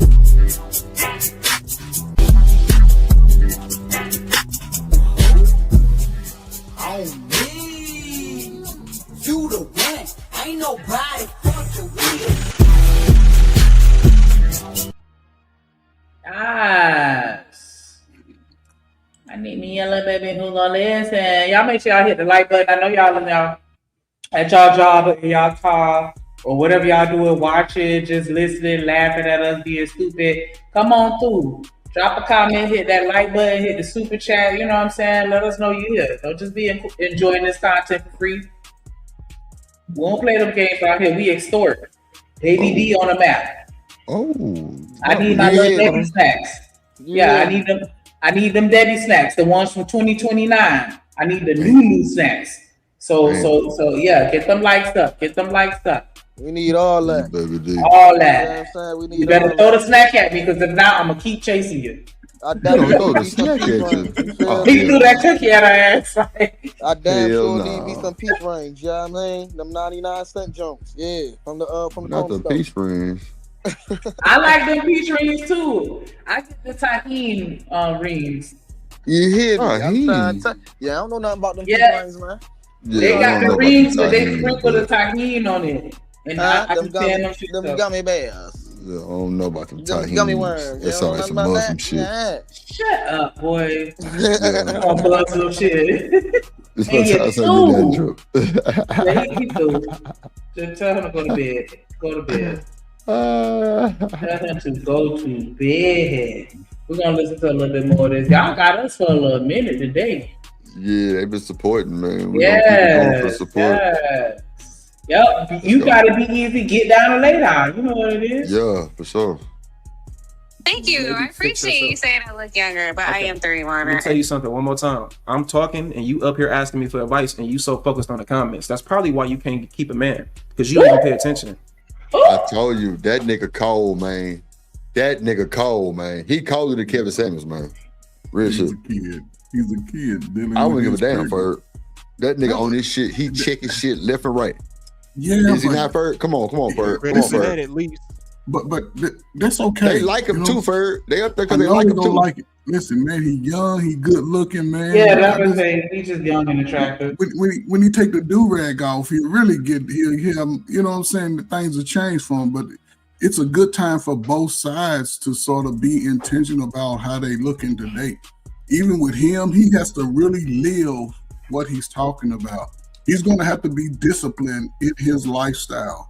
You the one, ain't nobody fucking with. Yes. I need me a little baby who gonna listen. Y'all make sure y'all hit the like button. I know y'all in y'all at y'all job or in y'all car or whatever y'all doing, watching, just listening, laughing at us being stupid. Come on through. Drop a comment, hit that like button, hit the super chat. You know what I'm saying? Let us know you here. Don't just be enjoying this content for free. We won't play them games out here. We extort. ABD on the map. I need my little Debbie snacks. Yeah, I need them Debbie snacks. The ones from 2029. I need the new snacks. So yeah, get them likes up. We need all that. All that. You better throw the snack at me because if not, I'm gonna keep chasing you. I damn throw the snack at you. He threw that cookie at her ass. I damn sure need me some peach rings. You know what I mean? Them 99-cent junks. Yeah, from the not the peach rings. I like them peach rings too. I get the tahini rings. You hear me? Yeah, I don't know nothing about them peach rings, man. Yeah, they got the rings, but they sprinkle the tahini on it. And I them gummy bears. Yeah, I don't know about them gummy worms. It's some Muslim shit. Yeah. Shut up, boy. I'm blood some shit. It's my time yeah, he do. Just tell him to go to bed. Go to bed. Tell him to go to bed. We're gonna listen to a little bit more of this. Y'all got us for a little minute today. Yeah, they've been supporting, man. We're gonna keep it going for support. Yes. Yep. You gotta be easy, get down and lay down. You know what it is. Yeah, for sure. Thank you. I appreciate you saying I look younger, but I am 31. Let me tell you something one more time. I'm talking and you up here asking me for advice and you so focused on the comments. That's probably why you can't keep a man, because you don't even pay attention. I told you, that nigga cold, man. That nigga cold, man. He colder than Kevin Samuels, man. Real shit. He's a kid. I wouldn't give a damn for that nigga on this shit. He checking shit left and right. Yeah, is he not Ferg? Come on, Ferg. Come on, Ferg. At least. But that's okay. They like him too, Ferg. They up there because they I know like they him don't too. like it. Listen, man, he young, he good looking, man. Yeah, that was he's just young and attractive. When he take the do-rag off, he really he'll you know what I'm saying, the things will change for him. But it's a good time for both sides to sort of be intentional about how they looking to date. Even with him, he has to really live what he's talking about. He's going to have to be disciplined in his lifestyle.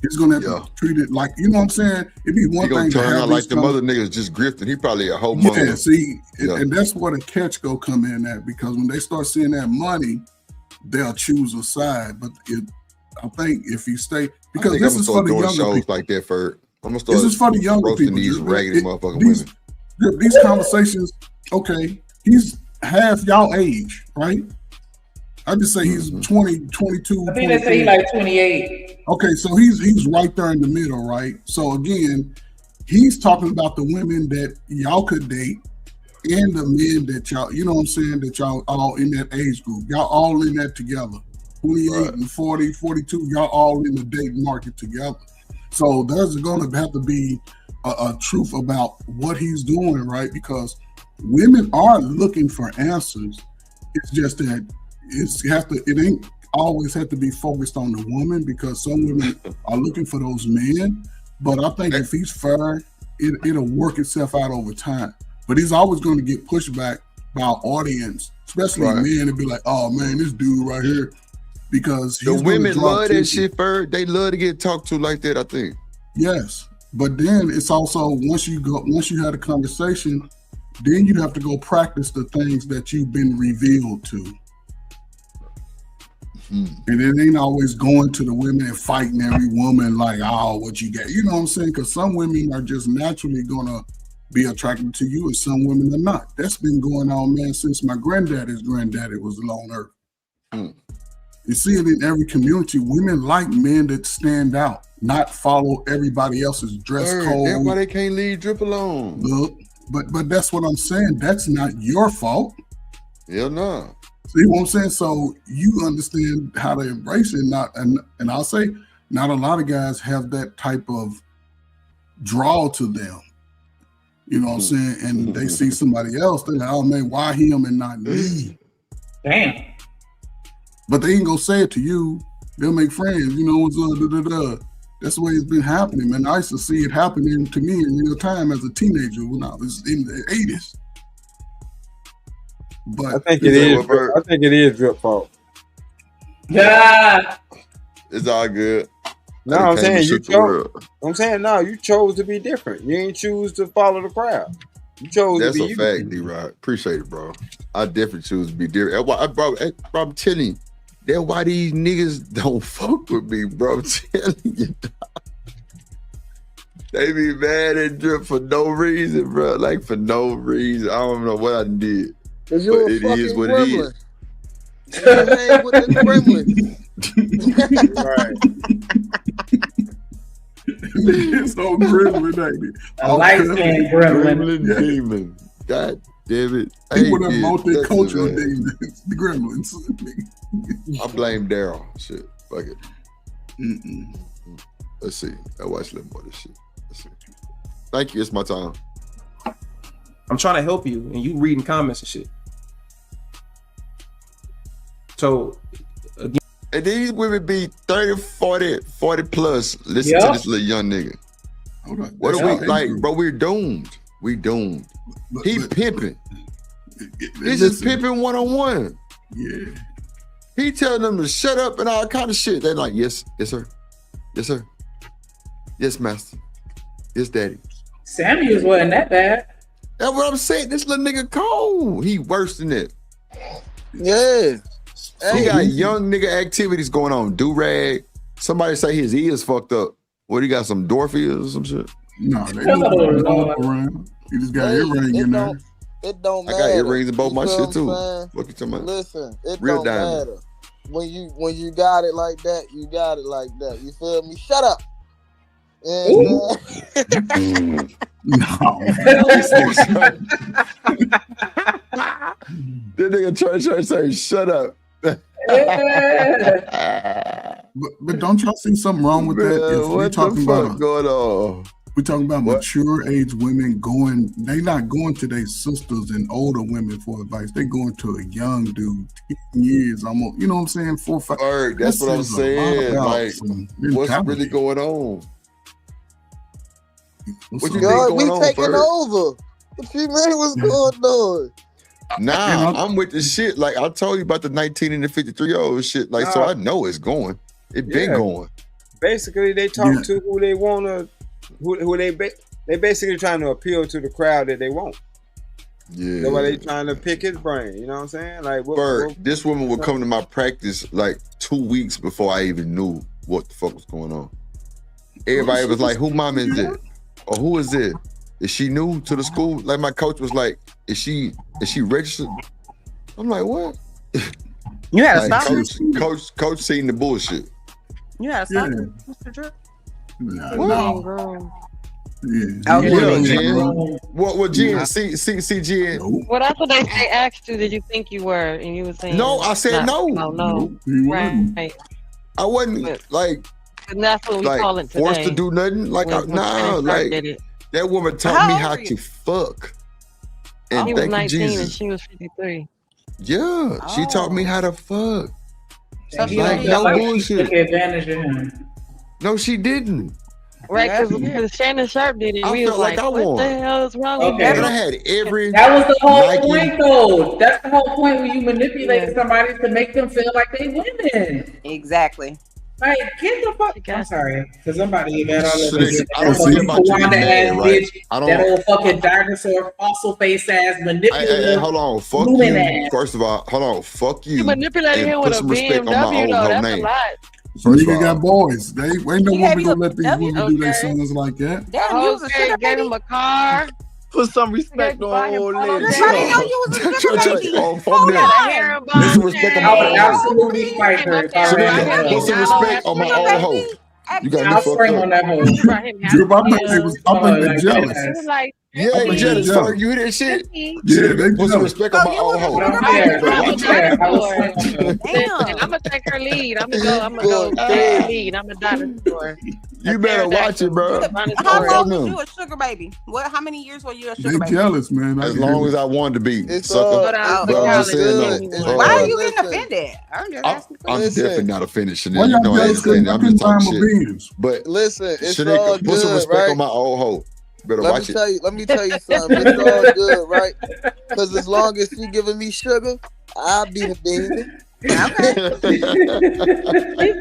He's going to have to treat it like, you know what I'm saying? It'd be one He gonna thing to turn have out like the other niggas just grifting. He probably a whole month. Yeah, see, and that's where the catch go come in at, because when they start seeing that money, they'll choose a side. But I think if he stay, because this is for the younger shows people. like that, Ferg. I'm gonna start. This is for the younger roasting people. these raggedy motherfucking women. These conversations, okay, he's half y'all age, right? I just say he's 20, 22. I think they say he like 28. Okay, so he's right there in the middle, right? So again, he's talking about the women that y'all could date and the men that y'all, you know what I'm saying, that y'all all in that age group. Y'all all in that together. 28 and 40, 42, y'all all in the dating market together. So there's going to have to be a truth about what he's doing, right? Because women are looking for answers. It's just that it ain't always have to be focused on the woman, because some women are looking for those men. But I think if he's fair, it'll work itself out over time. But he's always going to get pushback by our audience, especially men, and be like, "Oh man, this dude right here," because the women love that shit, Ferg. They love to get talked to like that, I think. Yes, but then it's also once you had a conversation, then you have to go practice the things that you've been revealed to. And it ain't always going to the women and fighting every woman like, oh, what you got? You know what I'm saying? Because some women are just naturally going to be attracted to you and some women are not. That's been going on, man, since my granddaddy was on earth. You see it in every community. Women like men that stand out, not follow everybody else's dress code. That's why they can't leave Drip alone. Look, but that's what I'm saying. That's not your fault. Hell no. See what I'm saying? So you understand how to embrace it. And I'll say, not a lot of guys have that type of draw to them. You know what I'm saying? And they see somebody else, they're like, oh man, why him and not me? Damn. But they ain't gonna say it to you. They'll make friends, you know. That's the way it's been happening, man. I used to see it happening to me in real time as a teenager when I was in the 80s. But I think it is Drip fault. Yeah. It's all good. No, I'm saying you chose. You chose to be different. You ain't choose to follow the crowd. You chose That's to be a you. fact, D-Rod. Appreciate it, bro. I definitely choose to be different. Bro, I'm telling you, that's why these niggas don't fuck with me, bro. I'm telling you. They be mad at Drip for no reason, bro. Like, for no reason. I don't know what I did. Because you're it a fucking is what gremlin. it is. You hang with the gremlins. Right. It's so gremlin, ain't it? A light-skinned gremlin. Demon. God damn it. He one of them multicultural demons. The gremlins. I blame Daryl. Shit. Fuck it. Let's see. I watch a little more of this shit. Let's see. Thank you. It's my time. I'm trying to help you, and you reading comments and shit. So, again. And these women be 30, 40 plus. Listen to this little young nigga. What are we like, bro? We're doomed. We doomed. He pimping. This is pimping 101. Yeah. He telling them to shut up and all kind of shit. They're like, yes, sir. Yes, sir. Yes, master. Yes, daddy. Samuels wasn't that bad. That's what I'm saying. This little nigga cold. He worse than it. Yeah. He got young nigga activities going on. Do-rag. Somebody say his ears fucked up. What, he got some dwarf ears or some shit? No, they just around. He just got earring in there. It don't matter. I got earrings in both my shit too. What you talking about? Listen, it Real don't diamond. matter. When you got it like that, you got it like that. You feel me? Shut up. And, No. That nigga try to say, shut up. But don't y'all see something wrong with that? If we talking about going on? We talking about mature age women going. They not going to their sisters and older women for advice. They going to a young dude, 10 years almost. You know what I'm saying? 4 or 5. That's what I'm saying. Like, what's really going on? What you God, think we going on, taking Ferg? over. What you mean? What's going on? Nah, I'm with the shit. Like I told you about the 19 and the 53-year-old shit. Like, so I know it's going. It been going. Basically, they talk to who they want to, who they basically trying to appeal to the crowd that they want. Yeah. That's why they trying to pick his brain. You know what I'm saying? Like, This woman would come to my practice like 2 weeks before I even knew what the fuck was going on. Everybody was like, "Who mom is it? Or who is it? Is she new to the school?" Like my coach was like, "Is she registered?" I'm like, "What?" You had to like, stop. Coach seen the bullshit. You had to stop, Mr. Drip. No. Jen. What Jen? See Jen. Well, that's what they say. Asked you, did you think you were? And you were saying No, I said no. No. Right. I wasn't like. And that's what we call it today. Forced to do nothing. Like that woman taught me how to fuck. And he was thank 19 you, Jesus. and she was 53. Yeah, she taught me how to fuck. So Like no bullshit. Took advantage of him. No, she didn't. Right, because Shannon Sharp did it. I We felt was like I what won. the hell is wrong with And that? I had every. That was the whole Nike. point, though. That's the whole point when you manipulate somebody to make them feel like they winning. Exactly. Like, get the fuck. I'm sorry, because somebody got all of this. I don't see about you getting mad, right? I don't. That old fucking dinosaur fossil face ass manipulative. Hey, hold on. Fuck human you. ass. First of all, hold on. Fuck you. You manipulated and him put with a some respect on my BMW, old though. whole That's name. a lot. First of Nigga all, got boys. They ain't no He woman gave gonna let these you women do their sons like that. Damn, you was a sugar Gave him a car. Put some respect on old lady. I didn't know you was a sugar baby. Oh, fuck Hold that. on. Put some respect on I my would old hoe. absolutely fight her. if I ran Shanika, into put some her. respect on my old hoe. You got me I'll fucked spring on up. that hoe. Drip, I think they jealous. He was like, Yeah, I they think jealous. they Ferg, you hear that shit? Yeah, they Put some jealous. respect on my old hoe. Yeah, I was swing on her. listen, I'm gonna take her lead. I'm gonna go take her lead. I'm a dinosaur. You better watch it, bro. How long was you a sugar baby? How many years were you a They sugar baby? jealous, man. As long as I wanted to be, It's sucker. all But I'm just saying, no. Why are you getting offended? I'm just asking. I'm definitely not offended, Why Chanel. You y'all know I ain't jealous? offended. I'm just talking shit. Beans. But listen, it's all Shanika, put some good, respect right? on my old hoe. Better Let watch me it. tell you. Let me tell you something. It's all good, right? Because as long as she giving me sugar, I'll be the baby. He said,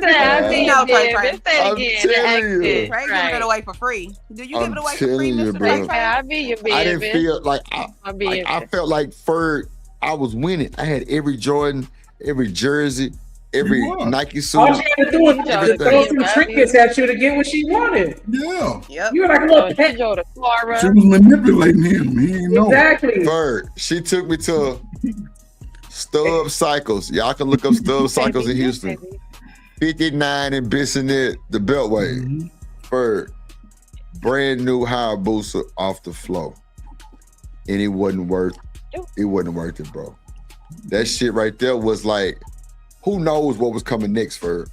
I mean, No, Trey, Trey. Trey. Say it again. The accent. Trey giving it away for free. Do you give it away for telling free, you, Mr. bro. Trey? I be your baby. I didn't feel like I felt like Ferg. I was winning. I had every Jordan, every jersey, every Nike suit. All she had to do was to throw some trinkets at you to get what she wanted. Yeah. You were like a little pet. She was manipulating him. He ain't know. Exactly. Ferg, she took me to Stub Cycles. Y'all can look up Stub Cycles in Houston. 59 in Bissonnette, the Beltway. Ferg, brand new Hayabusa off the floor. And it wasn't worth it, bro. That shit right there was like, who knows what was coming next, Ferg?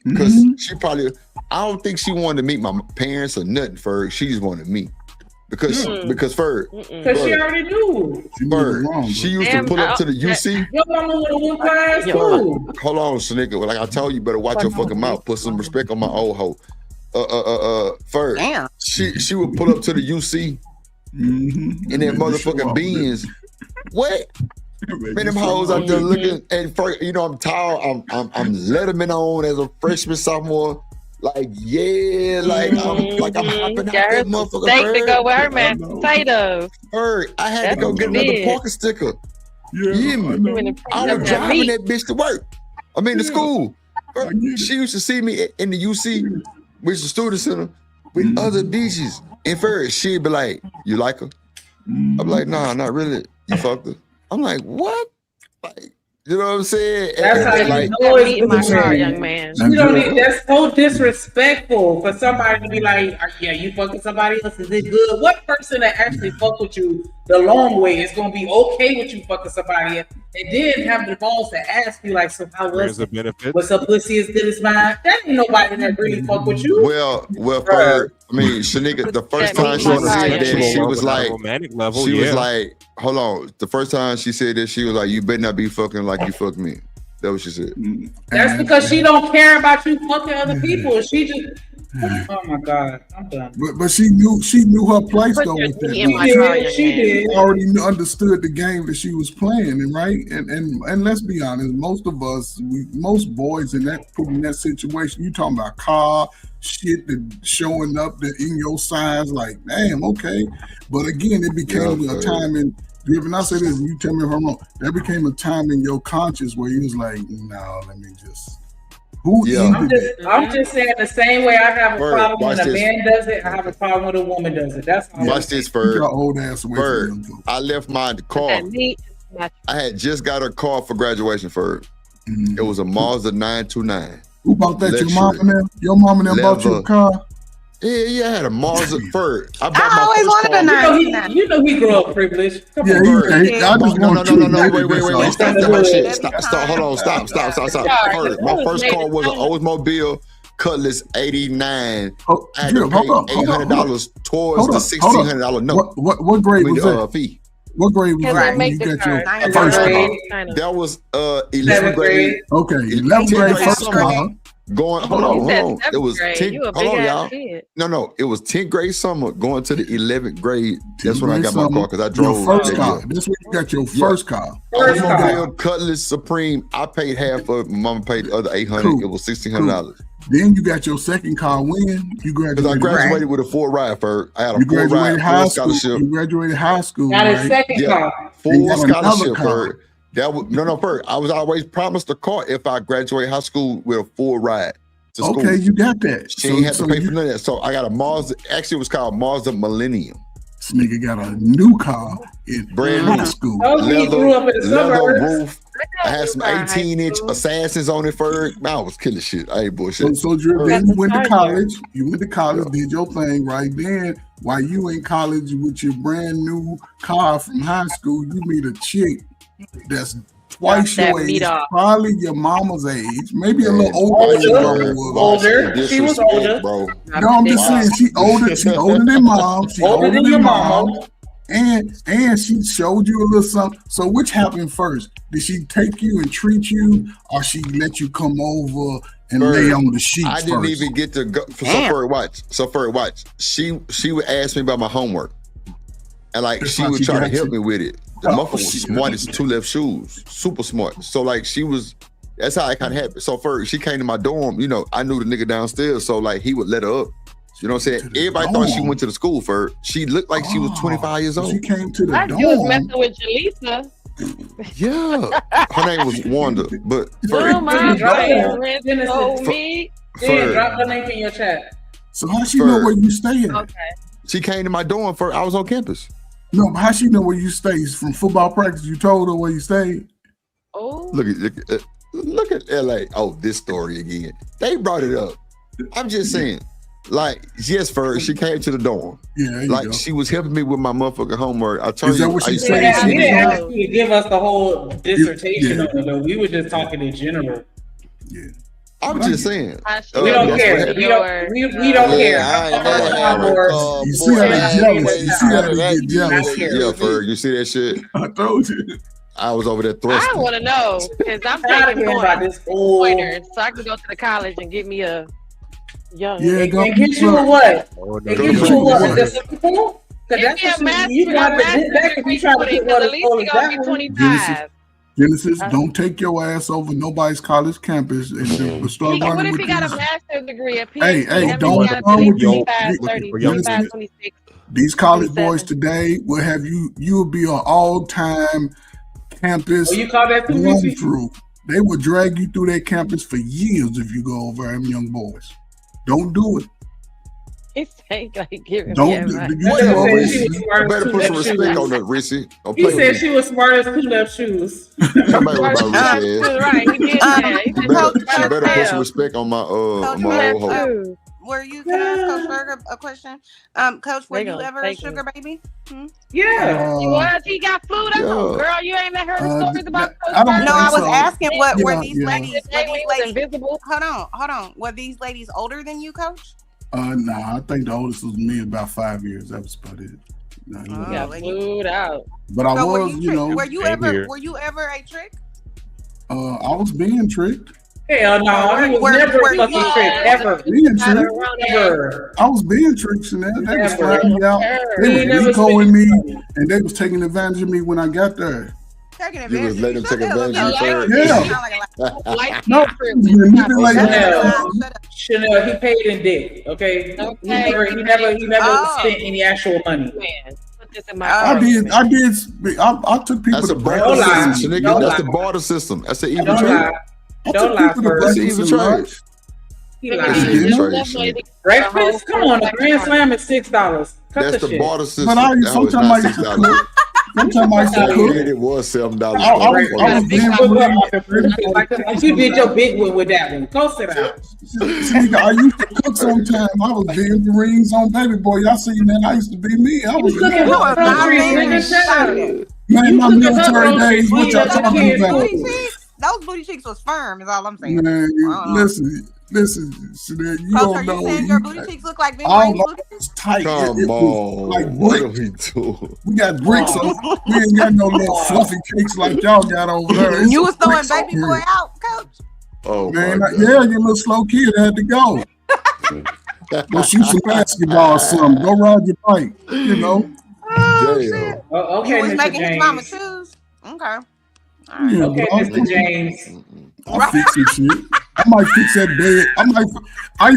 Because she probably, I don't think she wanted to meet my parents or nothing, Ferg. She just wanted me. Because Ferg. Because she already knew. Ferg, she used to pull up to the UC. Your mama would have whooped my ass too. Hold on, Shanika. Like I told you, better watch your fucking mouth. Put some respect on my old hoe. Ferg. Damn. She would pull up to the UC in that motherfucking Benz. What? Man, them hoes out there looking, and Ferg, you know I'm tall. I'm Letterman on as a freshman, sophomore. Like, yeah, like I'm hopping out that motherfucker. Steak to Bird. go with her mashed potatoes. Bird, I had to go get another parking sticker. You hear me? I was driving that bitch to work. I mean, to school. She used to see me in the UC, which is the student center, with other bitches. And first, she'd be like, "You like her?" I'm like, "Nah, not really. You fucked her." I'm like, "What?" Like, you know what I'm saying? That's how you know it's in my car, young man. You don't need, that's so disrespectful for somebody to be like, yeah, you fucking somebody else, is it good? What person that actually fuck with you the long way is gonna be okay with you fucking somebody else and then have the balls to ask you like, so how was it? What's up, pussy as good as mine? That ain't nobody that really fuck with you. Well, for Shanika, the first time she said that, she was like, romantic level. She was like, hold on. The first time she said that, she was like, "You better not be fucking like you fucked me." That's what she said. That's because she don't care about you fucking other people. She just, oh my God, I'm done. But she knew her place though with that. She did. Already understood the game that she was playing, and right, and let's be honest, most of us, most boys in that situation, you talking about car shit that showing up that in your size, like damn, okay. But again, it became a time in. When I say this, you tell me if I'm wrong. There became a time in your conscience where you was like, no, let me just. I'm just saying the same way I have a problem when a man does it, I have a problem when a woman does it. That's all. Watch this, Ferg. Old ass Ferg. I left my car. I had just got a car for graduation, Ferg. It was a Mazda 929. Who bought that? Your mom and them? Your mom and them bought you a car? Yeah, I had a Mazda Ferg. I always wanted a 929. You know he grew up privileged. Come on, No, wait. Stop that shit. Stop. Hold on. Stop. Ferg. My first car was an Oldsmobile Cutlass 89. I had to pay $800 towards the $1,600 note. What grade was that? Fee. What grade was that when you got your first car? That was 11th grade. Okay, 11th grade first car. Hold on. It was 10. Hold on, y'all. No, it was 10th grade summer going to the 11th grade. That's when I got my car because I drove. Your first car. That's when you got your first car. Oldsmobile Cutlass Supreme. I paid half of it. My mama paid the other $800. Cool. It was $1,600. Then you got your second car when you graduated. Because I graduated with a full ride for. I had a you full ride, full scholarship. You graduated high school. Got a second car. Full scholarship for. That was Ferg. I was always promised a car if I graduate high school with a full ride to school. Okay, you got that. She ain't had to pay for none of that. So I got a Mazda. Actually, it was called Mazda Millennium. This nigga got a new car in brand high new school. Leather roof. I had some 18-inch Assassins on it, Ferg. Man, I was killing shit. I ain't bullshit. So Drew, then you went to college. Did your thing right then. While you in college with your brand new car from high school, you meet a chick that's twice your age, probably your mama's age, maybe a little older. She was older, bro. No, I'm just saying she older. She older than mom. She older than your mom. And she showed you a little something. So which happened first? Did she take you and treat you, or she let you come over and lay on the sheets? I didn't even get to go. So Ferg, watch. She would ask me about my homework, and like she would try to help me with it. The motherfucker was smart as two left shoes, super smart. So like that's how it kind of happened. So Ferg, she came to my dorm. You know, I knew the nigga downstairs, so like he would let her up. You know what I'm saying? Everybody thought she went to the school for. She looked like she was 25 years old. She came to the dorm. You was messing with Jaleesa. Yeah. Her name was Wanda. But drop the link in your chat. So how she know where you stay at? Okay. She came to my dorm for. I was on campus. No, but how she know where you stay? From football practice, you told her where you stayed? Oh. Look at LA. Oh, this story again. They brought it up. I'm just saying. Like, yes, Ferg, she came to the dorm. Yeah, like she was helping me with my motherfucking homework. I told you. Is that what she said? We didn't ask you to give us the whole dissertation on it, though. We were just talking in general. Yeah. I'm just saying. We don't care. We don't care. You see how they jealous. You see how they get jealous. Yeah, Ferg, you see that shit? I told you. I was over there thrusting. I want to know because I'm taking pointers so I can go to the college and get me a young. Yeah, and get you a what? And get you a what? That's you got to get back if you try to get what it's called. 25. Genesis, don't take your ass over nobody's college campus and start What running if with he got a these. master's degree, a PhD? Hey, That don't means he got run to with be these. 25, 30, 25, 26. These college 27. boys today will have you'll be an all-time campus you call that too, run Missy? through. They will drag you through their campus for years if you go over them young boys. Don't do it. He's saying like giving Don't me do advice. You better put some respect on that, Rissy. He said she was smart as two left shoes. Somebody about Rissy ass. Right, he did that. He You better put some respect on my my old hoe. Were you? Can I ask Coach Berger a question? Coach, were you ever a sugar baby? Yeah. He was. He got flued out. Girl, you ain't heard stories about Coach I don't Berger? No, I was so. asking what were Yeah, these yeah. ladies? Were these ladies invisible? Hold on. Were these ladies older than you, Coach? Nah, I think the oldest was me, about 5 years. That was about it. Nah, you know. Got flued out. But I So was, you know. were you ever a trick? I was being tricked. Hell no, he was never a fucking trick ever. Being tricked. Ever. I was being tricked, Chanel. They was Never. flying me out. They Never was decoying me, and they was taking advantage of me when I got there. Taking You was advantage. letting them take advantage of you first. Yeah. No, Chanel, he paid in dick. Okay, he never spent any actual money. Put this in my I did. I took people That's to a breakfast. barter lie. system, nigga. Don't That's lie. the barter system. That's an even Don't trade. lie. Don't lie, people to first. That's an breakfast even and trade. lunch. He That's an lied. even trade. Breakfast? Come on, a Grand Slam is $6. Cut That's the the shit. barter system. But I That was sometimes I not used to $6. cook. Sometimes I used to cook. And it was $7. I was being Like you did your big one with that one. Go sit down. See, I used to cook sometimes. I was being the rings on Baby Boy. Y'all seen that? I used to be me. I was man, my military days. What y'all talking about? Those booty cheeks was firm, is all I'm saying. Man, listen, Chanel, you Coach, are don't you know. saying your booty cheeks look like big All rings? of it's tight. Come It was on. like What are bricks. we doing? We got bricks. We ain't got no little fluffy cakes like y'all got over there. You was throwing bricks Baby over Boy here. out, Coach. Oh, Man, my God. yeah, you little slow kid had to go. Go shoot some basketball or something. Go ride your bike. You know. Damn. Oh, okay, You was Mr. making his mama James. choose. Okay. Yeah, Okay, but Mr. James. I'll fix some shit. I might fix that bed. I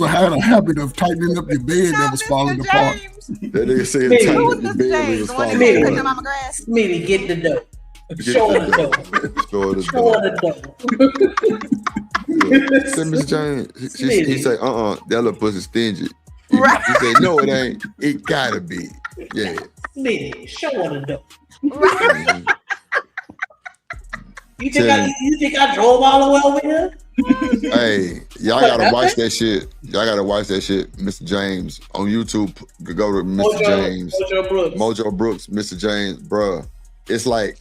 had a habit of tightening up your bed that was falling apart. That nigga said Smitty. tighten Who up was your Mr. bed when James? it was The one that falling came to cut apart. your mama grass? Smitty, get the dough. Get Show the her the dough. Show the Show her door. the dough. Said Mr. James. He Smitty. said, that little pussy stingy. Right. He said, no, it ain't. It gotta be. Yeah. Smitty, show her the dough. Mhm. You think I drove all the way over here? Hey, y'all gotta watch that shit. Y'all gotta watch that shit. Mr. James on YouTube. Go to Mr. James. Mojo Brooks. Mr. James, bruh. It's like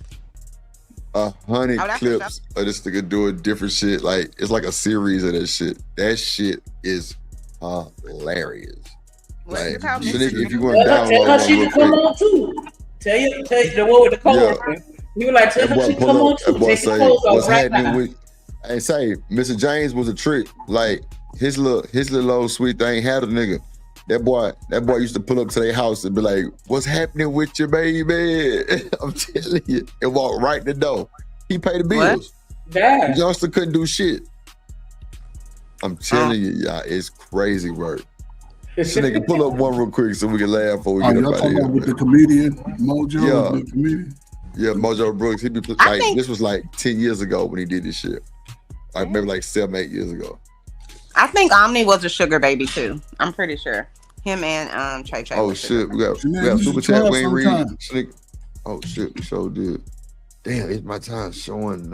100 that's clips of this nigga doing different shit. Like it's like a series of that shit. That shit is hilarious. Like, so nigga, if you want to Tell download her one she real can come quick, on too. Tell you the one with the cold. You were like, tell that her she boy can come pull on up. too. That boy Take the say, clothes "What's off right happening now. with?" And say, Mr. James was a trick. Like his little old sweet thing had a nigga. That boy used to pull up to their house and be like, "What's happening with your baby?" I'm telling you, and walk right in the door. He paid the bills. Yeah. Youngster couldn't do shit. I'm telling you, y'all, it's crazy work. This nigga pull up one real quick so we can laugh before we get Y'all up out of talking here. about with Man. the comedian Mojo? Yeah. The comedian? Yeah, Mojo Brooks. He be like this was like 10 years ago when he did this shit. Like maybe like 7, 8 years ago. I think Omni was a sugar baby too. I'm pretty sure. Him and Trey. Oh shit, we got super chat. We ain't read. Oh shit, we sure did. Damn, it's my time showing.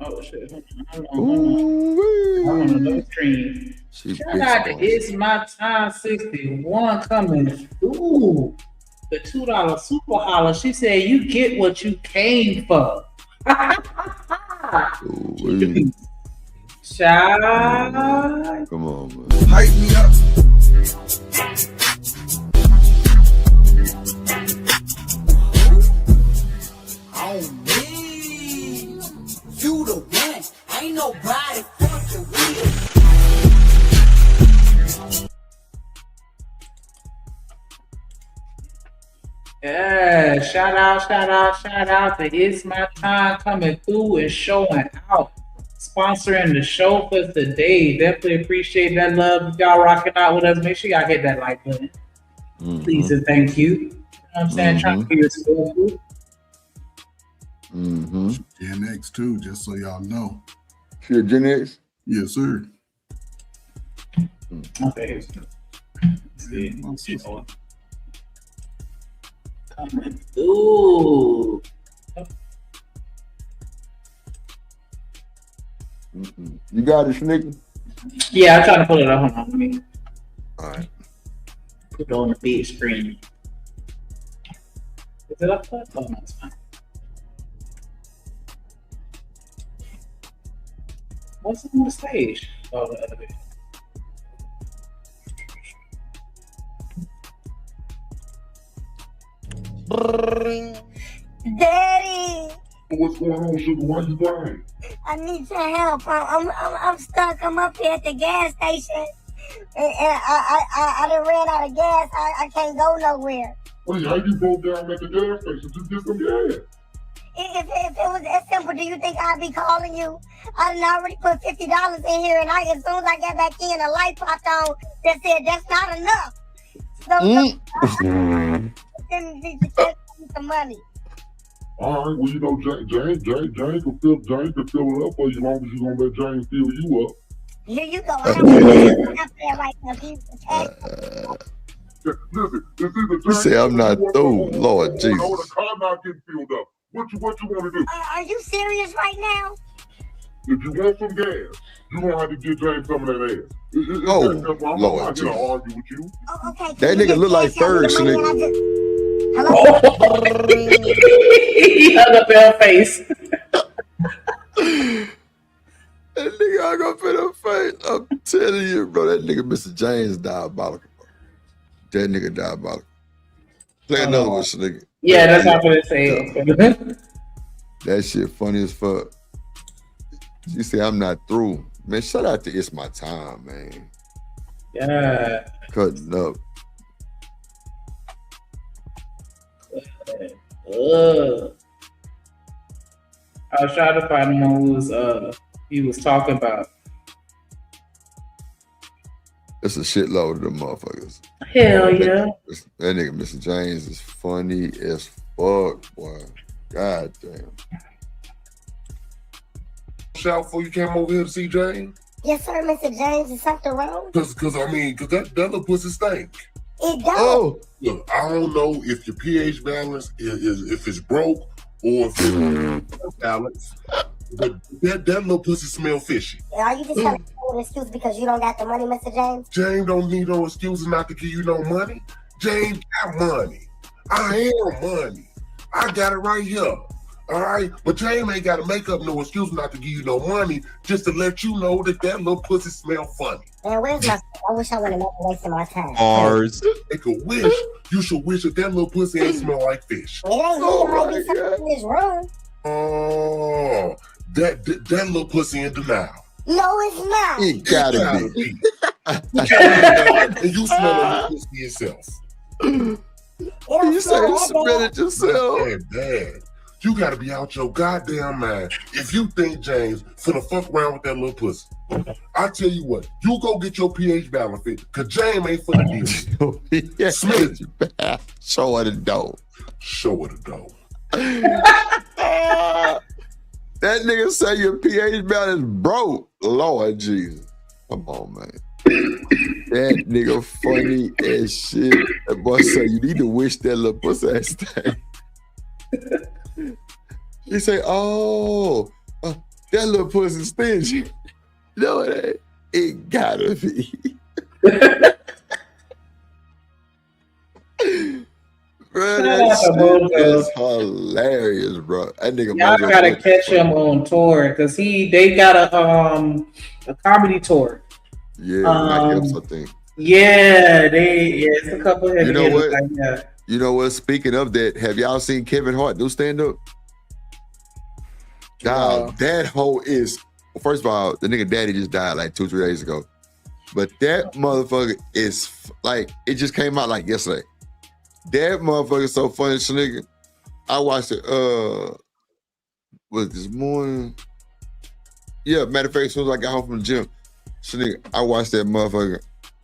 Oh shit. I'm on another screen. Shout out to It's My Time 61 coming. Ooh, the $2 super holler. She said, "You get what you came for." Child. Come on, man. Hype me up. On me, you the one. Ain't nobody fucking with. Yeah. Yeah, shout out to It's My Time coming through and showing out. Sponsoring the show for today. Definitely appreciate that love. If y'all rocking out with us, make sure y'all hit that like button. Please and thank you. You know what I'm saying? Trying to be respectful. Gen X too, just so y'all know. You're Gen X? Yes, sir. Okay. Coming through. You got it, Snicky? Yeah, I'm trying to pull it up. Hold on. Let me all right. Put it on the big screen. Is it up there? Oh, no, it's fine. What's on the stage? Oh, the other bit. Daddy, What's going on, sugar? Why you crying? I need your help. I'm stuck. I'm up here at the gas station, and I done ran out of gas. I can't go nowhere. Wait, how you broke down at the gas station? Just get some gas. If it was that simple, do you think I'd be calling you? I done already put $50 in here, and as soon as I got back in, a light popped on that said that's not enough. So then you can some money. All right, well, you know, Jane can fill it up for you as long as you gonna let Jane fill you up. Here you go. I don't up there right now. Listen, this is You say I'm not through, Lord Jesus. The car not getting filled up. What you want to do? Are you serious right now? If you want some gas, you gonna have to get James some of that ass. I'm Lord not Jesus. gonna argue with you. Oh, okay. That nigga look like Ferg, Hello? He hung up in her face. That nigga hung up in her face. I'm telling you, bro. That nigga Mr. James diabolical, bro. That nigga diabolical. Play another one, nigga. Yeah, that's not what it says. That shit funny as fuck. She said, I'm not through. Man, shout out to It's My Time, man. Yeah. Cutting up. I was trying to find him who he was talking about. It's a shitload of them motherfuckers. Hell yeah. That nigga Mr. James is funny as fuck, boy. God damn. Shout before you came over here to see James? Yes, sir, Mr. James. Is something wrong? Cause that little pussy stink. It don't. Oh. Look, I don't know if your pH balance is if it's broke or if it's balance, but that little pussy smell fishy. Are you just telling me an excuse because you don't got the money, Mr. James? James don't need no excuses not to give you no money. James got money. I am money. I got it right here. All right, but James ain't got to make up no excuse not to give you no money, just to let you know that little pussy smell funny. Man, where's my? I wish I wouldn't have wasted my time. Ours. Make a wish. You should wish that little pussy ain't smell like fish. It ain't me. It might be something in this room. Oh, that little pussy in denial. No, it's not. It gotta be. And you smell the pussy yourself. You say you smell it yourself. Bad. You gotta be out your goddamn mind if you think James finna fuck around with that little pussy. I tell you what, you go get your pH balance fit, cause James ain't finna deal with it. Smell it. Show her the dough. Show her the dough. That nigga say your pH balance broke. Lord Jesus. Come on, man. That nigga funny as shit. That boy say you need to wish that little pussy ass thing. He say, oh, that little pussy stingy. No, it ain't. It gotta be. Bro, that shit is hilarious, bro. That nigga Y'all gotta catch him on tour because they got a comedy tour. Yeah, I think. Yeah, it's a couple of You know what? like that. You know what? Speaking of that, have y'all seen Kevin Hart do stand up? Dog, that hoe is. Well, first of all, the nigga daddy just died like 2-3 days ago, but that motherfucker is like it just came out like yesterday. That motherfucker is so funny, nigga. I watched it. Was this morning? Yeah, matter of fact, as soon as I got home from the gym, I watched that motherfucker.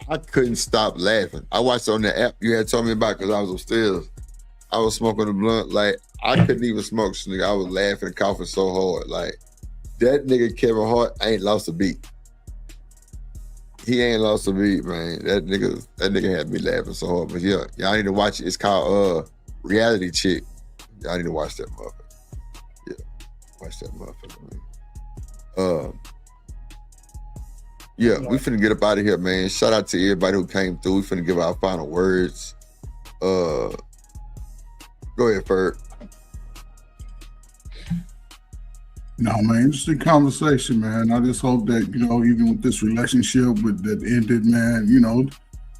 I couldn't stop laughing. I watched it on the app you had told me about because I was upstairs. I was smoking the blunt. Like, I couldn't even smoke, nigga. I was laughing and coughing so hard. Like, that nigga Kevin Hart ain't lost a beat. He ain't lost a beat, man. That nigga had me laughing so hard. But yeah, y'all need to watch it. It's called Reality Chick. Y'all need to watch that motherfucker. Yeah, watch that motherfucker, man. Yeah, we finna get up out of here, man. Shout out to everybody who came through. We finna give our final words. Go ahead, Ferg. No, man, interesting conversation, man. I just hope that, you know, even with this relationship that ended, man, you know,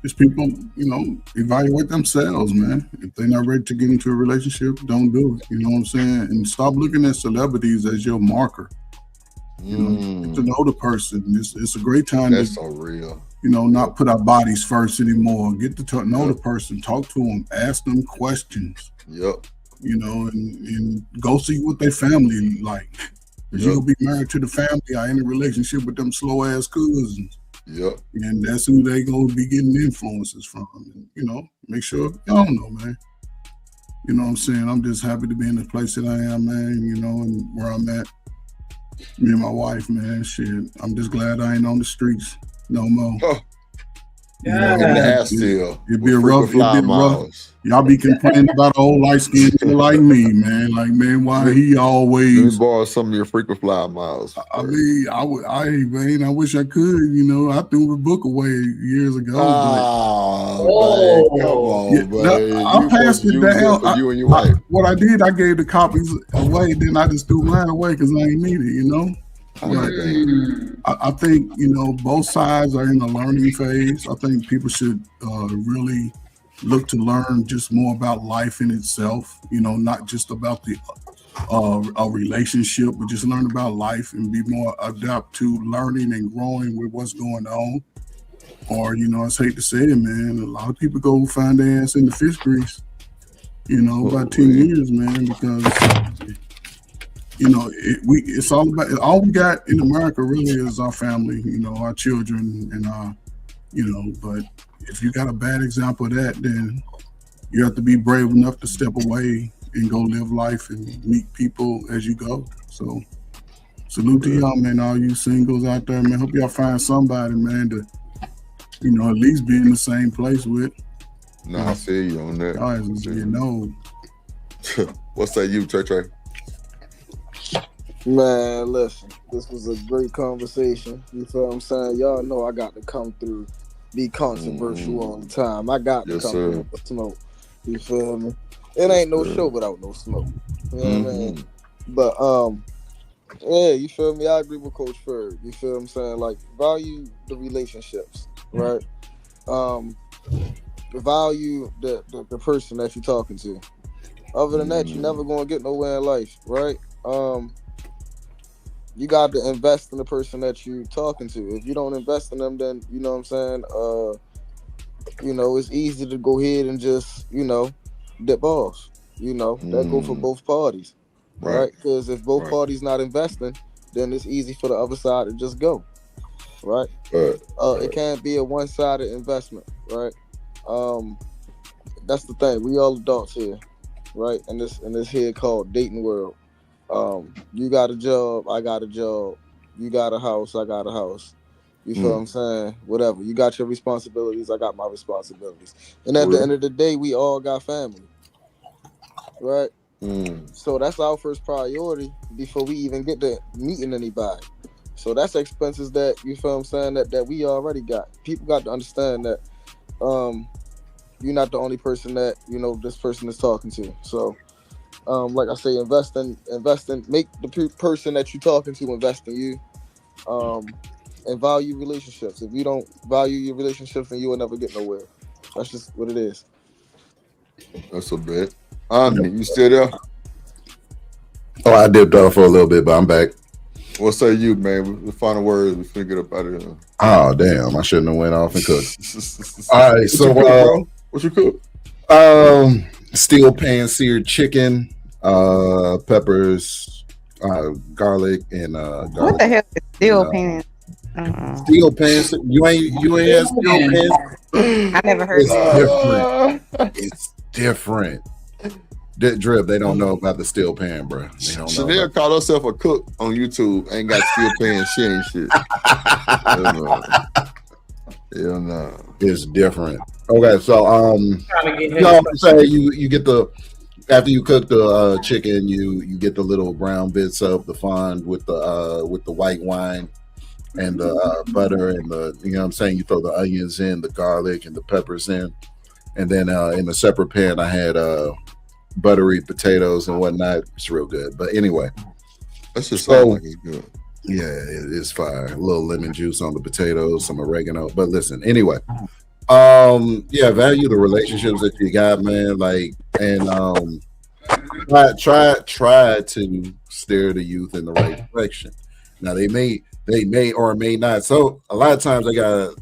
just people, you know, evaluate themselves, man. If they're not ready to get into a relationship, don't do it. You know what I'm saying? And stop looking at celebrities as your marker. You know, get to know the person. It's a great time. That's so real. You know, not put our bodies first anymore. Get to know the person, talk to them, ask them questions. Yep. You know, and go see what their family like. Because you'll be married to the family or in a relationship with them slow ass cousins. Yep. And that's who they gonna be getting influences from. And, you know, make sure, I don't know, man. You know what I'm saying? I'm just happy to be in the place that I am, man, you know, and where I'm at. Me and my wife, man, shit. I'm just glad I ain't on the streets no more. Oh. Yeah. In the ass still. It'd be rough. Y'all be complaining about an old light skinned nigga like me, man. Like, man, why he always? Let me borrow some of your frequent flyer miles. I mean, I wish I could. You know, I threw the book away years ago. Come on, buddy. I passed it down. For you and your wife. What I did, I gave the copies away. Then I just threw mine away because I ain't need it. You know. But I think, you know, both sides are in a learning phase. I think people should really look to learn just more about life in itself, you know, not just about the a relationship, but just learn about life and be more adept to learning and growing with what's going on. Or, you know, I hate to say it, man, a lot of people go find their ass in the fish grease, you know, about 10 years, man, because you know, it's all we got in America really is our family, you know, our children and our, you know, but if you got a bad example of that, then you have to be brave enough to step away and go live life and meet people as you go. So salute to y'all, man, all you singles out there, man. Hope y'all find somebody, man, to, you know, at least be in the same place with. No, I feel you on that. All right, you know. What's that you, Trey? Man, listen, this was a great conversation. You feel what I'm saying? Y'all know I got to come through, be controversial all the time. I got to come through with smoke. You feel me? It ain't no show without no smoke. You know what I mean? But yeah, you feel me? I agree with Coach Ferg. You feel what I'm saying? Like, value the relationships, right? Value the person that you're talking to. Other than that, you're never gonna get nowhere in life, right? You got to invest in the person that you're talking to. If you don't invest in them, then, you know what I'm saying, you know, it's easy to go ahead and just, you know, dip off. You know, that go for both parties, right? Because if both parties not investing, then it's easy for the other side to just go, right? It can't be a one-sided investment, right? That's the thing. We all adults here, right? In this here called dating world. You got a job, I got a job. You got a house, I got a house. You feel what I'm saying? Whatever. You got your responsibilities, I got my responsibilities. And at the end of the day, we all got family. Right? So that's our first priority before we even get to meeting anybody. So that's expenses that, you feel what I'm saying, that we already got. People got to understand that you're not the only person that, you know, this person is talking to. So like I say, invest in, make the person that you're talking to invest in you, and value relationships. If you don't value your relationships, then you will never get nowhere. That's just what it is. That's a bit. You still there? Oh, I dipped off for a little bit, but I'm back. What say you, man? The final words. We finna get up out of here. Oh, damn! I shouldn't have went off and cooked. All right, so what you cook? Steel pan seared chicken, peppers, garlic, and garlic. What the hell is steel pan? Steel pans. You ain't had steel pans. I never heard that. It's different. Drip, they don't know about the steel pan, bro. They don't know. Chanel called herself a cook on YouTube. Ain't got steel pan. She ain't shit. Hell no. It's different. Okay, so say you get the after you cook the chicken, you get the little brown bits of the fond with the white wine and the butter and the what I'm saying, you throw the onions in, the garlic and the peppers in, and then in a separate pan I had buttery potatoes and whatnot. It's real good. But anyway, that's just sounds like it's good. Yeah, it is fire. A little lemon juice on the potatoes, some oregano. But listen, anyway, value the relationships that you got, man. Like, and try to steer the youth in the right direction. Now they may or may not. So a lot of times they got a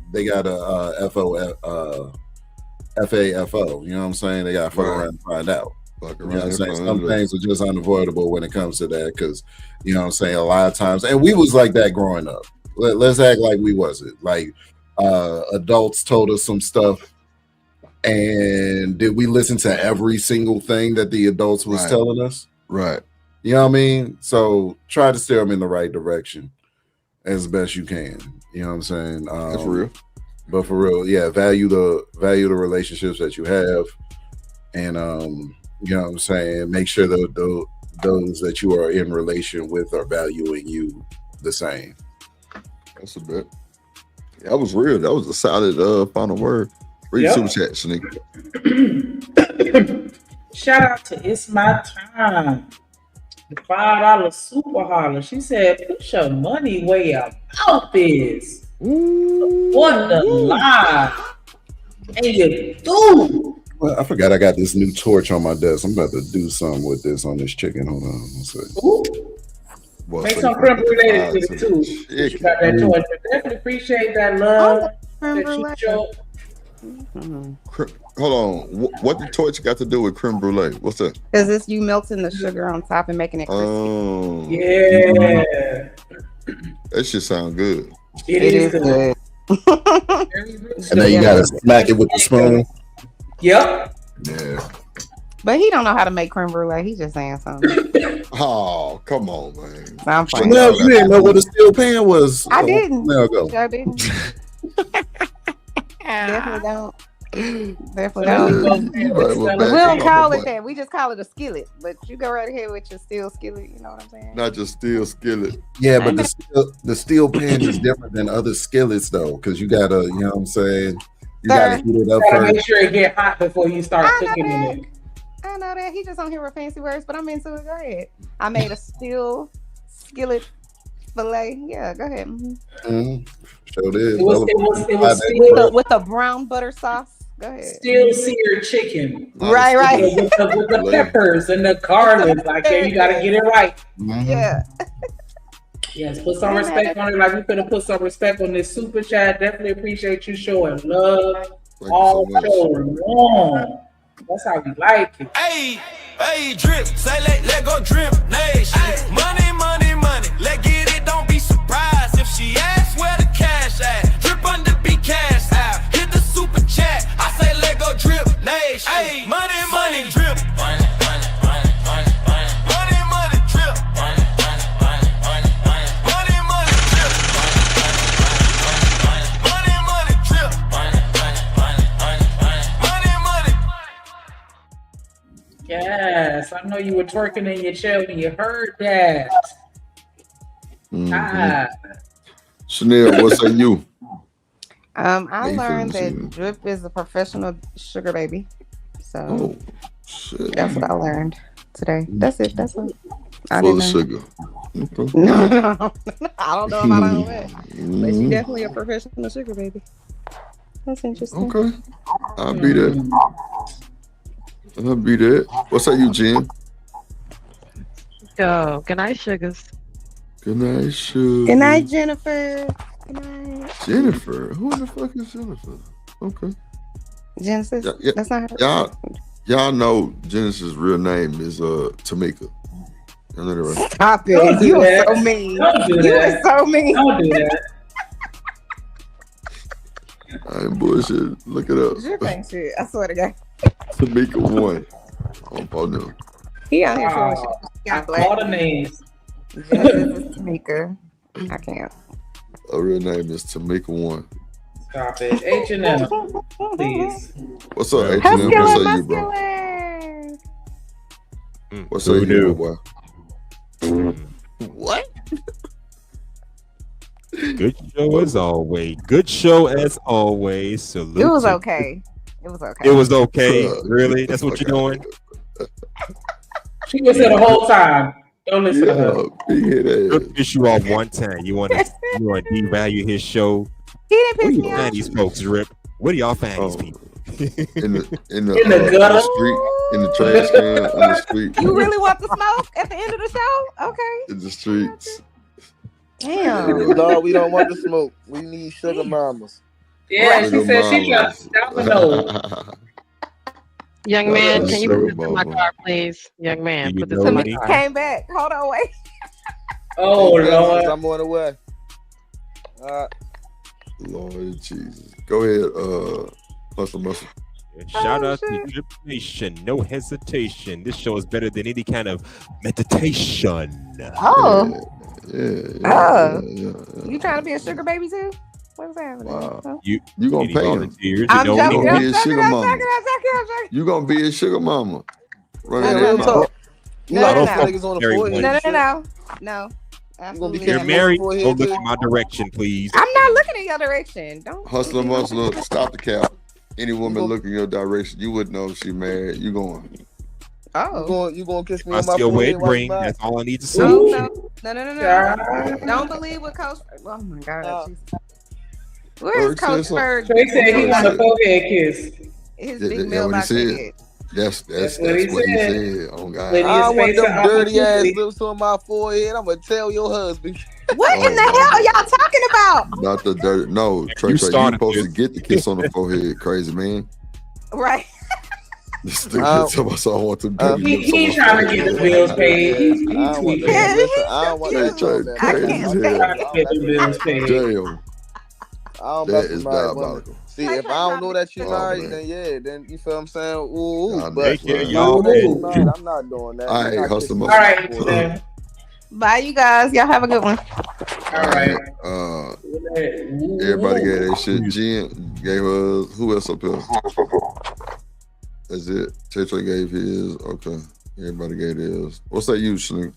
FAFO. You know what I'm saying? They got to fuck around and find out. You know what I'm saying? Some things are just unavoidable when it comes to that, because you know what I'm saying, a lot of times, and we was like that growing up. Let's act like we wasn't. Like adults told us some stuff, and did we listen to every single thing that the adults was telling us? Right. You know what I mean? So try to steer them in the right direction as best you can. You know what I'm saying? That's real. But for real, yeah, value the relationships that you have, and you know what I'm saying, make sure that those that you are in relation with are valuing you the same. That's a bit. That was real. That was a solid final word. Read super chat, Shanique. Shout out to It's My Time. The $5 super holler. She said, put your money where your mouth is. What the lie? And you do. Well, I forgot I got this new torch on my desk. I'm about to do something with this on this chicken. Hold on. Make some creme brulee with it too. You got that torch. I definitely appreciate that love that you show. Hold on. What the torch got to do with creme brulee? What's that? Because it's you melting the sugar on top and making it crispy. Oh. Yeah. That shit sound good. It is good. And then you gotta smack it with the spoon. Yep. Yeah. But he don't know how to make creme brulee. He's just saying something. Oh, come on, man. I'm fine. Chanel, you didn't know what a steel pan was. I didn't. There we go. I didn't. Definitely don't. Definitely don't. We don't call it that. We just call it a skillet. But you go right ahead with your steel skillet. You know what I'm saying? Not just steel skillet. Yeah, but the steel pan is different than other skillets though, because you gotta, you know what I'm saying, you gotta heat it up first. Make sure it get hot before you start cooking in it. I know that. He just don't hear with fancy words, but I'm into it. Go ahead. I made a steel skillet fillet. Yeah, go ahead. Sure did. It was with the brown butter sauce. Go ahead. Steel seared chicken. Right. With the peppers and the garlic. Like, yeah, you gotta get it right. Yeah. Yes, put some respect on it. Like, we could have put some respect on this super chat. Definitely appreciate you showing love all show long. That's how we like it. Hey, drip, say let go drip nation. Money, let get it, don't be surprised if she asks where the cash at. Drip under be cash out. Hit the super chat. I say let go drip nation. Hey, money, drip. Money, drip. Yes, I know you were twerking in your chair when you heard that. Chanel, what say you? I learned that Drip is a professional sugar baby. So that's what I learned today. That's it. That's what I Full didn't of know. sugar. Okay. No. I don't know about all that. But she's definitely a professional sugar baby. That's interesting. Okay. I'll be there. What's up, you, Jen? Yo, good night, sugars. Good night, Sugar. Good night, Jennifer. Good night. Jennifer? Who the fuck is Jennifer? Okay. Genesis? Yeah. That's not her. Y'all know Genesis' real name is Tamika. You know that, right? Stop it. Don't do You are that. so mean. Don't do You that. are so mean. Don't do that. I ain't bullshit. Look it up. Drip ain't shit. I swear to God. Tamika 1. Oh no. He out here showing shit. I call the names. Genesis is Tamika. I can't. Her real name is Tamika 1. Stop it. H&M, please. What's up, H&M? Husky What's up, you, muscular. bro? What's up, you, boy? What? Good show as always. Good show as always. Salute. It was to- okay. It was okay. It was okay. Really? That's what you're doing? She was there the whole time. Don't listen to her. He'll piss you off one time. You want to devalue his show? He didn't piss Where me you off. find these folks, Rip? Where do y'all find these people? In the gutter? street, in the trash can, in the street. You really want the smoke at the end of the show? Okay. In the streets. Damn. No, we don't want the smoke. We need sugar mamas. Yeah, she said she got domino. Young man, can you Sugar put this in my mama. car, please? Young man, You put this know in my me. car. Came back. Hold on, wait. Oh, Lord. I'm on the way. Lord Jesus. Go ahead, Hustle Muscle. Shout out to Drip Nation. No hesitation. This show is better than any kind of meditation. Oh. Yeah. You trying to be a sugar baby too? What's happening? Wow. Huh? You gonna any pay him. volunteers? I'm You know, joking. You gonna be I'm a joking. sugar I'm mama. joking. I'm joking. You gonna be a sugar mama. Run Yeah, that real mouth. talk. You No, like no, those no. niggas on the Very forehead? one. No. and shit? No. You gonna be Absolutely You're kissing not. married. forehead Go look too? in my direction, please. I'm not looking in your direction. Don't. Hustler Muscle, stop the cap. Any woman gonna- look in your direction, you wouldn't know if she married. You going. Oh. You gonna kiss me I on my see a forehead wedding while you ring. mad? That's all I need to see. No. Child. Don't believe what Coach. Oh my God. Jesus. Where Ferg is Coach said something. Ferg? Trey said he Ferg want a said- forehead kiss. His Yeah, big that what he mailbox said. head. That's what he what he said. said. Oh God. When I his don't want face them up dirty ass opportunity. lips on my forehead. I'm gonna tell your husband. What in the hell are y'all talking about? Not the dirt. No, Trey, you started supposed this. to get the kiss on the forehead, crazy man. Right. This nigga tell us I want them dirty lips on He my trying to get the forehead. bills paid. He I don't want tweaking. that. Listen, I don't want Trey, that Trey, man. crazy can't as stand hell. Trying to get the bills paid. Damn, I don't that mess is with married women. diabolical. See, if I don't know that you Oh, married, man. then yeah, then you feel what I'm saying? Ooh, Nah, but next care, line. y'all. I'm not doing that. All right, I'm not hustle kissing muscle. All right, then. Bye, you guys. Y'all have a good one. All right. Everybody gave their shit. Jen gave us. Who else up here? That's it. Tetra gave his. Okay. Everybody gave theirs. What's that you, Sling?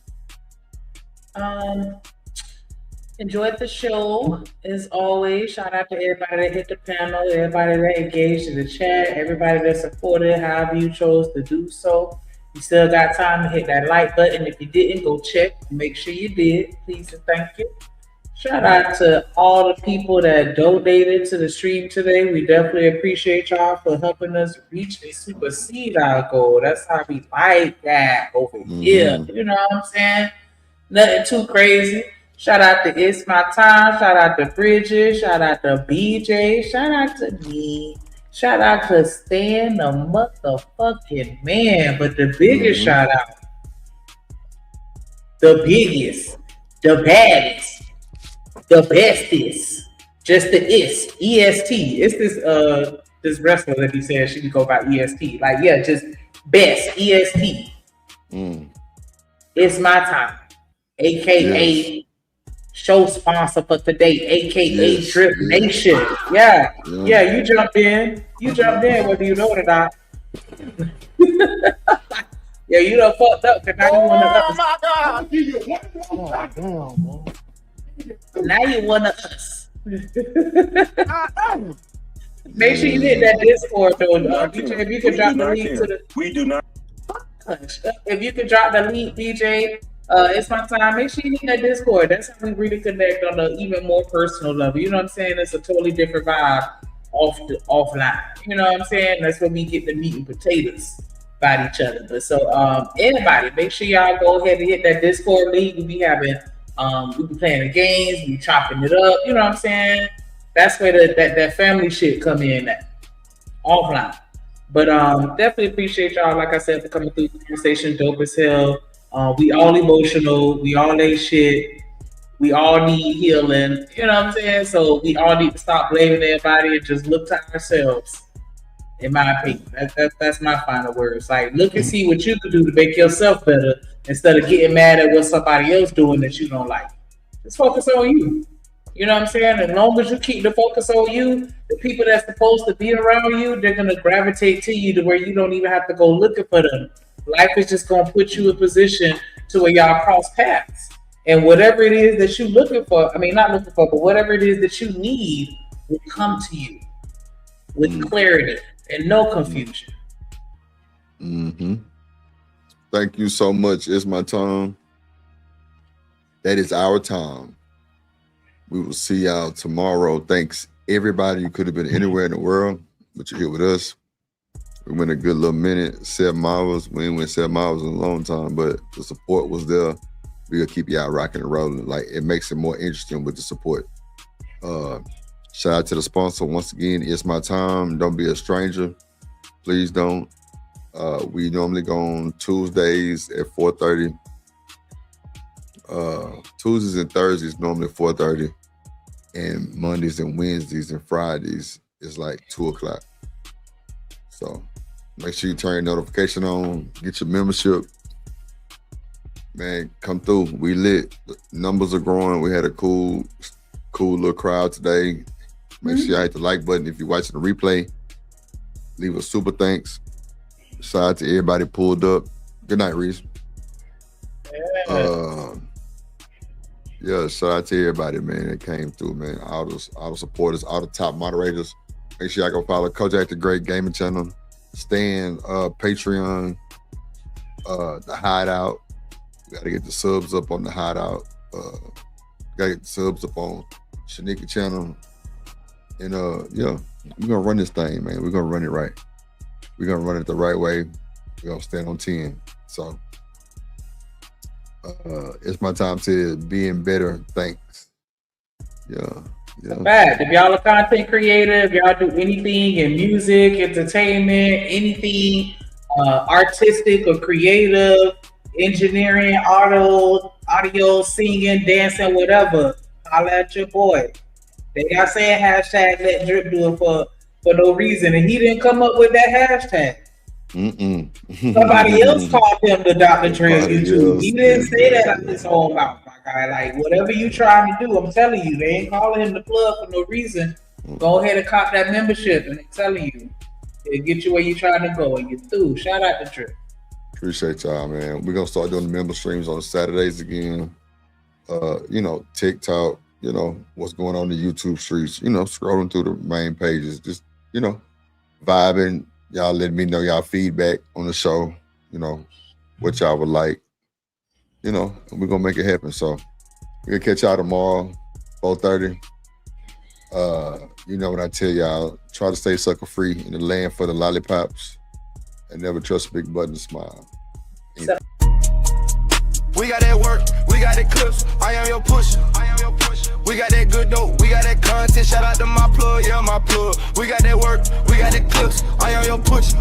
Enjoyed the show as always. Shout out to everybody that hit the panel, everybody that engaged in the chat, everybody that supported however you chose to do so. You still got time to hit that like button. If you didn't, go check. Make sure you did. Please and thank you. Shout out to all the people that donated to the stream today. We definitely appreciate y'all for helping us reach and supersede our goal. That's how we like that over here. You know what I'm saying? Nothing too crazy. Shout out to It's My Time. Shout out to Bridget. Shout out to BJ. Shout out to me. Shout out to Stan, the motherfucking man. But the biggest shout out, the biggest, the baddest, the bestest, just the EST. It's this wrestler that he said she could go by EST. Like, yeah, just best EST. It's My Time, aka show sponsor for today, aka Drip Nation. Yeah, you jumped in. You jumped in whether you know it or not. Yeah, you done fucked up because now you want to now you one of us. Make sure you hit that Discord though. DJ, if you could drop the link to the We do not. if you could drop the link, DJ, It's My Time. Make sure you hit that Discord. That's how we really connect on an even more personal level. You know what I'm saying? It's a totally different vibe offline. You know what I'm saying? That's when we get the meat and potatoes about each other. But so anybody, make sure y'all go ahead and hit that Discord link. We be having we be playing the games, we be chopping it up. You know what I'm saying? That's where that family shit come in at. Offline. But definitely appreciate y'all. Like I said, for coming through the conversation. Dope as hell. We all emotional. We all ain't shit. We all need healing. You know what I'm saying? So we all need to stop blaming everybody and just look to ourselves. In my opinion, that's my final words. Like, look and see what you can do to make yourself better instead of getting mad at what somebody else doing that you don't like. Just focus on you. You know what I'm saying? As long as you keep the focus on you, the people that's supposed to be around you, they're gonna gravitate to you to where you don't even have to go looking for them. Life is just gonna put you in position to where y'all cross paths. And whatever it is that you're looking for, I mean, not looking for, but whatever it is that you need will come to you with clarity and no confusion. Thank you so much. It's my time. That is our time. We will see y'all tomorrow. Thanks, everybody. You could have been anywhere in the world, but you're here with us. We went a good little minute, 7 hours. We ain't went 7 hours in a long time, but the support was there. We'll keep y'all rocking and rolling. Like, it makes it more interesting with the support. Shout out to the sponsor once again. It's my time. Don't be a stranger. Please don't. We normally go on Tuesdays at 4:30. Tuesdays and Thursdays normally 4:30, and Mondays and Wednesdays and Fridays is like 2:00. So make sure you turn your notification on. Get your membership. Man, come through. We lit. The numbers are growing. We had a cool little crowd today. Make sure you hit the like button if you're watching the replay. Leave a super thanks. Shout out to everybody pulled up. Good night, Reese. Yeah, shout out to everybody, man, that came through, man. All the supporters, all the top moderators. Make sure y'all go follow Coach Act the Great Gaming Channel, Stan, Patreon, the Hideout. We gotta get the subs up on the Hideout. Gotta get the subs up on Shanika channel. And yeah, we're gonna run this thing, man. We're gonna run it right. We're gonna run it the right way. We're gonna stand on 10. So it's my time to being better. Thanks. Yeah. Fact. If y'all are content creative, y'all do anything in music, entertainment, anything artistic or creative, engineering, audio, singing, dancing, whatever, holla at your boy. They got saying hashtag let Drip do it for no reason, and he didn't come up with that hashtag. Somebody else called him the Dr. Dre YouTube. He didn't say that out his own mouth, my guy. Like, whatever you trying to do, I'm telling you, they ain't calling him the plug for no reason. Go ahead and cop that membership, and I'm telling you, it'll get you where you trying to go, and you're through. Shout out to Drip. Appreciate y'all, man. We're gonna start doing the member streams on Saturdays again. TikTok, what's going on in the YouTube streets, scrolling through the main pages, just, vibing. Y'all letting me know y'all feedback on the show, what y'all would like, and we're gonna make it happen. So we're gonna catch y'all tomorrow, 4:30. When I tell y'all, try to stay sucker free in the land for the lollipops and never trust a big button smile. We got that work, we got that clips, I am your pusher. We got that good dope, we got that content, shout out to my plug, yeah, my plug. We got that work, we got that clips, I am your pusher.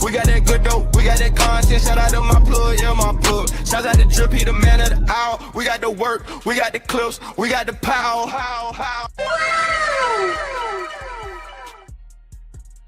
We got that good dope, we got that content, shout out to my plug, yeah, my plug. Shout out to Drip, he the man of the hour. We got the work, we got the clips, we got the power.